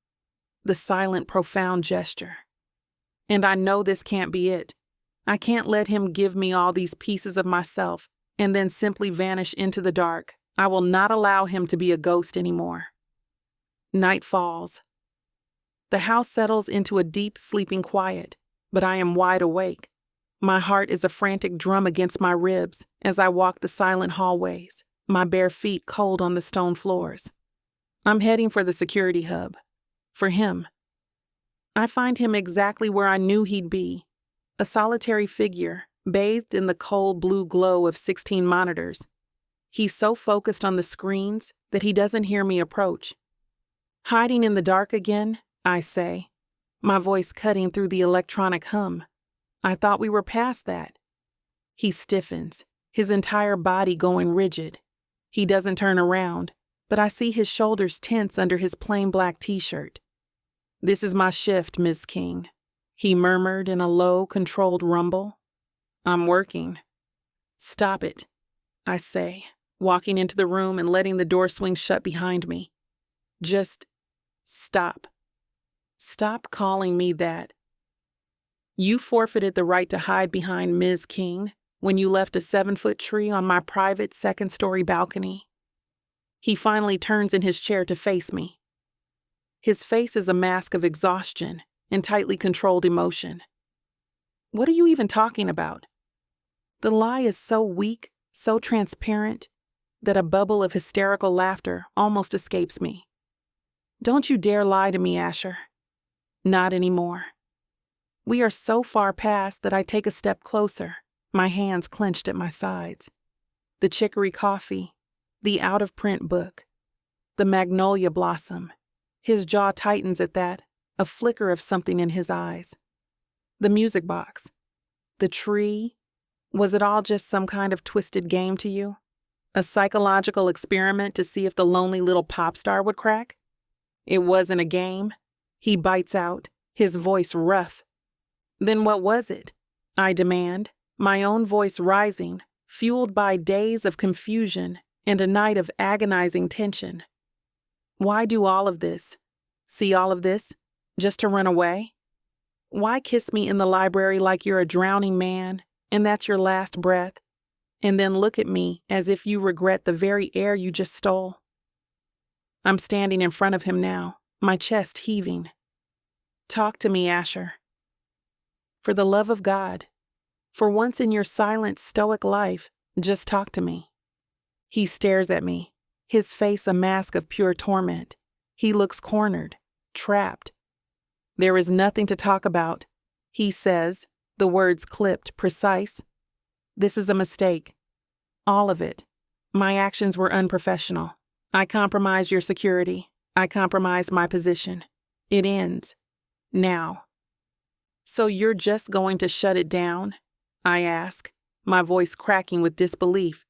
the silent, profound gesture. And I know this can't be it. I can't let him give me all these pieces of myself and then simply vanish into the dark. I will not allow him to be a ghost anymore. Night falls. The house settles into a deep, sleeping quiet, but I am wide awake. My heart is a frantic drum against my ribs as I walk the silent hallways, my bare feet cold on the stone floors. I'm heading for the security hub. For him. I find him exactly where I knew he'd be, a solitary figure, bathed in the cold blue glow of 16 monitors. He's so focused on the screens that he doesn't hear me approach. Hiding in the dark again, I say, my voice cutting through the electronic hum. I thought we were past that. He stiffens, his entire body going rigid. He doesn't turn around, but I see his shoulders tense under his plain black t-shirt. "This is my shift, Ms. King," he murmured in a low, controlled rumble. "I'm working." "Stop it," I say, walking into the room and letting the door swing shut behind me. "Just stop. Stop calling me that. You forfeited the right to hide behind Ms. King when you left a 7-foot tree on my private 2nd-story balcony." He finally turns in his chair to face me. His face is a mask of exhaustion and tightly controlled emotion. "What are you even talking about?" The lie is so weak, so transparent, that a bubble of hysterical laughter almost escapes me. "Don't you dare lie to me, Asher." Not anymore. We are so far past that I take a step closer, my hands clenched at my sides. The chicory coffee, The out-of-print book. The magnolia blossom. His jaw tightens at that, a flicker of something in his eyes. The music box. The tree. Was it all just some kind of twisted game to you? A psychological experiment to see if the lonely little pop star would crack? It wasn't a game. He bites out, his voice rough. Then what was it? I demand, my own voice rising, fueled by days of confusion and a night of agonizing tension. Why do all of this? See all of this? Just to run away? Why kiss me in the library like you're a drowning man and that's your last breath, and then look at me as if you regret the very air you just stole? I'm standing in front of him now, my chest heaving. Talk to me, Asher. For the love of God, for once in your silent, stoic life, just talk to me. He stares at me, his face a mask of pure torment. He looks cornered, trapped. There is nothing to talk about, he says, the words clipped, precise. This is a mistake. All of it. My actions were unprofessional. I compromised your security. I compromised my position. It ends. Now. So you're just going to shut it down? I ask, my voice cracking with disbelief.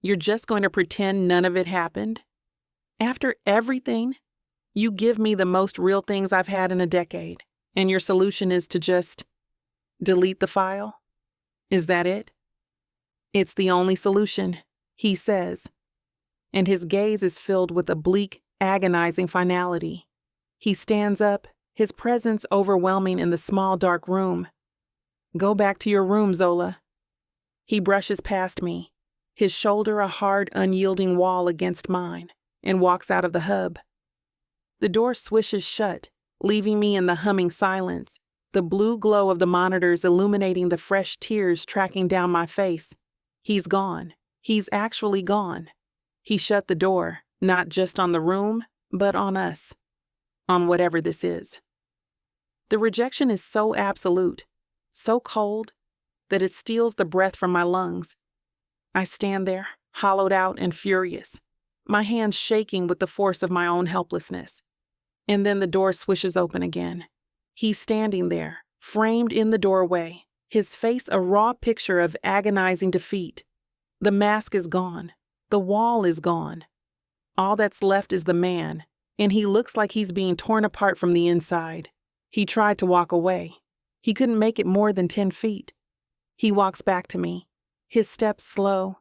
You're just going to pretend none of it happened? After everything? You give me the most real things I've had in a decade, and your solution is to just delete the file? Is that it? It's the only solution, he says, and his gaze is filled with a bleak, agonizing finality. He stands up, his presence overwhelming in the small, dark room. Go back to your room, Zola. He brushes past me, his shoulder a hard, unyielding wall against mine, and walks out of the hub. The door swishes shut, leaving me in the humming silence, the blue glow of the monitors illuminating the fresh tears tracking down my face. He's gone. He's actually gone. He shut the door, not just on the room, but on us. On whatever this is. The rejection is so absolute, so cold, that it steals the breath from my lungs. I stand there, hollowed out and furious, my hands shaking with the force of my own helplessness. And then the door swishes open again. He's standing there, framed in the doorway, his face a raw picture of agonizing defeat. The mask is gone. The wall is gone. All that's left is the man, and he looks like he's being torn apart from the inside. He tried to walk away. He couldn't make it more than 10 feet. He walks back to me, his steps slow,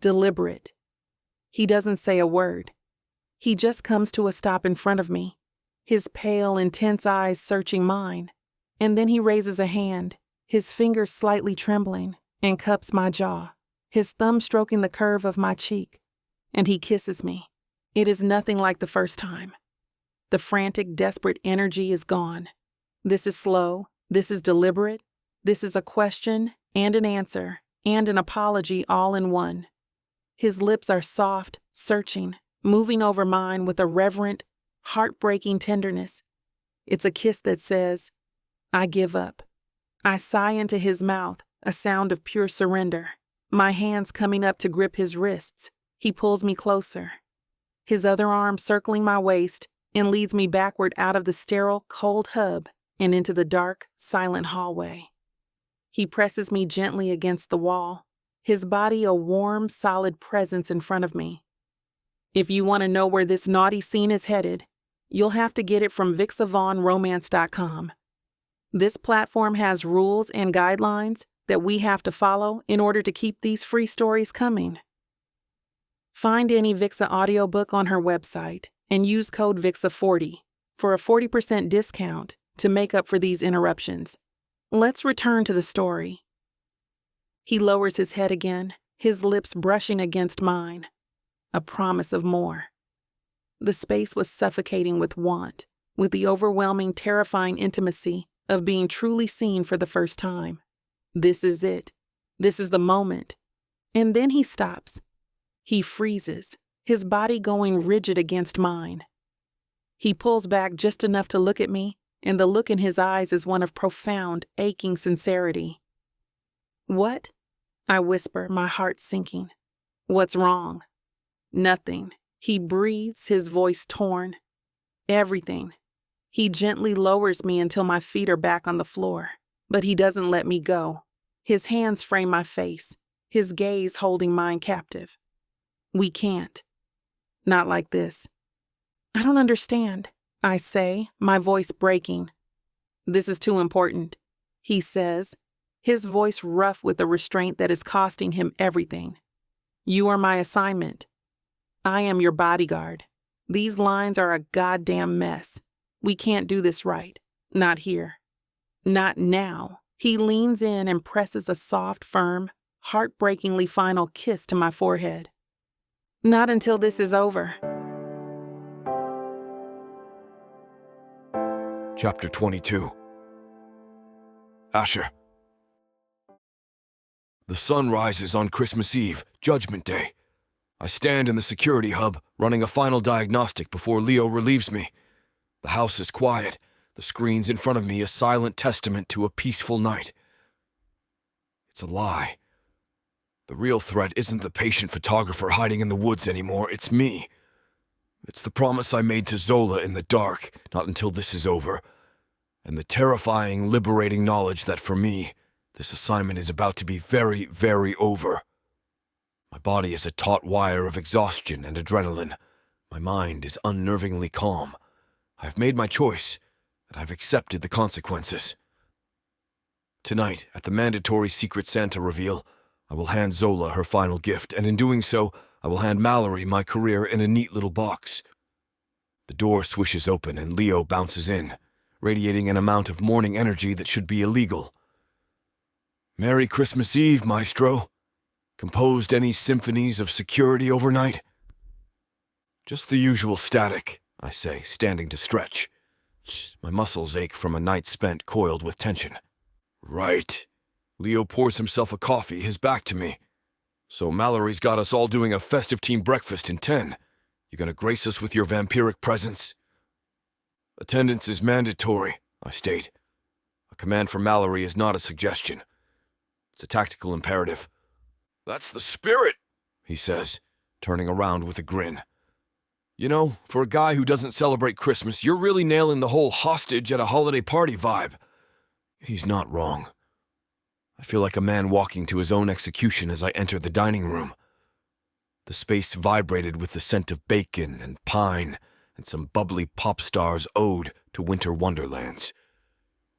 deliberate. He doesn't say a word. He just comes to a stop in front of me, his pale, intense eyes searching mine, and then he raises a hand, his fingers slightly trembling, and cups my jaw, his thumb stroking the curve of my cheek, and he kisses me. It is nothing like the first time. The frantic, desperate energy is gone. This is slow, this is deliberate, this is a question and an answer and an apology all in one. His lips are soft, searching, moving over mine with a reverent, heartbreaking tenderness. It's a kiss that says, I give up. I sigh into his mouth, a sound of pure surrender. My hands coming up to grip his wrists. He pulls me closer, his other arm circling my waist, and leads me backward out of the sterile, cold hub and into the dark, silent hallway. He presses me gently against the wall, his body a warm, solid presence in front of me. If you want to know where this naughty scene is headed, you'll have to get it from BWWM.com. This platform has rules and guidelines that we have to follow in order to keep these free stories coming. Find any Vixa audiobook on her website and use code VIXA40 for a 40% discount to make up for these interruptions. Let's return to the story. He lowers his head again, his lips brushing against mine. A promise of more. The space was suffocating with want, with the overwhelming, terrifying intimacy of being truly seen for the first time. This is it. This is the moment. And then he stops. He freezes, his body going rigid against mine. He pulls back just enough to look at me, and the look in his eyes is one of profound, aching sincerity. What? I whisper, my heart sinking. What's wrong? Nothing. He breathes, his voice torn. Everything. He gently lowers me until my feet are back on the floor, but he doesn't let me go. His hands frame my face, his gaze holding mine captive. We can't. Not like this. I don't understand, I say, my voice breaking. This is too important, he says, his voice rough with a restraint that is costing him everything. You are my assignment. I am your bodyguard. These lines are a goddamn mess. We can't do this right. Not here. Not now. He leans in and presses a soft, firm, heartbreakingly final kiss to my forehead. Not until this is over. Chapter 22. Asher. The sun rises on Christmas Eve, Judgment Day. I stand in the security hub, running a final diagnostic before Leo relieves me. The house is quiet, the screens in front of me a silent testament to a peaceful night. It's a lie. The real threat isn't the patient photographer hiding in the woods anymore, it's me. It's the promise I made to Zola in the dark, not until this is over, and the terrifying, liberating knowledge that for me, this assignment is about to be very, very over. My body is a taut wire of exhaustion and adrenaline. My mind is unnervingly calm. I've made my choice, and I've accepted the consequences. Tonight, at the mandatory Secret Santa reveal, I will hand Zola her final gift, and in doing so, I will hand Mallory my career in a neat little box. The door swishes open and Leo bounces in, radiating an amount of morning energy that should be illegal. Merry Christmas Eve, Maestro. Composed any symphonies of security overnight? Just the usual static, I say, standing to stretch. My muscles ache from a night spent coiled with tension. Right. Leo pours himself a coffee, his back to me. So Mallory's got us all doing a festive team breakfast in 10. You gonna grace us with your vampiric presence? Attendance is mandatory, I state. A command from Mallory is not a suggestion. It's a tactical imperative. That's the spirit, he says, turning around with a grin. You know, for a guy who doesn't celebrate Christmas, you're really nailing the whole hostage at a holiday party vibe. He's not wrong. I feel like a man walking to his own execution as I enter the dining room. The space vibrated with the scent of bacon and pine and some bubbly pop star's ode to winter wonderlands.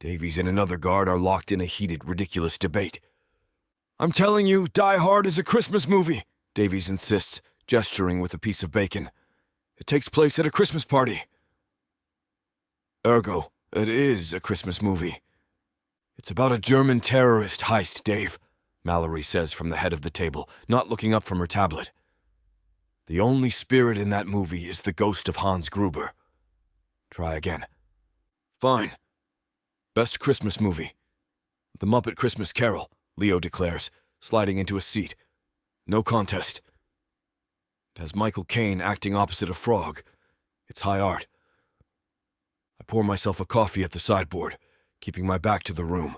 Davies and another guard are locked in a heated, ridiculous debate. I'm telling you, Die Hard is a Christmas movie, Davies insists, gesturing with a piece of bacon. It takes place at a Christmas party. Ergo, it is a Christmas movie. It's about a German terrorist heist, Dave, Mallory says from the head of the table, not looking up from her tablet. The only spirit in that movie is the ghost of Hans Gruber. Try again. Fine. Best Christmas movie. The Muppet Christmas Carol, Leo declares, sliding into a seat. No contest. It has Michael Caine acting opposite a frog. It's high art. I pour myself a coffee at the sideboard, keeping my back to the room,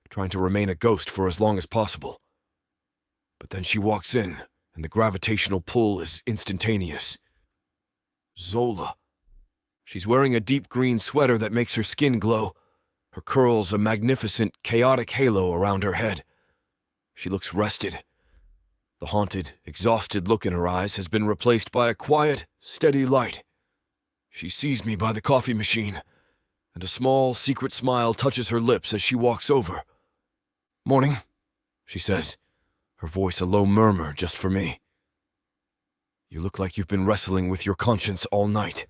trying to remain a ghost for as long as possible. But then she walks in, and the gravitational pull is instantaneous. Zola. She's wearing a deep green sweater that makes her skin glow, her curls a magnificent, chaotic halo around her head. She looks rested. The haunted, exhausted look in her eyes has been replaced by a quiet, steady light. She sees me by the coffee machine, and a small, secret smile touches her lips as she walks over. Morning, she says, her voice a low murmur just for me. You look like you've been wrestling with your conscience all night.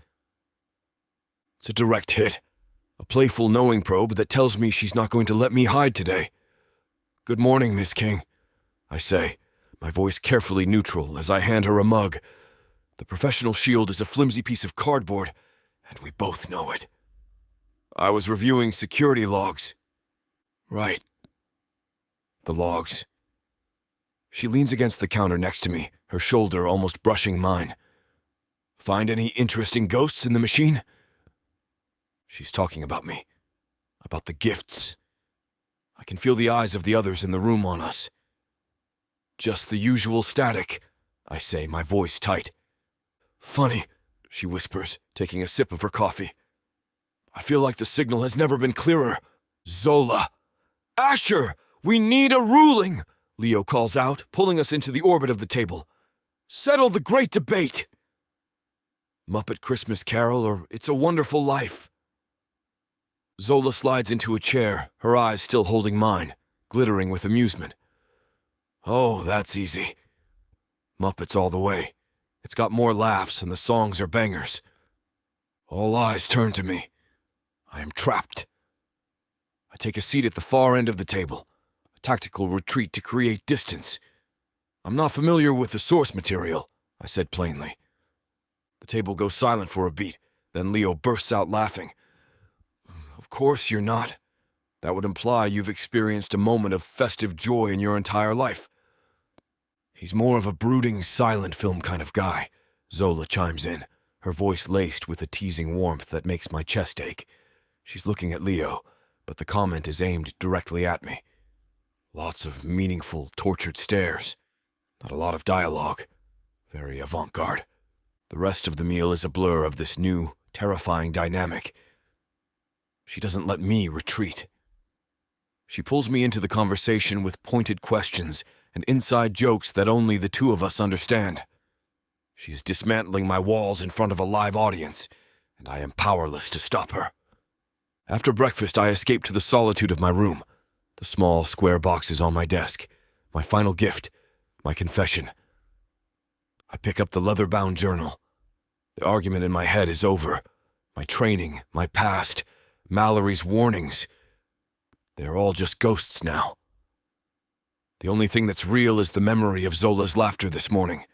It's a direct hit, a playful knowing probe that tells me she's not going to let me hide today. Good morning, Miss King, I say, my voice carefully neutral as I hand her a mug. The professional shield is a flimsy piece of cardboard, and we both know it. I was reviewing security logs. Right. The logs. She leans against the counter next to me, her shoulder almost brushing mine. Find any interesting ghosts in the machine? She's talking about me. About the gifts. I can feel the eyes of the others in the room on us. Just the usual static, I say, my voice tight. Funny, she whispers, taking a sip of her coffee. I feel like the signal has never been clearer. Zola! Asher! We need a ruling! Leo calls out, pulling us into the orbit of the table. Settle the great debate! Muppet Christmas Carol or It's a Wonderful Life? Zola slides into a chair, her eyes still holding mine, glittering with amusement. Oh, that's easy. Muppets all the way. It's got more laughs and the songs are bangers. All eyes turn to me. I am trapped. I take a seat at the far end of the table, a tactical retreat to create distance. I'm not familiar with the source material, I said plainly. The table goes silent for a beat, then Leo bursts out laughing. Of course you're not. That would imply you've experienced a moment of festive joy in your entire life. He's more of a brooding, silent film kind of guy, Zola chimes in, her voice laced with a teasing warmth that makes my chest ache. She's looking at Leo, but the comment is aimed directly at me. Lots of meaningful, tortured stares. Not a lot of dialogue. Very avant-garde. The rest of the meal is a blur of this new, terrifying dynamic. She doesn't let me retreat. She pulls me into the conversation with pointed questions and inside jokes that only the two of us understand. She is dismantling my walls in front of a live audience, and I am powerless to stop her. After breakfast, I escape to the solitude of my room. The small, square box is on my desk. My final gift, my confession. I pick up the leather-bound journal. The argument in my head is over. My training, my past, Mallory's warnings. They're all just ghosts now. The only thing that's real is the memory of Zola's laughter this morning,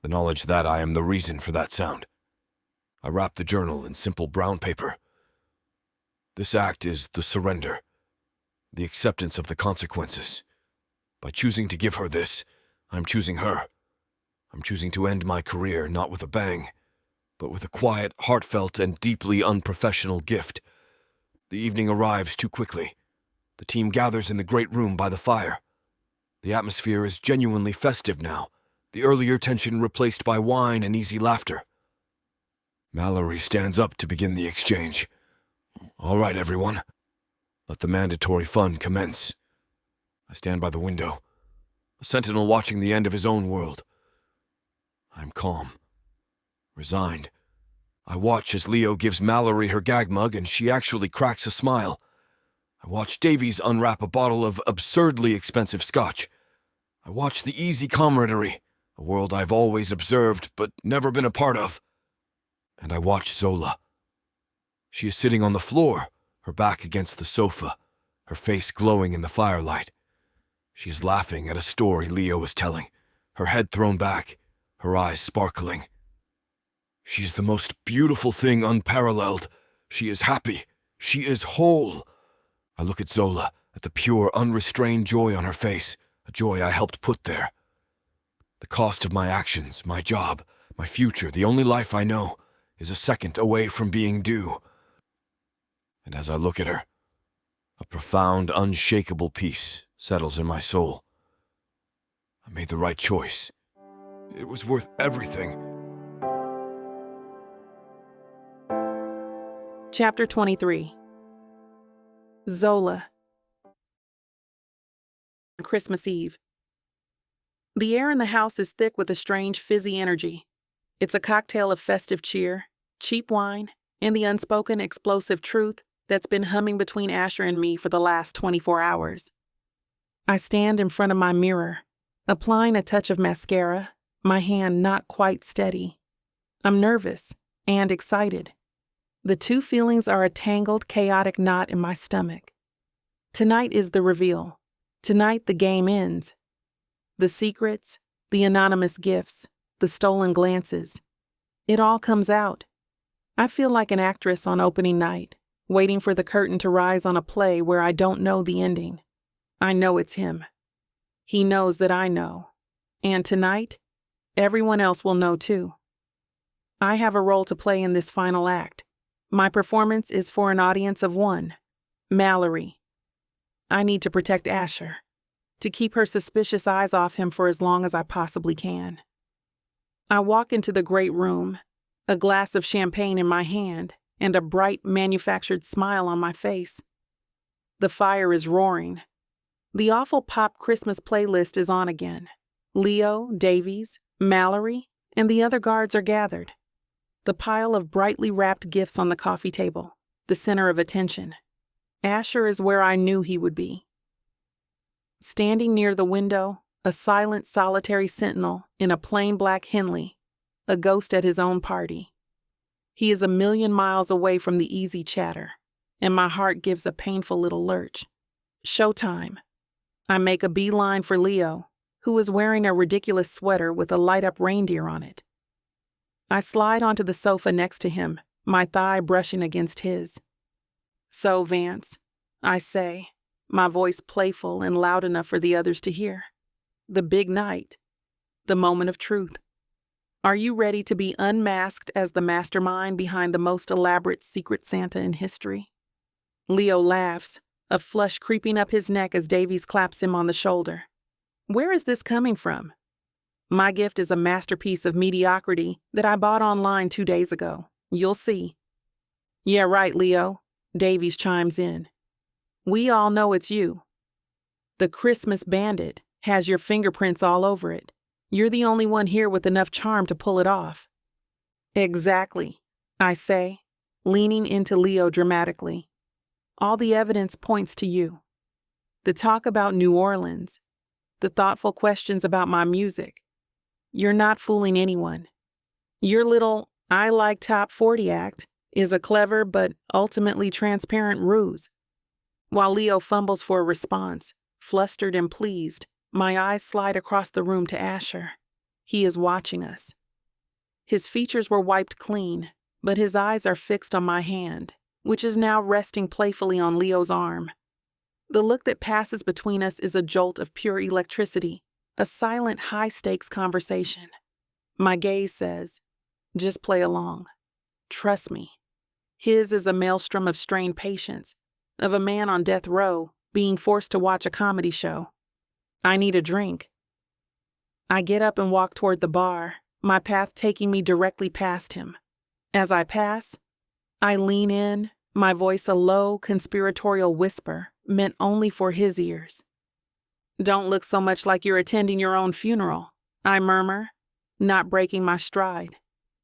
the knowledge that I am the reason for that sound. I wrap the journal in simple brown paper. This act is the surrender, the acceptance of the consequences. By choosing to give her this, I'm choosing her. I'm choosing to end my career not with a bang, but with a quiet, heartfelt, and deeply unprofessional gift. The evening arrives too quickly. The team gathers in the great room by the fire. The atmosphere is genuinely festive now, the earlier tension replaced by wine and easy laughter. Mallory stands up to begin the exchange. All right, everyone. Let the mandatory fun commence. I stand by the window, a sentinel watching the end of his own world. I'm calm, resigned. I watch as Leo gives Mallory her gag mug and she actually cracks a smile. I watch Davies unwrap a bottle of absurdly expensive scotch. I watch the easy camaraderie, a world I've always observed but never been a part of. And I watch Zola. She is sitting on the floor, her back against the sofa, her face glowing in the firelight. She is laughing at a story Leo was telling, her head thrown back, her eyes sparkling. She is the most beautiful thing unparalleled. She is happy. She is whole. I look at Zola, at the pure, unrestrained joy on her face, a joy I helped put there. The cost of my actions, my job, my future, the only life I know, is a second away from being due. And as I look at her, a profound, unshakable peace settles in my soul. I made the right choice. It was worth everything. Chapter 23. Zola. Christmas Eve. The air in the house is thick with a strange fizzy energy. It's a cocktail of festive cheer, cheap wine, and the unspoken explosive truth that's been humming between Asher and me for the last 24 hours. I stand in front of my mirror, applying a touch of mascara, my hand not quite steady. I'm nervous and excited. The two feelings are a tangled, chaotic knot in my stomach. Tonight is the reveal. Tonight the game ends. The secrets, the anonymous gifts, the stolen glances. It all comes out. I feel like an actress on opening night, waiting for the curtain to rise on a play where I don't know the ending. I know it's him. He knows that I know. And tonight, everyone else will know too. I have a role to play in this final act. My performance is for an audience of one, Mallory. I need to protect Asher, to keep her suspicious eyes off him for as long as I possibly can. I walk into the great room, a glass of champagne in my hand, and a bright, manufactured smile on my face. The fire is roaring. The awful pop Christmas playlist is on again. Leo, Davies, Mallory, and the other guards are gathered. The pile of brightly wrapped gifts on the coffee table, the center of attention. Asher is where I knew he would be. Standing near the window, a silent, solitary sentinel in a plain black Henley, a ghost at his own party. He is a million miles away from the easy chatter, and my heart gives a painful little lurch. Showtime. I make a beeline for Leo, who is wearing a ridiculous sweater with a light-up reindeer on it. I slide onto the sofa next to him, my thigh brushing against his. "So, Vance," I say, my voice playful and loud enough for the others to hear. "The big night. The moment of truth. Are you ready to be unmasked as the mastermind behind the most elaborate Secret Santa in history?" Leo laughs, a flush creeping up his neck as Davies claps him on the shoulder. Where is this coming from? My gift is a masterpiece of mediocrity that I bought online 2 days ago. You'll see. "Yeah, right, Leo," Davies chimes in. "We all know it's you. The Christmas Bandit has your fingerprints all over it. You're the only one here with enough charm to pull it off." "Exactly," I say, leaning into Leo dramatically. "All the evidence points to you. The talk about New Orleans, the thoughtful questions about my music. You're not fooling anyone. Your little I Like Top 40 act is a clever but ultimately transparent ruse." While Leo fumbles for a response, flustered and pleased, my eyes slide across the room to Asher. He is watching us. His features were wiped clean, but his eyes are fixed on my hand, which is now resting playfully on Leo's arm. The look that passes between us is a jolt of pure electricity, a silent, high-stakes conversation. My gaze says, "Just play along. Trust me." His is a maelstrom of strained patience, of a man on death row being forced to watch a comedy show. I need a drink. I get up and walk toward the bar, my path taking me directly past him. As I pass, I lean in, my voice a low, conspiratorial whisper meant only for his ears. "Don't look so much like you're attending your own funeral," I murmur, not breaking my stride.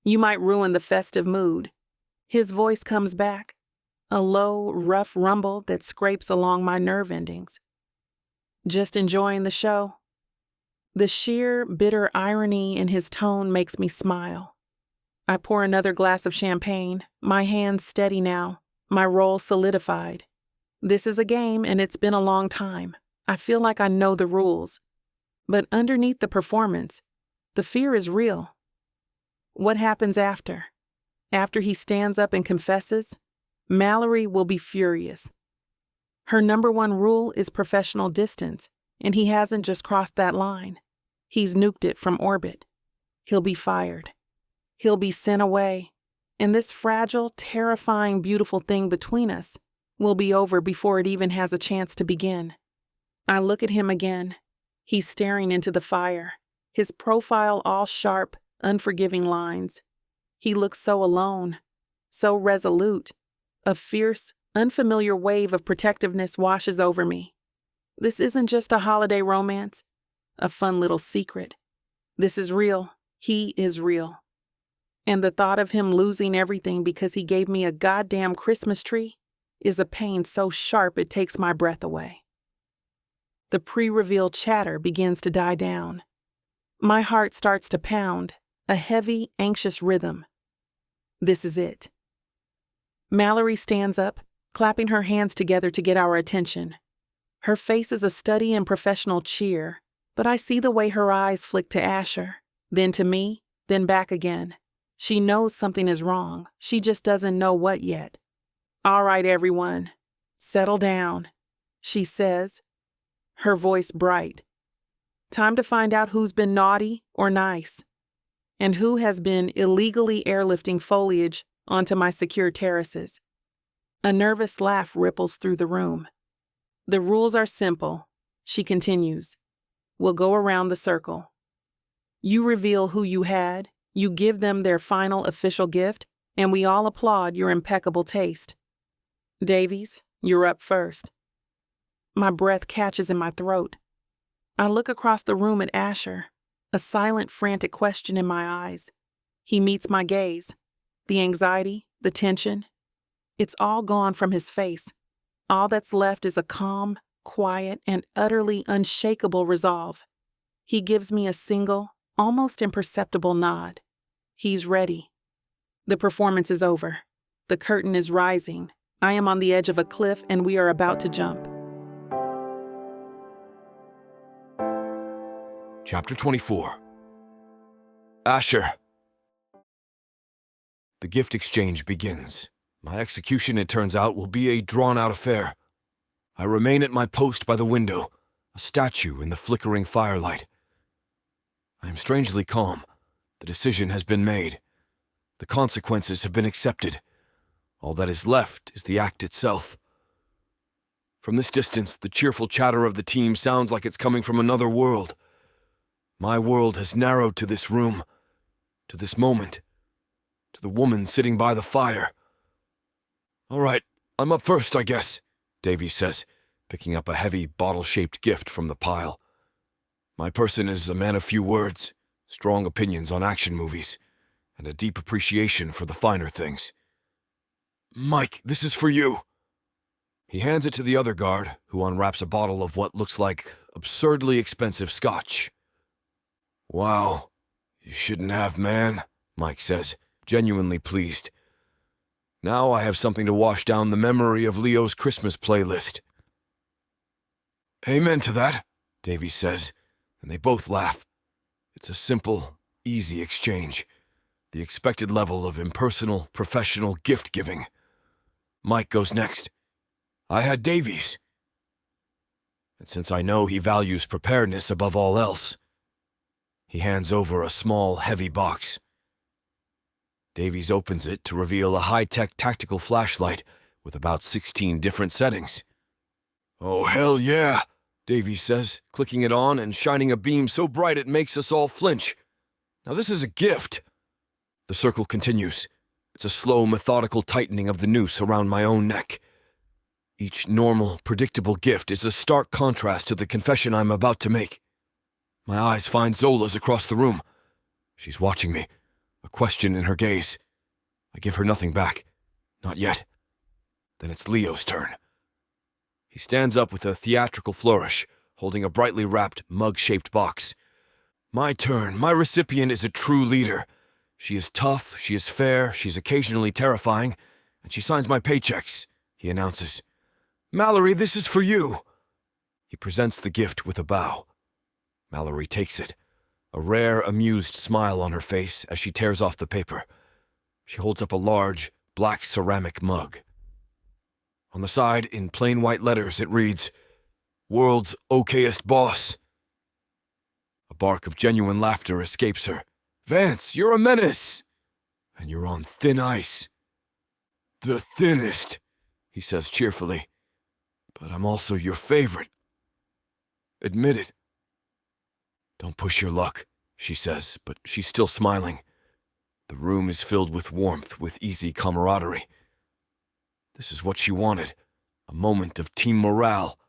"You might ruin the festive mood." His voice comes back, a low, rough rumble that scrapes along my nerve endings. "Just enjoying the show?" The sheer, bitter irony in his tone makes me smile. I pour another glass of champagne, my hands steady now, my role solidified. This is a game, and it's been a long time. I feel like I know the rules. But underneath the performance, the fear is real. What happens after? After he stands up and confesses, Mallory will be furious. Her number one rule is professional distance, and he hasn't just crossed that line. He's nuked it from orbit. He'll be fired. He'll be sent away, and this fragile, terrifying, beautiful thing between us will be over before it even has a chance to begin. I look at him again. He's staring into the fire, his profile all sharp, unforgiving lines. He looks so alone, so resolute. A fierce, unfamiliar wave of protectiveness washes over me. This isn't just a holiday romance, a fun little secret. This is real. He is real. And the thought of him losing everything because he gave me a goddamn Christmas tree is a pain so sharp it takes my breath away. The pre-reveal chatter begins to die down. My heart starts to pound, a heavy, anxious rhythm. This is it. Mallory stands up, clapping her hands together to get our attention. Her face is a study in professional cheer, but I see the way her eyes flick to Asher, then to me, then back again. She knows something is wrong. She just doesn't know what yet. "All right, everyone, settle down," she says, her voice bright. "Time to find out who's been naughty or nice, and who has been illegally airlifting foliage onto my secure terraces." A nervous laugh ripples through the room. "The rules are simple," she continues. "We'll go around the circle. You reveal who you had, You give them their final official gift, and we all applaud your impeccable taste. Davies, you're up first. My breath catches in my throat. I look across the room at Asher, a silent, frantic question in my eyes. He meets my gaze. The anxiety, the tension, it's all gone from his face. All that's left is a calm, quiet, and utterly unshakable resolve. He gives me a single, almost imperceptible nod. He's ready. The performance is over. The curtain is rising. I am on the edge of a cliff, and we are about to jump. Chapter 24. Asher. The gift exchange begins. My execution, it turns out, will be a drawn-out affair. I remain at my post by the window, a statue in the flickering firelight. I am strangely calm. The decision has been made. The consequences have been accepted. All that is left is the act itself. From this distance, the cheerful chatter of the team sounds like it's coming from another world. My world has narrowed to this room, to this moment, to the woman sitting by the fire. "All right, I'm up first, I guess," Davy says, picking up a heavy, bottle-shaped gift from the pile. My person is a man of few words, strong opinions on action movies, and a deep appreciation for the finer things. "Mike, this is for you." He hands it to the other guard, who unwraps a bottle of what looks like absurdly expensive scotch. "Wow, you shouldn't have, man," Mike says, genuinely pleased. Now I have something to wash down the memory of Leo's Christmas playlist. "Amen to that," Davy says, and they both laugh. It's a simple, easy exchange, the expected level of impersonal, professional gift-giving. Mike goes next. "I had Davy's." And since I know he values preparedness above all else, he hands over a small, heavy box. Davies opens it to reveal a high-tech tactical flashlight with about 16 different settings. "Oh, hell yeah," Davies says, clicking it on and shining a beam so bright it makes us all flinch. "Now this is a gift." The circle continues. It's a slow, methodical tightening of the noose around my own neck. Each normal, predictable gift is a stark contrast to the confession I'm about to make. My eyes find Zola's across the room. She's watching me, a question in her gaze. I give her nothing back. Not yet. Then it's Leo's turn. He stands up with a theatrical flourish, holding a brightly wrapped, mug-shaped box. My turn. My recipient is a true leader. She is tough, she is fair, she's occasionally terrifying, and she signs my paychecks, he announces. "Mallory, this is for you." He presents the gift with a bow. Mallory takes it, a rare, amused smile on her face as she tears off the paper. She holds up a large, black ceramic mug. On the side, in plain white letters, it reads, "World's okayest boss." A bark of genuine laughter escapes her. "Vance, you're a menace! And you're on thin ice." "The thinnest," he says cheerfully. "But I'm also your favorite. Admit it." "Don't push your luck," she says, but she's still smiling. The room is filled with warmth, with easy camaraderie. This is what she wanted, a moment of team morale.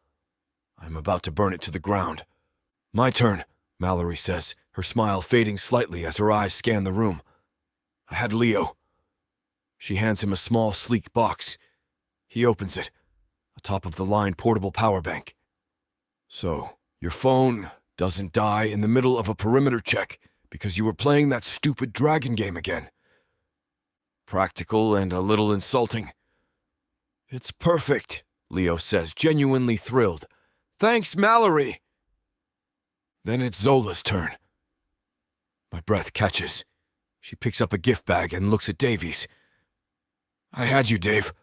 I'm about to burn it to the ground. "My turn," Mallory says, her smile fading slightly as her eyes scan the room. "I had Leo." She hands him a small, sleek box. He opens it, a top-of-the-line portable power bank. "So, your phone doesn't die in the middle of a perimeter check because you were playing that stupid dragon game again." Practical and a little insulting. "It's perfect," Leo says, genuinely thrilled. "Thanks, Mallory." Then it's Zola's turn. My breath catches. She picks up a gift bag and looks at Davies. "I had you, Dave.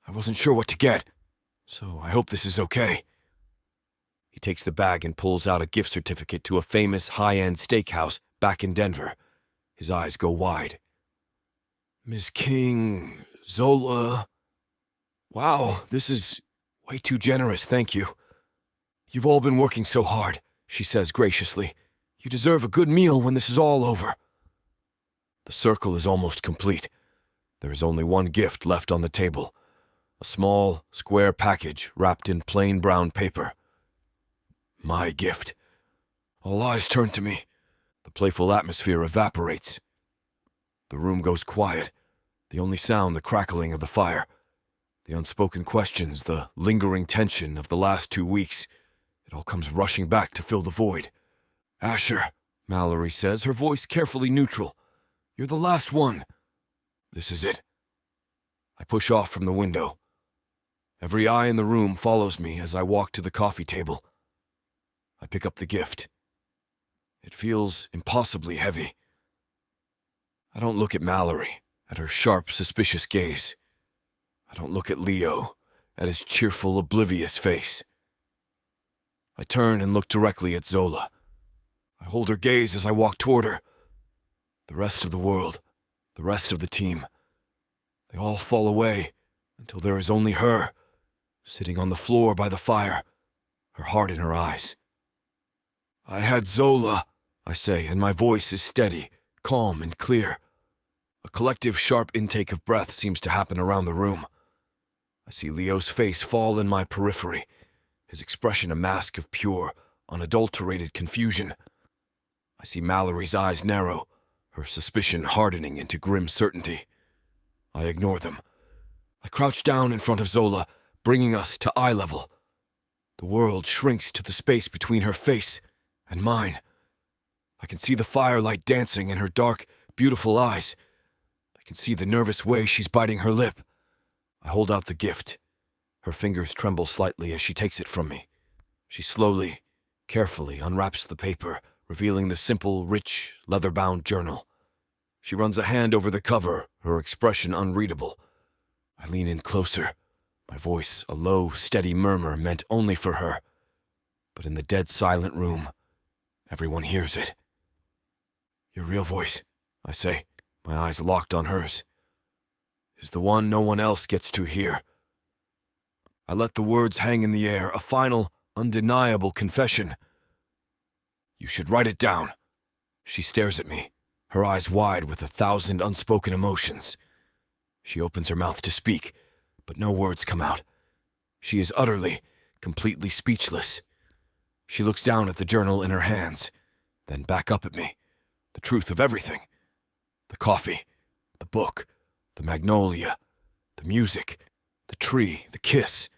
I wasn't sure what to get, so I hope this is okay." He takes the bag and pulls out a gift certificate to a famous high-end steakhouse back in Denver. His eyes go wide. "Miss King, Zola. Wow, this is way too generous, thank you. You've all been working so hard," she says graciously. "You deserve a good meal when this is all over." The circle is almost complete. There is only one gift left on the table. A small, square package wrapped in plain brown paper. My gift. All eyes turn to me. The playful atmosphere evaporates. The room goes quiet. The only sound, the crackling of the fire. The unspoken questions, the lingering tension of the last 2 weeks. It all comes rushing back to fill the void. Asher, Mallory says, her voice carefully neutral. You're the last one. This is it. I push off from the window. Every eye in the room follows me as I walk to the coffee table. I pick up the gift. It feels impossibly heavy. I don't look at Mallory, at her sharp, suspicious gaze. I don't look at Leo, at his cheerful, oblivious face. I turn and look directly at Zola. I hold her gaze as I walk toward her. The rest of the world, the rest of the team, they all fall away until there is only her, sitting on the floor by the fire, her heart in her eyes. I had Zola, I say, and my voice is steady, calm, and clear. A collective sharp intake of breath seems to happen around the room. I see Leo's face fall in my periphery, his expression a mask of pure, unadulterated confusion. I see Mallory's eyes narrow, her suspicion hardening into grim certainty. I ignore them. I crouch down in front of Zola, bringing us to eye level. The world shrinks to the space between her face and mine. I can see the firelight dancing in her dark, beautiful eyes. I can see the nervous way she's biting her lip. I hold out the gift. Her fingers tremble slightly as she takes it from me. She slowly, carefully unwraps the paper, revealing the simple, rich, leather-bound journal. She runs a hand over the cover, her expression unreadable. I lean in closer, my voice a low, steady murmur meant only for her. But in the dead silent room, everyone hears it. Your real voice, I say, my eyes locked on hers, is the one no one else gets to hear. I let the words hang in the air, a final, undeniable confession. You should write it down. She stares at me, her eyes wide with 1,000 unspoken emotions. She opens her mouth to speak, but no words come out. She is utterly, completely speechless. She looks down at the journal in her hands, then back up at me. The truth of everything. The coffee, the book, the magnolia, the music, the tree, the kiss,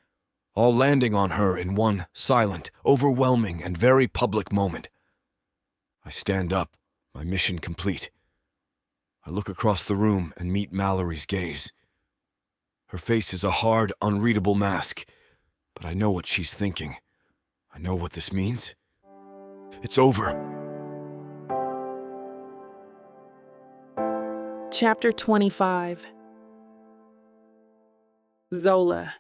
all landing on her in one silent, overwhelming, and very public moment. I stand up, my mission complete. I look across the room and meet Mallory's gaze. Her face is a hard, unreadable mask, but I know what she's thinking. I know what this means. It's over. Chapter 25. Zola.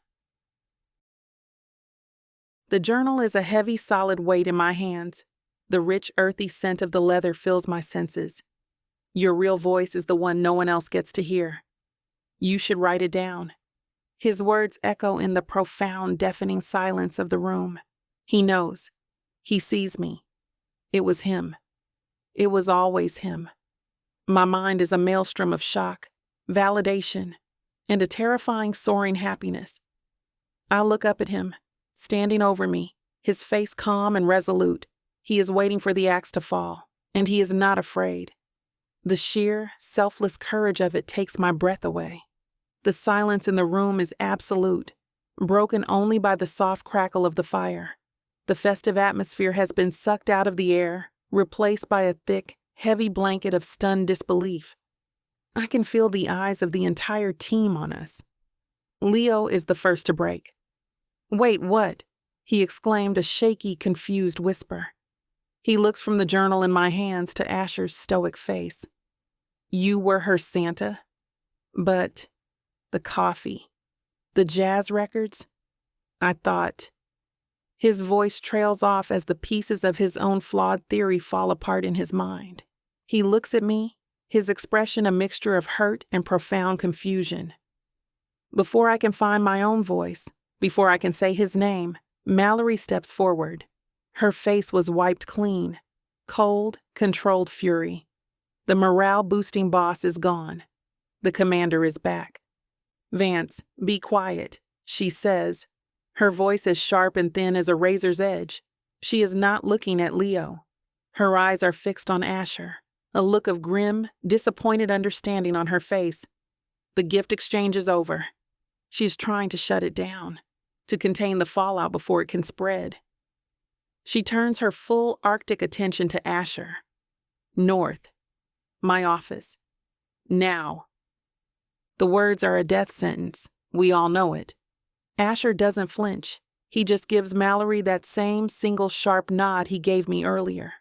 The journal is a heavy, solid weight in my hands. The rich, earthy scent of the leather fills my senses. Your real voice is the one no one else gets to hear. You should write it down. His words echo in the profound, deafening silence of the room. He knows. He sees me. It was him. It was always him. My mind is a maelstrom of shock, validation, and a terrifying, soaring happiness. I look up at him, standing over me, his face calm and resolute. He is waiting for the axe to fall, and he is not afraid. The sheer, selfless courage of it takes my breath away. The silence in the room is absolute, broken only by the soft crackle of the fire. The festive atmosphere has been sucked out of the air, replaced by a thick, heavy blanket of stunned disbelief. I can feel the eyes of the entire team on us. Leo is the first to break. "Wait, what?" he exclaimed, a shaky, confused whisper. He looks from the journal in my hands to Asher's stoic face. You were her Santa? But the coffee, the jazz records? I thought. His voice trails off as the pieces of his own flawed theory fall apart in his mind. He looks at me, his expression a mixture of hurt and profound confusion. Before I can find my own voice, before I can say his name, Mallory steps forward. Her face was wiped clean, cold, controlled fury. The morale-boosting boss is gone. The commander is back. "Vance, be quiet," she says, her voice as sharp and thin as a razor's edge. She is not looking at Leo. Her eyes are fixed on Asher, a look of grim, disappointed understanding on her face. The gift exchange is over. She is trying to shut it down, to contain the fallout before it can spread. She turns her full Arctic attention to Asher. "North. My office. Now." The words are a death sentence. We all know it. Asher doesn't flinch. He just gives Mallory that same single sharp nod he gave me earlier.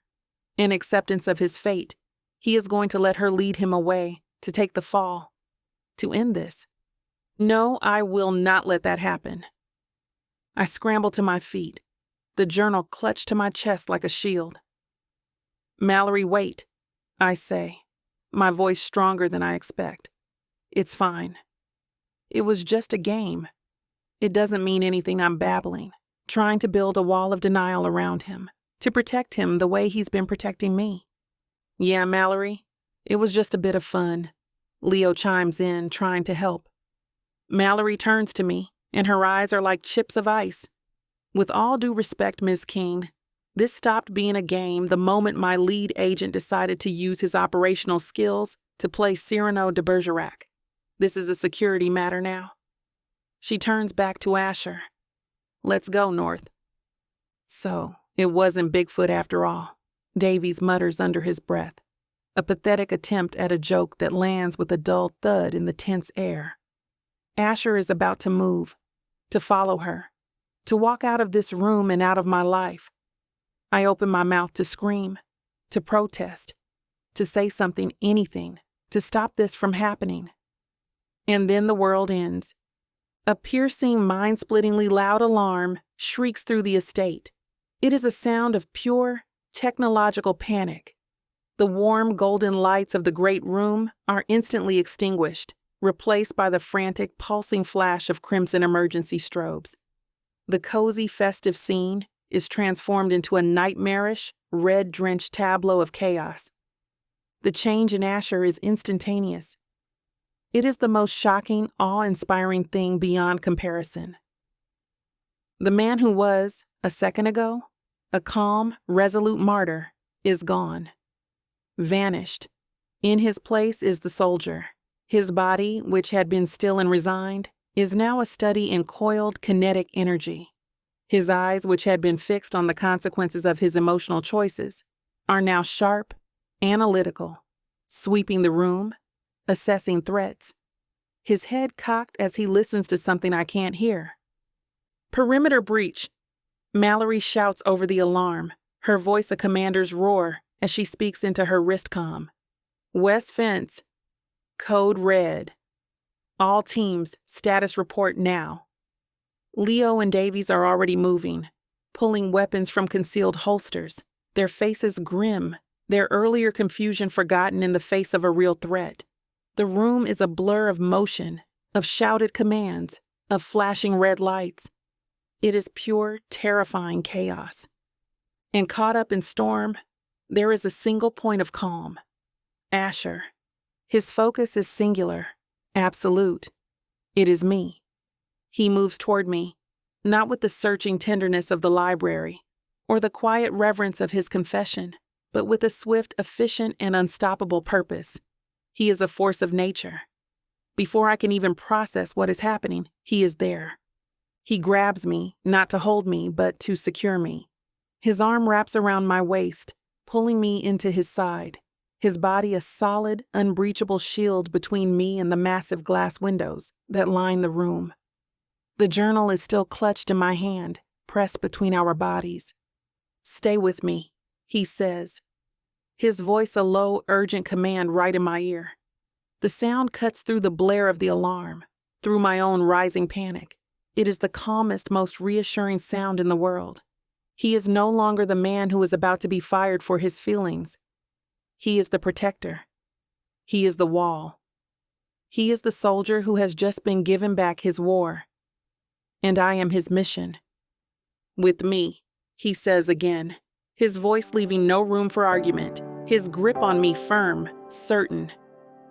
In acceptance of his fate, he is going to let her lead him away, to take the fall, to end this. No, I will not let that happen. I scramble to my feet, the journal clutched to my chest like a shield. "Mallory, wait," I say, my voice stronger than I expect. "It's fine. It was just a game. It doesn't mean anything I'm babbling, trying to build a wall of denial around him, to protect him the way he's been protecting me." "Yeah, Mallory, it was just a bit of fun," Leo chimes in, trying to help. Mallory turns to me, and her eyes are like chips of ice. "With all due respect, Ms. King, this stopped being a game the moment my lead agent decided to use his operational skills to play Cyrano de Bergerac. This is a security matter now." She turns back to Asher. "Let's go, North." "So, it wasn't Bigfoot after all," Davies mutters under his breath, a pathetic attempt at a joke that lands with a dull thud in the tense air. Asher is about to move, to follow her, to walk out of this room and out of my life. I open my mouth to scream, to protest, to say something, anything, to stop this from happening. And then the world ends. A piercing, mind-splittingly loud alarm shrieks through the estate. It is a sound of pure, technological panic. The warm, golden lights of the great room are instantly extinguished, replaced by the frantic, pulsing flash of crimson emergency strobes. The cozy, festive scene is transformed into a nightmarish, red-drenched tableau of chaos. The change in Asher is instantaneous. It is the most shocking, awe-inspiring thing beyond comparison. The man who was, a second ago, a calm, resolute martyr, is gone. Vanished. In his place is the soldier. His body, which had been still and resigned, is now a study in coiled, kinetic energy. His eyes, which had been fixed on the consequences of his emotional choices, are now sharp, analytical, sweeping the room, assessing threats. His head cocked as he listens to something I can't hear. "Perimeter breach!" Mallory shouts over the alarm, her voice a commander's roar as she speaks into her wrist comm. "West fence. Code red. All teams, status report now." Leo and Davies are already moving, pulling weapons from concealed holsters, their faces grim, their earlier confusion forgotten in the face of a real threat. The room is a blur of motion, of shouted commands, of flashing red lights. It is pure, terrifying chaos. And caught up in storm, there is a single point of calm. Asher. His focus is singular, absolute. It is me. He moves toward me, not with the searching tenderness of the library, or the quiet reverence of his confession, but with a swift, efficient, and unstoppable purpose. He is a force of nature. Before I can even process what is happening, he is there. He grabs me, not to hold me, but to secure me. His arm wraps around my waist, pulling me into his side, his body a solid, unbreachable shield between me and the massive glass windows that line the room. The journal is still clutched in my hand, pressed between our bodies. "Stay with me," he says. His voice a low, urgent command right in my ear. The sound cuts through the blare of the alarm, through my own rising panic. It is the calmest, most reassuring sound in the world. He is no longer the man who is about to be fired for his feelings. He is the protector. He is the wall. He is the soldier who has just been given back his war. And I am his mission. "With me," he says again, his voice leaving no room for argument, his grip on me firm, certain.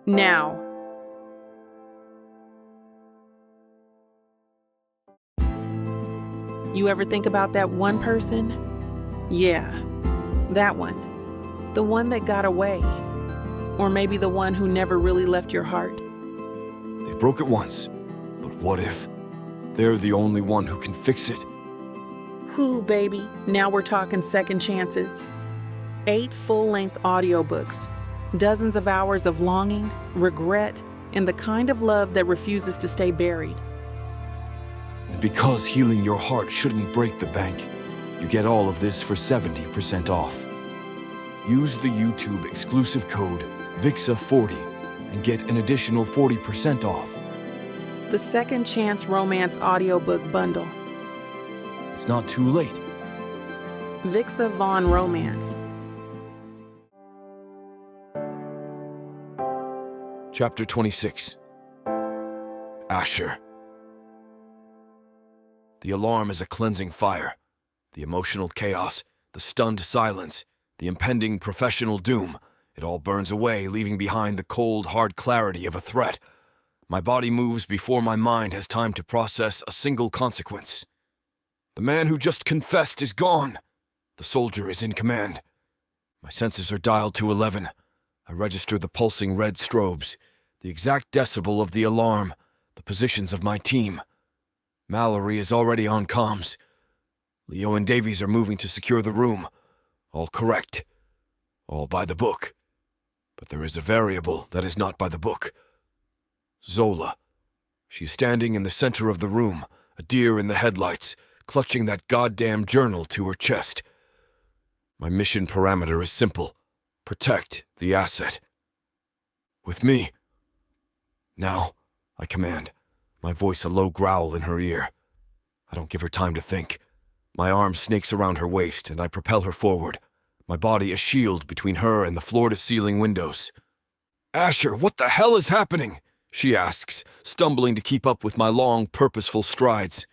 Now. You ever think about that one person? Yeah, that one. The one that got away. Or maybe the one who never really left your heart. They broke it once, but what if they're the only one who can fix it? Who, baby? Now we're talking second chances. 8 full-length audiobooks, dozens of hours of longing, regret, and the kind of love that refuses to stay buried. And because healing your heart shouldn't break the bank, you get all of this for 70% off. Use the YouTube exclusive code VIXA40 and get an additional 40% off. The Second Chance Romance Audiobook Bundle. It's not too late. Vixa Vaughn Romance. Chapter 26. Asher. The alarm is a cleansing fire. The emotional chaos, the stunned silence, the impending professional doom, it all burns away, leaving behind the cold, hard clarity of a threat. My body moves before my mind has time to process a single consequence. The man who just confessed is gone. The soldier is in command. My senses are dialed to 11. I register the pulsing red strobes, the exact decibel of the alarm, the positions of my team. Mallory is already on comms. Leo and Davies are moving to secure the room. All correct. All by the book. But there is a variable that is not by the book. Zola. She's standing in the center of the room, a deer in the headlights, clutching that goddamn journal to her chest. My mission parameter is simple. Protect the asset. With me. Now, I command, my voice a low growl in her ear. I don't give her time to think. My arm snakes around her waist, and I propel her forward, my body a shield between her and the floor-to-ceiling windows. "Asher, what the hell is happening?" she asks, stumbling to keep up with my long, purposeful strides.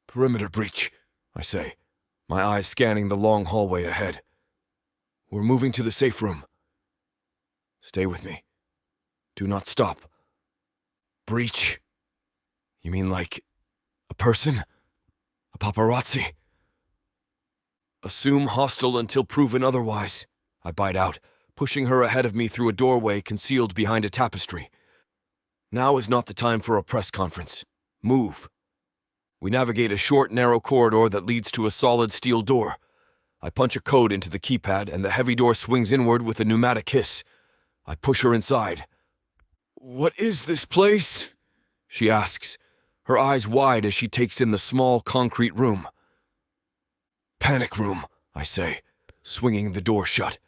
"Perimeter breach," I say, my eyes scanning the long hallway ahead. "We're moving to the safe room. Stay with me. Do not stop." "Breach? You mean like a person? A paparazzi?" "Assume hostile until proven otherwise," I bite out, pushing her ahead of me through a doorway concealed behind a tapestry. Now is not the time for a press conference. Move. We navigate a short, narrow corridor that leads to a solid steel door. I punch a code into the keypad, and the heavy door swings inward with a pneumatic hiss. I push her inside. "What is this place?" she asks, her eyes wide as she takes in the small concrete room. "Panic room," I say, swinging the door shut.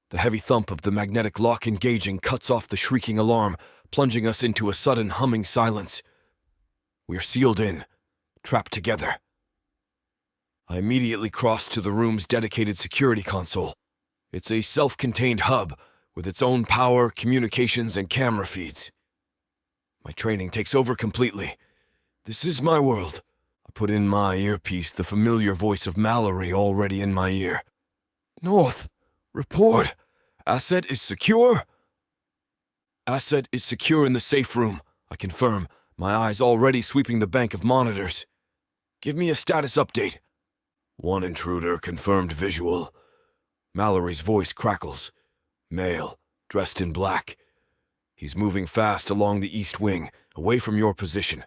The heavy thump of the magnetic lock engaging cuts off the shrieking alarm, plunging us into a sudden humming silence. We're sealed in, trapped together. I immediately cross to the room's dedicated security console. It's a self-contained hub with its own power, communications, and camera feeds. My training takes over completely. This is my world. I put in my earpiece, the familiar voice of Mallory already in my ear. "North, report. Asset is secure?" "Asset is secure in the safe room," I confirm, my eyes already sweeping the bank of monitors. "Give me a status update." "One intruder confirmed visual." Mallory's voice crackles. "Male, dressed in black. He's moving fast along the east wing, away from your position."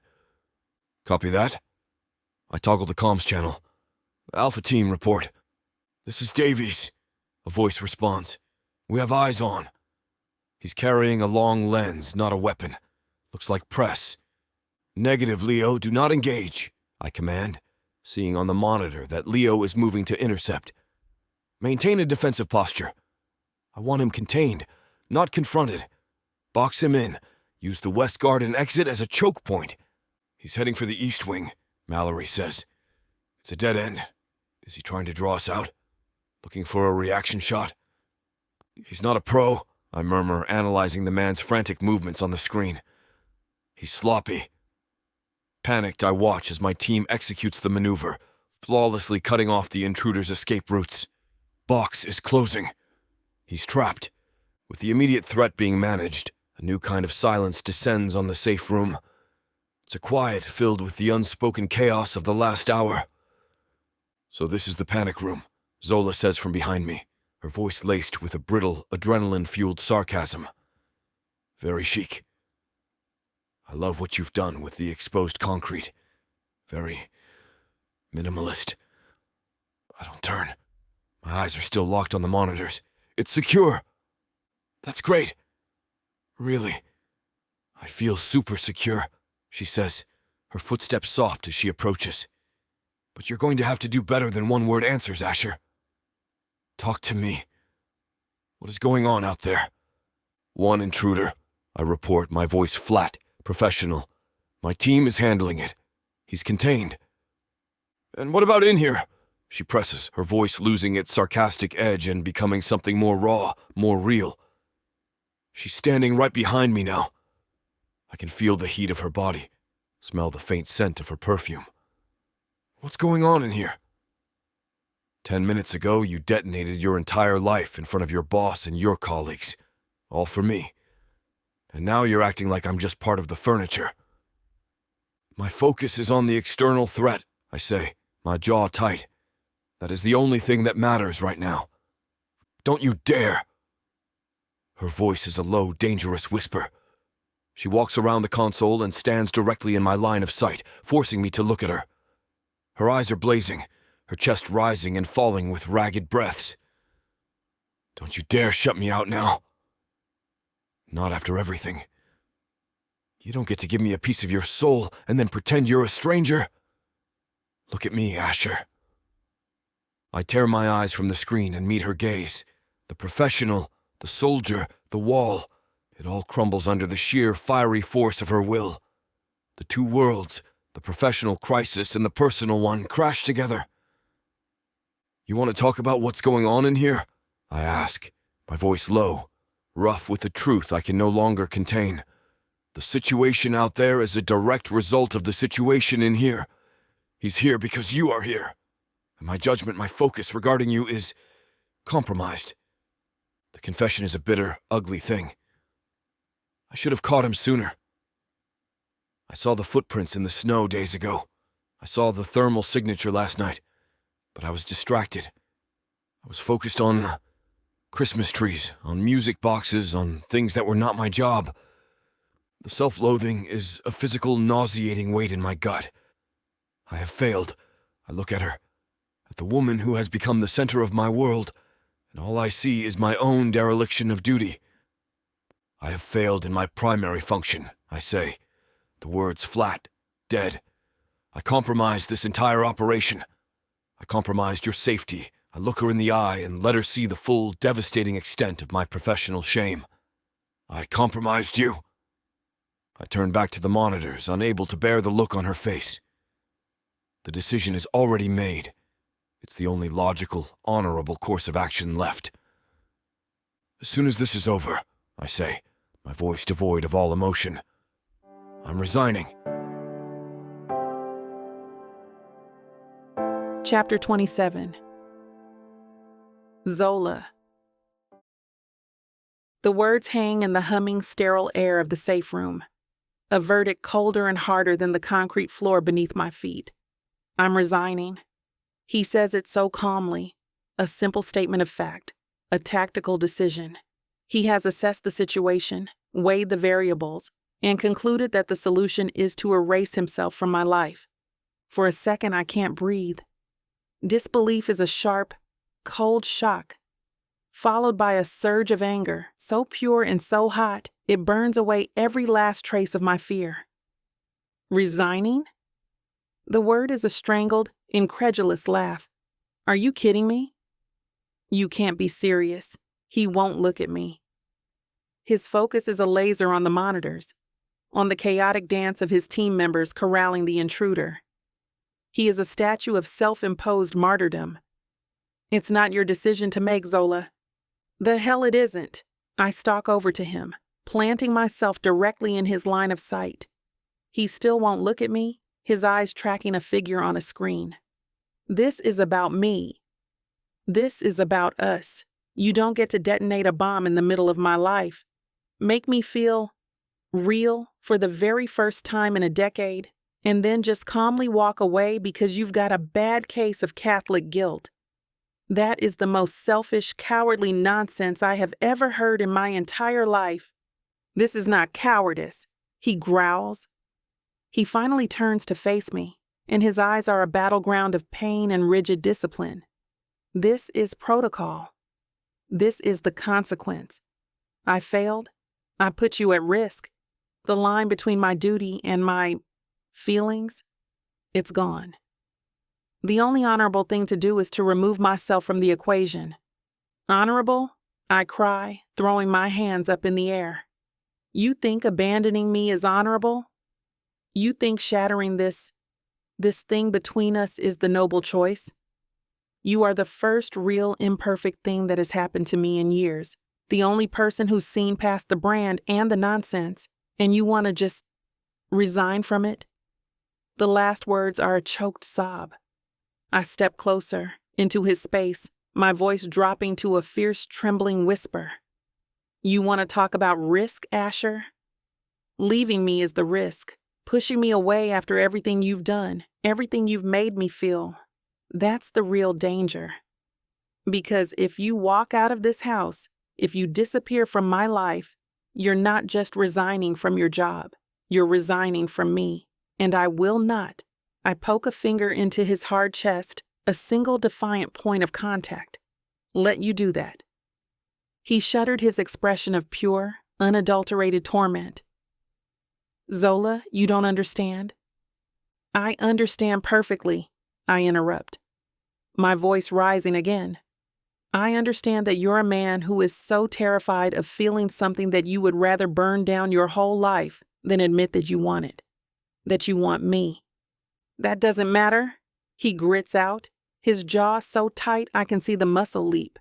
"Copy that?" I toggle the comms channel. "Alpha team, report." "This is Davies," a voice responds. "We have eyes on." He's carrying a long lens, not a weapon. Looks like press. "Negative, Leo, do not engage," I command, seeing on the monitor that Leo is moving to intercept. "Maintain a defensive posture. I want him contained, not confronted. Box him in. Use the west garden exit as a choke point." "He's heading for the east wing," Mallory says. "It's a dead end. Is he trying to draw us out? Looking for a reaction shot?" "He's not a pro," I murmur, analyzing the man's frantic movements on the screen. "He's sloppy." Panicked, I watch as my team executes the maneuver, flawlessly cutting off the intruder's escape routes. Box is closing. He's trapped. With the immediate threat being managed, a new kind of silence descends on the safe room. It's a quiet filled with the unspoken chaos of the last hour. "So this is the panic room," Zola says from behind me, her voice laced with a brittle, adrenaline-fueled sarcasm. "Very chic. I love what you've done with the exposed concrete. Very minimalist." I don't turn. My eyes are still locked on the monitors. "It's secure." "That's great. Really. I feel super secure," she says, her footsteps soft as she approaches. "But you're going to have to do better than one-word answers, Asher. Talk to me. What is going on out there?" "One intruder," I report, my voice flat, professional. "My team is handling it. He's contained." "And what about in here?" She presses, her voice losing its sarcastic edge and becoming something more raw, more real. She's standing right behind me now. I can feel the heat of her body, smell the faint scent of her perfume. "What's going on in here?" 10 minutes ago, you detonated your entire life in front of your boss and your colleagues, all for me. And now you're acting like I'm just part of the furniture. "My focus is on the external threat," I say, my jaw tight. "That is the only thing that matters right now. Don't you dare!" Her voice is a low, dangerous whisper. She walks around the console and stands directly in my line of sight, forcing me to look at her. Her eyes are blazing, her chest rising and falling with ragged breaths. "Don't you dare shut me out now. Not after everything. You don't get to give me a piece of your soul and then pretend you're a stranger. Look at me, Asher." I tear my eyes from the screen and meet her gaze. The professional, the soldier, the wall. It all crumbles under the sheer, fiery force of her will. The two worlds, the professional crisis and the personal one, crash together. "You want to talk about what's going on in here?" I ask, my voice low, rough with the truth I can no longer contain. "The situation out there is a direct result of the situation in here. He's here because you are here. And my judgment, my focus regarding you is compromised. The confession is a bitter, ugly thing. I should have caught him sooner. I saw the footprints in the snow days ago. I saw the thermal signature last night, but I was distracted. I was focused on Christmas trees, on music boxes, on things that were not my job. The self-loathing is a physical, nauseating weight in my gut. I have failed. I look at her, at the woman who has become the center of my world, and all I see is my own dereliction of duty. I have failed in my primary function, I say, the words flat, dead. I compromised this entire operation. I compromised your safety. I look her in the eye and let her see the full, devastating extent of my professional shame. I compromised you. I turn back to the monitors, unable to bear the look on her face. The decision is already made. It's the only logical, honorable course of action left. As soon as this is over, I say, my voice devoid of all emotion, I'm resigning. Chapter 27. Zola. The words hang in the humming, sterile air of the safe room, a verdict colder and harder than the concrete floor beneath my feet. I'm resigning. He says it so calmly, a simple statement of fact, a tactical decision. He has assessed the situation, weighed the variables, and concluded that the solution is to erase himself from my life. For a second, I can't breathe. Disbelief is a sharp, cold shock, followed by a surge of anger, so pure and so hot, it burns away every last trace of my fear. Resigning? The word is a strangled, incredulous laugh. Are you kidding me? You can't be serious. He won't look at me. His focus is a laser on the monitors, on the chaotic dance of his team members corralling the intruder. He is a statue of self-imposed martyrdom. It's not your decision to make, Zola. The hell it isn't. I stalk over to him, planting myself directly in his line of sight. He still won't look at me, his eyes tracking a figure on a screen. This is about me. This is about us. You don't get to detonate a bomb in the middle of my life. Make me feel real for the very first time in a decade, and then just calmly walk away because you've got a bad case of Catholic guilt. That is the most selfish, cowardly nonsense I have ever heard in my entire life. This is not cowardice, he growls. He finally turns to face me, and his eyes are a battleground of pain and rigid discipline. This is protocol. This is the consequence. I failed. I put you at risk. The line between my duty and my feelings, it's gone. The only honorable thing to do is to remove myself from the equation. Honorable? I cry, throwing my hands up in the air. You think abandoning me is honorable? You think shattering this thing between us is the noble choice? You are the first real imperfect thing that has happened to me in years. The only person who's seen past the brand and the nonsense, and you want to just resign from it? The last words are a choked sob. I step closer into his space, my voice dropping to a fierce, trembling whisper. You want to talk about risk, Asher? Leaving me is the risk. Pushing me away after everything you've done, everything you've made me feel. That's the real danger. Because if you walk out of this house, if you disappear from my life, you're not just resigning from your job. You're resigning from me. And I will not. I poke a finger into his hard chest, a single defiant point of contact. Let you do that. He shuddered, his expression of pure, unadulterated torment. Zola, you don't understand? I understand perfectly, I interrupt, my voice rising again. I understand that you're a man who is so terrified of feeling something that you would rather burn down your whole life than admit that you want it, that you want me. That doesn't matter, he grits out, his jaw so tight I can see the muscle leap.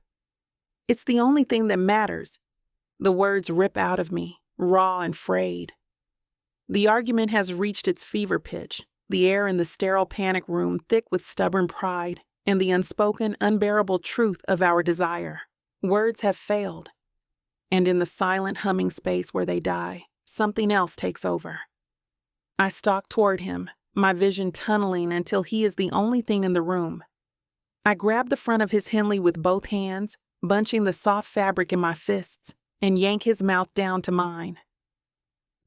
It's the only thing that matters. The words rip out of me, raw and frayed. The argument has reached its fever pitch, the air in the sterile panic room thick with stubborn pride and the unspoken, unbearable truth of our desire. Words have failed, and in the silent humming space where they die, something else takes over. I stalk toward him, my vision tunneling until he is the only thing in the room. I grab the front of his Henley with both hands, bunching the soft fabric in my fists, and yank his mouth down to mine.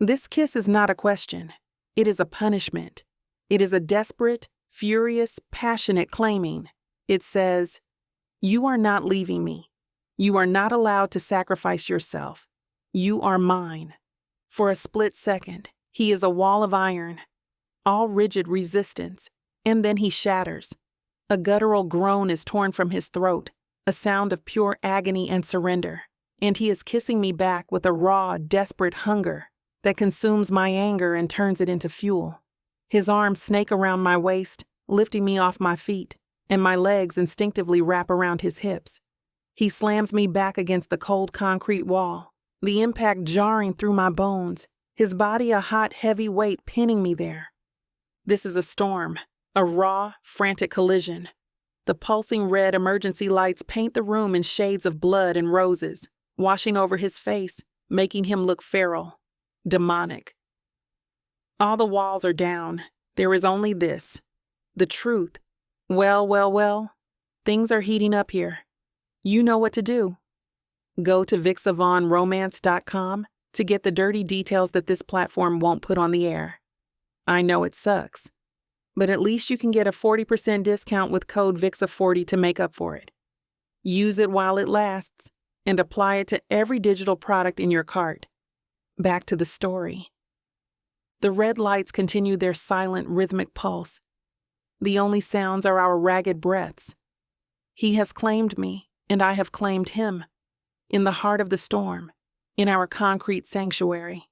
This kiss is not a question. It is a punishment. It is a desperate, furious, passionate claiming. It says, you are not leaving me. You are not allowed to sacrifice yourself. You are mine. For a split second, he is a wall of iron, all rigid resistance, and then he shatters. A guttural groan is torn from his throat, a sound of pure agony and surrender, and he is kissing me back with a raw, desperate hunger that consumes my anger and turns it into fuel. His arms snake around my waist, lifting me off my feet, and my legs instinctively wrap around his hips. He slams me back against the cold concrete wall, the impact jarring through my bones, his body a hot, heavy weight pinning me there. This is a storm, a raw, frantic collision. The pulsing red emergency lights paint the room in shades of blood and roses, washing over his face, making him look feral, demonic. All the walls are down. There is only this, the truth. Well, things are heating up here. You know what to do. Go to BWWM to get the dirty details that this platform won't put on the air. I know it sucks, but at least you can get a 40% discount with code VIXA40 to make up for it. Use it while it lasts and apply it to every digital product in your cart. Back to the story. The red lights continue their silent, rhythmic pulse. The only sounds are our ragged breaths. He has claimed me, and I have claimed him, in the heart of the storm, in our concrete sanctuary.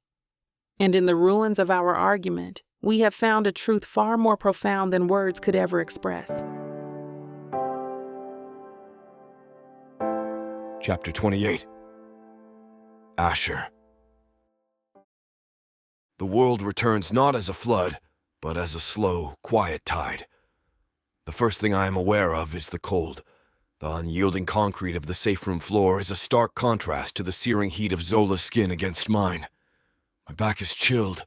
And in the ruins of our argument, we have found a truth far more profound than words could ever express. Chapter 28. Asher. The world returns not as a flood, but as a slow, quiet tide. The first thing I am aware of is the cold The unyielding concrete of the safe room floor is a stark contrast to the searing heat of Zola's skin against mine. My back is chilled,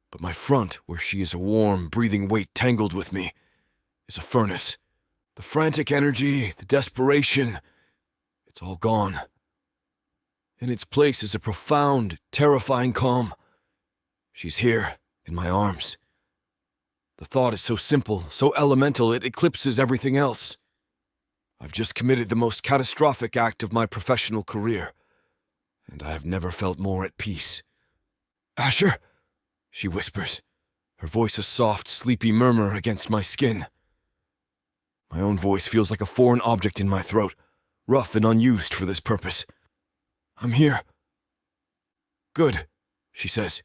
but my front, where she is a warm, breathing weight tangled with me, is a furnace. The frantic energy, the desperation, it's all gone. In its place is a profound, terrifying calm. She's here, in my arms. The thought is so simple, so elemental, it eclipses everything else. I've just committed the most catastrophic act of my professional career, and I have never felt more at peace. "Asher," she whispers, her voice a soft, sleepy murmur against my skin. My own voice feels like a foreign object in my throat, rough and unused for this purpose. "I'm here." "Good," she says.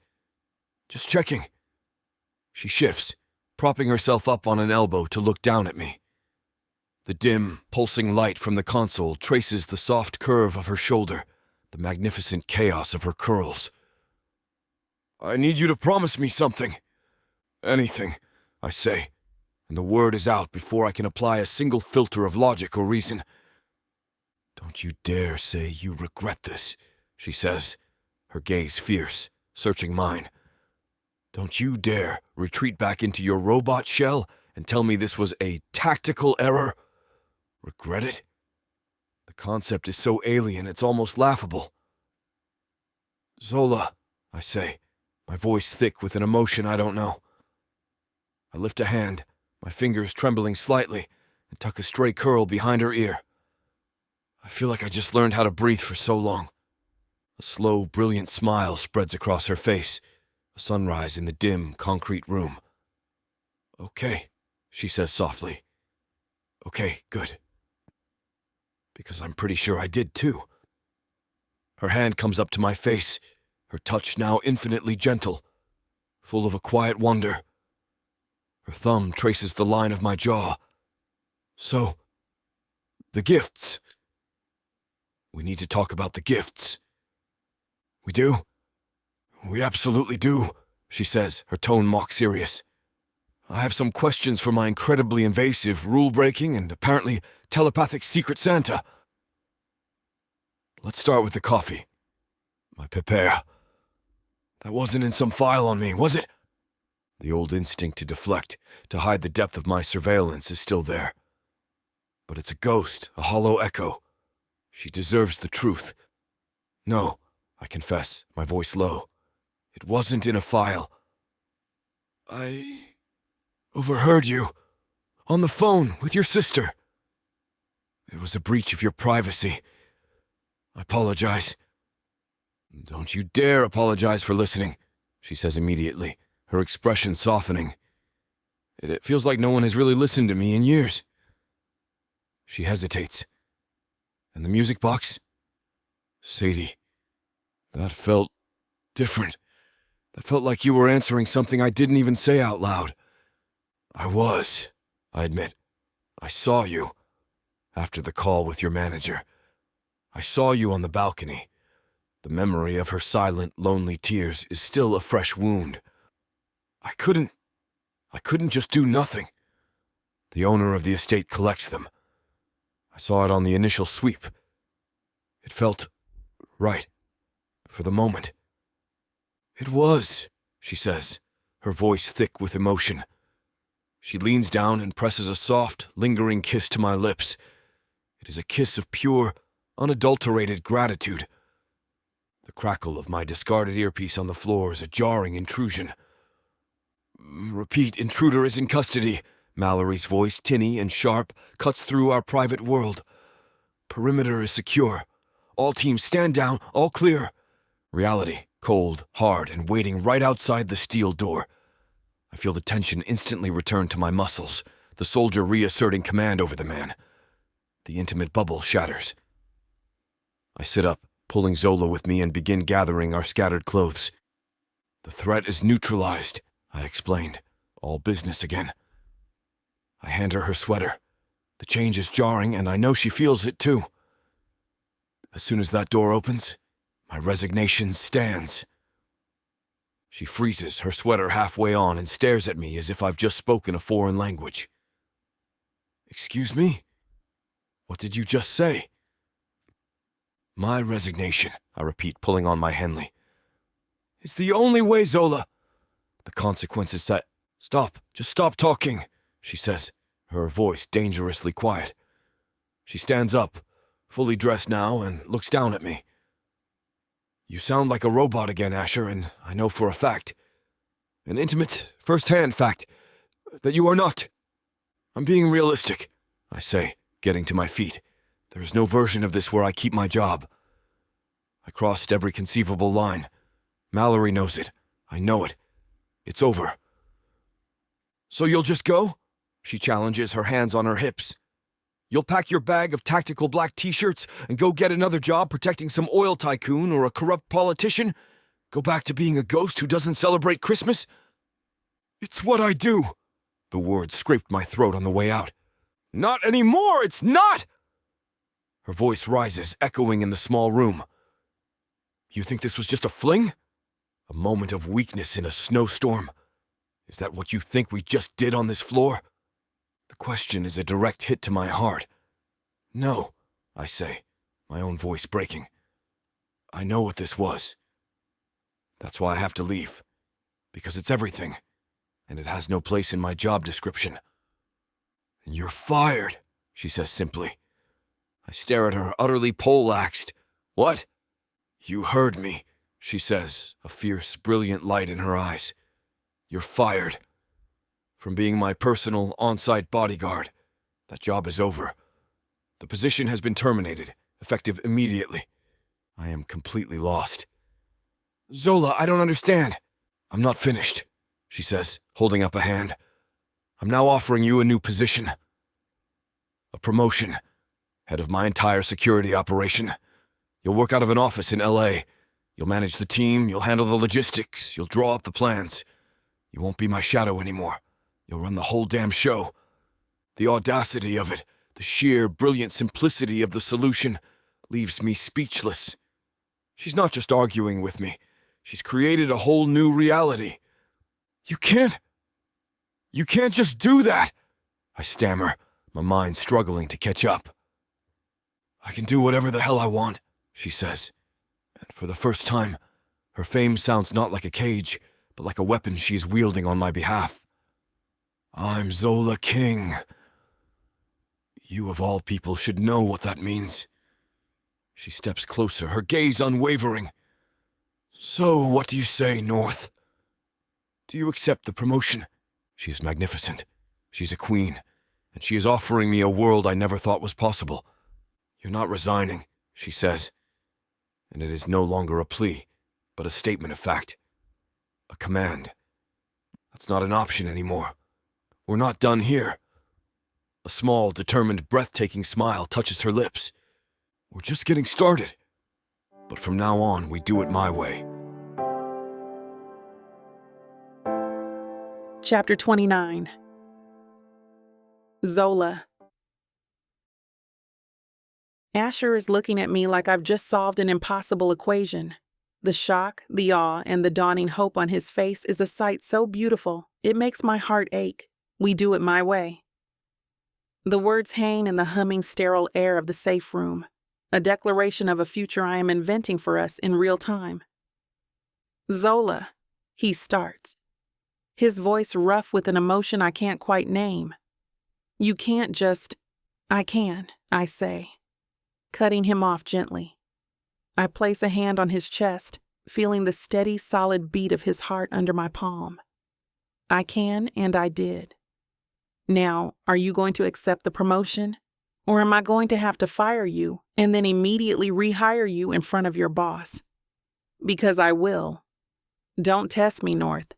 "Just checking." She shifts, propping herself up on an elbow to look down at me. The dim, pulsing light from the console traces the soft curve of her shoulder, the magnificent chaos of her curls. "I need you to promise me something." "Anything," I say, and the word is out before I can apply a single filter of logic or reason. "Don't you dare say you regret this," she says, her gaze fierce, searching mine. "Don't you dare retreat back into your robot shell and tell me this was a tactical error. Regret it? The concept is so alien it's almost laughable." "Zola," I say, my voice thick with an emotion I don't know. I lift a hand, my fingers trembling slightly, and tuck a stray curl behind her ear. I feel like I just learned how to breathe for so long. A slow, brilliant smile spreads across her face, a sunrise in the dim, concrete room. "Okay," she says softly. "Okay, good." Because I'm pretty sure I did too. Her hand comes up to my face, her touch now infinitely gentle, full of a quiet wonder. Her thumb traces the line of my jaw. "So, the gifts. We need to talk about the gifts." "We do? We absolutely do," she says, her tone mock serious. "I have some questions for my incredibly invasive, rule-breaking, and apparently telepathic Secret Santa." "Let's start with the coffee. My pepper. That wasn't in some file on me, was it?" The old instinct to deflect, to hide the depth of my surveillance, is still there. But it's a ghost, a hollow echo. She deserves the truth. "No," I confess, my voice low. "It wasn't in a file. I overheard you. On the phone with your sister. It was a breach of your privacy. I apologize." "Don't you dare apologize for listening," she says immediately, her expression softening. It feels like no one has really listened to me in years." She hesitates. "And the music box?" "Sadie, that felt different. That felt like you were answering something I didn't even say out loud." "I was," I admit. "I saw you. After the call with your manager. I saw you on the balcony. The memory of her silent, lonely tears is still a fresh wound. I couldn't just do nothing. The owner of the estate collects them. I saw it on the initial sweep. It felt right. For the moment." "It was," she says, her voice thick with emotion. She leans down and presses a soft, lingering kiss to my lips. It is a kiss of pure, unadulterated gratitude. The crackle of my discarded earpiece on the floor is a jarring intrusion. "Repeat, intruder is in custody." Mallory's voice, tinny and sharp, cuts through our private world. "Perimeter is secure. All teams stand down, all clear." Reality, cold, hard, and waiting right outside the steel door. I feel the tension instantly return to my muscles, the soldier reasserting command over the man. The intimate bubble shatters. I sit up, pulling Zola with me, and begin gathering our scattered clothes. "The threat is neutralized," I explained, all business again. I hand her her sweater. The change is jarring, and I know she feels it too. As soon as that door opens, my resignation stands. She freezes, her sweater halfway on, and stares at me as if I've just spoken a foreign language. "Excuse me?" What did you just say? My resignation, I repeat, pulling on my Henley. It's the only way, Zola. The consequences that... Stop, just stop talking, she says, her voice dangerously quiet. She stands up, fully dressed now, and looks down at me. You sound like a robot again, Asher, and I know for a fact, an intimate, first-hand fact, that you are not. I'm being realistic, I say, getting to my feet. There is no version of this where I keep my job. I crossed every conceivable line. Mallory knows it. I know it. It's over. So you'll just go? She challenges, her hands on her hips. You'll pack your bag of tactical black t-shirts and go get another job protecting some oil tycoon or a corrupt politician? Go back to being a ghost who doesn't celebrate Christmas? It's what I do. The words scraped my throat on the way out. Not anymore, it's not! Her voice rises, echoing in the small room. You think this was just a fling? A moment of weakness in a snowstorm? Is that what you think we just did on this floor? The question is a direct hit to my heart. No, I say, my own voice breaking. I know what this was. That's why I have to leave. Because it's everything, and it has no place in my job description. You're fired, she says simply. I stare at her, utterly poleaxed. What? You heard me, she says, a fierce, brilliant light in her eyes. You're fired. From being my personal, on-site bodyguard. That job is over. The position has been terminated, effective immediately. I am completely lost. Zola, I don't understand. I'm not finished, she says, holding up a hand. I'm now offering you a new position. A promotion. Head of my entire security operation. You'll work out of an office in L.A. You'll manage the team, you'll handle the logistics, you'll draw up the plans. You won't be my shadow anymore. You'll run the whole damn show. The audacity of it, the sheer, brilliant simplicity of the solution, leaves me speechless. She's not just arguing with me. She's created a whole new reality. You can't just do that, I stammer, my mind struggling to catch up. I can do whatever the hell I want, she says. And for the first time, her fame sounds not like a cage, but like a weapon she is wielding on my behalf. I'm Zola King. You of all people should know what that means. She steps closer, her gaze unwavering. So, what do you say, North? Do you accept the promotion? She is magnificent. She's a queen, and she is offering me a world I never thought was possible. You're not resigning, she says. And it is no longer a plea, but a statement of fact. A command. That's not an option anymore. We're not done here. A small, determined, breathtaking smile touches her lips. We're just getting started. But from now on, we do it my way. Chapter 29. Zola. Asher is looking at me like I've just solved an impossible equation. The shock, the awe, and the dawning hope on his face is a sight so beautiful, it makes my heart ache. We do it my way. The words hang in the humming, sterile air of the safe room, a declaration of a future I am inventing for us in real time. Zola, he starts, his voice rough with an emotion I can't quite name. You can't just... I can, I say, cutting him off gently. I place a hand on his chest, feeling the steady, solid beat of his heart under my palm. I can, and I did. Now, are you going to accept the promotion? Or am I going to have to fire you and then immediately rehire you in front of your boss? Because I will. Don't test me, North.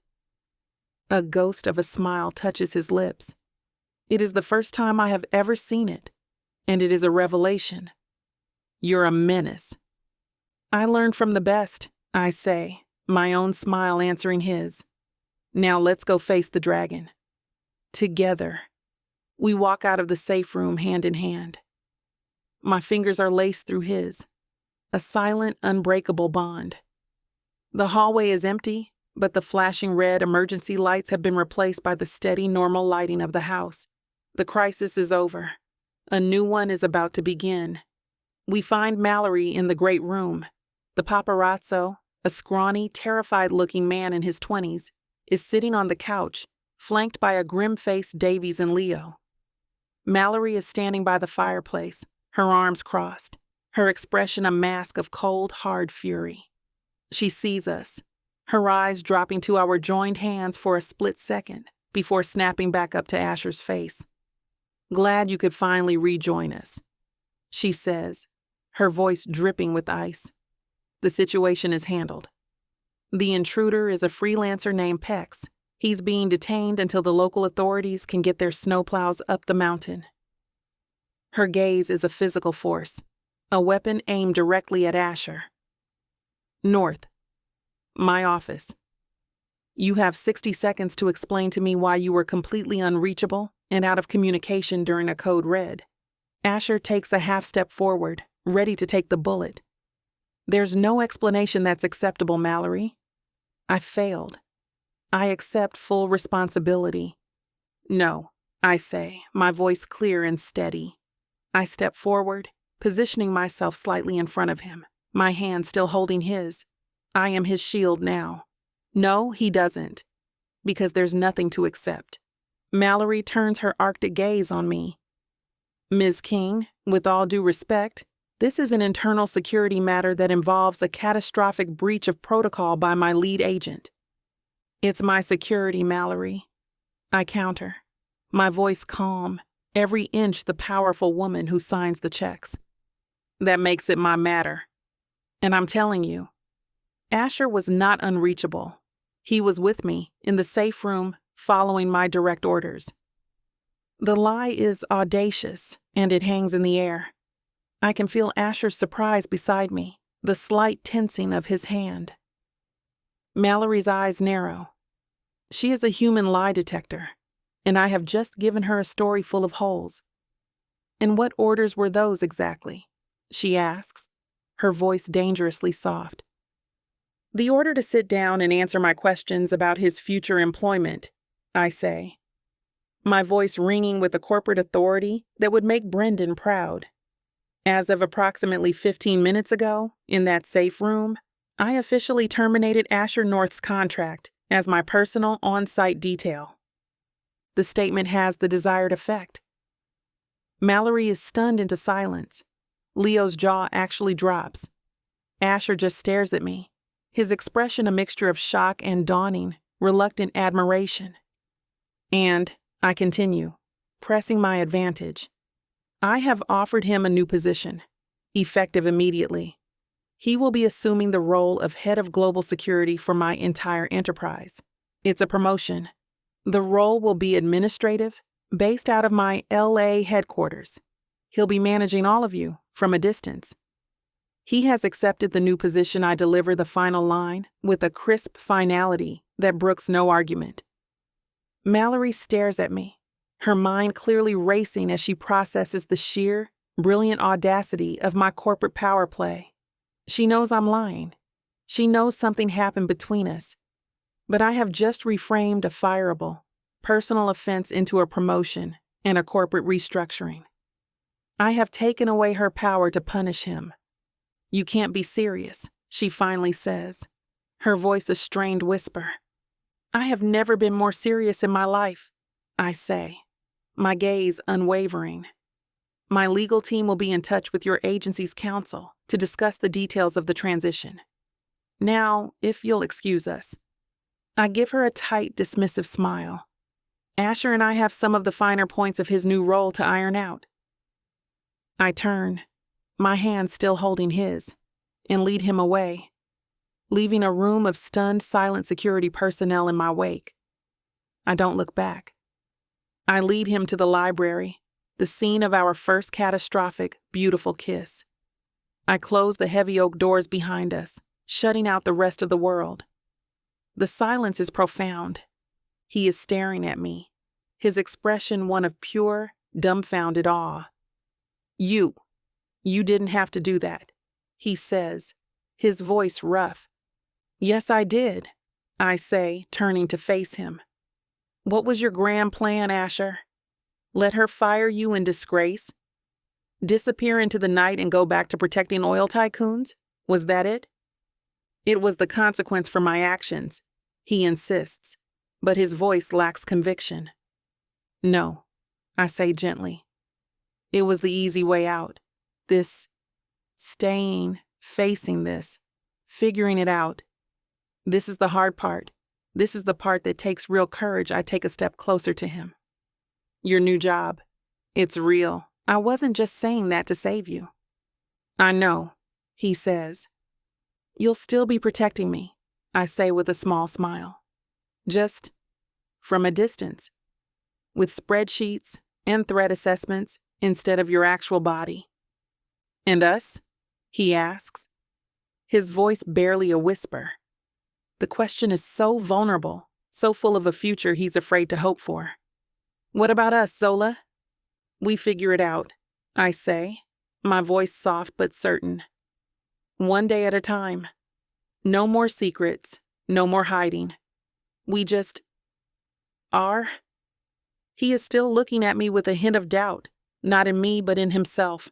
A ghost of a smile touches his lips. It is the first time I have ever seen it, and it is a revelation. You're a menace. I learned from the best, I say, my own smile answering his. Now let's go face the dragon. Together. We walk out of the safe room hand in hand. My fingers are laced through his. A silent, unbreakable bond. The hallway is empty, but the flashing red emergency lights have been replaced by the steady, normal lighting of the house. The crisis is over. A new one is about to begin. We find Mallory in the great room. The paparazzo, a scrawny, terrified-looking man in his 20s, is sitting on the couch, flanked by a grim-faced Davies and Leo. Mallory is standing by the fireplace, her arms crossed, her expression a mask of cold, hard fury. She sees us, her eyes dropping to our joined hands for a split second before snapping back up to Asher's face. "Glad you could finally rejoin us," she says, her voice dripping with ice. The situation is handled. The intruder is a freelancer named Pex. He's being detained until the local authorities can get their snowplows up the mountain. Her gaze is a physical force, a weapon aimed directly at Asher. North. My office. You have 60 seconds to explain to me why you were completely unreachable and out of communication during a code red. Asher takes a half step forward, ready to take the bullet. There's no explanation that's acceptable, Mallory. I failed. I accept full responsibility. No, I say, my voice clear and steady. I step forward, positioning myself slightly in front of him, my hand still holding his. I am his shield now. No, he doesn't, because there's nothing to accept. Mallory turns her arctic gaze on me. Ms. King, with all due respect, this is an internal security matter that involves a catastrophic breach of protocol by my lead agent. It's my security, Mallory. I counter, my voice calm, every inch the powerful woman who signs the checks. That makes it my matter. And I'm telling you, Asher was not unreachable. He was with me in the safe room, following my direct orders. The lie is audacious, and it hangs in the air. I can feel Asher's surprise beside me, the slight tensing of his hand. Mallory's eyes narrow. She is a human lie detector, and I have just given her a story full of holes. And what orders were those exactly? She asks, her voice dangerously soft. The order to sit down and answer my questions about his future employment, I say, my voice ringing with a corporate authority that would make Brendan proud. As of approximately 15 minutes ago, in that safe room, I officially terminated Asher North's contract as my personal on-site detail. The statement has the desired effect. Mallory is stunned into silence. Leo's jaw actually drops. Asher just stares at me, his expression a mixture of shock and dawning, reluctant admiration. And I continue, pressing my advantage. I have offered him a new position, effective immediately. He will be assuming the role of head of global security for my entire enterprise. It's a promotion. The role will be administrative, based out of my LA headquarters. He'll be managing all of you from a distance. He has accepted the new position. I deliver the final line with a crisp finality that brooks no argument. Mallory stares at me, her mind clearly racing as she processes the sheer, brilliant audacity of my corporate power play. She knows I'm lying. She knows something happened between us. But I have just reframed a fireable, personal offense into a promotion and a corporate restructuring. I have taken away her power to punish him. You can't be serious, she finally says, her voice a strained whisper. I have never been more serious in my life, I say, my gaze unwavering. My legal team will be in touch with your agency's counsel to discuss the details of the transition. Now, if you'll excuse us. I give her a tight, dismissive smile. Asher and I have some of the finer points of his new role to iron out. I turn, my hand still holding his, and lead him away, leaving a room of stunned, silent security personnel in my wake. I don't look back. I lead him to the library, the scene of our first catastrophic, beautiful kiss. I close the heavy oak doors behind us, shutting out the rest of the world. The silence is profound. He is staring at me, his expression one of pure, dumbfounded awe. You didn't have to do that, he says, his voice rough. Yes, I did, I say, turning to face him. What was your grand plan, Asher? Let her fire you in disgrace, Disappear into the night and go back to protecting oil tycoons? Was that it? It was the consequence for my actions, he insists, but his voice lacks conviction. No, I say gently. It was the easy way out. This staying, facing this, figuring it out. This is the hard part. This is the part that takes real courage. I take a step closer to him. Your new job. It's real. I wasn't just saying that to save you. I know, he says. You'll still be protecting me, I say with a small smile. Just from a distance. With spreadsheets and threat assessments instead of your actual body. And us? He asks, his voice barely a whisper. The question is so vulnerable, so full of a future he's afraid to hope for. What about us, Zola? We figure it out, I say, my voice soft but certain. One day at a time. No more secrets, no more hiding. We just are. He is still looking at me with a hint of doubt, not in me but in himself.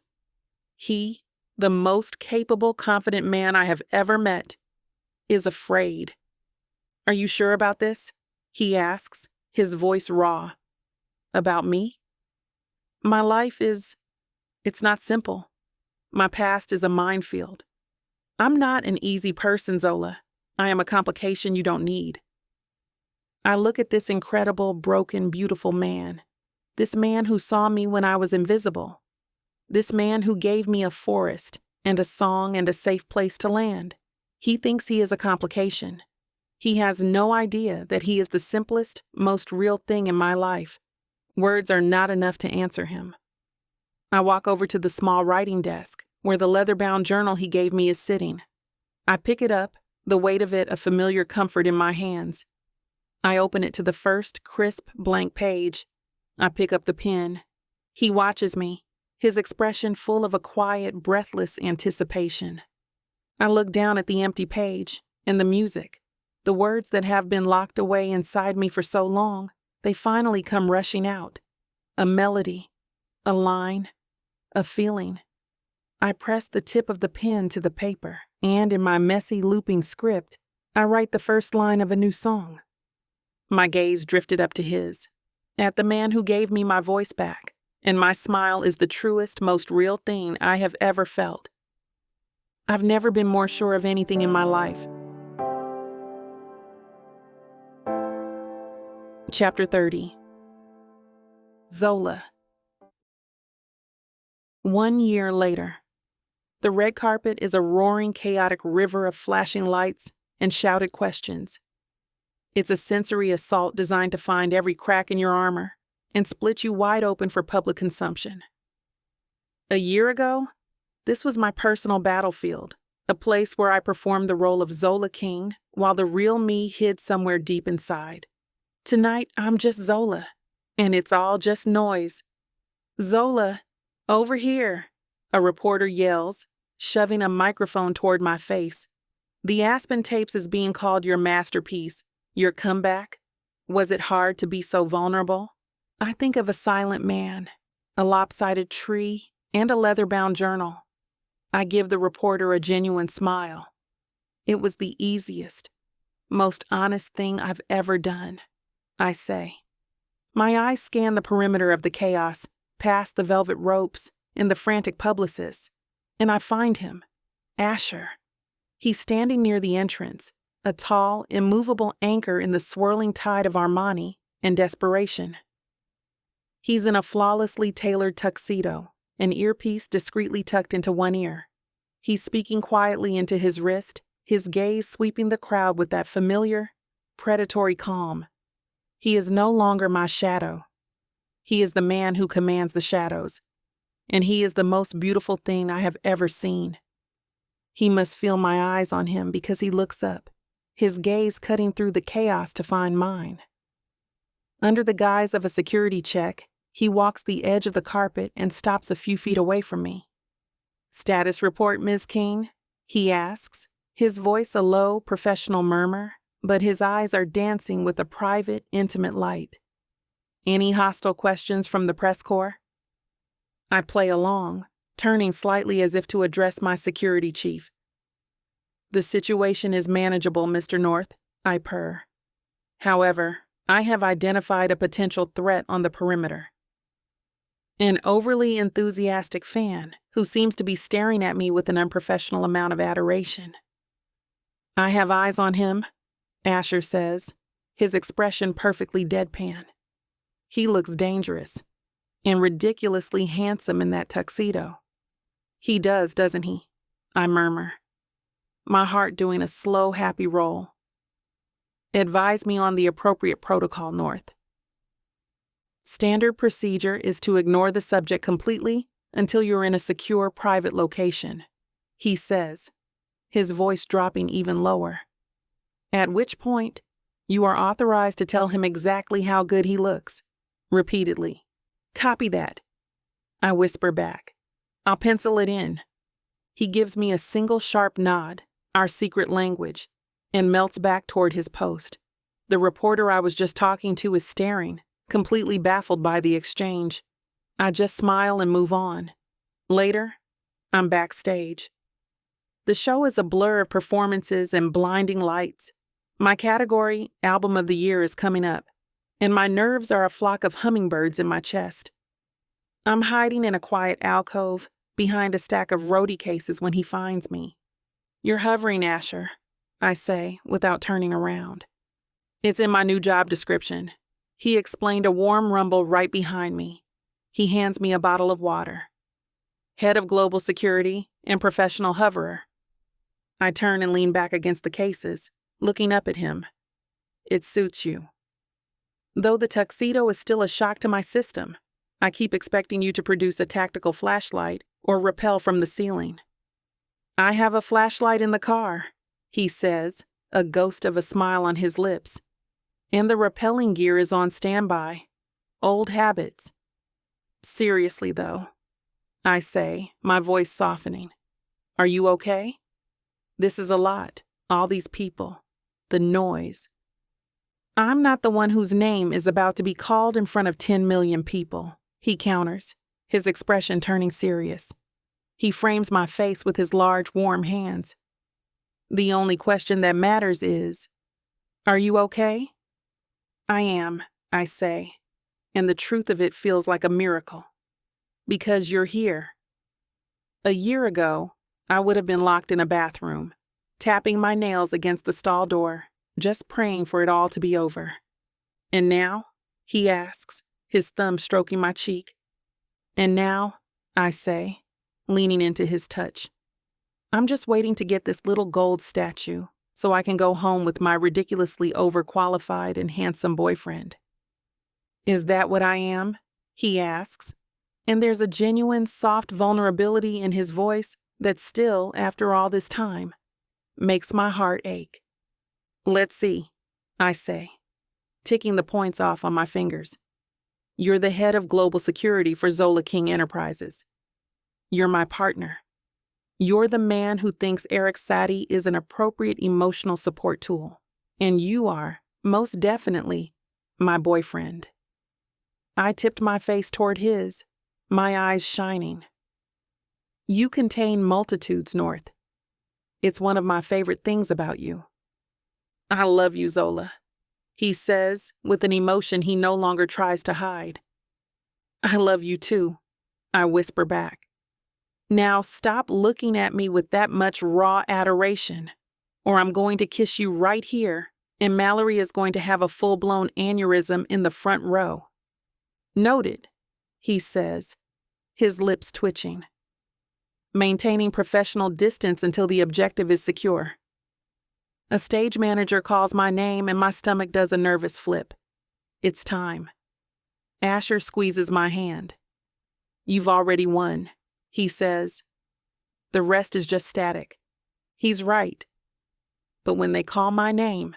He, the most capable, confident man I have ever met, is afraid. Are you sure about this? He asks, his voice raw. About me? My life it's not simple. My past is a minefield. I'm not an easy person, Zola. I am a complication you don't need. I look at this incredible, broken, beautiful man. This man who saw me when I was invisible. This man who gave me a forest and a song and a safe place to land. He thinks he is a complication. He has no idea that he is the simplest, most real thing in my life. Words are not enough to answer him. I walk over to the small writing desk, where the leather-bound journal he gave me is sitting. I pick it up, the weight of it a familiar comfort in my hands. I open it to the first crisp, blank page. I pick up the pen. He watches me, his expression full of a quiet, breathless anticipation. I look down at the empty page, and the music, the words that have been locked away inside me for so long, they finally come rushing out. A melody, a line, a feeling. I press the tip of the pen to the paper, and in my messy looping script, I write the first line of a new song. My gaze drifted up to his, at the man who gave me my voice back, and my smile is the truest, most real thing I have ever felt. I've never been more sure of anything in my life. Chapter 30. Zola. 1 year later. The red carpet is a roaring, chaotic river of flashing lights and shouted questions. It's a sensory assault designed to find every crack in your armor and split you wide open for public consumption. A year ago, this was my personal battlefield, a place where I performed the role of Zola King while the real me hid somewhere deep inside. Tonight, I'm just Zola, and it's all just noise. Zola, over here, a reporter yells, shoving a microphone toward my face. The Aspen tapes is being called your masterpiece, your comeback. Was it hard to be so vulnerable? I think of a silent man, a lopsided tree, and a leather-bound journal. I give the reporter a genuine smile. It was the easiest, most honest thing I've ever done, I say. My eyes scan the perimeter of the chaos, past the velvet ropes and the frantic publicists, and I find him, Asher. He's standing near the entrance, a tall, immovable anchor in the swirling tide of Armani and desperation. He's in a flawlessly tailored tuxedo, an earpiece discreetly tucked into one ear. He's speaking quietly into his wrist, his gaze sweeping the crowd with that familiar, predatory calm. He is no longer my shadow. He is the man who commands the shadows, and he is the most beautiful thing I have ever seen. He must feel my eyes on him because he looks up, his gaze cutting through the chaos to find mine. Under the guise of a security check, he walks the edge of the carpet and stops a few feet away from me. "Status report, Ms. King?" he asks, his voice a low, professional murmur, but his eyes are dancing with a private, intimate light. "Any hostile questions from the press corps?" I play along, turning slightly as if to address my security chief. "The situation is manageable, Mr. North," I purr. "However, I have identified a potential threat on the perimeter." An overly enthusiastic fan who seems to be staring at me with an unprofessional amount of adoration. "I have eyes on him," Asher says, his expression perfectly deadpan. He looks dangerous and ridiculously handsome in that tuxedo. "He does, doesn't he?" I murmur, my heart doing a slow, happy roll. "Advise me on the appropriate protocol, North." "Standard procedure is to ignore the subject completely until you're in a secure private location," he says, his voice dropping even lower. "At which point, you are authorized to tell him exactly how good he looks." Repeatedly. "Copy that," I whisper back. "I'll pencil it in." He gives me a single sharp nod, our secret language, and melts back toward his post. The reporter I was just talking to is staring, completely baffled by the exchange. I just smile and move on. Later, I'm backstage. The show is a blur of performances and blinding lights. My category, Album of the Year, is coming up, and my nerves are a flock of hummingbirds in my chest. I'm hiding in a quiet alcove behind a stack of roadie cases when he finds me. "You're hovering, Asher," I say without turning around. "It's in my new job description." He explained, a warm rumble right behind me. He hands me a bottle of water. "Head of Global Security and Professional Hoverer." I turn and lean back against the cases, looking up at him. "It suits you. Though the tuxedo is still a shock to my system, I keep expecting you to produce a tactical flashlight or rappel from the ceiling." "I have a flashlight in the car," he says, a ghost of a smile on his lips. "And the rappelling gear is on standby. Old habits." "Seriously, though," I say, my voice softening. "Are you okay? This is a lot, all these people, the noise." "I'm not the one whose name is about to be called in front of 10 million people," he counters, his expression turning serious. He frames my face with his large, warm hands. "The only question that matters is, are you okay?" "I am," I say, and the truth of it feels like a miracle. "Because you're here." A year ago, I would have been locked in a bathroom, tapping my nails against the stall door, just praying for it all to be over. "And now?" he asks, his thumb stroking my cheek. "And now," I say, leaning into his touch, "I'm just waiting to get this little gold statue so I can go home with my ridiculously overqualified and handsome boyfriend." "Is that what I am?" he asks, and there's a genuine, soft vulnerability in his voice that still, after all this time, makes my heart ache. "Let's see," I say, ticking the points off on my fingers. "You're the head of global security for Zola King Enterprises. You're my partner. You're the man who thinks Eric Satie is an appropriate emotional support tool. And you are, most definitely, my boyfriend." I tipped my face toward his, my eyes shining. "You contain multitudes, North. It's one of my favorite things about you." "I love you, Zola," he says with an emotion he no longer tries to hide. "I love you too," I whisper back. "Now stop looking at me with that much raw adoration, or I'm going to kiss you right here, and Mallory is going to have a full-blown aneurysm in the front row." "Noted," he says, his lips twitching. Maintaining professional distance until the objective is secure. A stage manager calls my name and my stomach does a nervous flip. It's time. Asher squeezes my hand. "You've already won," he says. "The rest is just static." He's right. But when they call my name,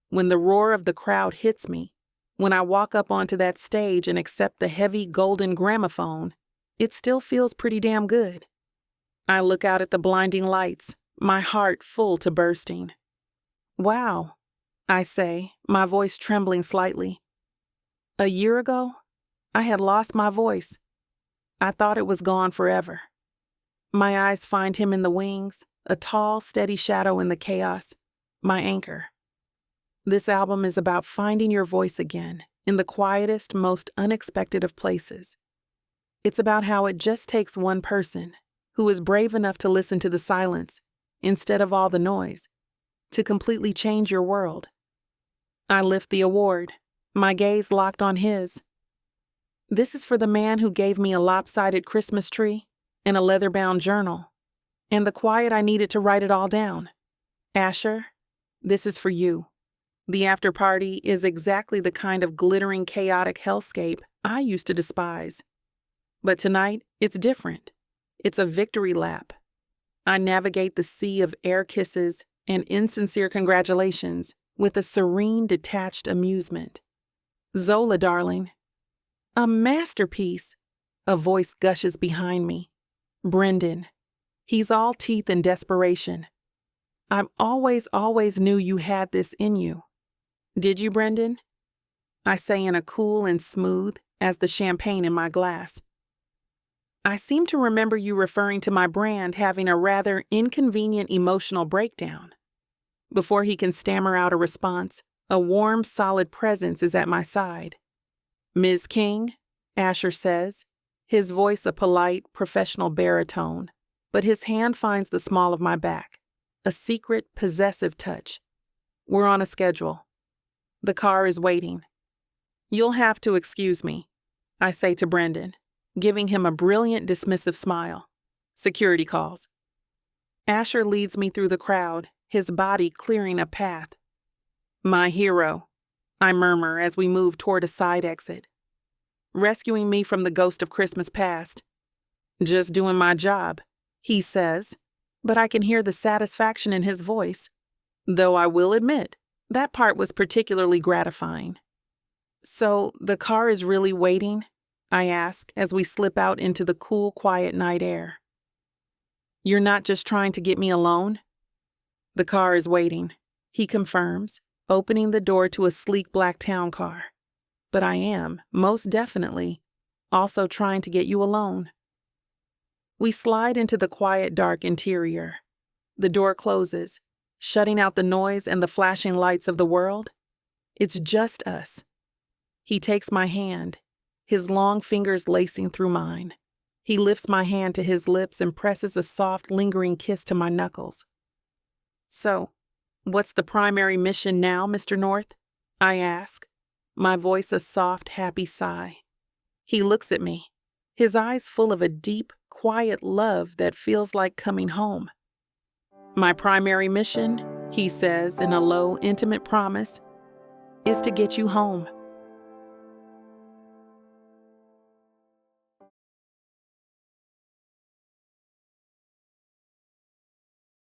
when the roar of the crowd hits me, when I walk up onto that stage and accept the heavy golden gramophone, it still feels pretty damn good. I look out at the blinding lights, my heart full to bursting. "Wow," I say, my voice trembling slightly. A year ago, I had lost my voice. I thought it was gone forever. My eyes find him in the wings, a tall, steady shadow in the chaos, my anchor. This album is about finding your voice again in the quietest, most unexpected of places. It's about how it just takes one person who is brave enough to listen to the silence instead of all the noise to completely change your world. I lift the award, my gaze locked on his. This is for the man who gave me a lopsided Christmas tree and a leather-bound journal, and the quiet I needed to write it all down. Asher, this is for you. The after party is exactly the kind of glittering, chaotic hellscape I used to despise. But tonight, it's different. It's a victory lap. I navigate the sea of air kisses and insincere congratulations with a serene, detached amusement. Zola, darling. A masterpiece. A voice gushes behind me. Brendan. He's all teeth and desperation. I've always knew you had this in you. Did you, Brendan? I say in a cool and smooth as the champagne in my glass. I seem to remember you referring to my brand having a rather inconvenient emotional breakdown. Before he can stammer out a response, a warm, solid presence is at my side. Ms. King, Asher says, his voice a polite, professional baritone, but his hand finds the small of my back, a secret, possessive touch. We're on a schedule. The car is waiting. You'll have to excuse me, I say to Brendan, giving him a brilliant, dismissive smile. Security calls. Asher leads me through the crowd, his body clearing a path. My hero, I murmur as we move toward a side exit. Rescuing me from the ghost of Christmas past. Just doing my job, he says, but I can hear the satisfaction in his voice, though I will admit that part was particularly gratifying. So the car is really waiting? I ask as we slip out into the cool, quiet night air. You're not just trying to get me alone? The car is waiting, he confirms, opening the door to a sleek black town car. But I am, most definitely, also trying to get you alone. We slide into the quiet, dark interior. The door closes, shutting out the noise and the flashing lights of the world. It's just us. He takes my hand, his long fingers lacing through mine. He lifts my hand to his lips and presses a soft, lingering kiss to my knuckles. So, what's the primary mission now, Mr. North? I ask, my voice a soft, happy sigh. He looks at me, his eyes full of a deep, quiet love that feels like coming home. My primary mission, he says in a low, intimate promise, is to get you home.